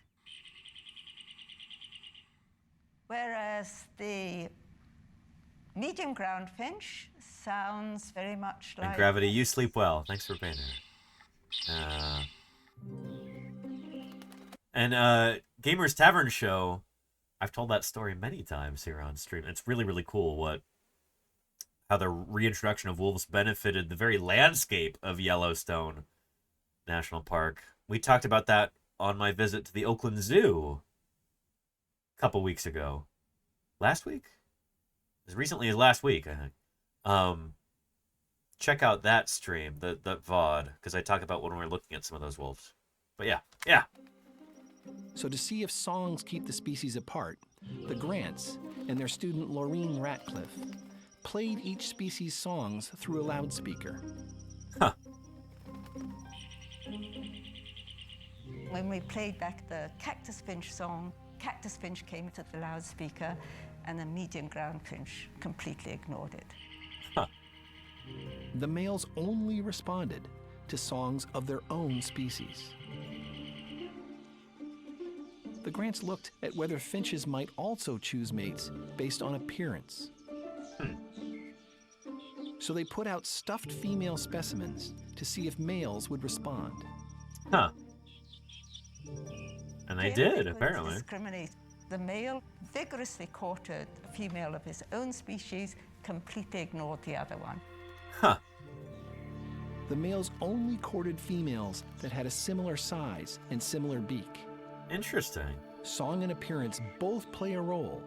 Whereas the medium ground finch sounds very much like... And Gravity, you sleep well. Thanks for being here. And Gamer's Tavern Show, I've told that story many times here on stream. It's really, really cool how the reintroduction of wolves benefited the very landscape of Yellowstone National Park. We talked about that on my visit to the Oakland Zoo a couple weeks ago. Last week? As recently as last week, I think. Check out that stream, the VOD, because I talk about when we're looking at some of those wolves. But yeah. So to see if songs keep the species apart, the Grants and their student Laureen Ratcliffe played each species' songs through a loudspeaker. Huh. When we played back the cactus finch song, cactus finch came to the loudspeaker and the medium ground finch completely ignored it. Huh. The males only responded to songs of their own species. The Grants looked at whether finches might also choose mates based on appearance. So they put out stuffed female specimens to see if males would respond. Huh. And they did, apparently. Discriminate. The male vigorously courted a female of his own species, completely ignored the other one. Huh. The males only courted females that had a similar size and similar beak. Interesting. Song and appearance both play a role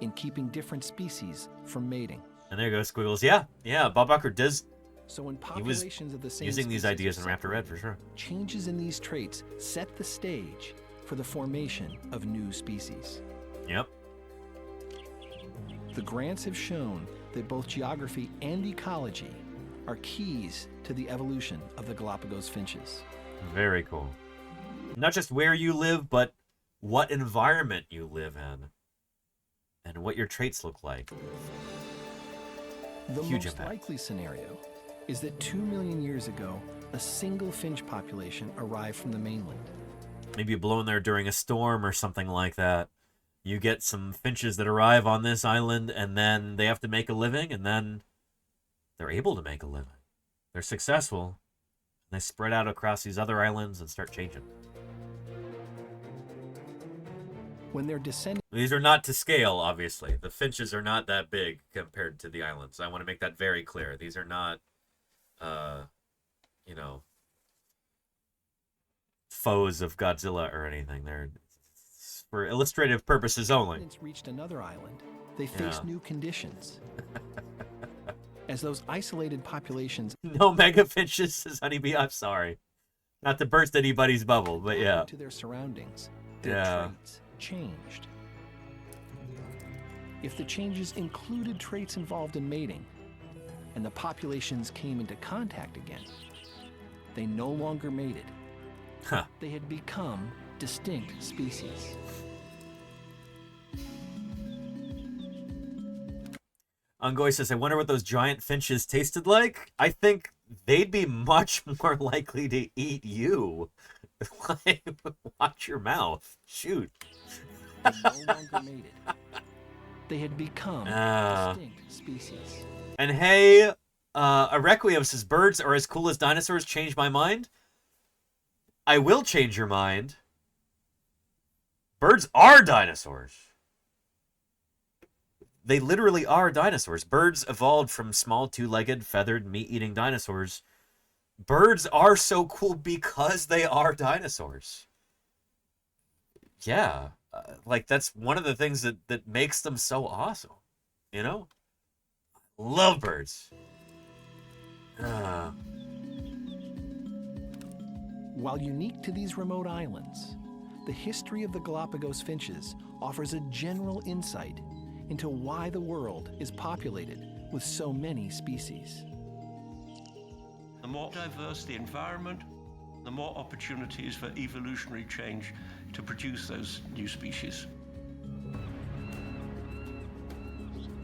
in keeping different species from mating. And there you go, Squiggles. Yeah, Bob Ucker does. So when populations of the same using these species ideas in are Raptor Red for sure. Changes in these traits set the stage for the formation of new species. Yep. The grants have shown that both geography and ecology are keys to the evolution of the Galapagos finches. Very cool. Not just where you live, but what environment you live in and what your traits look like. The Huge most impact. likely scenario is that 2 million years ago, a single finch population arrived from the mainland. Maybe blown there during a storm or something like that. You get some finches that arrive on this island, and then they have to make a living, and then they're able to make a living. They're successful. They spread out across these other islands and start changing. When they're descending... These are not to scale, obviously. The finches are not that big compared to the islands. I want to make that very clear. These are not, foes of Godzilla or anything. They're for illustrative purposes only. Reached another island, they faced new conditions. As those isolated populations... No mega finches, says Honeybee. I'm sorry. Not to burst anybody's bubble, but yeah. ...to their surroundings, their traits changed. If the changes included traits involved in mating, and the populations came into contact again, they no longer mated. Huh. They had become distinct species. Ungoy says, I wonder what those giant finches tasted like. I think they'd be much more likely to eat you. Like, watch your mouth. Shoot. They no longer mated. They had become distinct species. And hey, a Requiem says, birds are as cool as dinosaurs. Change my mind. I will change your mind. Birds are dinosaurs. They literally are dinosaurs. Birds evolved from small, two-legged, feathered, meat-eating dinosaurs. Birds are so cool because they are dinosaurs. Yeah. Like, that's one of the things that makes them so awesome. You know? Love birds. While unique to these remote islands, the history of the Galapagos finches offers a general insight into why the world is populated with so many species. The more diverse the environment, the more opportunities for evolutionary change to produce those new species.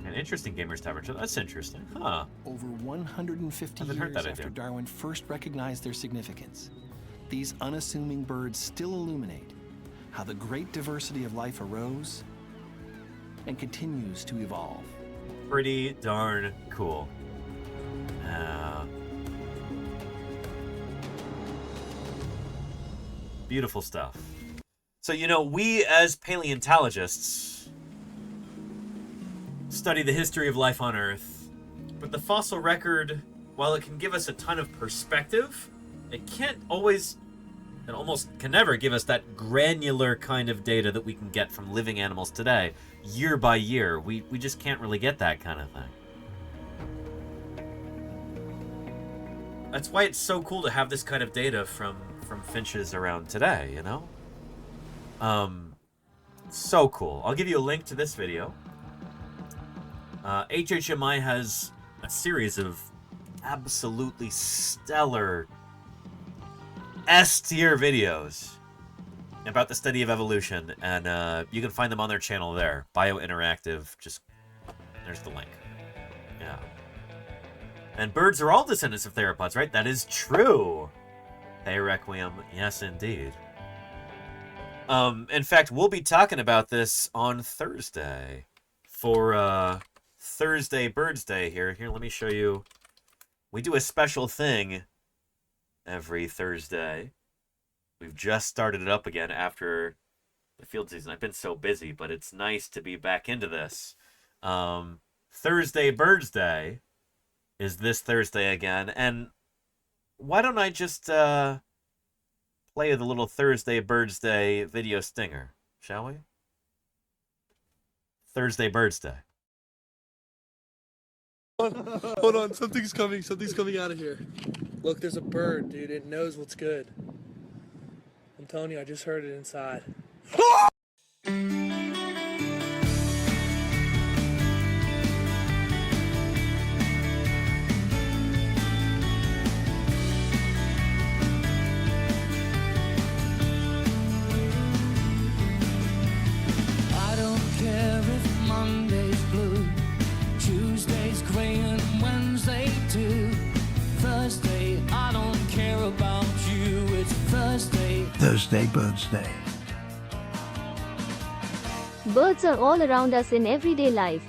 An interesting gamer's temperature. That's interesting. Huh. Over 150 years after Darwin first recognized their significance, these unassuming birds still illuminate how the great diversity of life arose and continues to evolve. Pretty darn cool. Beautiful stuff. So, you know, we as paleontologists study the history of life on Earth, but the fossil record, while it can give us a ton of perspective, it can't always, it almost can never give us that granular kind of data that we can get from living animals today, year by year. We just can't really get that kind of thing. That's why it's so cool to have this kind of data from finches around today, you know? So cool. I'll give you a link to this video. HHMI has a series of absolutely stellar S-tier videos about the study of evolution, and you can find them on their channel there. Biointeractive, just, there's the link. Yeah. And birds are all descendants of theropods, right? That is true. Hey, Requiem. Yes, indeed. In fact, we'll be talking about this on Thursday for Thursday Birds Day here. Here, let me show you. We do a special thing every Thursday We've just started it up again after the field season. I've been so busy, but it's nice to be back into this. Thursday Birds Day is this Thursday again, and why don't I just play the little Thursday Birds Day video stinger, shall we? Thursday Birds Day. Hold on, something's coming out of here. Look, there's a bird, dude. It knows what's good. I'm telling you, I just heard it inside. I don't care if Monday's blue, Tuesday's gray and Wednesday too. Thursday, I don't care about you, it's Thursday. Thursday Birds Day. Birds are all around us in everyday life.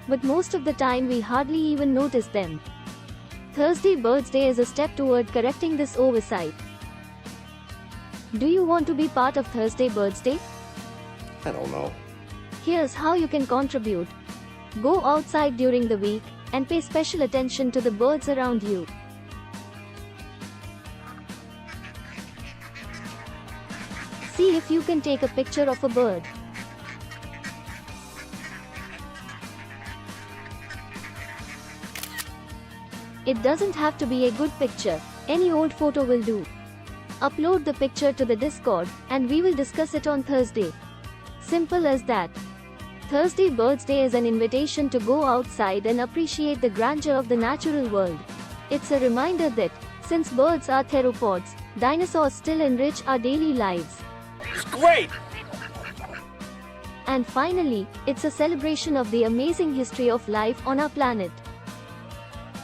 But most of the time we hardly even notice them. Thursday Birds Day is a step toward correcting this oversight. Do you want to be part of Thursday Birds Day? I don't know. Here's how you can contribute. Go outside during the week and pay special attention to the birds around you. See if you can take a picture of a bird. It doesn't have to be a good picture, any old photo will do. Upload the picture to the Discord and we will discuss it on Thursday. Simple as that. Thursday Birds Day is an invitation to go outside and appreciate the grandeur of the natural world. It's a reminder that, since birds are theropods, dinosaurs still enrich our daily lives. It's great! And finally, it's a celebration of the amazing history of life on our planet.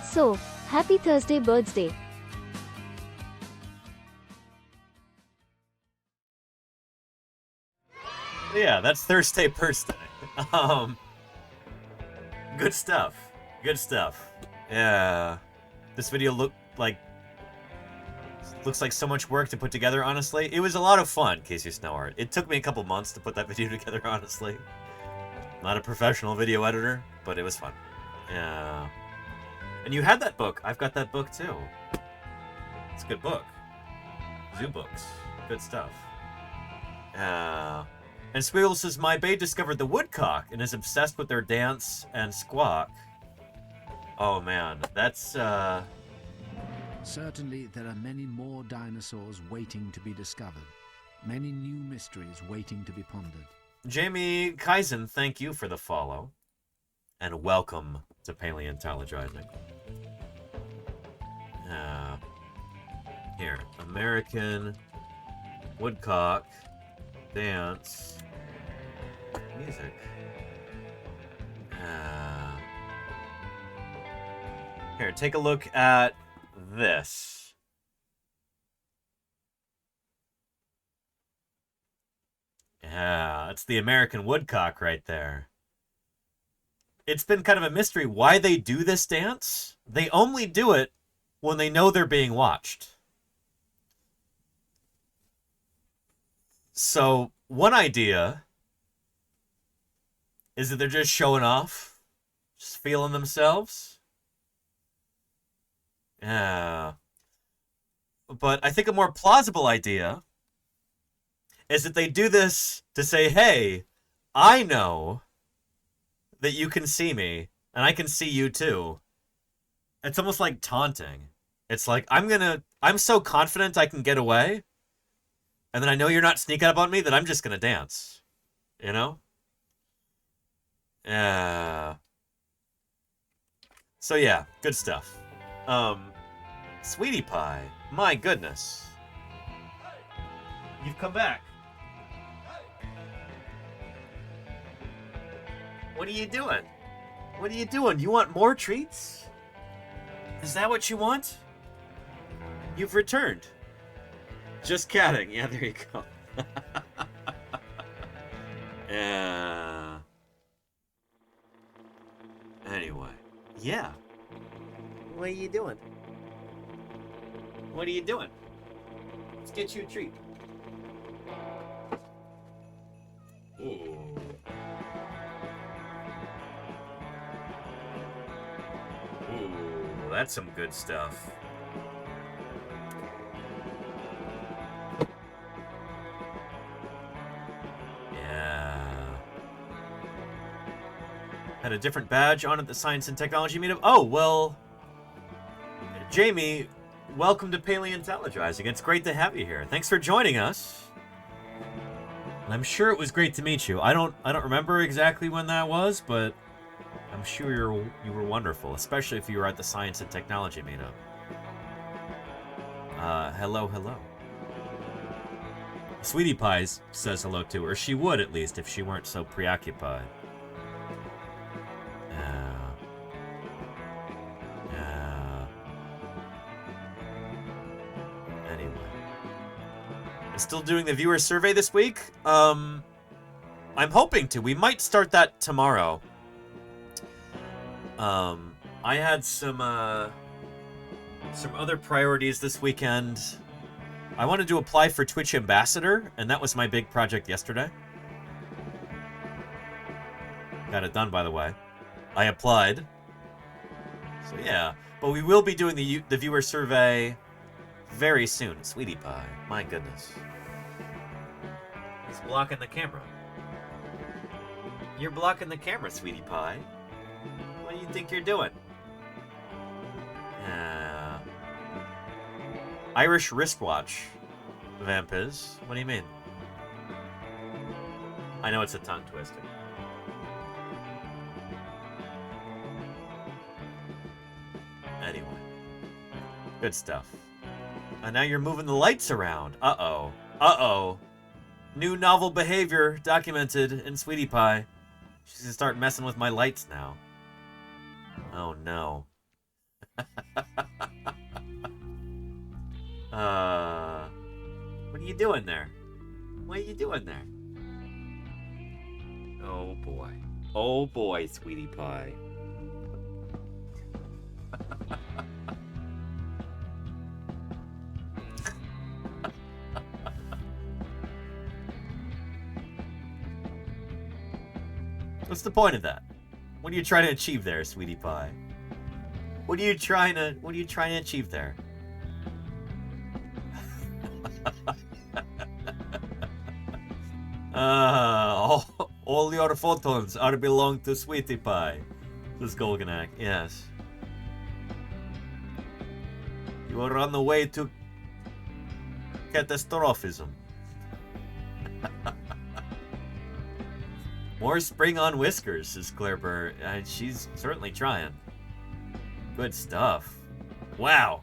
So, happy Thursday Birds Day! Yeah, that's Thursday Birds Day. Good stuff. Good stuff. Yeah. This video looks like so much work to put together, honestly. It was a lot of fun, Casey Snowart. It took me a couple months to put that video together, honestly. Not a professional video editor, but it was fun. Yeah. And you had that book. I've got that book, too. It's a good book. Zoo books. Good stuff. Yeah. And Squiggle says, my bae discovered the woodcock and is obsessed with their dance and squawk. Oh man, that's Certainly there are many more dinosaurs waiting to be discovered. Many new mysteries waiting to be pondered. Jamie Kaizen, thank you for the follow. And welcome to Paleontologizing. Here, American woodcock dance music. Here, take a look at this. Yeah, it's the American woodcock right there. It's been kind of a mystery why they do this dance. They only do it when they know they're being watched. So, one idea is that they're just showing off, just feeling themselves. Yeah. But I think a more plausible idea is that they do this to say, hey, I know that you can see me, and I can see you too. It's almost like taunting. It's like, I'm so confident I can get away, and then I know you're not sneaking up on me, that I'm just gonna dance. You know? So yeah, good stuff. Sweetie Pie, my goodness. You've come back. What are you doing? What are you doing? You want more treats? Is that what you want? You've returned. Just kidding. Yeah, there you go. Anyway. Yeah. What are you doing? What are you doing? Let's get you a treat. Ooh. Ooh, that's some good stuff. Had a different badge on at the Science and Technology meetup. Oh, well, Jamie, welcome to Paleontologizing. It's great to have you here. Thanks for joining us. And I'm sure it was great to meet you. I don't remember exactly when that was, but I'm sure you were wonderful, especially if you were at the Science and Technology meetup. Hello. Sweetie Pies says hello to her. She would, at least, if she weren't so preoccupied. Anyway. I'm still doing the viewer survey this week. I'm hoping to. We might start that tomorrow. I had some other priorities this weekend. I wanted to apply for Twitch Ambassador, and that was my big project yesterday. Got it done, by the way. I applied. So yeah, but we will be doing the viewer survey very soon. Sweetie Pie, my goodness. It's blocking the camera. You're blocking the camera, Sweetie Pie. What do you think you're doing? Irish wristwatch, Vampiz. What do you mean? I know it's a tongue twister. Anyway. Good stuff. And now you're moving the lights around. Uh-oh. Uh-oh. New novel behavior documented in Sweetie Pie. She's gonna start messing with my lights now. Oh no. What are you doing there? What are you doing there? Oh boy. Oh boy, Sweetie Pie. What's the point of that? What are you trying to achieve there, Sweetie Pie? What are you trying to achieve there? All your photons are belong to Sweetie Pie. This Golganak, yes. You are on the way to catastrophism. More spring on whiskers, says Claire Burr. She's certainly trying. Good stuff. Wow.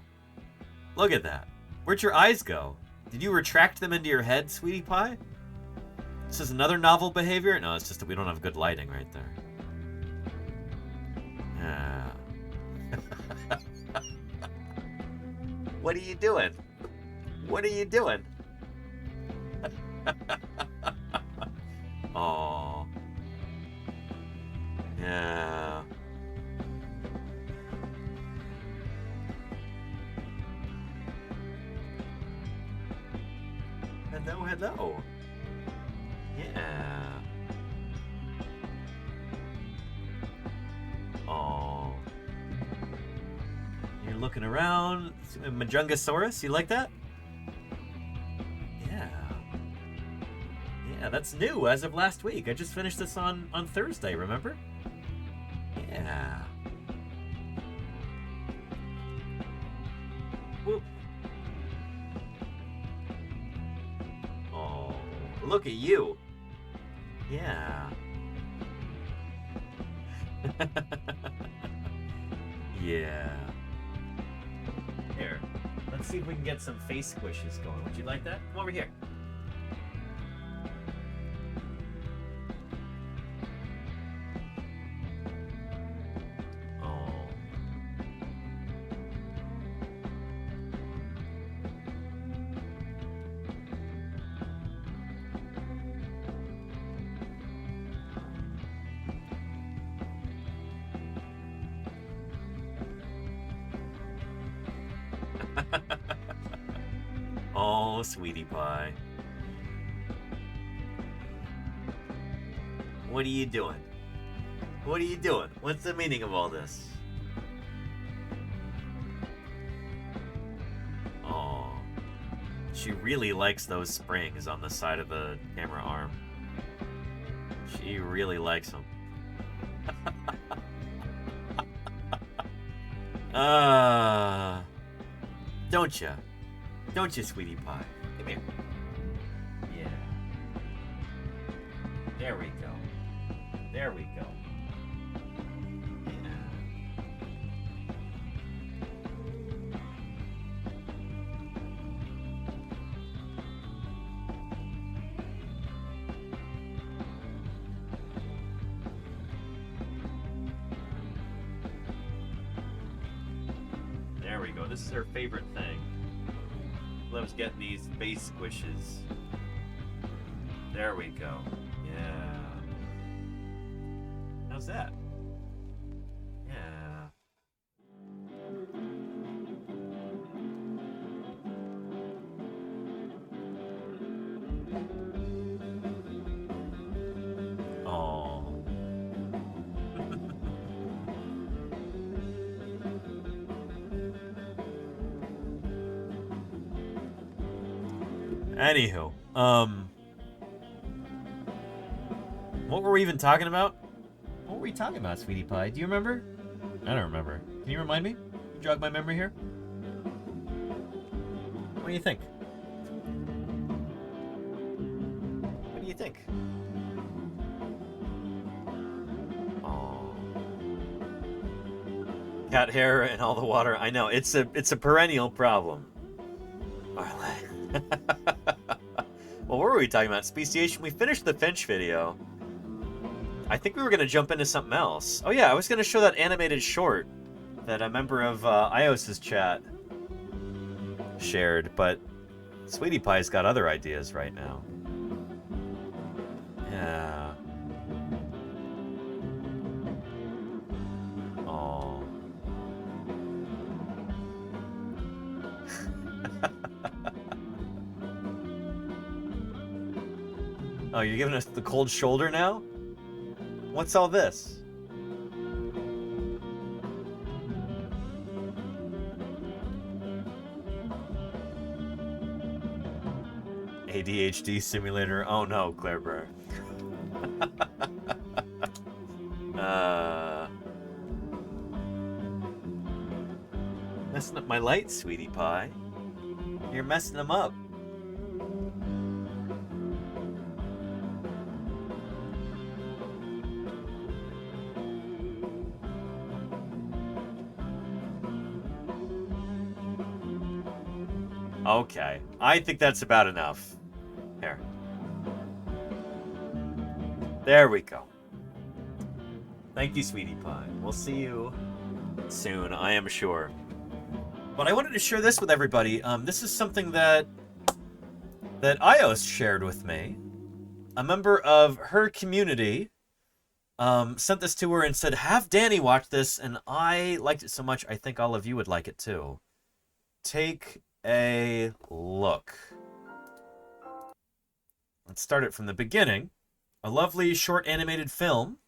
Look at that. Where'd your eyes go? Did you retract them into your head, Sweetie Pie? This is another novel behavior? No, it's just that we don't have good lighting right there. What are you doing? What are you doing? Oh. Yeah. Hello. Yeah. Oh. You're looking around. Majungasaurus, you like that? Yeah. Yeah, that's new as of last week. I just finished this on Thursday, remember? Yeah. Whoop. Oh, look at you. Yeah. Yeah. Here, let's see if we can get some face squishes going. Would you like that? Come over here. Oh, sweetie pie. What are you doing? What are you doing? What's the meaning of all this? Oh, she really likes those springs on the side of the camera arm. She really likes them. Don't you? Don't you, sweetie pie? Come here. Yeah. There we go. There we go. There we go. This is her favorite thing. Loves getting these face squishes. There we go. Yeah. How's that? Yeah. Oh. Anywho, what were we even talking about? What were we talking about, sweetie pie? Do you remember? I don't remember. Can you remind me? You jog my memory here? What do you think? What do you think? Oh. Cat hair and all the water. I know, it's a perennial problem. Well, what were we talking about? Speciation. We finished the Finch video. I think we were going to jump into something else. Oh yeah, I was going to show that animated short that a member of iOS's chat shared, but Sweetie Pie's got other ideas right now. Yeah. Oh. Oh, you're giving us the cold shoulder now? What's all this? ADHD simulator. Oh no, Claire Burr. Messing up my lights, sweetie pie. You're messing them up. Okay, I think that's about enough. Here. There we go. Thank you, sweetie pie. We'll see you soon, I am sure. But I wanted to share this with everybody. This is something that iOS shared with me. A member of her community sent this to her and said, have Danny watch this, and I liked it so much I think all of you would like it too. Take a look. Let's start it from the beginning. A lovely short animated film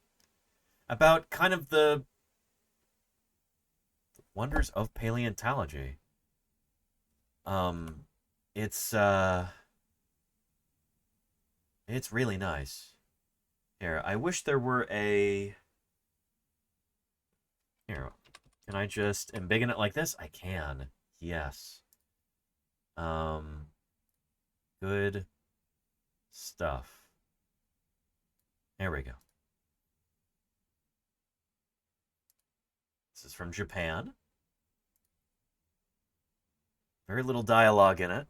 about kind of the wonders of paleontology. It's really nice. Here, I wish there were a... Here, can I just embiggen it like this? I can. Yes. Good stuff. There we go. This is from Japan. Very little dialogue in it.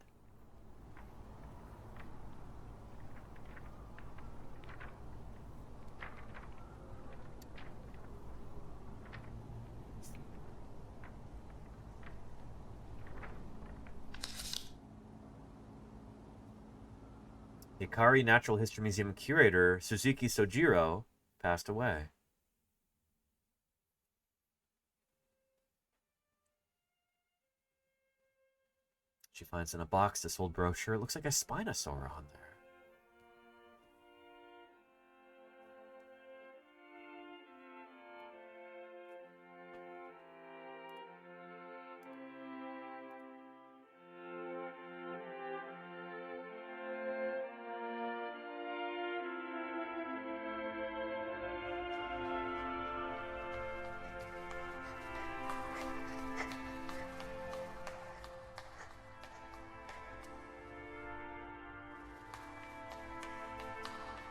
Hikari Natural History Museum curator Suzuki Sojiro passed away. She finds in a box this old brochure. It looks like a Spinosaur on there.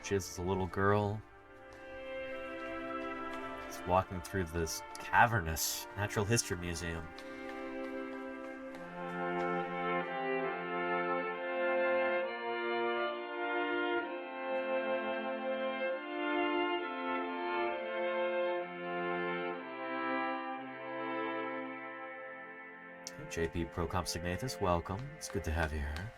She is a little girl. She's walking through this cavernous natural history museum. Hey, JP Procomp Signatus, welcome. It's good to have you here.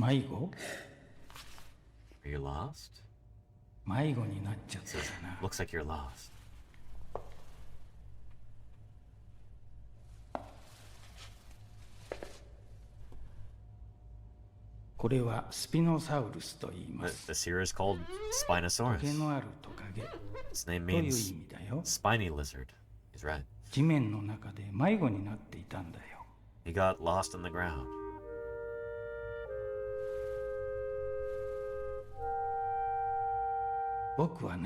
Are you lost? Looks like you're lost. This here is called Spinosaurus. Its name means spiny lizard. He's right. He got lost in the ground. I'm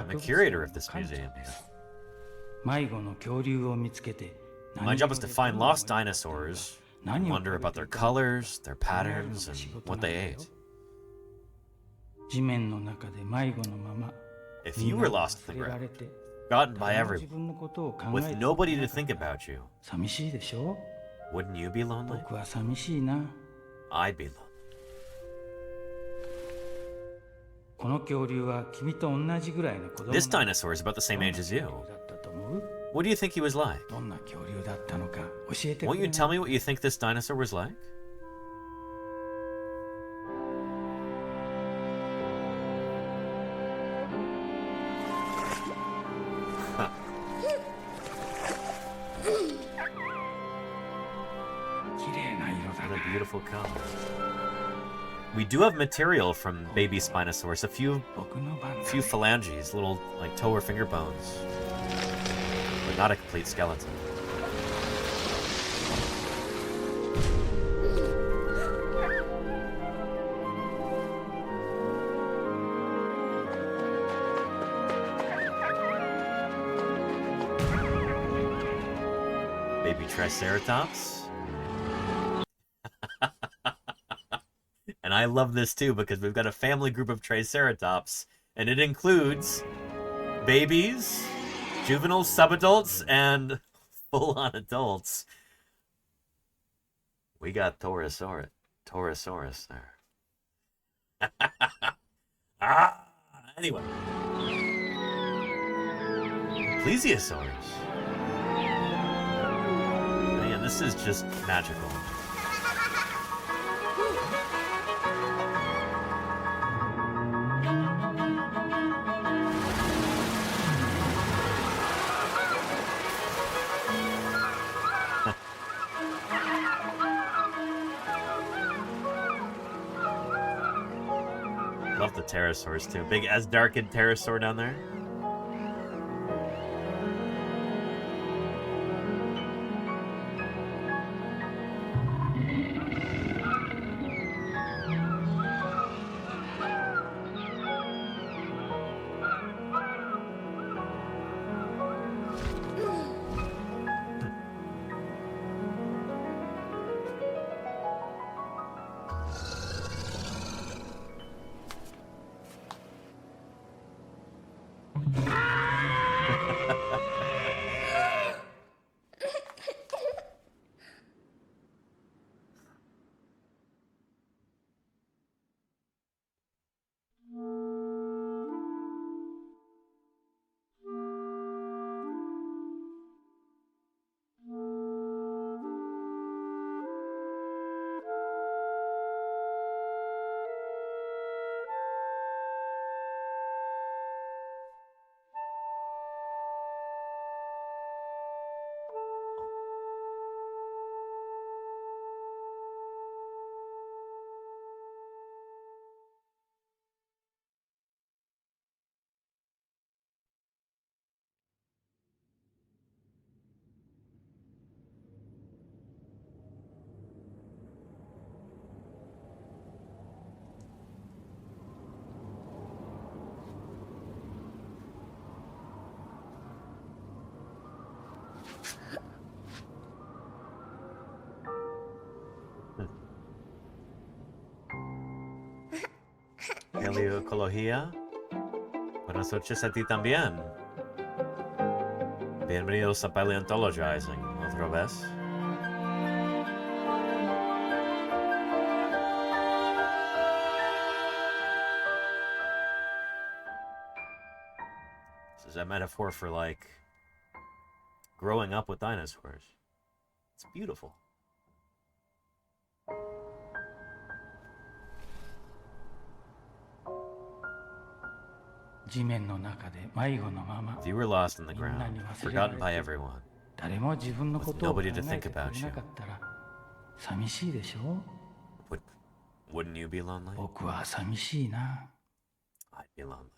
the curator of this museum here. My job is to find lost dinosaurs and wonder about their colors, their patterns, and what they ate. If you were lost in the ground, forgotten by everyone, with nobody to think about you, wouldn't you be lonely? I'd be lonely. This dinosaur is about the same age as you. What do you think he was like? Won't you tell me what you think this dinosaur was like? What a beautiful color. We do have material from baby Spinosaurus, a few phalanges, little like toe or finger bones, but not a complete skeleton. Baby Triceratops. And I love this too because we've got a family group of Triceratops, and it includes babies, juvenile subadults, and full-on adults. We got Torosaurus there. Anyway. Plesiosaurus. Man, this is just magical. Love the pterosaurs too. Big Asdarkid pterosaur down there. Paleontología. Buenas noches a ti también. Bienvenidos a Paleontologizing, otra vez. This is a metaphor for, like, growing up with dinosaurs. It's beautiful. If you were lost in the ground, forgotten by everyone, with nobody to think about you, wouldn't you be lonely? I'd be lonely.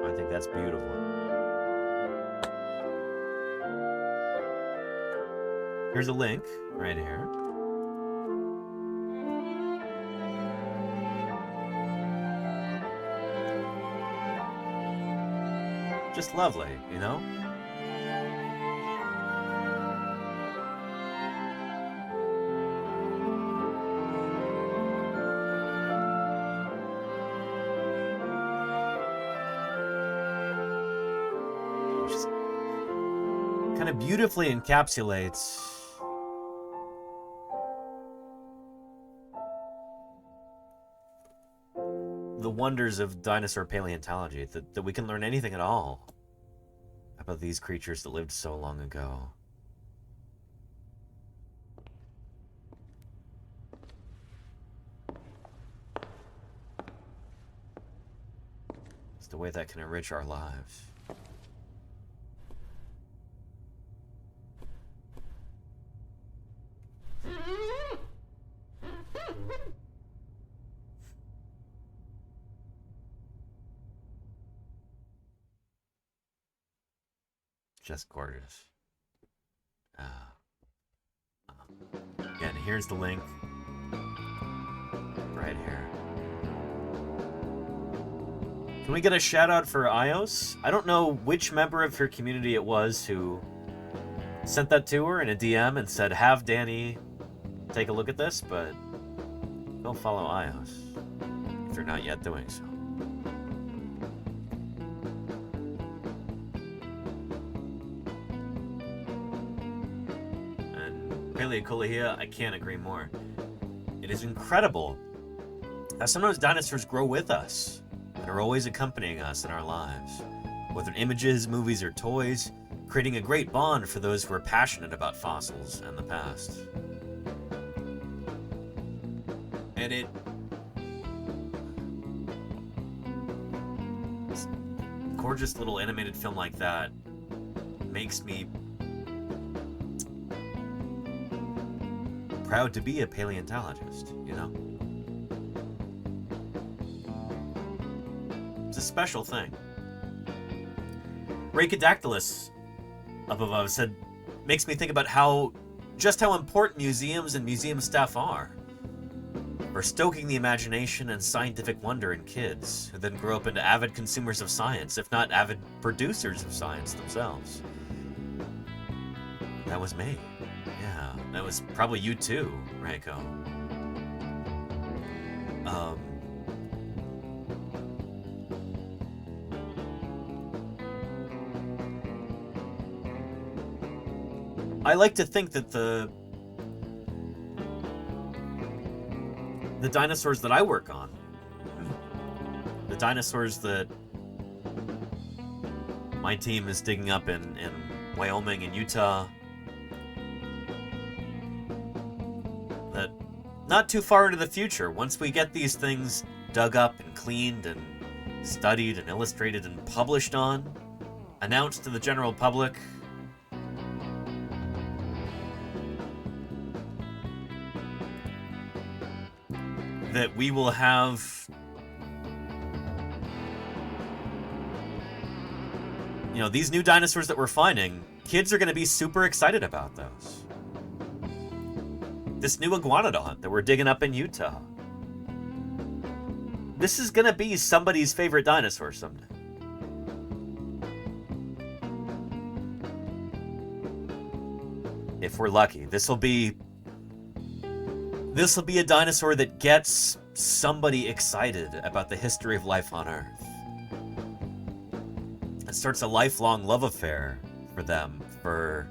I think that's beautiful. Here's a link right here. Just lovely, you know? Kind of beautifully encapsulates the wonders of dinosaur paleontology, that we can learn anything at all about these creatures that lived so long ago. It's the way that can enrich our lives. Just gorgeous. Again, here's the link. Right here. Can we get a shout out for Ios? I don't know which member of her community it was who sent that to her in a DM and said, have Danny take a look at this, but go follow Ios if you're not yet doing so. Paleontología, I can't agree more. It is incredible how sometimes dinosaurs grow with us and are always accompanying us in our lives. Whether images, movies, or toys, creating a great bond for those who are passionate about fossils and the past. And this gorgeous little animated film like that makes me proud to be a paleontologist, you know? It's a special thing. Rhacodactylus up above said, makes me think about just how important museums and museum staff are for stoking the imagination and scientific wonder in kids, who then grow up into avid consumers of science, if not avid producers of science themselves. That was me. Yeah, that was probably you too, Reiko. I like to think that the dinosaurs that I work on, the dinosaurs that my team is digging up in Wyoming and Utah, that not too far into the future, once we get these things dug up and cleaned and studied and illustrated and published on, announced to the general public. That we will have, you know, these new dinosaurs that we're finding, kids are going to be super excited about those. This new iguanodon that we're digging up in Utah. This is going to be somebody's favorite dinosaur someday. If we're lucky, this will be a dinosaur that gets somebody excited about the history of life on Earth. It starts a lifelong love affair for them, for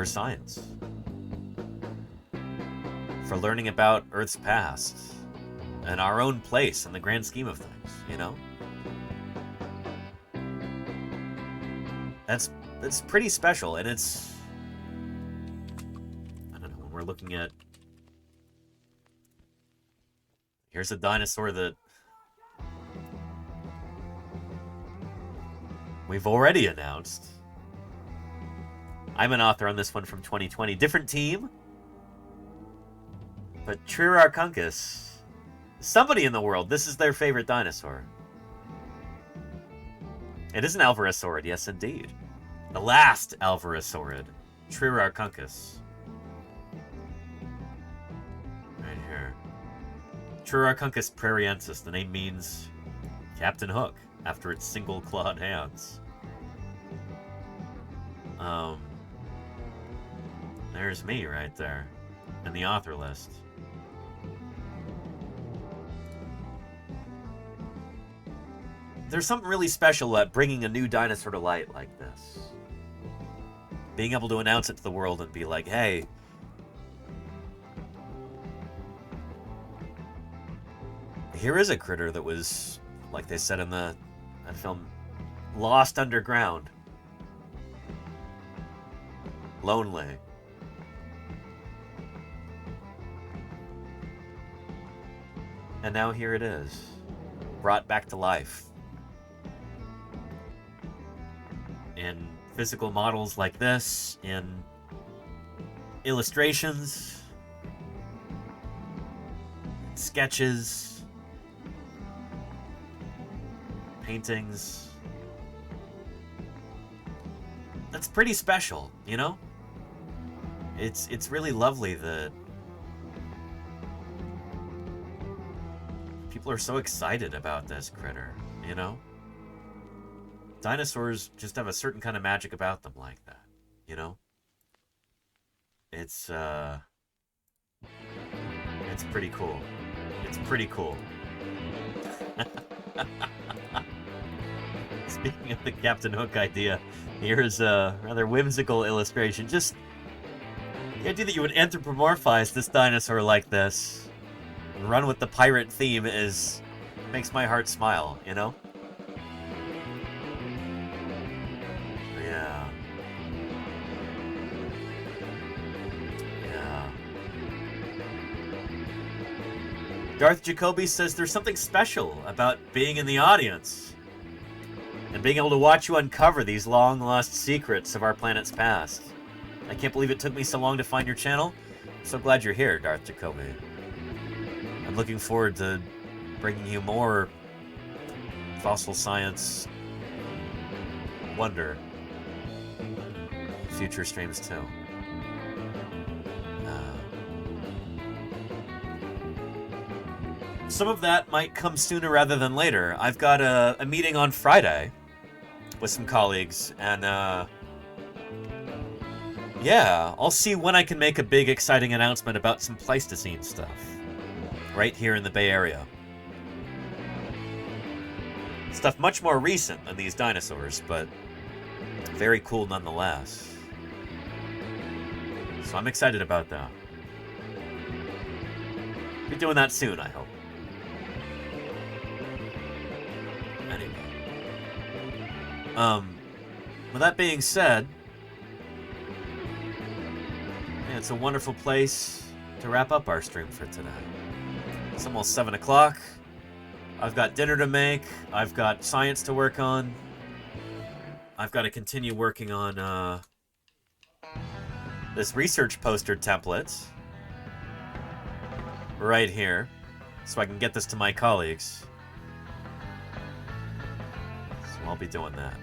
science. For learning about Earth's past and our own place in the grand scheme of things, you know? That's pretty special, and it's, I don't know, when we're looking at, here's a dinosaur that we've already announced. I'm an author on this one from 2020. Different team, but Triarchunkus, somebody in the world, this is their favorite dinosaur. It is an alvarezsaurid, yes indeed. The last alvarezsaurid, Triarchunkus. Right here. Triarchunkus prairiensis. The name means Captain Hook, after its single-clawed hands. There's me right there, in the author list. There's something really special about bringing a new dinosaur to light like this. Being able to announce it to the world and be like, hey, here is a critter that was, like they said in that film, lost underground. Lonely. And now here it is, brought back to life. In physical models like this, in illustrations, sketches, paintings. That's pretty special, you know? It's really lovely that people are so excited about this critter, you know? Dinosaurs just have a certain kind of magic about them like that, you know? It's pretty cool. It's pretty cool. Speaking of the Captain Hook idea, here's a rather whimsical illustration. Just the idea that you would anthropomorphize this dinosaur like this and run with the pirate theme makes my heart smile, you know? Yeah. Yeah. Darth Jacoby says there's something special about being in the audience and being able to watch you uncover these long-lost secrets of our planet's past. I can't believe it took me so long to find your channel. I'm so glad you're here, Darth Jacoby. I'm looking forward to bringing you more fossil science wonder. Future streams, too. Some of that might come sooner rather than later. I've got a meeting on Friday with some colleagues, and yeah, I'll see when I can make a big, exciting announcement about some Pleistocene stuff right here in the Bay Area. Stuff much more recent than these dinosaurs, but very cool nonetheless. So I'm excited about that. Be doing that soon, I hope. Anyway. With that being said, yeah, it's a wonderful place to wrap up our stream for today. It's almost 7 o'clock. I've got dinner to make. I've got science to work on. I've got to continue working on this research poster template right here so I can get this to my colleagues. So I'll be doing that.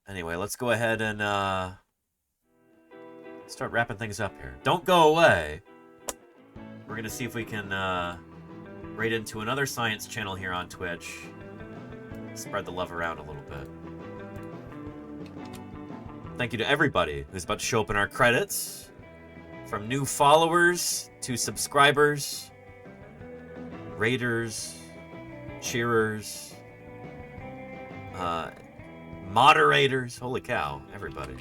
Anyway, let's go ahead and start wrapping things up here. Don't go away. We're going to see if we can raid into another science channel here on Twitch. Spread the love around a little bit. Thank you to everybody who's about to show up in our credits. From new followers to subscribers, raiders, cheerers, moderators. Holy cow, everybody.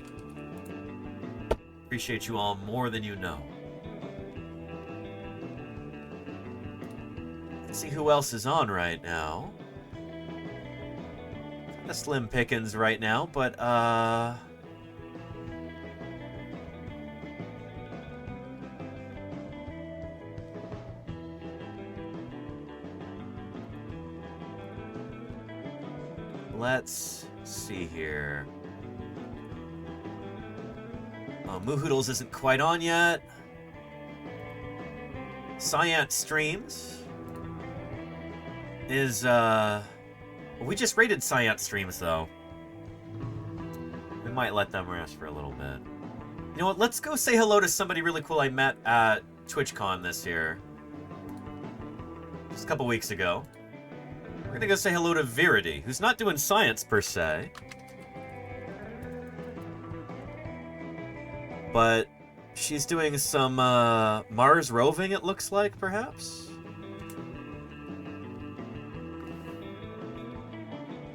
Appreciate you all more than you know. Let's see who else is on right now. Kinda slim pickings right now, but let's see here. Moohoodles isn't quite on yet. Science Streams is, we just rated Science Streams, though. We might let them rest for a little bit. You know what, let's go say hello to somebody really cool I met at TwitchCon this year. Just a couple weeks ago. We're gonna go say hello to Viridi, who's not doing science per se. But she's doing some Mars roving, it looks like, perhaps?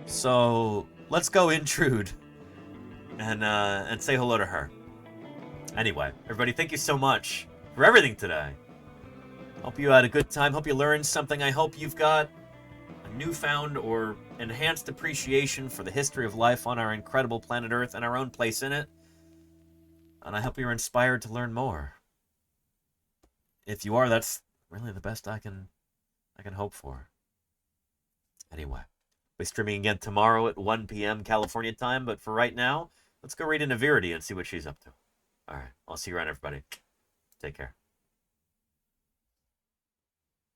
So let's go intrude and say hello to her. Anyway, everybody, thank you so much for everything today. Hope you had a good time. Hope you learned something. I hope you've got a newfound or enhanced appreciation for the history of life on our incredible planet Earth and our own place in it. And I hope you're inspired to learn more. If you are, that's really the best I can hope for. Anyway, we'll be streaming again tomorrow at 1 p.m. California time, but for right now, let's go read into Viridi and see what she's up to. All right, I'll see you around, everybody. Take care.